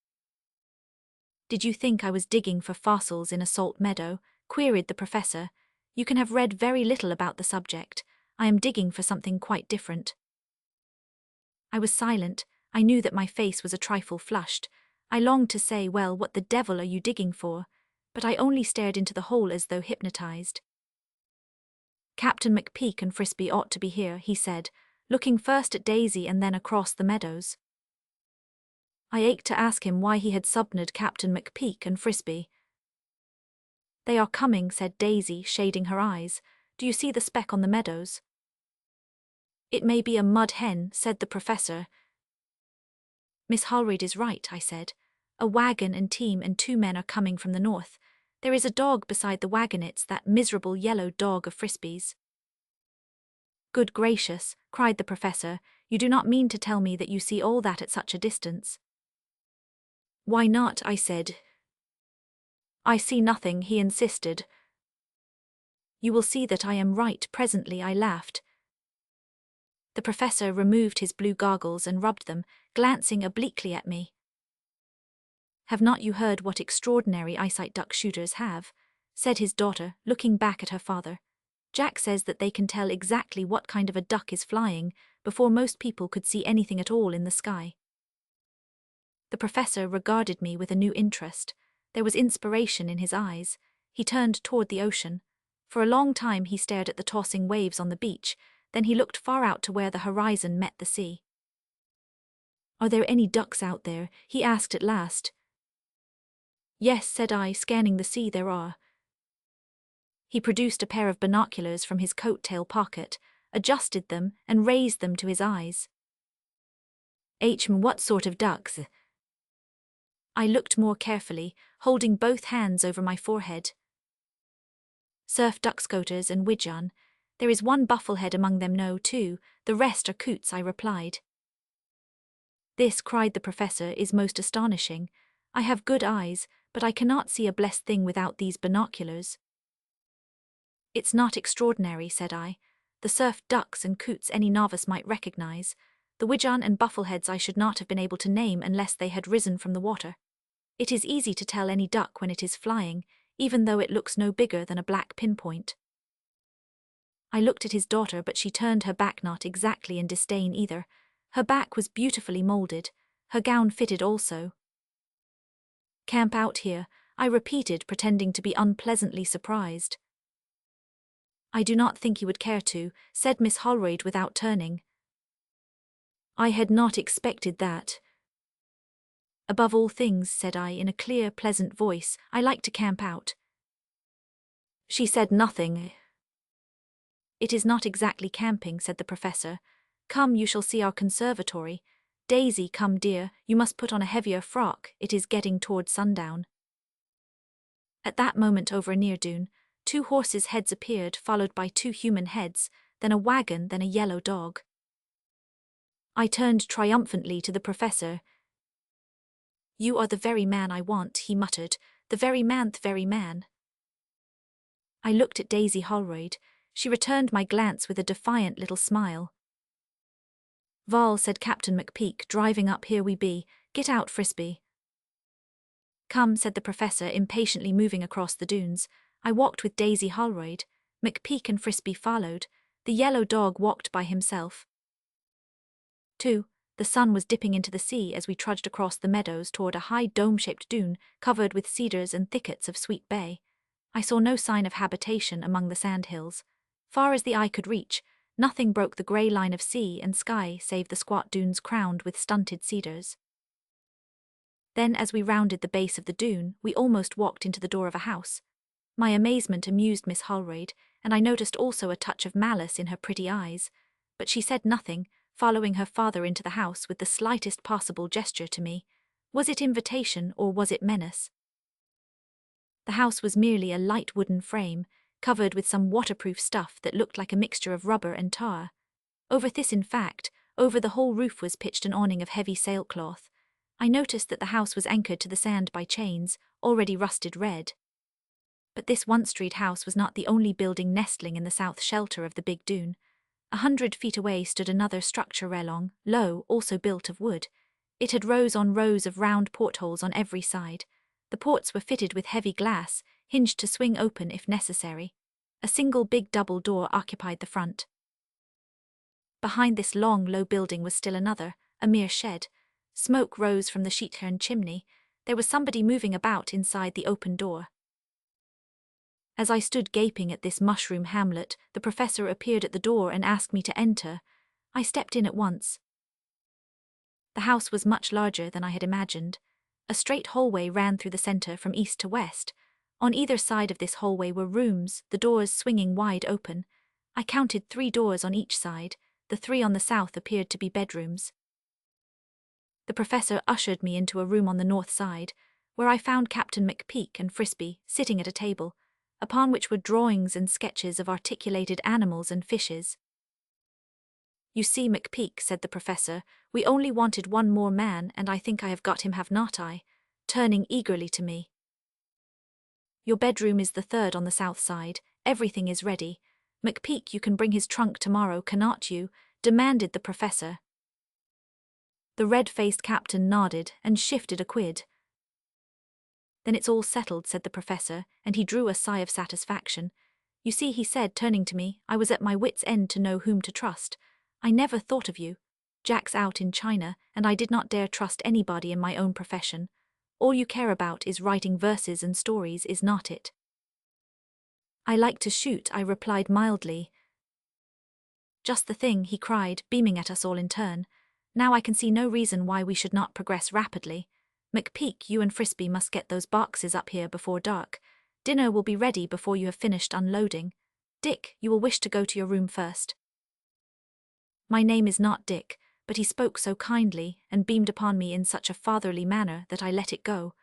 Did you think I was digging for fossils in a salt meadow? Queried the professor. You can have read very little about the subject. I am digging for something quite different. I was silent. I knew that my face was a trifle flushed. I longed to say, well, what the devil are you digging for? But I only stared into the hole as though hypnotized. Captain McPeak and Frisbee ought to be here, he said, looking first at Daisy and then across the meadows. I ached to ask him why he had subned Captain McPeak and Frisbee. They are coming, said Daisy, shading her eyes. Do you see the speck on the meadows? It may be a mud hen, said the professor. Miss Holroyd is right, I said. A wagon and team and 2 men are coming from the north. There is a dog beside the wagonets, that miserable yellow dog of Frisbee's. Good gracious, cried the professor, you do not mean to tell me that you see all that at such a distance? Why not, I said. I see nothing, he insisted. You will see that I am right presently, I laughed. The professor removed his blue goggles and rubbed them, glancing obliquely at me. Have not you heard what extraordinary eyesight duck shooters have? Said his daughter, looking back at her father. Jack says that they can tell exactly what kind of a duck is flying before most people could see anything at all in the sky. The professor regarded me with a new interest. There was inspiration in his eyes. He turned toward the ocean. For a long time he stared at the tossing waves on the beach, then he looked far out to where the horizon met the sea. Are there any ducks out there? He asked at last. Yes, said I, scanning the sea there are. He produced a pair of binoculars from his coat-tail pocket, adjusted them, and raised them to his eyes. What sort of ducks? I looked more carefully, holding both hands over my forehead. Surf duckscoters and widgeon. There is one bufflehead among them, no, two, the rest are coots, I replied. This, cried the professor, is most astonishing. I have good eyes, but I cannot see a blessed thing without these binoculars. It's not extraordinary, said I. The surf ducks and coots any novice might recognize. The widgeon and buffleheads I should not have been able to name unless they had risen from the water. It is easy to tell any duck when it is flying, even though it looks no bigger than a black pinpoint. I looked at his daughter, but she turned her back, not exactly in disdain either. Her back was beautifully molded. Her gown fitted also. Camp out here, I repeated, pretending to be unpleasantly surprised. I do not think you would care to, said Miss Holroyd without turning. I had not expected that. Above all things, said I in a clear, pleasant voice, I like to camp out. She said nothing. It is not exactly camping, said the professor. Come, you shall see our conservatory. Daisy, come dear, you must put on a heavier frock, it is getting toward sundown. At that moment over a near dune, 2 horses' heads appeared, followed by 2 human heads, then a wagon, then a yellow dog. I turned triumphantly to the professor. You are the very man I want, he muttered, the very man. I looked at Daisy Holroyd. She returned my glance with a defiant little smile. Val, said Captain McPeak, driving up, here we be. Get out, Frisbee. Come, said the professor, impatiently moving across the dunes. I walked with Daisy Holroyd. McPeak and Frisbee followed. The yellow dog walked by himself. 2. The sun was dipping into the sea as we trudged across the meadows toward a high dome-shaped dune covered with cedars and thickets of sweet bay. I saw no sign of habitation among the sandhills. Far as the eye could reach, nothing broke the grey line of sea and sky save the squat dunes crowned with stunted cedars. Then, as we rounded the base of the dune, we almost walked into the door of a house. My amazement amused Miss Holroyd, and I noticed also a touch of malice in her pretty eyes, but she said nothing, following her father into the house with the slightest possible gesture to me. Was it invitation or was it menace? The house was merely a light wooden frame, covered with some waterproof stuff that looked like a mixture of rubber and tar. Over this, in fact, over the whole roof was pitched an awning of heavy sailcloth. I noticed that the house was anchored to the sand by chains, already rusted red. But this one-street house was not the only building nestling in the south shelter of the big dune. 100 feet away stood another structure long, low, also built of wood. It had rows on rows of round portholes on every side. The ports were fitted with heavy glass, hinged to swing open if necessary. A single big double door occupied the front. Behind this long, low building was still another, a mere shed. Smoke rose from the sheet-iron chimney. There was somebody moving about inside the open door. As I stood gaping at this mushroom hamlet, the professor appeared at the door and asked me to enter. I stepped in at once. The house was much larger than I had imagined. A straight hallway ran through the center from east to west. On either side of this hallway were rooms, the doors swinging wide open. I counted 3 doors on each side. The 3 on the south appeared to be bedrooms. The professor ushered me into a room on the north side, where I found Captain McPeak and Frisbee sitting at a table, upon which were drawings and sketches of articulated animals and fishes. You see, McPeak, said the professor, we only wanted one more man, and I think I have got him, have not I? Turning eagerly to me. Your bedroom is the 3rd on the south side. everything is ready. McPeak, you can bring his trunk tomorrow, cannot you? Demanded the professor. The red-faced captain nodded and shifted a quid. Then it's all settled, said the professor, and he drew a sigh of satisfaction. You see, he said, turning to me, I was at my wits' end to know whom to trust. I never thought of you. Jack's out in China, and I did not dare trust anybody in my own profession. All you care about is writing verses and stories, is not it? I like to shoot, I replied mildly. Just the thing, he cried, beaming at us all in turn. Now I can see no reason why we should not progress rapidly. McPeak, you and Frisbee must get those boxes up here before dark. Dinner will be ready before you have finished unloading. Dick, you will wish to go to your room first. My name is not Dick, but he spoke so kindly and beamed upon me in such a fatherly manner that I let it go.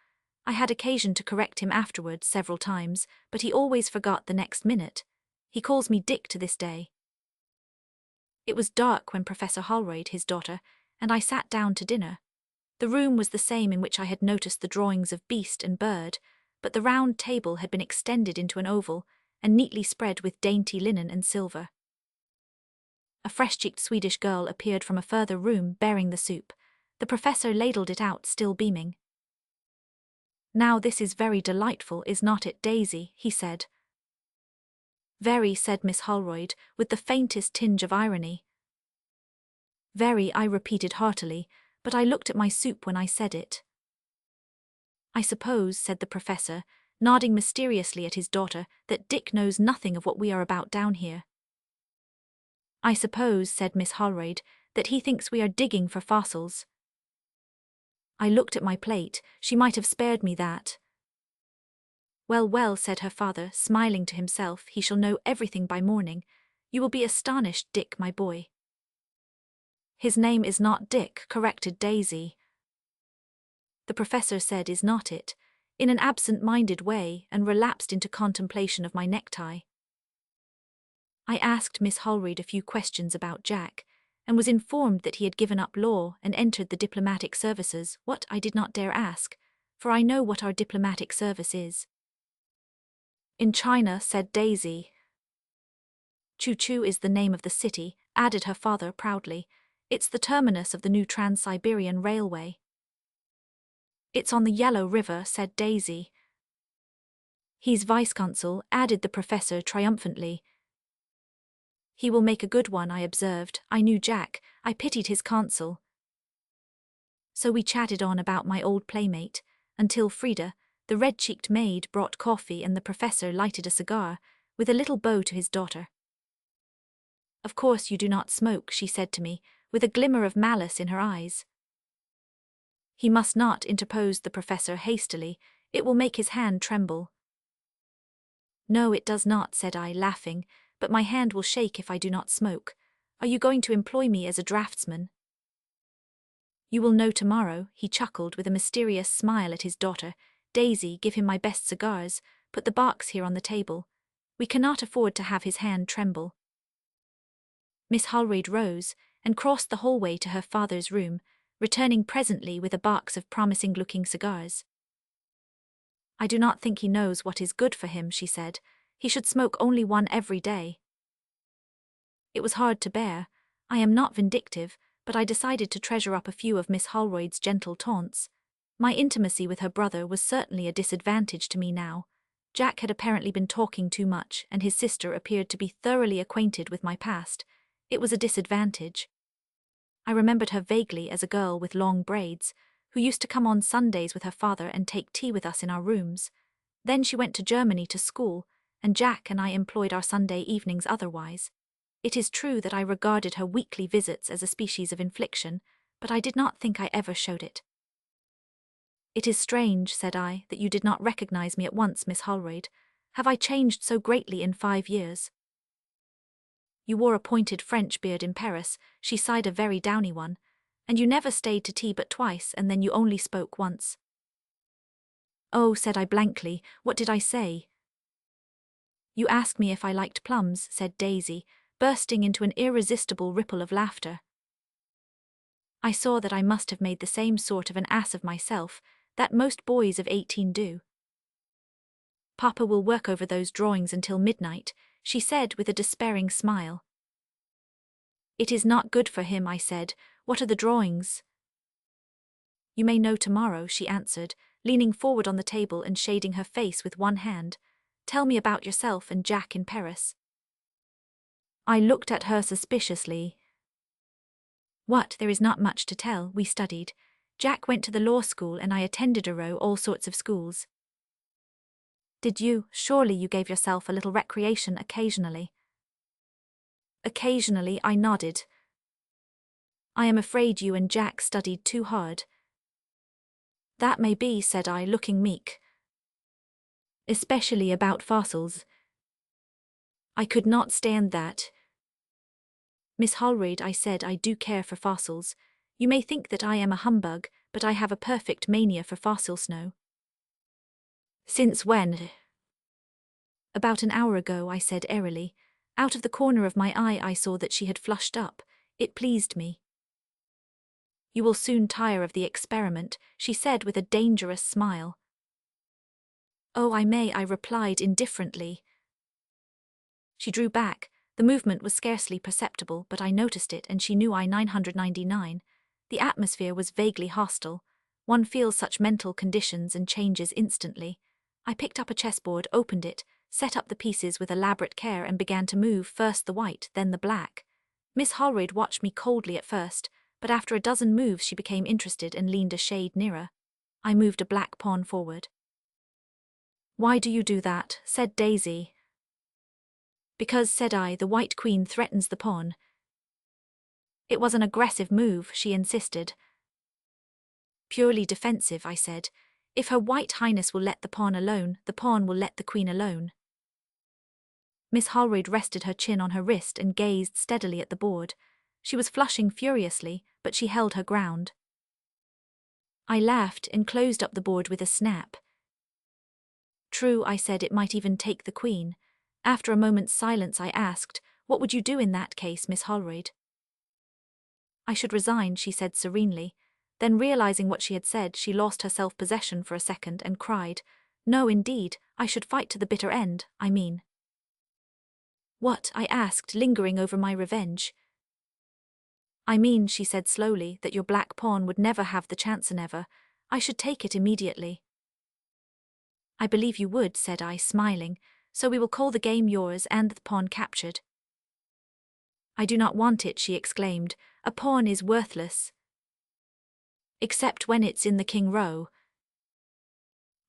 I had occasion to correct him afterwards several times, but he always forgot the next minute. He calls me Dick to this day. It was dark when Professor Holroyd, his daughter, and I sat down to dinner. The room was the same in which I had noticed the drawings of beast and bird, but the round table had been extended into an oval and neatly spread with dainty linen and silver. A fresh-cheeked Swedish girl appeared from a further room bearing the soup. The professor ladled it out, still beaming. Now this is very delightful, is not it, Daisy? He said. Very, said Miss Holroyd, with the faintest tinge of irony. Very, I repeated heartily, but I looked at my soup when I said it. I suppose, said the professor, nodding mysteriously at his daughter, that Dick knows nothing of what we are about down here. I suppose, said Miss Holroyd, that he thinks we are digging for fossils. I looked at my plate. She might have spared me that. Well, well, said her father, smiling to himself, he shall know everything by morning. You will be astonished, Dick, my boy. His name is not Dick, corrected Daisy. The professor said, is not it, in an absent-minded way, and relapsed into contemplation of my necktie. I asked Miss Holroyd a few questions about Jack, and was informed that he had given up law and entered the diplomatic services. What, I did not dare ask, for I know what our diplomatic service is. In China, said Daisy. Choo-Choo is the name of the city, added her father proudly. It's the terminus of the new Trans-Siberian Railway. It's on the Yellow River, said Daisy. He's vice-consul, added the professor triumphantly. He will make a good one, I observed. I knew Jack. I pitied his consul. So we chatted on about my old playmate, until Frida, the red-cheeked maid, brought coffee and the professor lighted a cigar, with a little bow to his daughter. Of course you do not smoke, she said to me, with a glimmer of malice in her eyes. He must not, interposed the professor hastily. It will make his hand tremble. No, it does not, said I, laughing, but my hand will shake if I do not smoke. Are you going to employ me as a draftsman? You will know tomorrow, he chuckled with a mysterious smile at his daughter. Daisy, give him my best cigars, put the box here on the table. We cannot afford to have his hand tremble. Miss Holroyd rose and crossed the hallway to her father's room, returning presently with a box of promising-looking cigars. I do not think he knows what is good for him, she said. He should smoke only one every day. It was hard to bear. I am not vindictive, but I decided to treasure up a few of Miss Holroyd's gentle taunts. My intimacy with her brother was certainly a disadvantage to me now. Jack had apparently been talking too much, and his sister appeared to be thoroughly acquainted with my past. It was a disadvantage. I remembered her vaguely as a girl with long braids, who used to come on Sundays with her father and take tea with us in our rooms. Then she went to Germany to school, and Jack and I employed our Sunday evenings otherwise. It is true that I regarded her weekly visits as a species of infliction, but I did not think I ever showed it. It is strange, said I, that you did not recognize me at once, Miss Holroyd. Have I changed so greatly in 5 years? You wore a pointed French beard in Paris, she sighed, a very downy one, and you never stayed to tea but twice, and then you only spoke once. Oh, said I blankly, what did I say? You asked me if I liked plums, said Daisy, bursting into an irresistible ripple of laughter. I saw that I must have made the same sort of an ass of myself that most boys of 18 do. Papa will work over those drawings until midnight, she said with a despairing smile. It is not good for him, I said. What are the drawings? You may know tomorrow, she answered, leaning forward on the table and shading her face with one hand. Tell me about yourself and Jack in Paris. I looked at her suspiciously. What, there is not much to tell, we studied. Jack went to the law school and I attended all sorts of schools. Did you? Surely you gave yourself a little recreation occasionally. Occasionally, I nodded. I am afraid you and Jack studied too hard. That may be, said I, looking meek. Especially about fossils. I could not stand that. Miss Holroyd, I said, I do care for fossils. You may think that I am a humbug, but I have a perfect mania for fossil snow. Since when? About an hour ago, I said airily. Out of the corner of my eye I saw that she had flushed up. It pleased me. You will soon tire of the experiment, she said with a dangerous smile. Oh, I may, I replied indifferently. She drew back. The movement was scarcely perceptible, but I noticed it and she knew I 999. The atmosphere was vaguely hostile. One feels such mental conditions and changes instantly. I picked up a chessboard, opened it, set up the pieces with elaborate care and began to move first the white, then the black. Miss Holroyd watched me coldly at first, but after a dozen moves she became interested and leaned a shade nearer. I moved a black pawn forward. Why do you do that? Said Daisy. Because, said I, the white queen threatens the pawn. It was an aggressive move, she insisted. Purely defensive, I said. If Her White Highness will let the pawn will let the queen alone. Miss Holroyd rested her chin on her wrist and gazed steadily at the board. She was flushing furiously, but she held her ground. I laughed and closed up the board with a snap. True, I said, it might even take the queen. After a moment's silence I asked, what would you do in that case, Miss Holroyd? I should resign, she said serenely. Then realizing what she had said, she lost her self-possession for a second and cried, No, indeed, I should fight to the bitter end, I mean. What? I asked, lingering over my revenge. I mean, she said slowly, that your black pawn would never have the chance never. I should take it immediately. I believe you would, said I, smiling, so we will call the game yours and the pawn captured. I do not want it, she exclaimed. A pawn is worthless. Except when it's in the king row.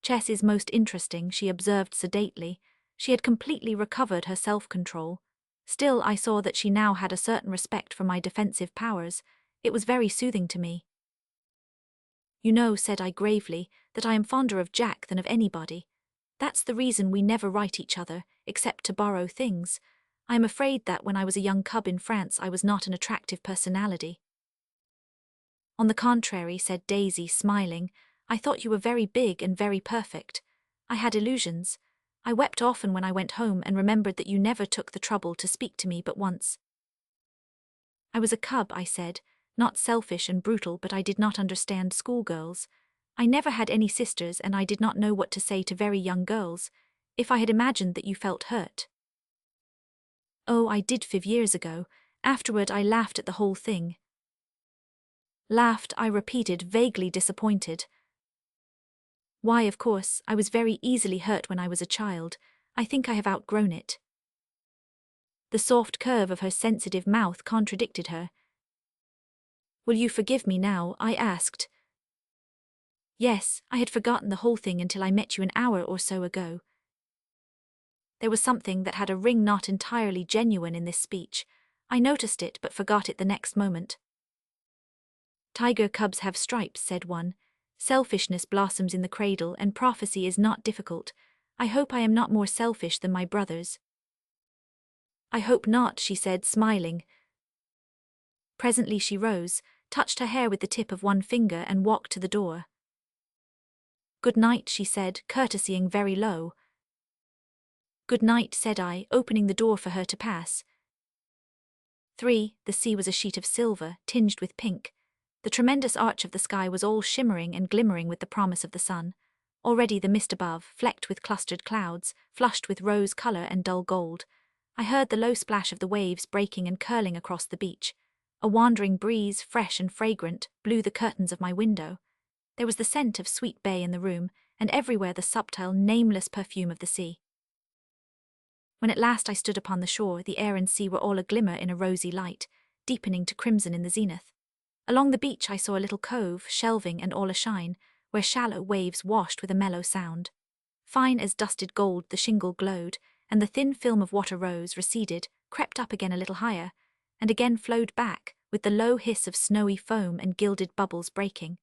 Chess is most interesting, she observed sedately. She had completely recovered her self-control. Still, I saw that she now had a certain respect for my defensive powers. It was very soothing to me. You know, said I gravely, that I am fonder of Jack than of anybody. That's the reason we never write each other, except to borrow things. I am afraid that when I was a young cub in France I was not an attractive personality. On the contrary, said Daisy, smiling, I thought you were very big and very perfect. I had illusions. I wept often when I went home and remembered that you never took the trouble to speak to me but once. I was a cub, I said, not selfish and brutal, but I did not understand schoolgirls. I never had any sisters and I did not know what to say to very young girls. If I had imagined that you felt hurt. Oh, I did 5 years ago. Afterward I laughed at the whole thing. Laughed, I repeated, vaguely disappointed. Why, of course, I was very easily hurt when I was a child. I think I have outgrown it. The soft curve of her sensitive mouth contradicted her. Will you forgive me now? I asked. Yes, I had forgotten the whole thing until I met you an hour or so ago. There was something that had a ring not entirely genuine in this speech. I noticed it but forgot it the next moment. Tiger cubs have stripes, said one. Selfishness blossoms in the cradle and prophecy is not difficult. I hope I am not more selfish than my brothers. I hope not, she said, smiling. Presently she rose, touched her hair with the tip of one finger and walked to the door. Good night, she said, courtesying very low. Good night, said I, opening the door for her to pass. 3. The sea was a sheet of silver, tinged with pink. The tremendous arch of the sky was all shimmering and glimmering with the promise of the sun. Already the mist above, flecked with clustered clouds, flushed with rose color and dull gold. I heard the low splash of the waves breaking and curling across the beach. A wandering breeze, fresh and fragrant, blew the curtains of my window. There was the scent of sweet bay in the room, and everywhere the subtle, nameless perfume of the sea. When at last I stood upon the shore, the air and sea were all aglimmer in a rosy light, deepening to crimson in the zenith. Along the beach I saw a little cove, shelving and all ashine, where shallow waves washed with a mellow sound. Fine as dusted gold the shingle glowed, and the thin film of water rose, receded, crept up again a little higher, and again flowed back, with the low hiss of snowy foam and gilded bubbles breaking.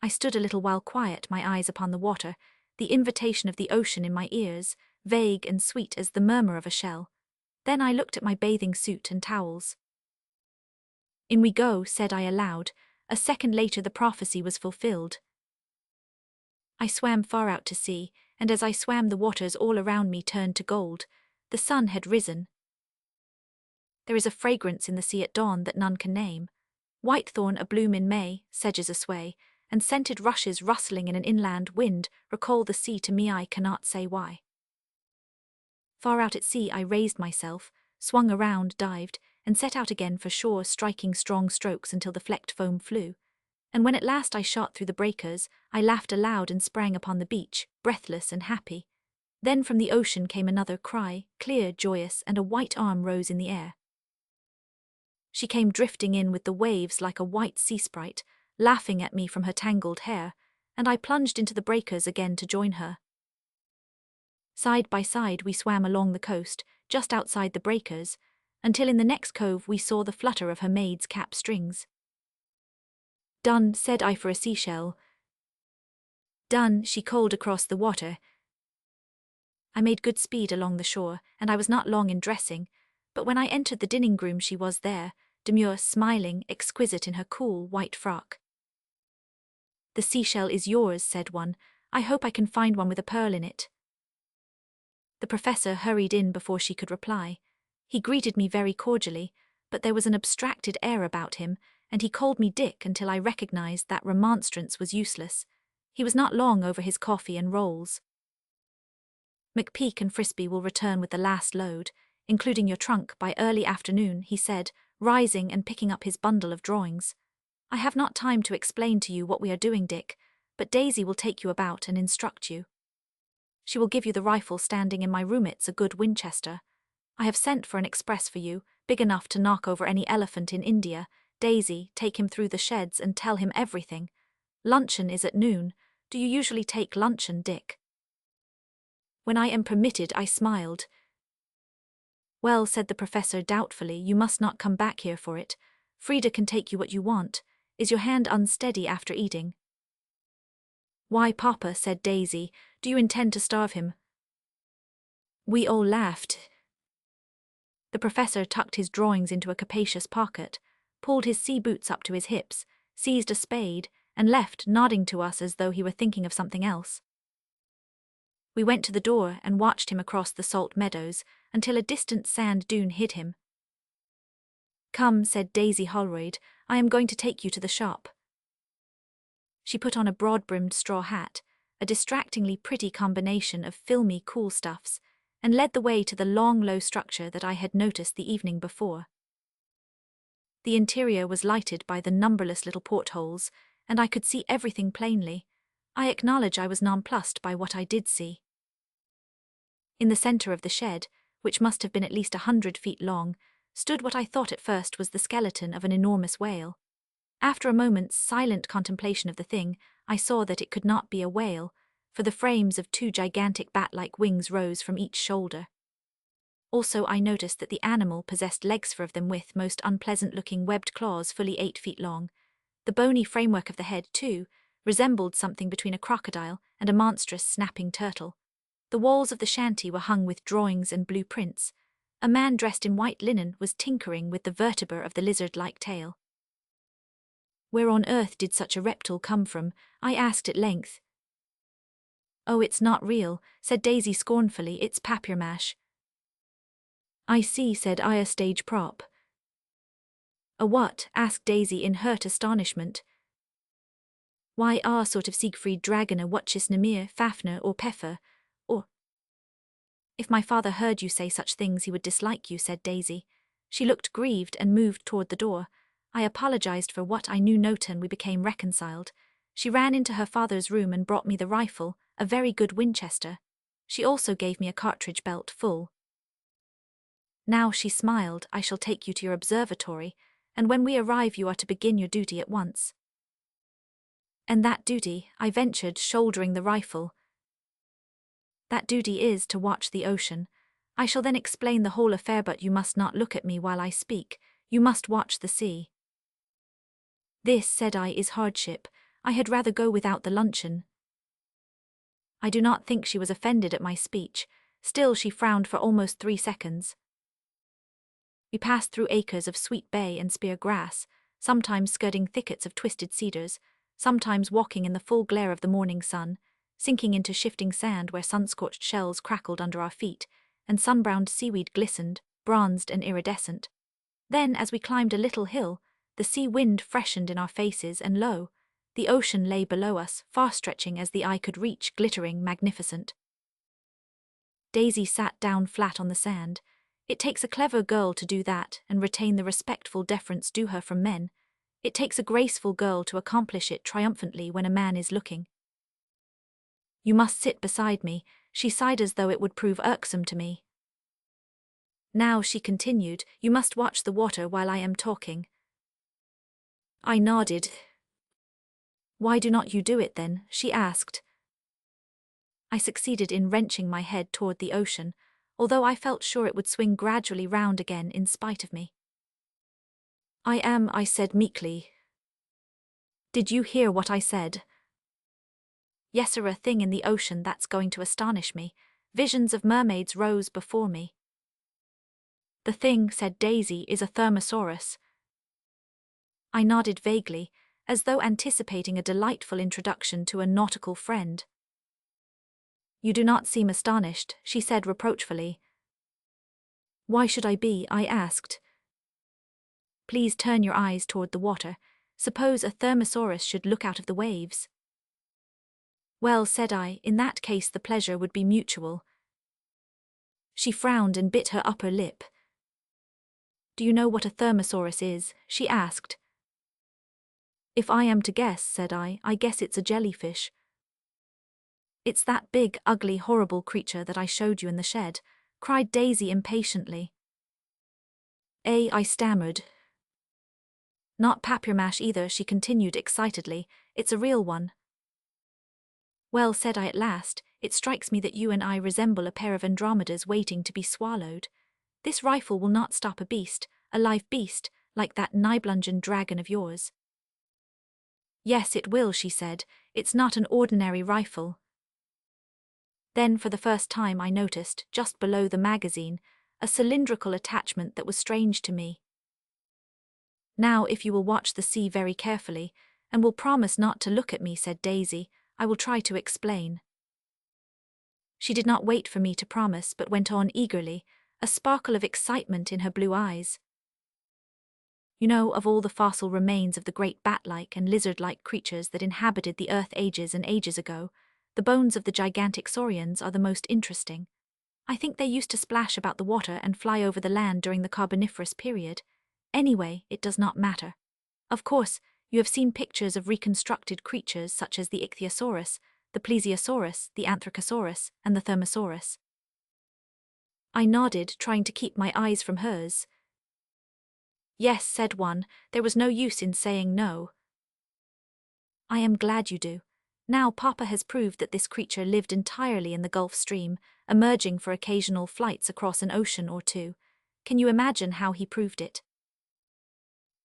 I stood a little while quiet, my eyes upon the water, the invitation of the ocean in my ears, vague and sweet as the murmur of a shell. Then I looked at my bathing suit and towels. "In we go," said I aloud. A second later the prophecy was fulfilled. I swam far out to sea, and as I swam the waters all around me turned to gold. The sun had risen. There is a fragrance in the sea at dawn that none can name. Whitethorn abloom in May, sedges asway, and scented rushes rustling in an inland wind recall the sea to me, I cannot say why. Far out at sea I raised myself, swung around, dived, and set out again for shore, striking strong strokes until the flecked foam flew. And when at last I shot through the breakers, I laughed aloud and sprang upon the beach, breathless and happy. Then from the ocean came another cry, clear, joyous, and a white arm rose in the air. She came drifting in with the waves like a white sea sprite, laughing at me from her tangled hair, and I plunged into the breakers again to join her. Side by side we swam along the coast, just outside the breakers, until in the next cove we saw the flutter of her maid's cap strings. "Done," said I for a seashell. "Done," she called across the water. I made good speed along the shore, and I was not long in dressing, but when I entered the dinning room she was there, demure, smiling, exquisite in her cool, white frock. "The seashell is yours," said one. "I hope I can find one with a pearl in it." The professor hurried in before she could reply. He greeted me very cordially, but there was an abstracted air about him, and he called me Dick until I recognized that remonstrance was useless. He was not long over his coffee and rolls. "McPeak and Frisbee will return with the last load, including your trunk, by early afternoon," he said, rising and picking up his bundle of drawings. "I have not time to explain to you what we are doing, Dick, but Daisy will take you about and instruct you. She will give you the rifle standing in my room. It's a good Winchester. I have sent for an express for you, big enough to knock over any elephant in India. Daisy, take him through the sheds and tell him everything. Luncheon is at noon. Do you usually take luncheon, Dick?" When I am permitted, I smiled. "Well," said the professor doubtfully, "you must not come back here for it. Frida can take you what you want. Is your hand unsteady after eating?" "Why, Papa," said Daisy, "do you intend to starve him?" We all laughed. The professor tucked his drawings into a capacious pocket, pulled his sea boots up to his hips, seized a spade, and left, nodding to us as though he were thinking of something else. We went to the door and watched him across the salt meadows until a distant sand dune hid him. "Come," said Daisy Holroyd, "I am going to take you to the shop." She put on a broad-brimmed straw hat, a distractingly pretty combination of filmy, cool stuffs, and led the way to the long, low structure that I had noticed the evening before. The interior was lighted by the numberless little portholes, and I could see everything plainly. I acknowledge I was nonplussed by what I did see. In the center of the shed, which must have been at least 100 feet long, stood what I thought at first was the skeleton of an enormous whale. After a moment's silent contemplation of the thing, I saw that it could not be a whale, for the frames of 2 gigantic bat-like wings rose from each shoulder. Also I noticed that the animal possessed legs, 4 of them with most unpleasant-looking webbed claws fully 8 feet long. The bony framework of the head, too, resembled something between a crocodile and a monstrous snapping turtle. The walls of the shanty were hung with drawings and blueprints. A man dressed in white linen was tinkering with the vertebra of the lizard-like tail. "Where on earth did such a reptile come from?" I asked at length. "Oh, it's not real," said Daisy scornfully, "it's papier-mâche." "I see," said I, "a stage prop." "A what?" asked Daisy in hurt astonishment. Why are sort of Siegfried Dragoner watches Nemir, Fafner or Peffer, or... If my father heard you say such things he would dislike you, said Daisy. She looked grieved and moved toward the door. I apologized for what I knew not and we became reconciled. She ran into her father's room and brought me the rifle, a very good Winchester. She also gave me a cartridge belt full. Now, she smiled, I shall take you to your observatory, and when we arrive you are to begin your duty at once. And that duty, I ventured, shouldering the rifle. That duty is to watch the ocean. I shall then explain the whole affair, but you must not look at me while I speak. You must watch the sea. This, said I, is hardship. I had rather go without the luncheon. I do not think she was offended at my speech. Still she frowned for almost 3 seconds. We passed through acres of sweet bay and spear grass, sometimes skirting thickets of twisted cedars, sometimes walking in the full glare of the morning sun, sinking into shifting sand where sun-scorched shells crackled under our feet, and sun-browned seaweed glistened, bronzed and iridescent. Then, as we climbed a little hill, the sea wind freshened in our faces, and lo, the ocean lay below us, far-stretching as the eye could reach, glittering, magnificent. Daisy sat down flat on the sand. It takes a clever girl to do that and retain the respectful deference due her from men. It takes a graceful girl to accomplish it triumphantly when a man is looking. You must sit beside me, she sighed as though it would prove irksome to me. Now, she continued, you must watch the water while I am talking. I nodded. Why do not you do it then? She asked. I succeeded in wrenching my head toward the ocean, although I felt sure it would swing gradually round again in spite of me. I said meekly. Did you hear what I said? Yes, sir, a thing in the ocean that's going to astonish me. Visions of mermaids rose before me. The thing, said Daisy, is a thermosaurus. I nodded vaguely, as though anticipating a delightful introduction to a nautical friend. You do not seem astonished, she said reproachfully. Why should I be? I asked. Please turn your eyes toward the water. Suppose a thermosaurus should look out of the waves. Well, said I, in that case the pleasure would be mutual. She frowned and bit her upper lip. Do you know what a thermosaurus is? She asked. If I am to guess, said I guess it's a jellyfish. It's that big, ugly, horrible creature that I showed you in the shed, cried Daisy impatiently. I stammered. Not papier-mâché either, she continued excitedly, it's a real one. Well, said I at last, it strikes me that you and I resemble a pair of Andromedas waiting to be swallowed. This rifle will not stop a beast, a live beast, like that Nibelungen dragon of yours. Yes, it will, she said, it's not an ordinary rifle. Then for the first time I noticed, just below the magazine, a cylindrical attachment that was strange to me. Now if you will watch the sea very carefully, and will promise not to look at me, said Daisy, I will try to explain. She did not wait for me to promise but went on eagerly, a sparkle of excitement in her blue eyes. You know, of all the fossil remains of the great bat-like and lizard-like creatures that inhabited the earth ages and ages ago, the bones of the gigantic saurians are the most interesting. I think they used to splash about the water and fly over the land during the Carboniferous period. Anyway, it does not matter. Of course, you have seen pictures of reconstructed creatures such as the Ichthyosaurus, the Plesiosaurus, the Anthracosaurus, and the Thermosaurus. I nodded, trying to keep my eyes from hers. Yes, said one, there was no use in saying no. I am glad you do. Now Papa has proved that this creature lived entirely in the Gulf Stream, emerging for occasional flights across an ocean or two. Can you imagine how he proved it?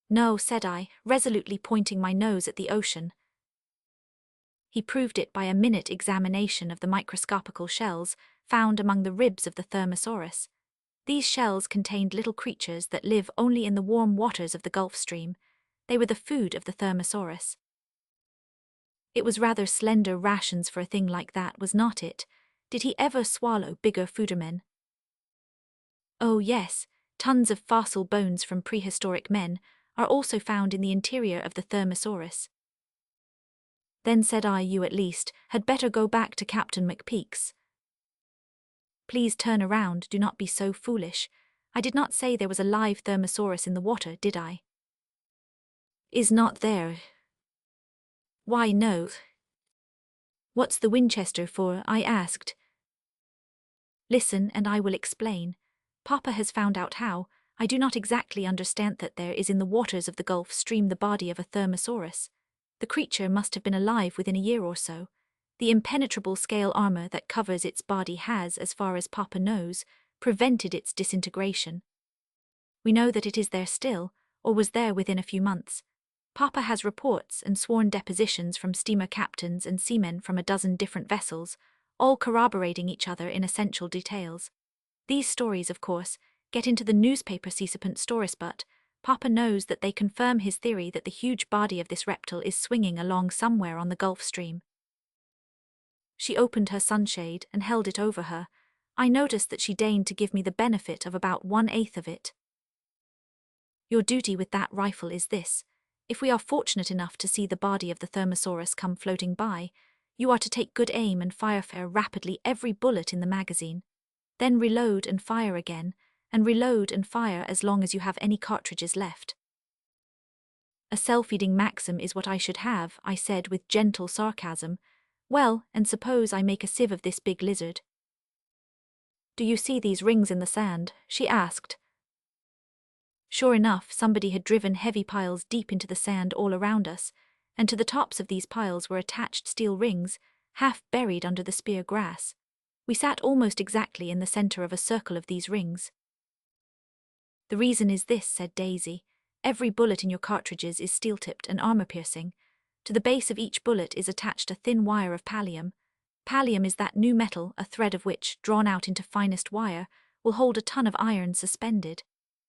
No, said I, resolutely pointing my nose at the ocean. He proved it by a minute examination of the microscopical shells found among the ribs of the Thermosaurus. These shells contained little creatures that live only in the warm waters of the Gulf Stream. They were the food of the Thermosaurus. It was rather slender rations for a thing like that, was not it? Did he ever swallow bigger foedermen? Oh yes, tons of fossil bones from prehistoric men are also found in the interior of the Thermosaurus. Then said I, you at least had better go back to Captain McPeak's. Please turn around, do not be so foolish. I did not say there was a live thermosaurus in the water, did I? Is not there? Why no. What's the Winchester for? I asked. Listen and I will explain. Papa has found out how. I do not exactly understand that there is in the waters of the Gulf Stream the body of a thermosaurus. The creature must have been alive within a year or so. The impenetrable scale armor that covers its body has, as far as Papa knows, prevented its disintegration. We know that it is there still, or was there within a few months. Papa has reports and sworn depositions from steamer captains and seamen from a dozen different vessels, all corroborating each other in essential details. These stories, of course, get into the newspaper Seasipant stories, but Papa knows that they confirm his theory that the huge body of this reptile is swinging along somewhere on the Gulf Stream. She opened her sunshade and held it over her. I noticed that she deigned to give me the benefit of about 1/8 of it. Your duty with that rifle is this. If we are fortunate enough to see the body of the thermosaurus come floating by, you are to take good aim and fire rapidly every bullet in the magazine. Then reload and fire again, and reload and fire as long as you have any cartridges left. A self-feeding Maxim is what I should have, I said with gentle sarcasm. Well, and suppose I make a sieve of this big lizard. Do you see these rings in the sand? She asked. Sure enough, somebody had driven heavy piles deep into the sand all around us, and to the tops of these piles were attached steel rings, half buried under the spear grass. We sat almost exactly in the center of a circle of these rings. The reason is this, said Daisy. Every bullet in your cartridges is steel-tipped and armor-piercing. To the base of each bullet is attached a thin wire of pallium. Pallium is that new metal, a thread of which, drawn out into finest wire, will hold a ton of iron suspended.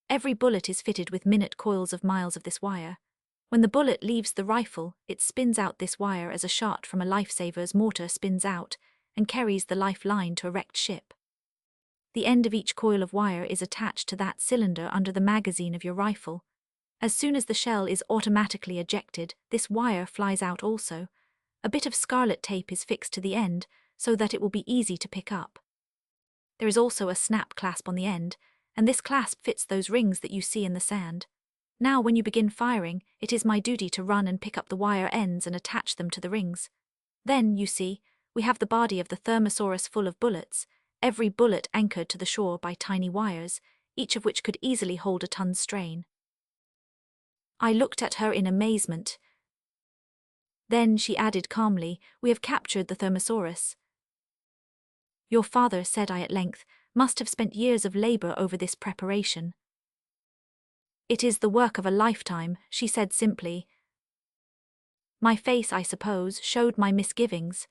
Every bullet is fitted with minute coils of miles of this wire. When the bullet leaves the rifle, it spins out this wire as a shot from a lifesaver's mortar spins out, and carries the lifeline to a wrecked ship. The end of each coil of wire is attached to that cylinder under the magazine of your rifle. As soon as the shell is automatically ejected, this wire flies out also. A bit of scarlet tape is fixed to the end, so that it will be easy to pick up. There is also a snap clasp on the end, and this clasp fits those rings that you see in the sand. Now when you begin firing, it is my duty to run and pick up the wire ends and attach them to the rings. Then, you see, we have the body of the thermosaurus full of bullets, every bullet anchored to the shore by tiny wires, each of which could easily hold a ton's strain. I looked at her in amazement. Then she added calmly, we have captured the thermosaurus. Your father, said I at length, must have spent years of labor over this preparation. It is the work of a lifetime, she said simply. My face, I suppose, showed my misgivings.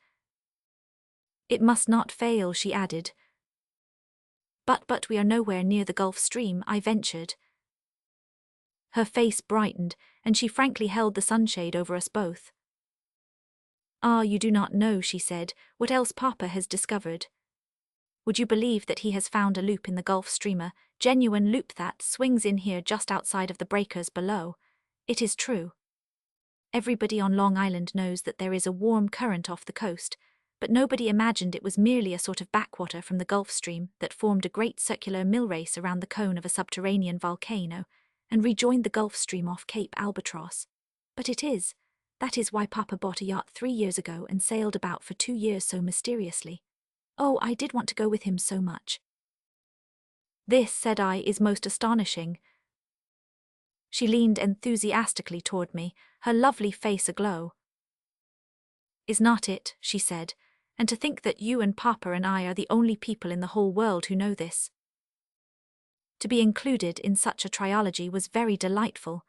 It must not fail, she added. But we are nowhere near the Gulf Stream, I ventured. Her face brightened, and she frankly held the sunshade over us both. Ah, you do not know, she said, what else Papa has discovered. Would you believe that he has found a loop in the Gulf Stream, a genuine loop that swings in here just outside of the breakers below? It is true. Everybody on Long Island knows that there is a warm current off the coast, but nobody imagined it was merely a sort of backwater from the Gulf Stream that formed a great circular mill race around the cone of a subterranean volcano and rejoined the Gulf Stream off Cape Albatross. But it is. That is why Papa bought a yacht 3 years ago and sailed about for 2 years so mysteriously. Oh, I did want to go with him so much. This, said I, is most astonishing. She leaned enthusiastically toward me, her lovely face aglow. Is not it, she said, and to think that you and Papa and I are the only people in the whole world who know this. To be included in such a trilogy was very delightful.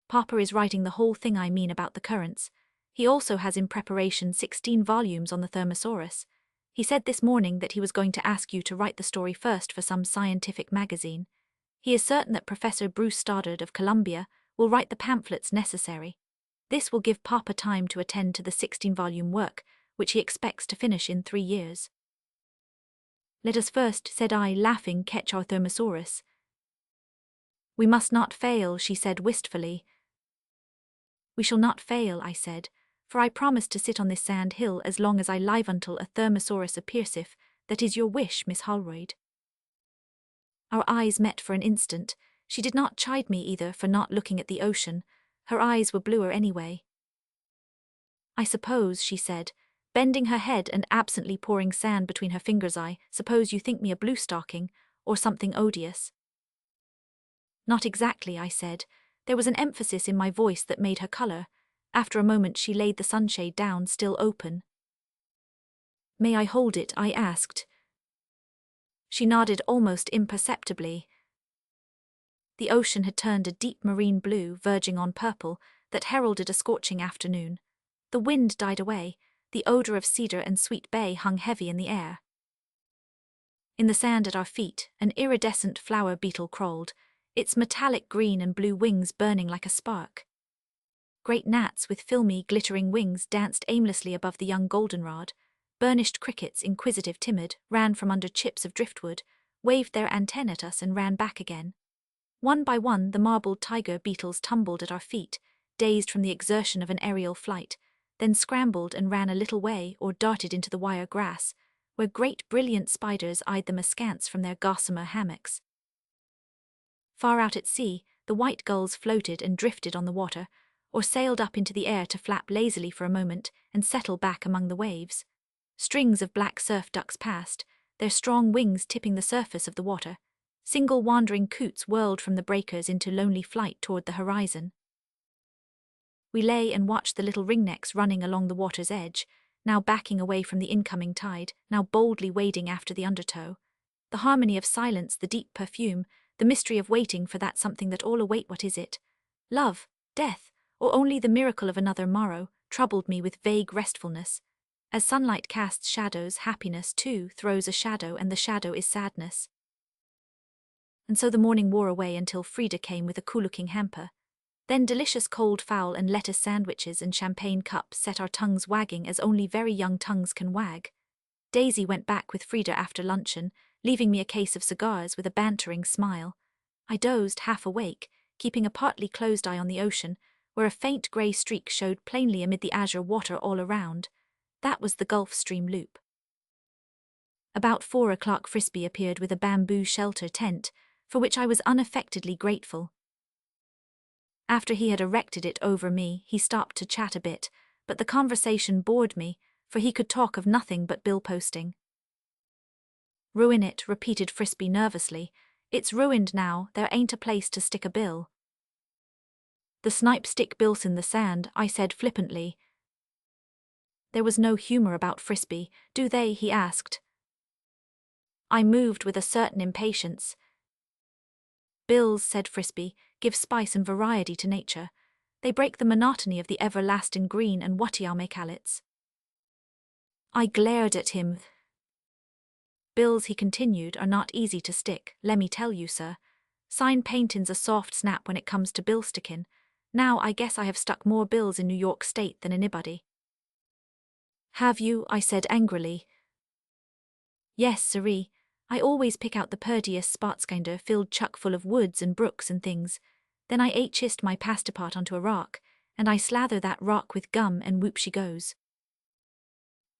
Papa is writing the whole thing, I mean, about the currents. He also has in preparation 16 volumes on the Thermosaurus. He said this morning that he was going to ask you to write the story first for some scientific magazine. He is certain that Professor Bruce Stoddard of Columbia will write the pamphlets necessary. This will give Papa time to attend to the 16-volume work, which he expects to finish in 3 years. Let us first, said I, laughing, catch our Thermosaurus. We must not fail, she said wistfully. We shall not fail, I said, for I promise to sit on this sand hill as long as I live until a thermosaurus appearseth. That is your wish, Miss Holroyd. Our eyes met for an instant. She did not chide me either for not looking at the ocean. Her eyes were bluer anyway. I suppose, she said, bending her head and absently pouring sand between her fingers, I suppose you think me a bluestocking, or something odious. Not exactly, I said. There was an emphasis in my voice that made her colour. After a moment she laid the sunshade down, still open. May I hold it? I asked. She nodded almost imperceptibly. The ocean had turned a deep marine blue, verging on purple, that heralded a scorching afternoon. The wind died away. The odour of cedar and sweet bay hung heavy in the air. In the sand at our feet, an iridescent flower beetle crawled, its metallic green and blue wings burning like a spark. Great gnats with filmy, glittering wings danced aimlessly above the young goldenrod. Burnished crickets, inquisitive, timid, ran from under chips of driftwood, waved their antennae at us and ran back again. One by one, the marbled tiger beetles tumbled at our feet, dazed from the exertion of an aerial flight, then scrambled and ran a little way or darted into the wire grass, where great brilliant spiders eyed them askance from their gossamer hammocks. Far out at sea, the white gulls floated and drifted on the water, or sailed up into the air to flap lazily for a moment and settle back among the waves. Strings of black surf ducks passed, their strong wings tipping the surface of the water. Single wandering coots whirled from the breakers into lonely flight toward the horizon. We lay and watched the little ringnecks running along the water's edge, now backing away from the incoming tide, now boldly wading after the undertow. The harmony of silence, the deep perfume, the mystery of waiting for that something that all await. What is it? Love, death, or only the miracle of another morrow, troubled me with vague restfulness. As sunlight casts shadows, happiness, too, throws a shadow, and the shadow is sadness. And so the morning wore away until Frida came with a cool-looking hamper. Then delicious cold fowl and lettuce sandwiches and champagne cups set our tongues wagging as only very young tongues can wag. Daisy went back with Frida after luncheon, leaving me a case of cigars with a bantering smile. I dozed, half awake, keeping a partly closed eye on the ocean, where a faint grey streak showed plainly amid the azure water all around. That was the Gulf Stream loop. About 4 o'clock Frisbee appeared with a bamboo shelter tent, for which I was unaffectedly grateful. After he had erected it over me, he stopped to chat a bit, but the conversation bored me, for he could talk of nothing but bill posting. Ruin it, repeated Frisbee nervously. It's ruined now, there ain't a place to stick a bill. The snipe stick bills in the sand, I said flippantly. There was no humour about Frisbee, do they? He asked. I moved with a certain impatience. Bills, said Frisbee, give spice and variety to nature. They break the monotony of the everlasting green and whattiamacallits. I glared at him. Bills, he continued, are not easy to stick, lemme tell you, sir. Sign paintin's a soft snap when it comes to bill stickin'. Now I guess I have stuck more bills in New York State than anybody. Have you? I said angrily. Yes, siree. I always pick out the purtiest spots kinder filled chuck full of woods and brooks and things. Then I chist my pastapot onto a rock, and I slather that rock with gum and whoop she goes.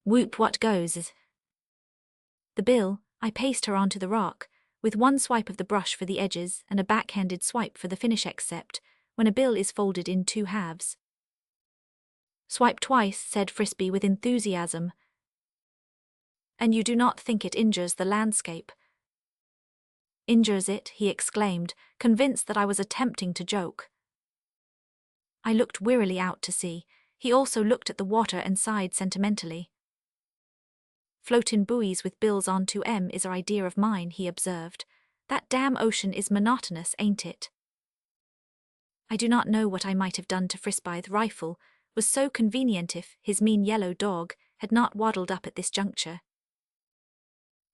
Whoop what goes? The bill. I paste her onto the rock, with one swipe of the brush for the edges and a backhanded swipe for the finish except when a bill is folded in 2 halves. Swipe twice, said Frisbee with enthusiasm. And you do not think it injures the landscape? Injures it, he exclaimed, convinced that I was attempting to joke. I looked wearily out to sea. He also looked at the water and sighed sentimentally. Floatin' buoys with bills on 2M is a idea of mine, he observed. That damn ocean is monotonous, ain't it? I do not know what I might have done to Frisbee's rifle, was so convenient if his mean yellow dog had not waddled up at this juncture.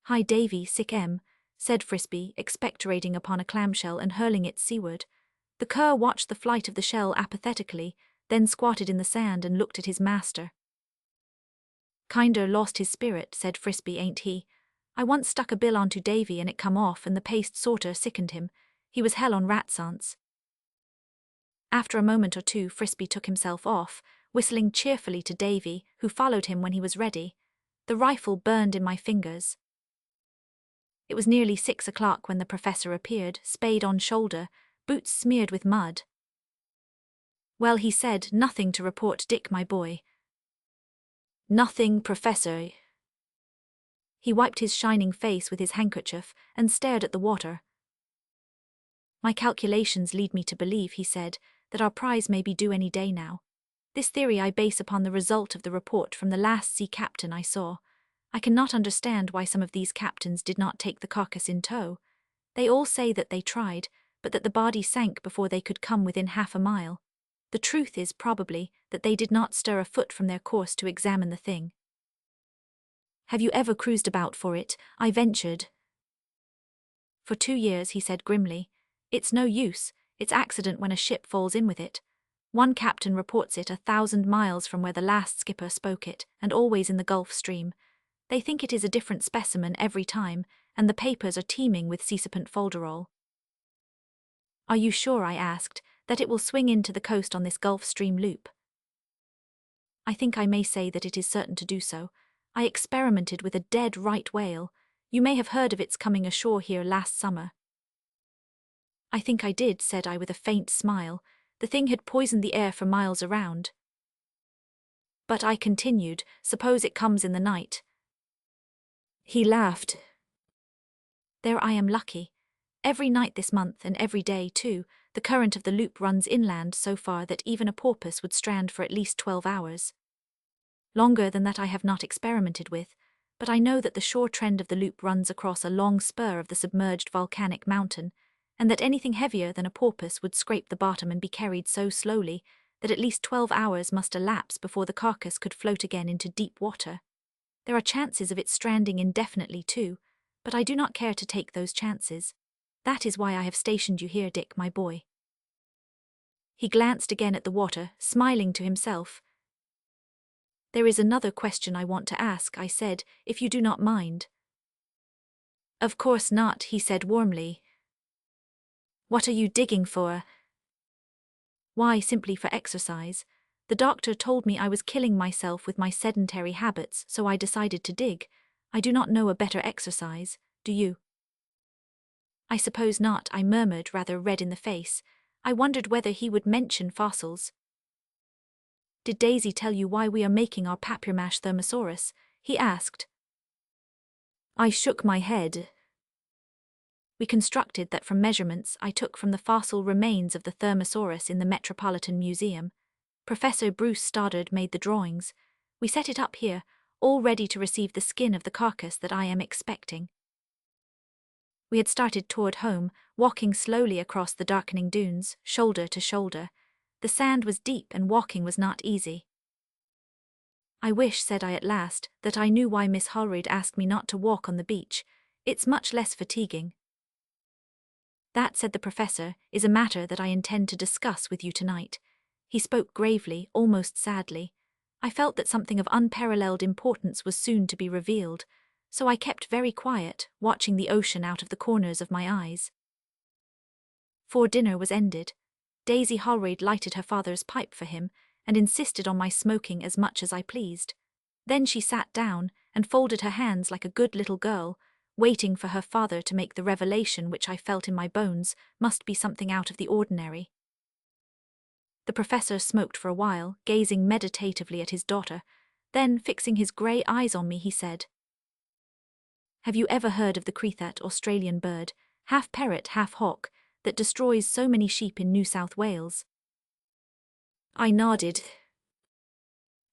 Hi Davy, sick M, said Frisbee, expectorating upon a clamshell and hurling it seaward. The cur watched the flight of the shell apathetically, then squatted in the sand and looked at his master. Kinder lost his spirit, said Frisbee, ain't he? I once stuck a bill onto Davy and it come off and the paste sorter sickened him. He was hell on ratsants. After a moment or two Frisbee took himself off, whistling cheerfully to Davy, who followed him when he was ready. The rifle burned in my fingers. It was nearly 6 o'clock when the professor appeared, spade on shoulder, boots smeared with mud. "Well," he said, "nothing to report, Dick, my boy." "Nothing, Professor." He wiped his shining face with his handkerchief and stared at the water. "My calculations lead me to believe," he said, "that our prize may be due any day now. This theory I base upon the result of the report from the last sea captain I saw. I cannot understand why some of these captains did not take the carcass in tow. They all say that they tried, but that the body sank before they could come within half a mile. The truth is probably that they did not stir a foot from their course to examine the thing." "Have you ever cruised about for it?" I ventured. "For 2 years," he said grimly. "It's no use, it's accident when a ship falls in with it. One captain reports it 1,000 miles from where the last skipper spoke it, and always in the Gulf Stream. They think it is a different specimen every time, and the papers are teeming with sesapant folderol." "Are you sure," I asked, "that it will swing into the coast on this Gulf Stream loop?" "I think I may say that it is certain to do so. I experimented with a dead right whale. You may have heard of its coming ashore here last summer." "I think I did," said I with a faint smile. The thing had poisoned the air for miles around. "But," I continued, "suppose it comes in the night." He laughed. "There I am lucky. Every night this month, and every day, too, the current of the loop runs inland so far that even a porpoise would strand for at least 12 hours. Longer than that I have not experimented with, but I know that the shore trend of the loop runs across a long spur of the submerged volcanic mountain, and that anything heavier than a porpoise would scrape the bottom and be carried so slowly that at least 12 hours must elapse before the carcass could float again into deep water. There are chances of it stranding indefinitely too, but I do not care to take those chances. That is why I have stationed you here, Dick, my boy." He glanced again at the water, smiling to himself. "There is another question I want to ask," I said, "if you do not mind." "Of course not," he said warmly. "What are you digging for?" "Why, simply for exercise. The doctor told me I was killing myself with my sedentary habits, so I decided to dig. I do not know a better exercise, do you?" "I suppose not," I murmured, rather red in the face. I wondered whether he would mention fossils. "Did Daisy tell you why we are making our papiermâche thermosaurus?" he asked. I shook my head. "We constructed that from measurements I took from the fossil remains of the thermosaurus in the Metropolitan Museum. Professor Bruce Stoddard made the drawings. We set it up here, all ready to receive the skin of the carcass that I am expecting." We had started toward home, walking slowly across the darkening dunes, shoulder to shoulder. The sand was deep and walking was not easy. "I wish," said I at last, "that I knew why Miss Holroyd asked me not to walk on the beach. It's much less fatiguing." "That," said the professor, "is a matter that I intend to discuss with you tonight." He spoke gravely, almost sadly. I felt that something of unparalleled importance was soon to be revealed, so I kept very quiet, watching the ocean out of the corners of my eyes. 'Fore dinner was ended, Daisy Holroyd lighted her father's pipe for him and insisted on my smoking as much as I pleased. Then she sat down and folded her hands like a good little girl, waiting for her father to make the revelation which I felt in my bones must be something out of the ordinary. The professor smoked for a while, gazing meditatively at his daughter. Then, fixing his grey eyes on me, he said, "Have you ever heard of the creathat Australian bird, half parrot, half hawk, that destroys so many sheep in New South Wales?" I nodded.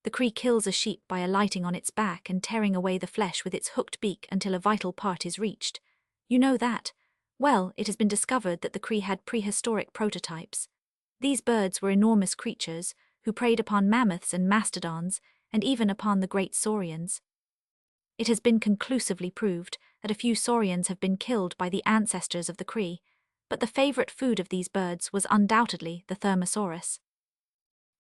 "The cree kills a sheep by alighting on its back and tearing away the flesh with its hooked beak until a vital part is reached. You know that? Well, it has been discovered that the cree had prehistoric prototypes. These birds were enormous creatures who preyed upon mammoths and mastodons and even upon the great saurians. It has been conclusively proved that a few saurians have been killed by the ancestors of the cree, but the favorite food of these birds was undoubtedly the thermosaurus.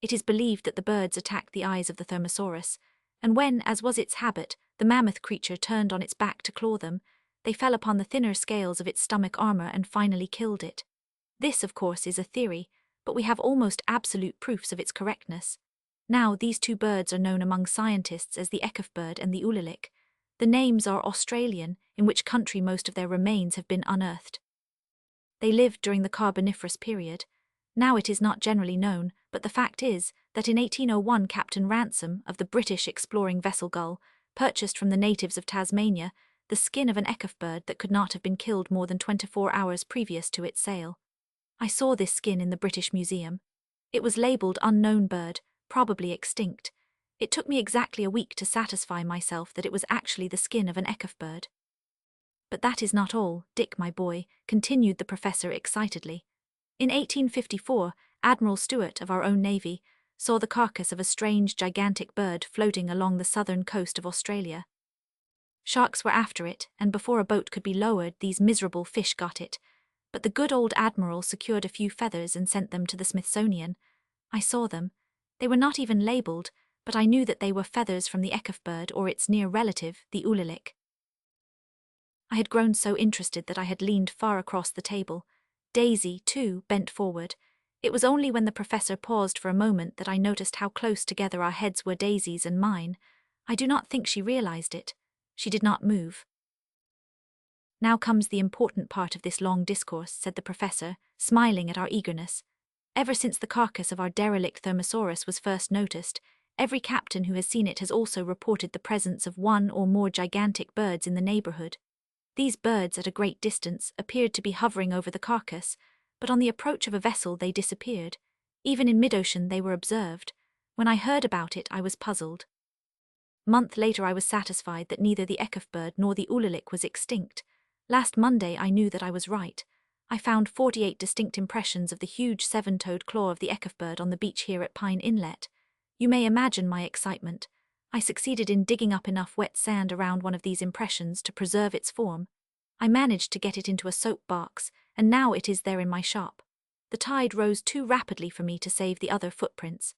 It is believed that the birds attacked the eyes of the thermosaurus, and when, as was its habit, the mammoth creature turned on its back to claw them, they fell upon the thinner scales of its stomach armor and finally killed it. This, of course, is a theory, but we have almost absolute proofs of its correctness. Now, these two birds are known among scientists as the ekofbird and the ulalik. The names are Australian, in which country most of their remains have been unearthed. They lived during the Carboniferous period. Now it is not generally known, but the fact is that in 1801 Captain Ransom of the British exploring vessel Gull purchased from the natives of Tasmania the skin of an ekofbird that could not have been killed more than 24 hours previous to its sale. I saw this skin in the British Museum. It was labelled unknown bird, probably extinct. It took me exactly a week to satisfy myself that it was actually the skin of an ekofbird. But that is not all, Dick, my boy, continued the professor excitedly. In 1854, Admiral Stewart of our own navy saw the carcass of a strange, gigantic bird floating along the southern coast of Australia. Sharks were after it, and before a boat could be lowered, these miserable fish got it. But the good old Admiral secured a few feathers and sent them to the Smithsonian. I saw them. They were not even labelled, but I knew that they were feathers from the ekofbird or its near relative, the ulalik. I had grown so interested that I had leaned far across the table. Daisy, too, bent forward. It was only when the professor paused for a moment that I noticed how close together our heads were, Daisy's and mine. I do not think she realized it. She did not move. Now comes the important part of this long discourse, said the professor, smiling at our eagerness. Ever since the carcass of our derelict Thermosaurus was first noticed, every captain who has seen it has also reported the presence of one or more gigantic birds in the neighborhood. These birds, at a great distance, appeared to be hovering over the carcass, but on the approach of a vessel they disappeared. Even in mid-ocean they were observed. When I heard about it, I was puzzled. Month later I was satisfied that neither the ekofbird nor the ulalik was extinct. Last Monday I knew that I was right. I found 48 distinct impressions of the huge seven-toed claw of the ekofbird on the beach here at Pine Inlet. You may imagine my excitement. I succeeded in digging up enough wet sand around one of these impressions to preserve its form. I managed to get it into a soap box, and now it is there in my shop. The tide rose too rapidly for me to save the other footprints.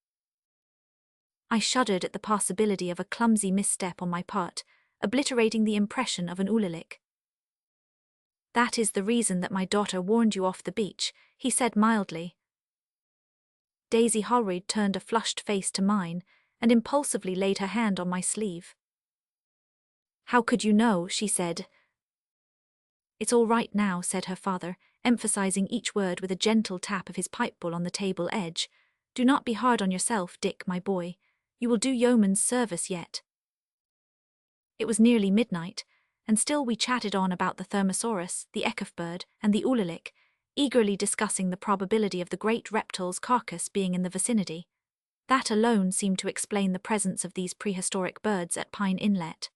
I shuddered at the possibility of a clumsy misstep on my part, obliterating the impression of an ulalik. That is the reason that my daughter warned you off the beach, he said mildly. Daisy Holroyd turned a flushed face to mine, and impulsively laid her hand on my sleeve. How could you know, she said. It's all right now, said her father, emphasizing each word with a gentle tap of his pipe-bowl on the table edge. Do not be hard on yourself, Dick, my boy. You will do yeoman's service yet. It was nearly midnight, and still we chatted on about the Thermosaurus, the ekofbird, and the ulalik, eagerly discussing the probability of the great reptile's carcass being in the vicinity. That alone seemed to explain the presence of these prehistoric birds at Pine Inlet.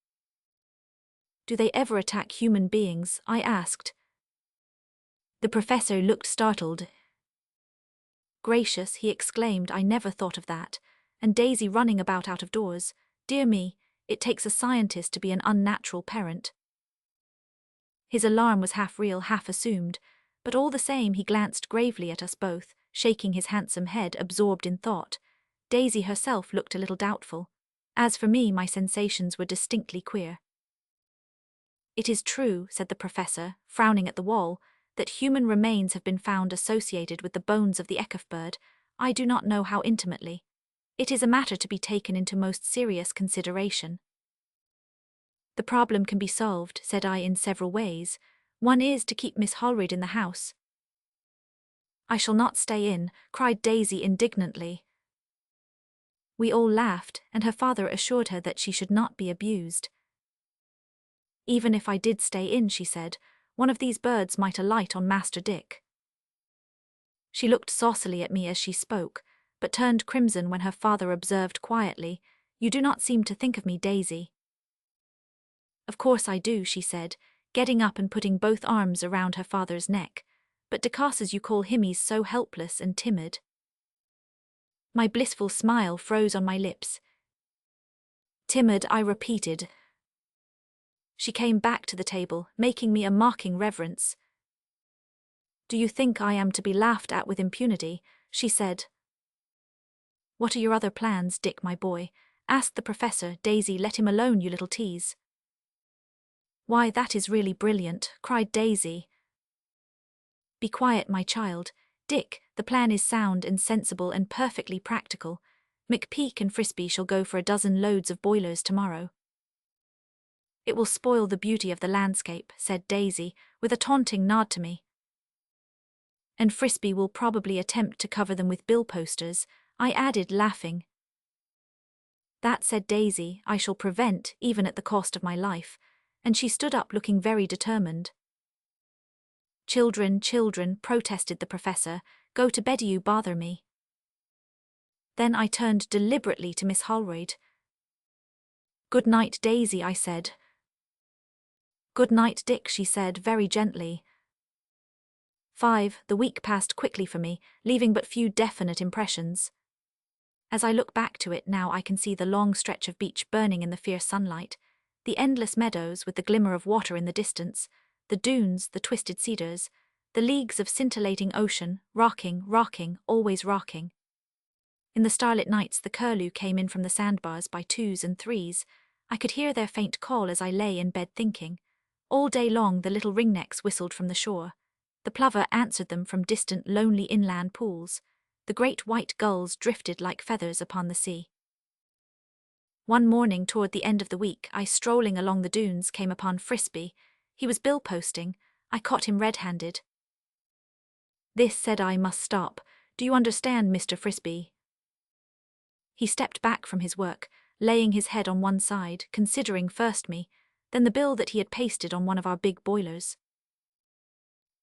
Do they ever attack human beings? I asked. The professor looked startled. Gracious, he exclaimed, I never thought of that. And Daisy running about out of doors. Dear me, it takes a scientist to be an unnatural parent. His alarm was half real, half assumed, but all the same he glanced gravely at us both, shaking his handsome head, absorbed in thought. Daisy herself looked a little doubtful. As for me, my sensations were distinctly queer. It is true, said the professor, frowning at the wall, that human remains have been found associated with the bones of the ekofbird. I do not know how intimately. It is a matter to be taken into most serious consideration. The problem can be solved, said I, in several ways. One is to keep Miss Holroyd in the house. I shall not stay in, cried Daisy indignantly. We all laughed, and her father assured her that she should not be abused. Even if I did stay in, she said, one of these birds might alight on Master Dick. She looked saucily at me as she spoke, but turned crimson when her father observed quietly, You do not seem to think of me, Daisy. Of course I do, she said, getting up and putting both arms around her father's neck, but Decas, as you call him, he's so helpless and timid. My blissful smile froze on my lips. Timid, I repeated. She came back to the table, making me a mocking reverence. Do you think I am to be laughed at with impunity? She said. What are your other plans, Dick, my boy? Asked the professor. Daisy, let him alone, you little tease. Why, that is really brilliant, cried Daisy. Be quiet, my child. Dick, the plan is sound and sensible and perfectly practical. McPeak and Frisbee shall go for a dozen loads of boilers tomorrow. It will spoil the beauty of the landscape, said Daisy, with a taunting nod to me. And Frisbee will probably attempt to cover them with bill posters, I added, laughing. That, said Daisy, I shall prevent, even at the cost of my life, and she stood up looking very determined. Children, children, protested the professor, go to bed, you bother me. Then I turned deliberately to Miss Holroyd. Good night, Daisy, I said. Good night, Dick, she said very gently. 5. The week passed quickly for me, leaving but few definite impressions. As I look back to it now, I can see the long stretch of beach burning in the fierce sunlight, the endless meadows with the glimmer of water in the distance, the dunes, the twisted cedars, the leagues of scintillating ocean, rocking, rocking, always rocking. In the starlit nights the curlew came in from the sandbars by 2s and 3s. I could hear their faint call as I lay in bed thinking. All day long the little ringnecks whistled from the shore. The plover answered them from distant lonely inland pools. The great white gulls drifted like feathers upon the sea. One morning toward the end of the week, I, strolling along the dunes, came upon Frisbee. He was bill-posting. I caught him red-handed. This, said I, must stop. Do you understand, Mr. Frisbee? He stepped back from his work, laying his head on one side, considering first me, then the bill that he had pasted on one of our big boilers.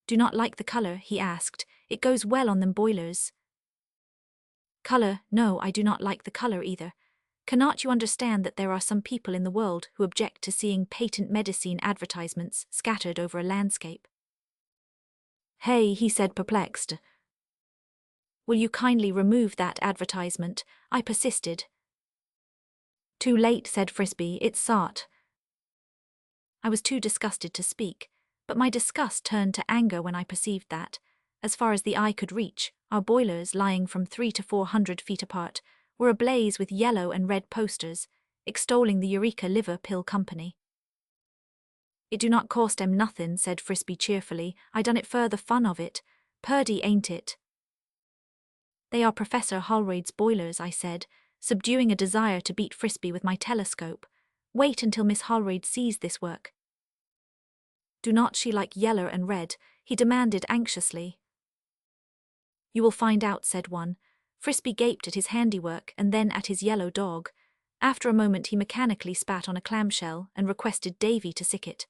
Do not like the colour, he asked. It goes well on them boilers. Colour? No, I do not like the colour either. Cannot you understand that there are some people in the world who object to seeing patent medicine advertisements scattered over a landscape? Hey, he said, perplexed. Will you kindly remove that advertisement? I persisted. Too late, said Frisbee, it's sought. I was too disgusted to speak, but my disgust turned to anger when I perceived that, as far as the eye could reach, our boilers, lying from 300 to 400 feet apart, were ablaze with yellow and red posters, extolling the Eureka Liver Pill Company. It do not cost 'em nothin', said Frisbee cheerfully. I done it for the fun of it. Purdy, ain't it? They are Professor Holroyd's boilers, I said, subduing a desire to beat Frisbee with my telescope. Wait until Miss Holroyd sees this work. Do not she like yeller and red? He demanded anxiously. You will find out, said one. Frisbee gaped at his handiwork and then at his yellow dog. After a moment he mechanically spat on a clamshell and requested Davy to sick it.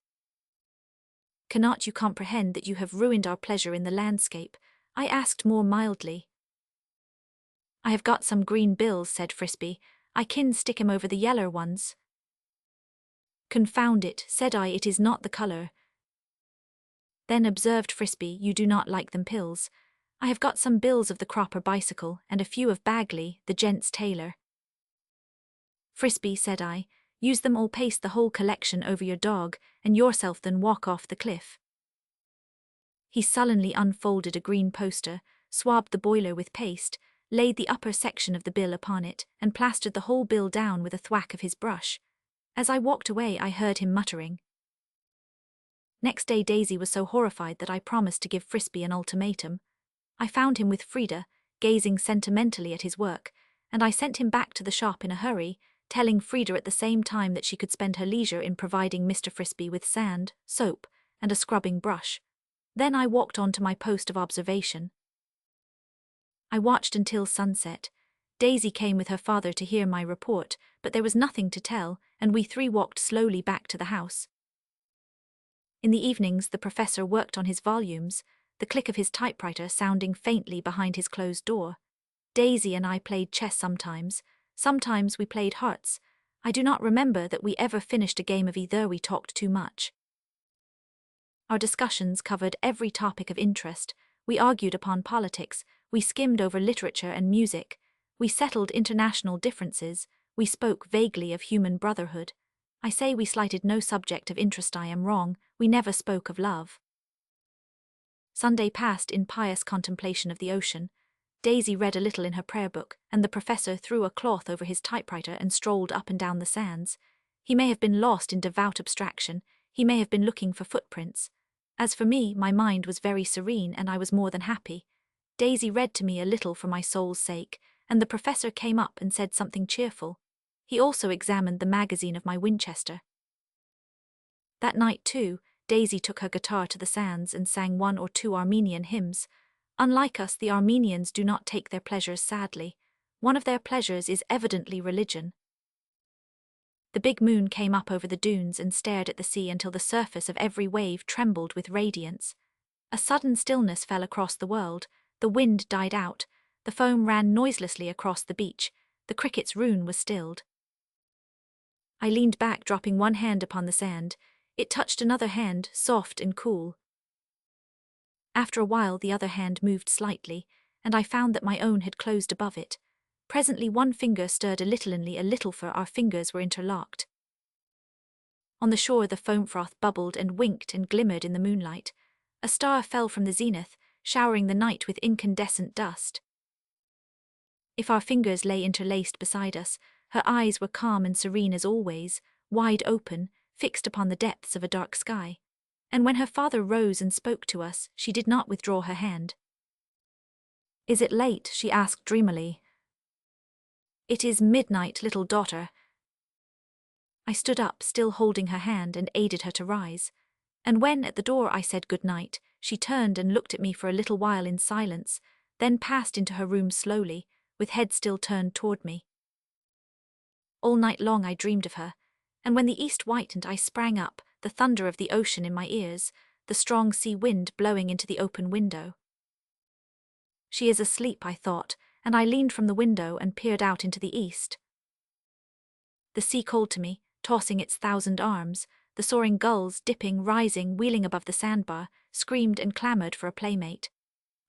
Cannot you comprehend that you have ruined our pleasure in the landscape? I asked more mildly. I have got some green bills, said Frisbee. I kin stick 'em over the yeller ones. Confound it, said I, it is not the colour. Then observed Frisbee, you do not like them pills. I have got some bills of the Cropper bicycle and a few of Bagley, the gent's tailor. Frisbee, said I, use them all, paste the whole collection over your dog and yourself, then walk off the cliff. He sullenly unfolded a green poster, swabbed the boiler with paste, laid the upper section of the bill upon it, and plastered the whole bill down with a thwack of his brush. As I walked away I heard him muttering. Next day Daisy was so horrified that I promised to give Frisbee an ultimatum. I found him with Frida, gazing sentimentally at his work, and I sent him back to the shop in a hurry, telling Frida at the same time that she could spend her leisure in providing Mr. Frisbee with sand, soap, and a scrubbing brush. Then I walked on to my post of observation. I watched until sunset. Daisy came with her father to hear my report, but there was nothing to tell, and we three walked slowly back to the house. In the evenings the professor worked on his volumes, the click of his typewriter sounding faintly behind his closed door. Daisy and I played chess sometimes we played hearts. I do not remember that we ever finished a game of either, we talked too much. Our discussions covered every topic of interest. We argued upon politics, we skimmed over literature and music, we settled international differences, we spoke vaguely of human brotherhood. I say we slighted no subject of interest, I am wrong, we never spoke of love. Sunday passed in pious contemplation of the ocean. Daisy read a little in her prayer book, and the professor threw a cloth over his typewriter and strolled up and down the sands. He may have been lost in devout abstraction, he may have been looking for footprints. As for me, my mind was very serene and I was more than happy. Daisy read to me a little for my soul's sake, and the professor came up and said something cheerful. He also examined the magazine of my Winchester. That night, too, Daisy took her guitar to the sands and sang 1 or 2 Armenian hymns. Unlike us, the Armenians do not take their pleasures sadly. One of their pleasures is evidently religion. The big moon came up over the dunes and stared at the sea until the surface of every wave trembled with radiance. A sudden stillness fell across the world, the wind died out, the foam ran noiselessly across the beach, the cricket's rune was stilled. I leaned back, dropping one hand upon the sand. It touched another hand, soft and cool. After a while the other hand moved slightly, and I found that my own had closed above it. Presently one finger stirred a little, for our fingers were interlocked. On the shore the foam froth bubbled and winked and glimmered in the moonlight. A star fell from the zenith, showering the night with incandescent dust. If our fingers lay interlaced beside us, her eyes were calm and serene as always, wide open, fixed upon the depths of a dark sky. And when her father rose and spoke to us, she did not withdraw her hand. "Is it late?" she asked dreamily. "It is midnight, little daughter." I stood up, still holding her hand, and aided her to rise. And when, at the door, I said good night, she turned and looked at me for a little while in silence, then passed into her room slowly, with head still turned toward me. All night long I dreamed of her, and when the east whitened I sprang up, the thunder of the ocean in my ears, the strong sea wind blowing into the open window. She is asleep, I thought, and I leaned from the window and peered out into the east. The sea called to me, tossing its 1,000 arms, the soaring gulls, dipping, rising, wheeling above the sandbar, screamed and clamored for a playmate.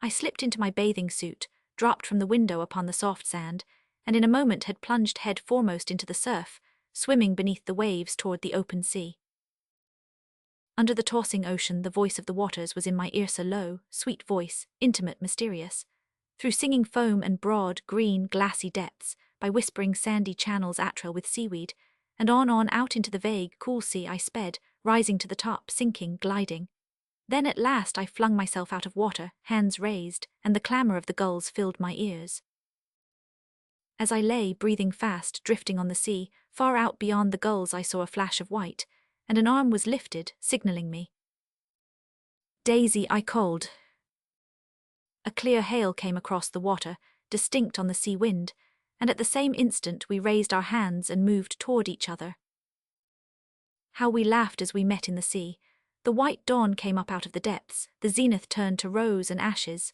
I slipped into my bathing suit, dropped from the window upon the soft sand, and in a moment had plunged head foremost into the surf, swimming beneath the waves toward the open sea. Under the tossing ocean, the voice of the waters was in my ears, a low, sweet voice, intimate, mysterious. Through singing foam and broad, green, glassy depths, by whispering sandy channels atrial with seaweed, and on out into the vague, cool sea I sped, rising to the top, sinking, gliding. Then at last I flung myself out of water, hands raised, and the clamor of the gulls filled my ears. As I lay, breathing fast, drifting on the sea, far out beyond the gulls I saw a flash of white, and an arm was lifted, signaling me. "Daisy," I called. A clear hail came across the water, distinct on the sea wind, and at the same instant we raised our hands and moved toward each other. How we laughed as we met in the sea. The white dawn came up out of the depths, the zenith turned to rose and ashes.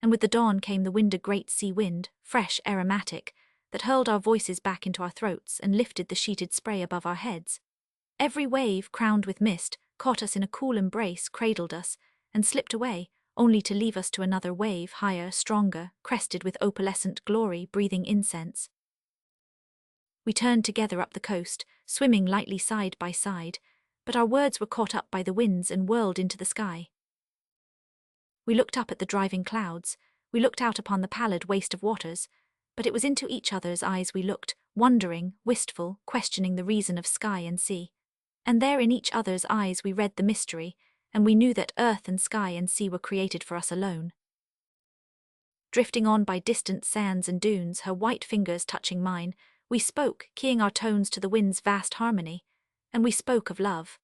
And with the dawn came the wind, a great sea wind, fresh, aromatic, that hurled our voices back into our throats and lifted the sheeted spray above our heads. Every wave, crowned with mist, caught us in a cool embrace, cradled us, and slipped away, only to leave us to another wave, higher, stronger, crested with opalescent glory, breathing incense. We turned together up the coast, swimming lightly side by side, but our words were caught up by the winds and whirled into the sky. We looked up at the driving clouds, we looked out upon the pallid waste of waters, but it was into each other's eyes we looked, wondering, wistful, questioning the reason of sky and sea. And there in each other's eyes we read the mystery, and we knew that earth and sky and sea were created for us alone. Drifting on by distant sands and dunes, her white fingers touching mine, we spoke, keying our tones to the wind's vast harmony, and we spoke of love.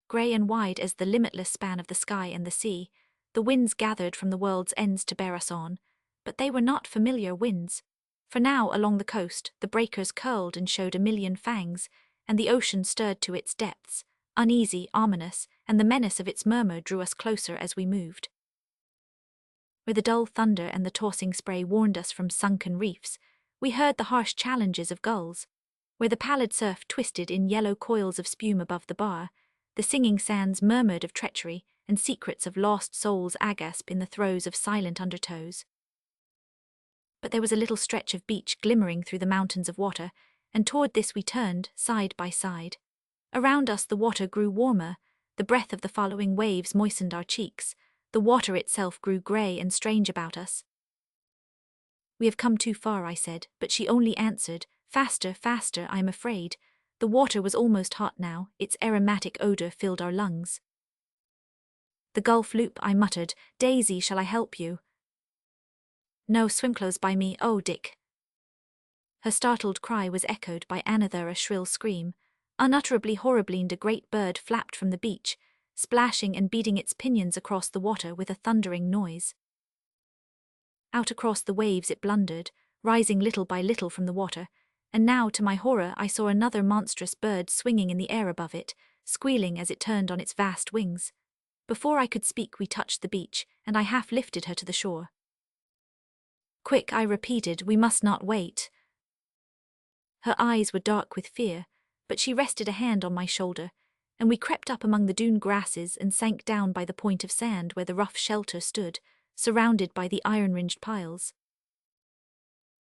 Grey and wide as the limitless span of the sky and the sea, the winds gathered from the world's ends to bear us on, but they were not familiar winds. For now, along the coast, the breakers curled and showed a million fangs, and the ocean stirred to its depths, uneasy, ominous, and the menace of its murmur drew us closer as we moved. Where the dull thunder and the tossing spray warned us from sunken reefs, we heard the harsh challenges of gulls. Where the pallid surf twisted in yellow coils of spume above the bar, the singing sands murmured of treachery and secrets of lost souls agasp in the throes of silent undertows. But there was a little stretch of beach glimmering through the mountains of water, and toward this we turned, side by side. Around us the water grew warmer, the breath of the following waves moistened our cheeks, the water itself grew grey and strange about us. "We have come too far," I said, but she only answered, "Faster, faster, I am afraid." The water was almost hot now, its aromatic odor filled our lungs. "The Gulf Loop," I muttered. "Daisy, shall I help you?" No swim clothes by me, oh Dick. Her startled cry was echoed by another shrill scream. Unutterably horribly, and a great bird flapped from the beach, splashing and beating its pinions across the water with a thundering noise. Out across the waves it blundered, rising little by little from the water, and now, to my horror, I saw another monstrous bird swinging in the air above it, squealing as it turned on its vast wings. Before I could speak, we touched the beach, and I half lifted her to the shore. Quick, I repeated, we must not wait. Her eyes were dark with fear, but she rested a hand on my shoulder, and we crept up among the dune grasses and sank down by the point of sand where the rough shelter stood, surrounded by the iron-ringed piles.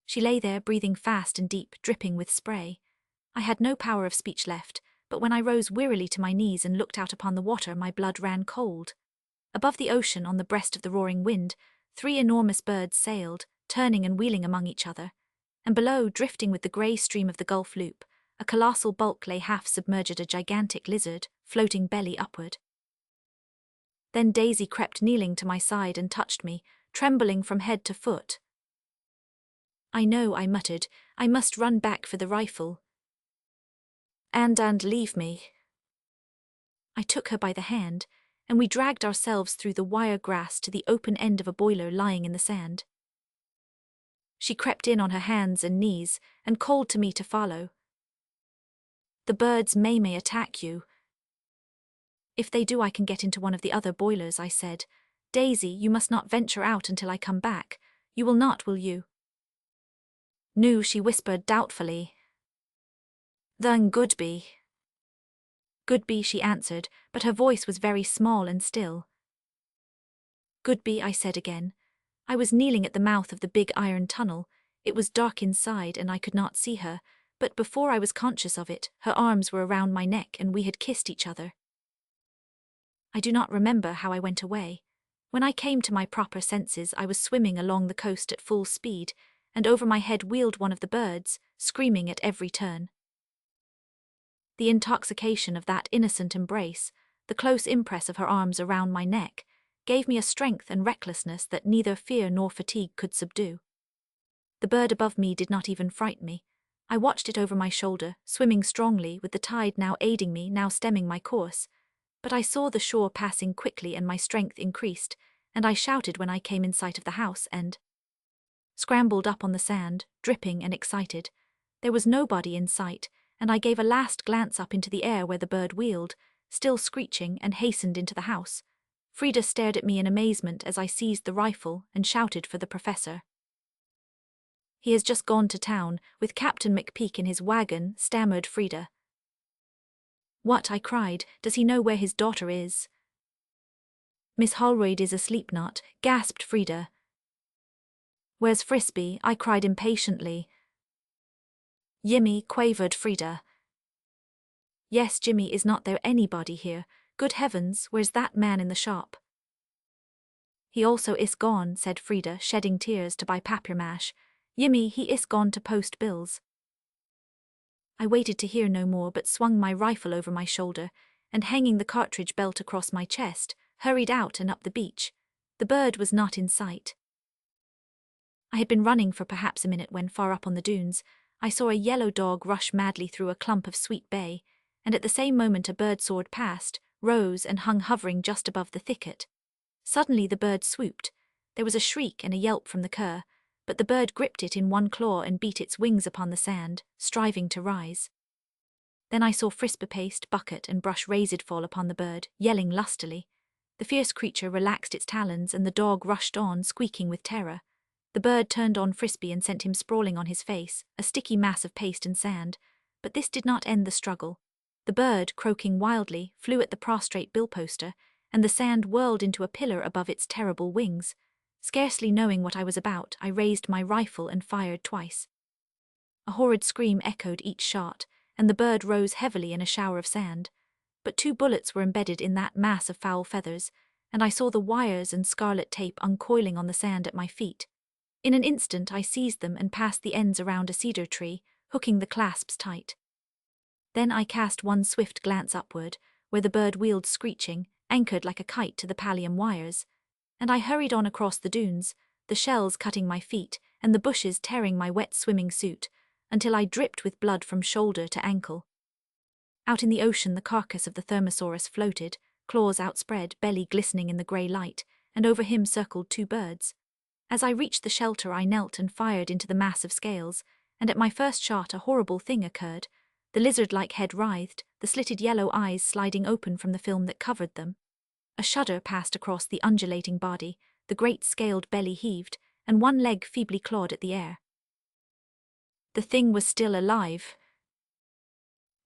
She lay there, breathing fast and deep, dripping with spray. I had no power of speech left, but when I rose wearily to my knees and looked out upon the water, my blood ran cold. Above the ocean, on the breast of the roaring wind, 3 enormous birds sailed, turning and wheeling among each other, and below, drifting with the grey stream of the Gulf Loop, a colossal bulk lay half submerged, a gigantic lizard, floating belly upward. Then Daisy crept kneeling to my side and touched me, trembling from head to foot. I know, I muttered, I must run back for the rifle. And leave me. I took her by the hand, and we dragged ourselves through the wire grass to the open end of a boiler lying in the sand. She crept in on her hands and knees and called to me to follow. The birds may attack you. If they do, I can get into one of the other boilers, I said. Daisy, you must not venture out until I come back. You will not, will you? No, she whispered doubtfully. Then Goodby. Goodby, she answered, but her voice was very small and still. Goodby, I said again. I was kneeling at the mouth of the big iron tunnel. It was dark inside and I could not see her, but before I was conscious of it, her arms were around my neck and we had kissed each other. I do not remember how I went away. When I came to my proper senses, I was swimming along the coast at full speed, and over my head wheeled one of the birds, screaming at every turn. The intoxication of that innocent embrace, the close impress of her arms around my neck, gave me a strength and recklessness that neither fear nor fatigue could subdue. The bird above me did not even fright me. I watched it over my shoulder, swimming strongly, with the tide now aiding me, now stemming my course. But I saw the shore passing quickly and my strength increased, and I shouted when I came in sight of the house and scrambled up on the sand, dripping and excited. There was nobody in sight, and I gave a last glance up into the air where the bird wheeled, still screeching, and hastened into the house. Frida stared at me in amazement as I seized the rifle and shouted for the professor. He has just gone to town, with Captain McPeak in his wagon, stammered Frida. What? I cried. Does he know where his daughter is? Miss Holroyd is asleep, not, gasped Frida. Where's Frisbee? I cried impatiently. Yimmy, quavered Frida. Yes, Jimmy, is not there anybody here? Good heavens, where's that man in the shop? He also is gone, said Frida, shedding tears, to buy papier mache. Yimmy, he is gone to post bills. I waited to hear no more, but swung my rifle over my shoulder, and hanging the cartridge belt across my chest, hurried out and up the beach. The bird was not in sight. I had been running for perhaps a minute when, far up on the dunes, I saw a yellow dog rush madly through a clump of sweet bay, and at the same moment a bird soared past, rose and hung hovering just above the thicket. Suddenly the bird swooped. There was a shriek and a yelp from the cur, but the bird gripped it in one claw and beat its wings upon the sand, striving to rise. Then I saw Frisbee paste, bucket and brush razed fall upon the bird, yelling lustily. The fierce creature relaxed its talons and the dog rushed on, squeaking with terror. The bird turned on Frisbee and sent him sprawling on his face, a sticky mass of paste and sand, but this did not end the struggle. The bird, croaking wildly, flew at the prostrate billposter, and the sand whirled into a pillar above its terrible wings. Scarcely knowing what I was about, I raised my rifle and fired twice. A horrid scream echoed each shot, and the bird rose heavily in a shower of sand. But 2 bullets were embedded in that mass of foul feathers, and I saw the wires and scarlet tape uncoiling on the sand at my feet. In an instant I seized them and passed the ends around a cedar tree, hooking the clasps tight. Then I cast one swift glance upward, where the bird wheeled screeching, anchored like a kite to the pallium wires, and I hurried on across the dunes, the shells cutting my feet, and the bushes tearing my wet swimming suit, until I dripped with blood from shoulder to ankle. Out in the ocean, the carcass of the thermosaurus floated, claws outspread, belly glistening in the grey light, and over him circled 2 birds. As I reached the shelter, I knelt and fired into the mass of scales, and at my first shot a horrible thing occurred. The lizard-like head writhed, the slitted yellow eyes sliding open from the film that covered them. A shudder passed across the undulating body, the great scaled belly heaved, and one leg feebly clawed at the air. The thing was still alive.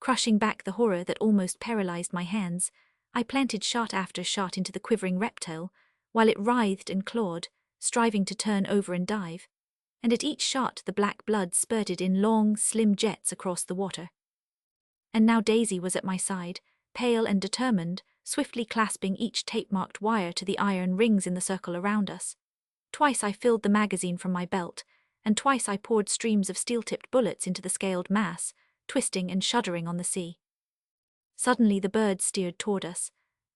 Crushing back the horror that almost paralyzed my hands, I planted shot after shot into the quivering reptile, while it writhed and clawed, striving to turn over and dive, and at each shot the black blood spurted in long, slim jets across the water. And now Daisy was at my side, pale and determined, swiftly clasping each tape-marked wire to the iron rings in the circle around us. Twice I filled the magazine from my belt, and twice I poured streams of steel-tipped bullets into the scaled mass, twisting and shuddering on the sea. Suddenly the birds steered toward us.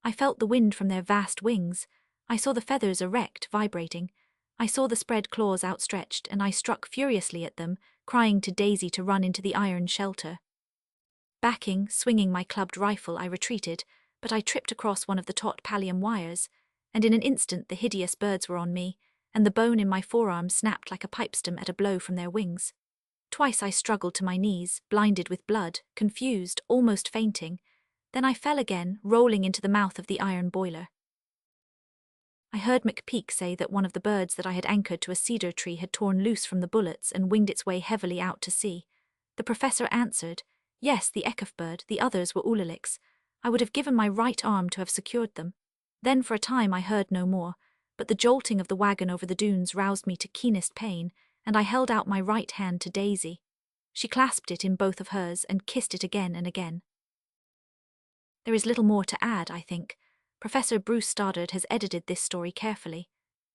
I felt the wind from their vast wings. I saw the feathers erect, vibrating. I saw the spread claws outstretched, and I struck furiously at them, crying to Daisy to run into the iron shelter. Backing, swinging my clubbed rifle, I retreated, but I tripped across one of the taut pallium wires, and in an instant the hideous birds were on me, and the bone in my forearm snapped like a pipestem at a blow from their wings. Twice I struggled to my knees, blinded with blood, confused, almost fainting. Then I fell again, rolling into the mouth of the iron boiler. I heard McPeak say that one of the birds that I had anchored to a cedar tree had torn loose from the bullets and winged its way heavily out to sea. The professor answered, "Yes, the ekaf bird, the others were ulaliks. I would have given my right arm to have secured them." Then for a time I heard no more, but the jolting of the wagon over the dunes roused me to keenest pain, and I held out my right hand to Daisy. She clasped it in both of hers and kissed it again and again. There is little more to add, I think. Professor Bruce Stoddard has edited this story carefully.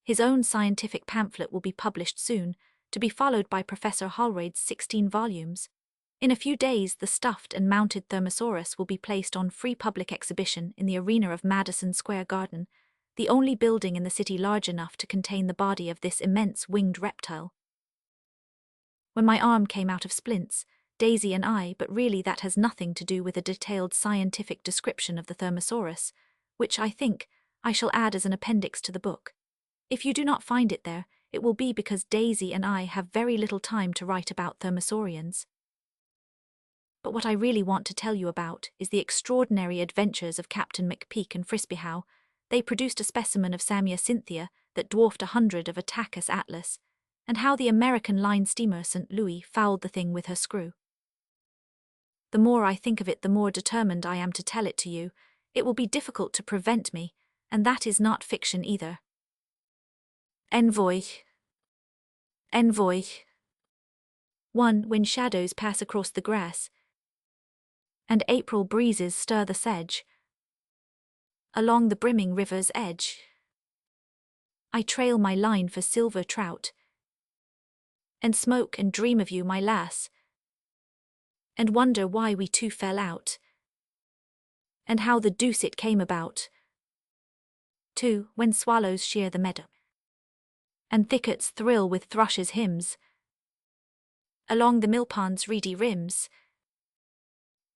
His own scientific pamphlet will be published soon, to be followed by Professor Holroyd's 16 volumes. In a few days, the stuffed and mounted Thermosaurus will be placed on free public exhibition in the arena of Madison Square Garden, the only building in the city large enough to contain the body of this immense winged reptile. When my arm came out of splints, Daisy and I, but really that has nothing to do with a detailed scientific description of the Thermosaurus, which I think I shall add as an appendix to the book. If you do not find it there, it will be because Daisy and I have very little time to write about Thermosaurians. But what I really want to tell you about is the extraordinary adventures of Captain McPeak and Frisbeehow. They produced a specimen of Samia cynthia that dwarfed 100 of Attacus atlas, and how the American line steamer St. Louis fouled the thing with her screw. The more I think of it, the more determined I am to tell it to you. It will be difficult to prevent me, and that is not fiction either. Envoy. Envoy. 1. When shadows pass across the grass, and April breezes stir the sedge, along the brimming river's edge, I trail my line for silver trout, and smoke and dream of you, my lass, and wonder why we two fell out, and how the deuce it came about. 2. When swallows shear the meadow, and thickets thrill with thrushes' hymns, along the millpond's reedy rims,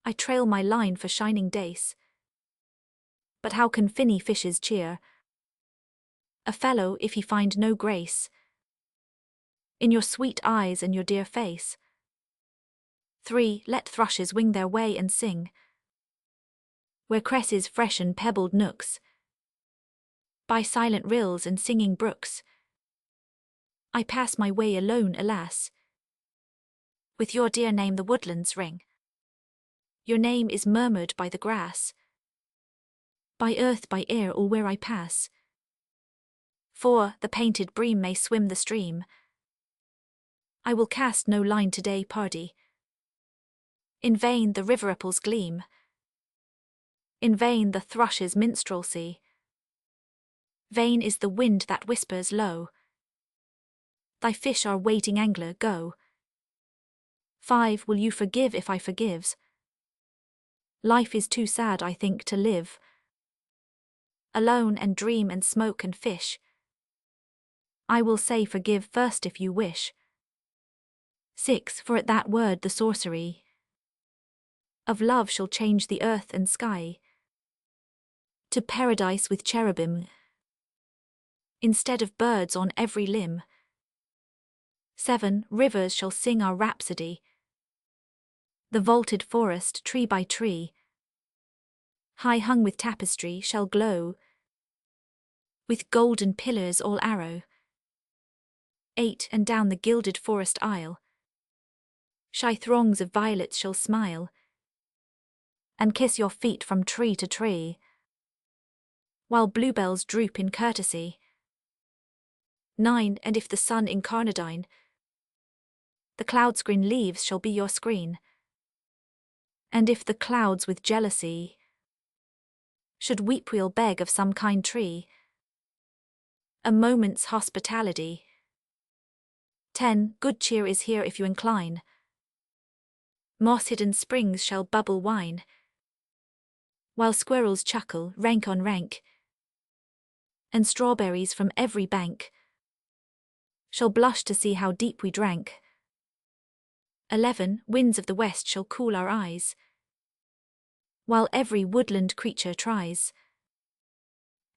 I trail my line for shining dace. But how can finny fishes cheer a fellow if he find no grace in your sweet eyes and your dear face? 3. Let thrushes wing their way and sing where cresses freshen pebbled nooks, by silent rills and singing brooks. I pass my way alone, alas, with your dear name the woodlands ring. Your name is murmured by the grass, by earth, by air, all where I pass. 4. The painted bream may swim the stream. I will cast no line today, pardie. In vain the river ripples gleam, in vain the thrush's minstrelsy. Vain is the wind that whispers low, thy fish are waiting, angler, go. 5. Will you forgive if I forgives? Life is too sad, I think, to live alone and dream and smoke and fish. I will say forgive first if you wish. 6. For at that word the sorcery of love shall change the earth and sky to paradise with cherubim, instead of birds on every limb. 7. Rivers shall sing our rhapsody, the vaulted forest, tree by tree, high hung with tapestry, shall glow with golden pillars all arrow. 8. And down the gilded forest aisle shy throngs of violets shall smile and kiss your feet from tree to tree, while bluebells droop in courtesy. 9. And if the sun incarnadine the cloud's green leaves shall be your screen, and if the clouds with jealousy should weep, we'll beg of some kind tree a moment's hospitality. 10. Good cheer is here if you incline, moss-hidden springs shall bubble wine, while squirrels chuckle, rank on rank, and strawberries from every bank shall blush to see how deep we drank. 11. Winds of the west shall cool our eyes, while every woodland creature tries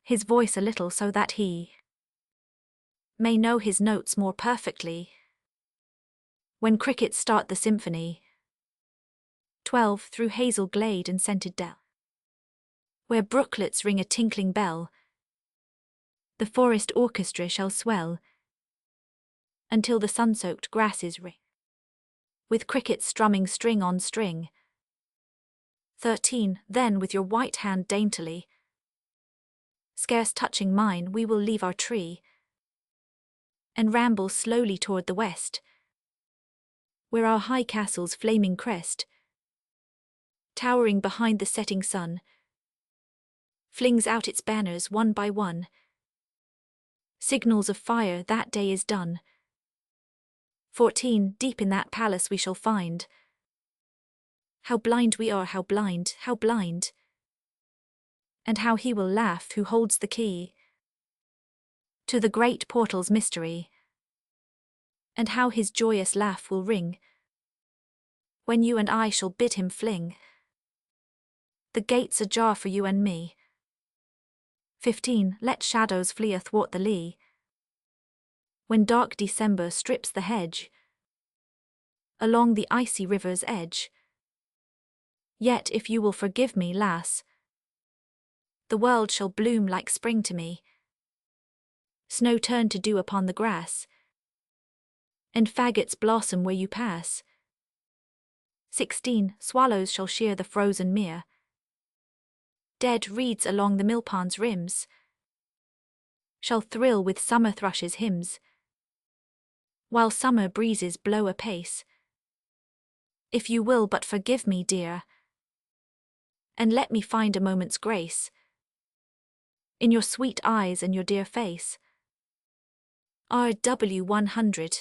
his voice a little so that he may know his notes more perfectly when crickets start the symphony. 12. Through hazel glade and scented dell, where brooklets ring a tinkling bell, the forest orchestra shall swell until the sun-soaked grasses ring with crickets strumming string on string. 13. Then with your white hand daintily, scarce touching mine, we will leave our tree and ramble slowly toward the west, where our high castle's flaming crest, towering behind the setting sun, flings out its banners one by one, signals of fire that day is done. 14. Deep in that palace we shall find how blind we are, how blind, how blind, and how he will laugh who holds the key to the great portal's mystery, and how his joyous laugh will ring when you and I shall bid him fling the gates ajar for you and me. 15. Let shadows flee athwart the lea, when dark December strips the hedge along the icy river's edge. Yet if you will forgive me, lass, the world shall bloom like spring to me, snow turn to dew upon the grass, and faggots blossom where you pass. 16. Swallows shall shear the frozen mere, dead reeds along the millpond's rims shall thrill with summer thrushes' hymns, while summer breezes blow apace. If you will but forgive me, dear, and let me find a moment's grace in your sweet eyes and your dear face. R.W. 100.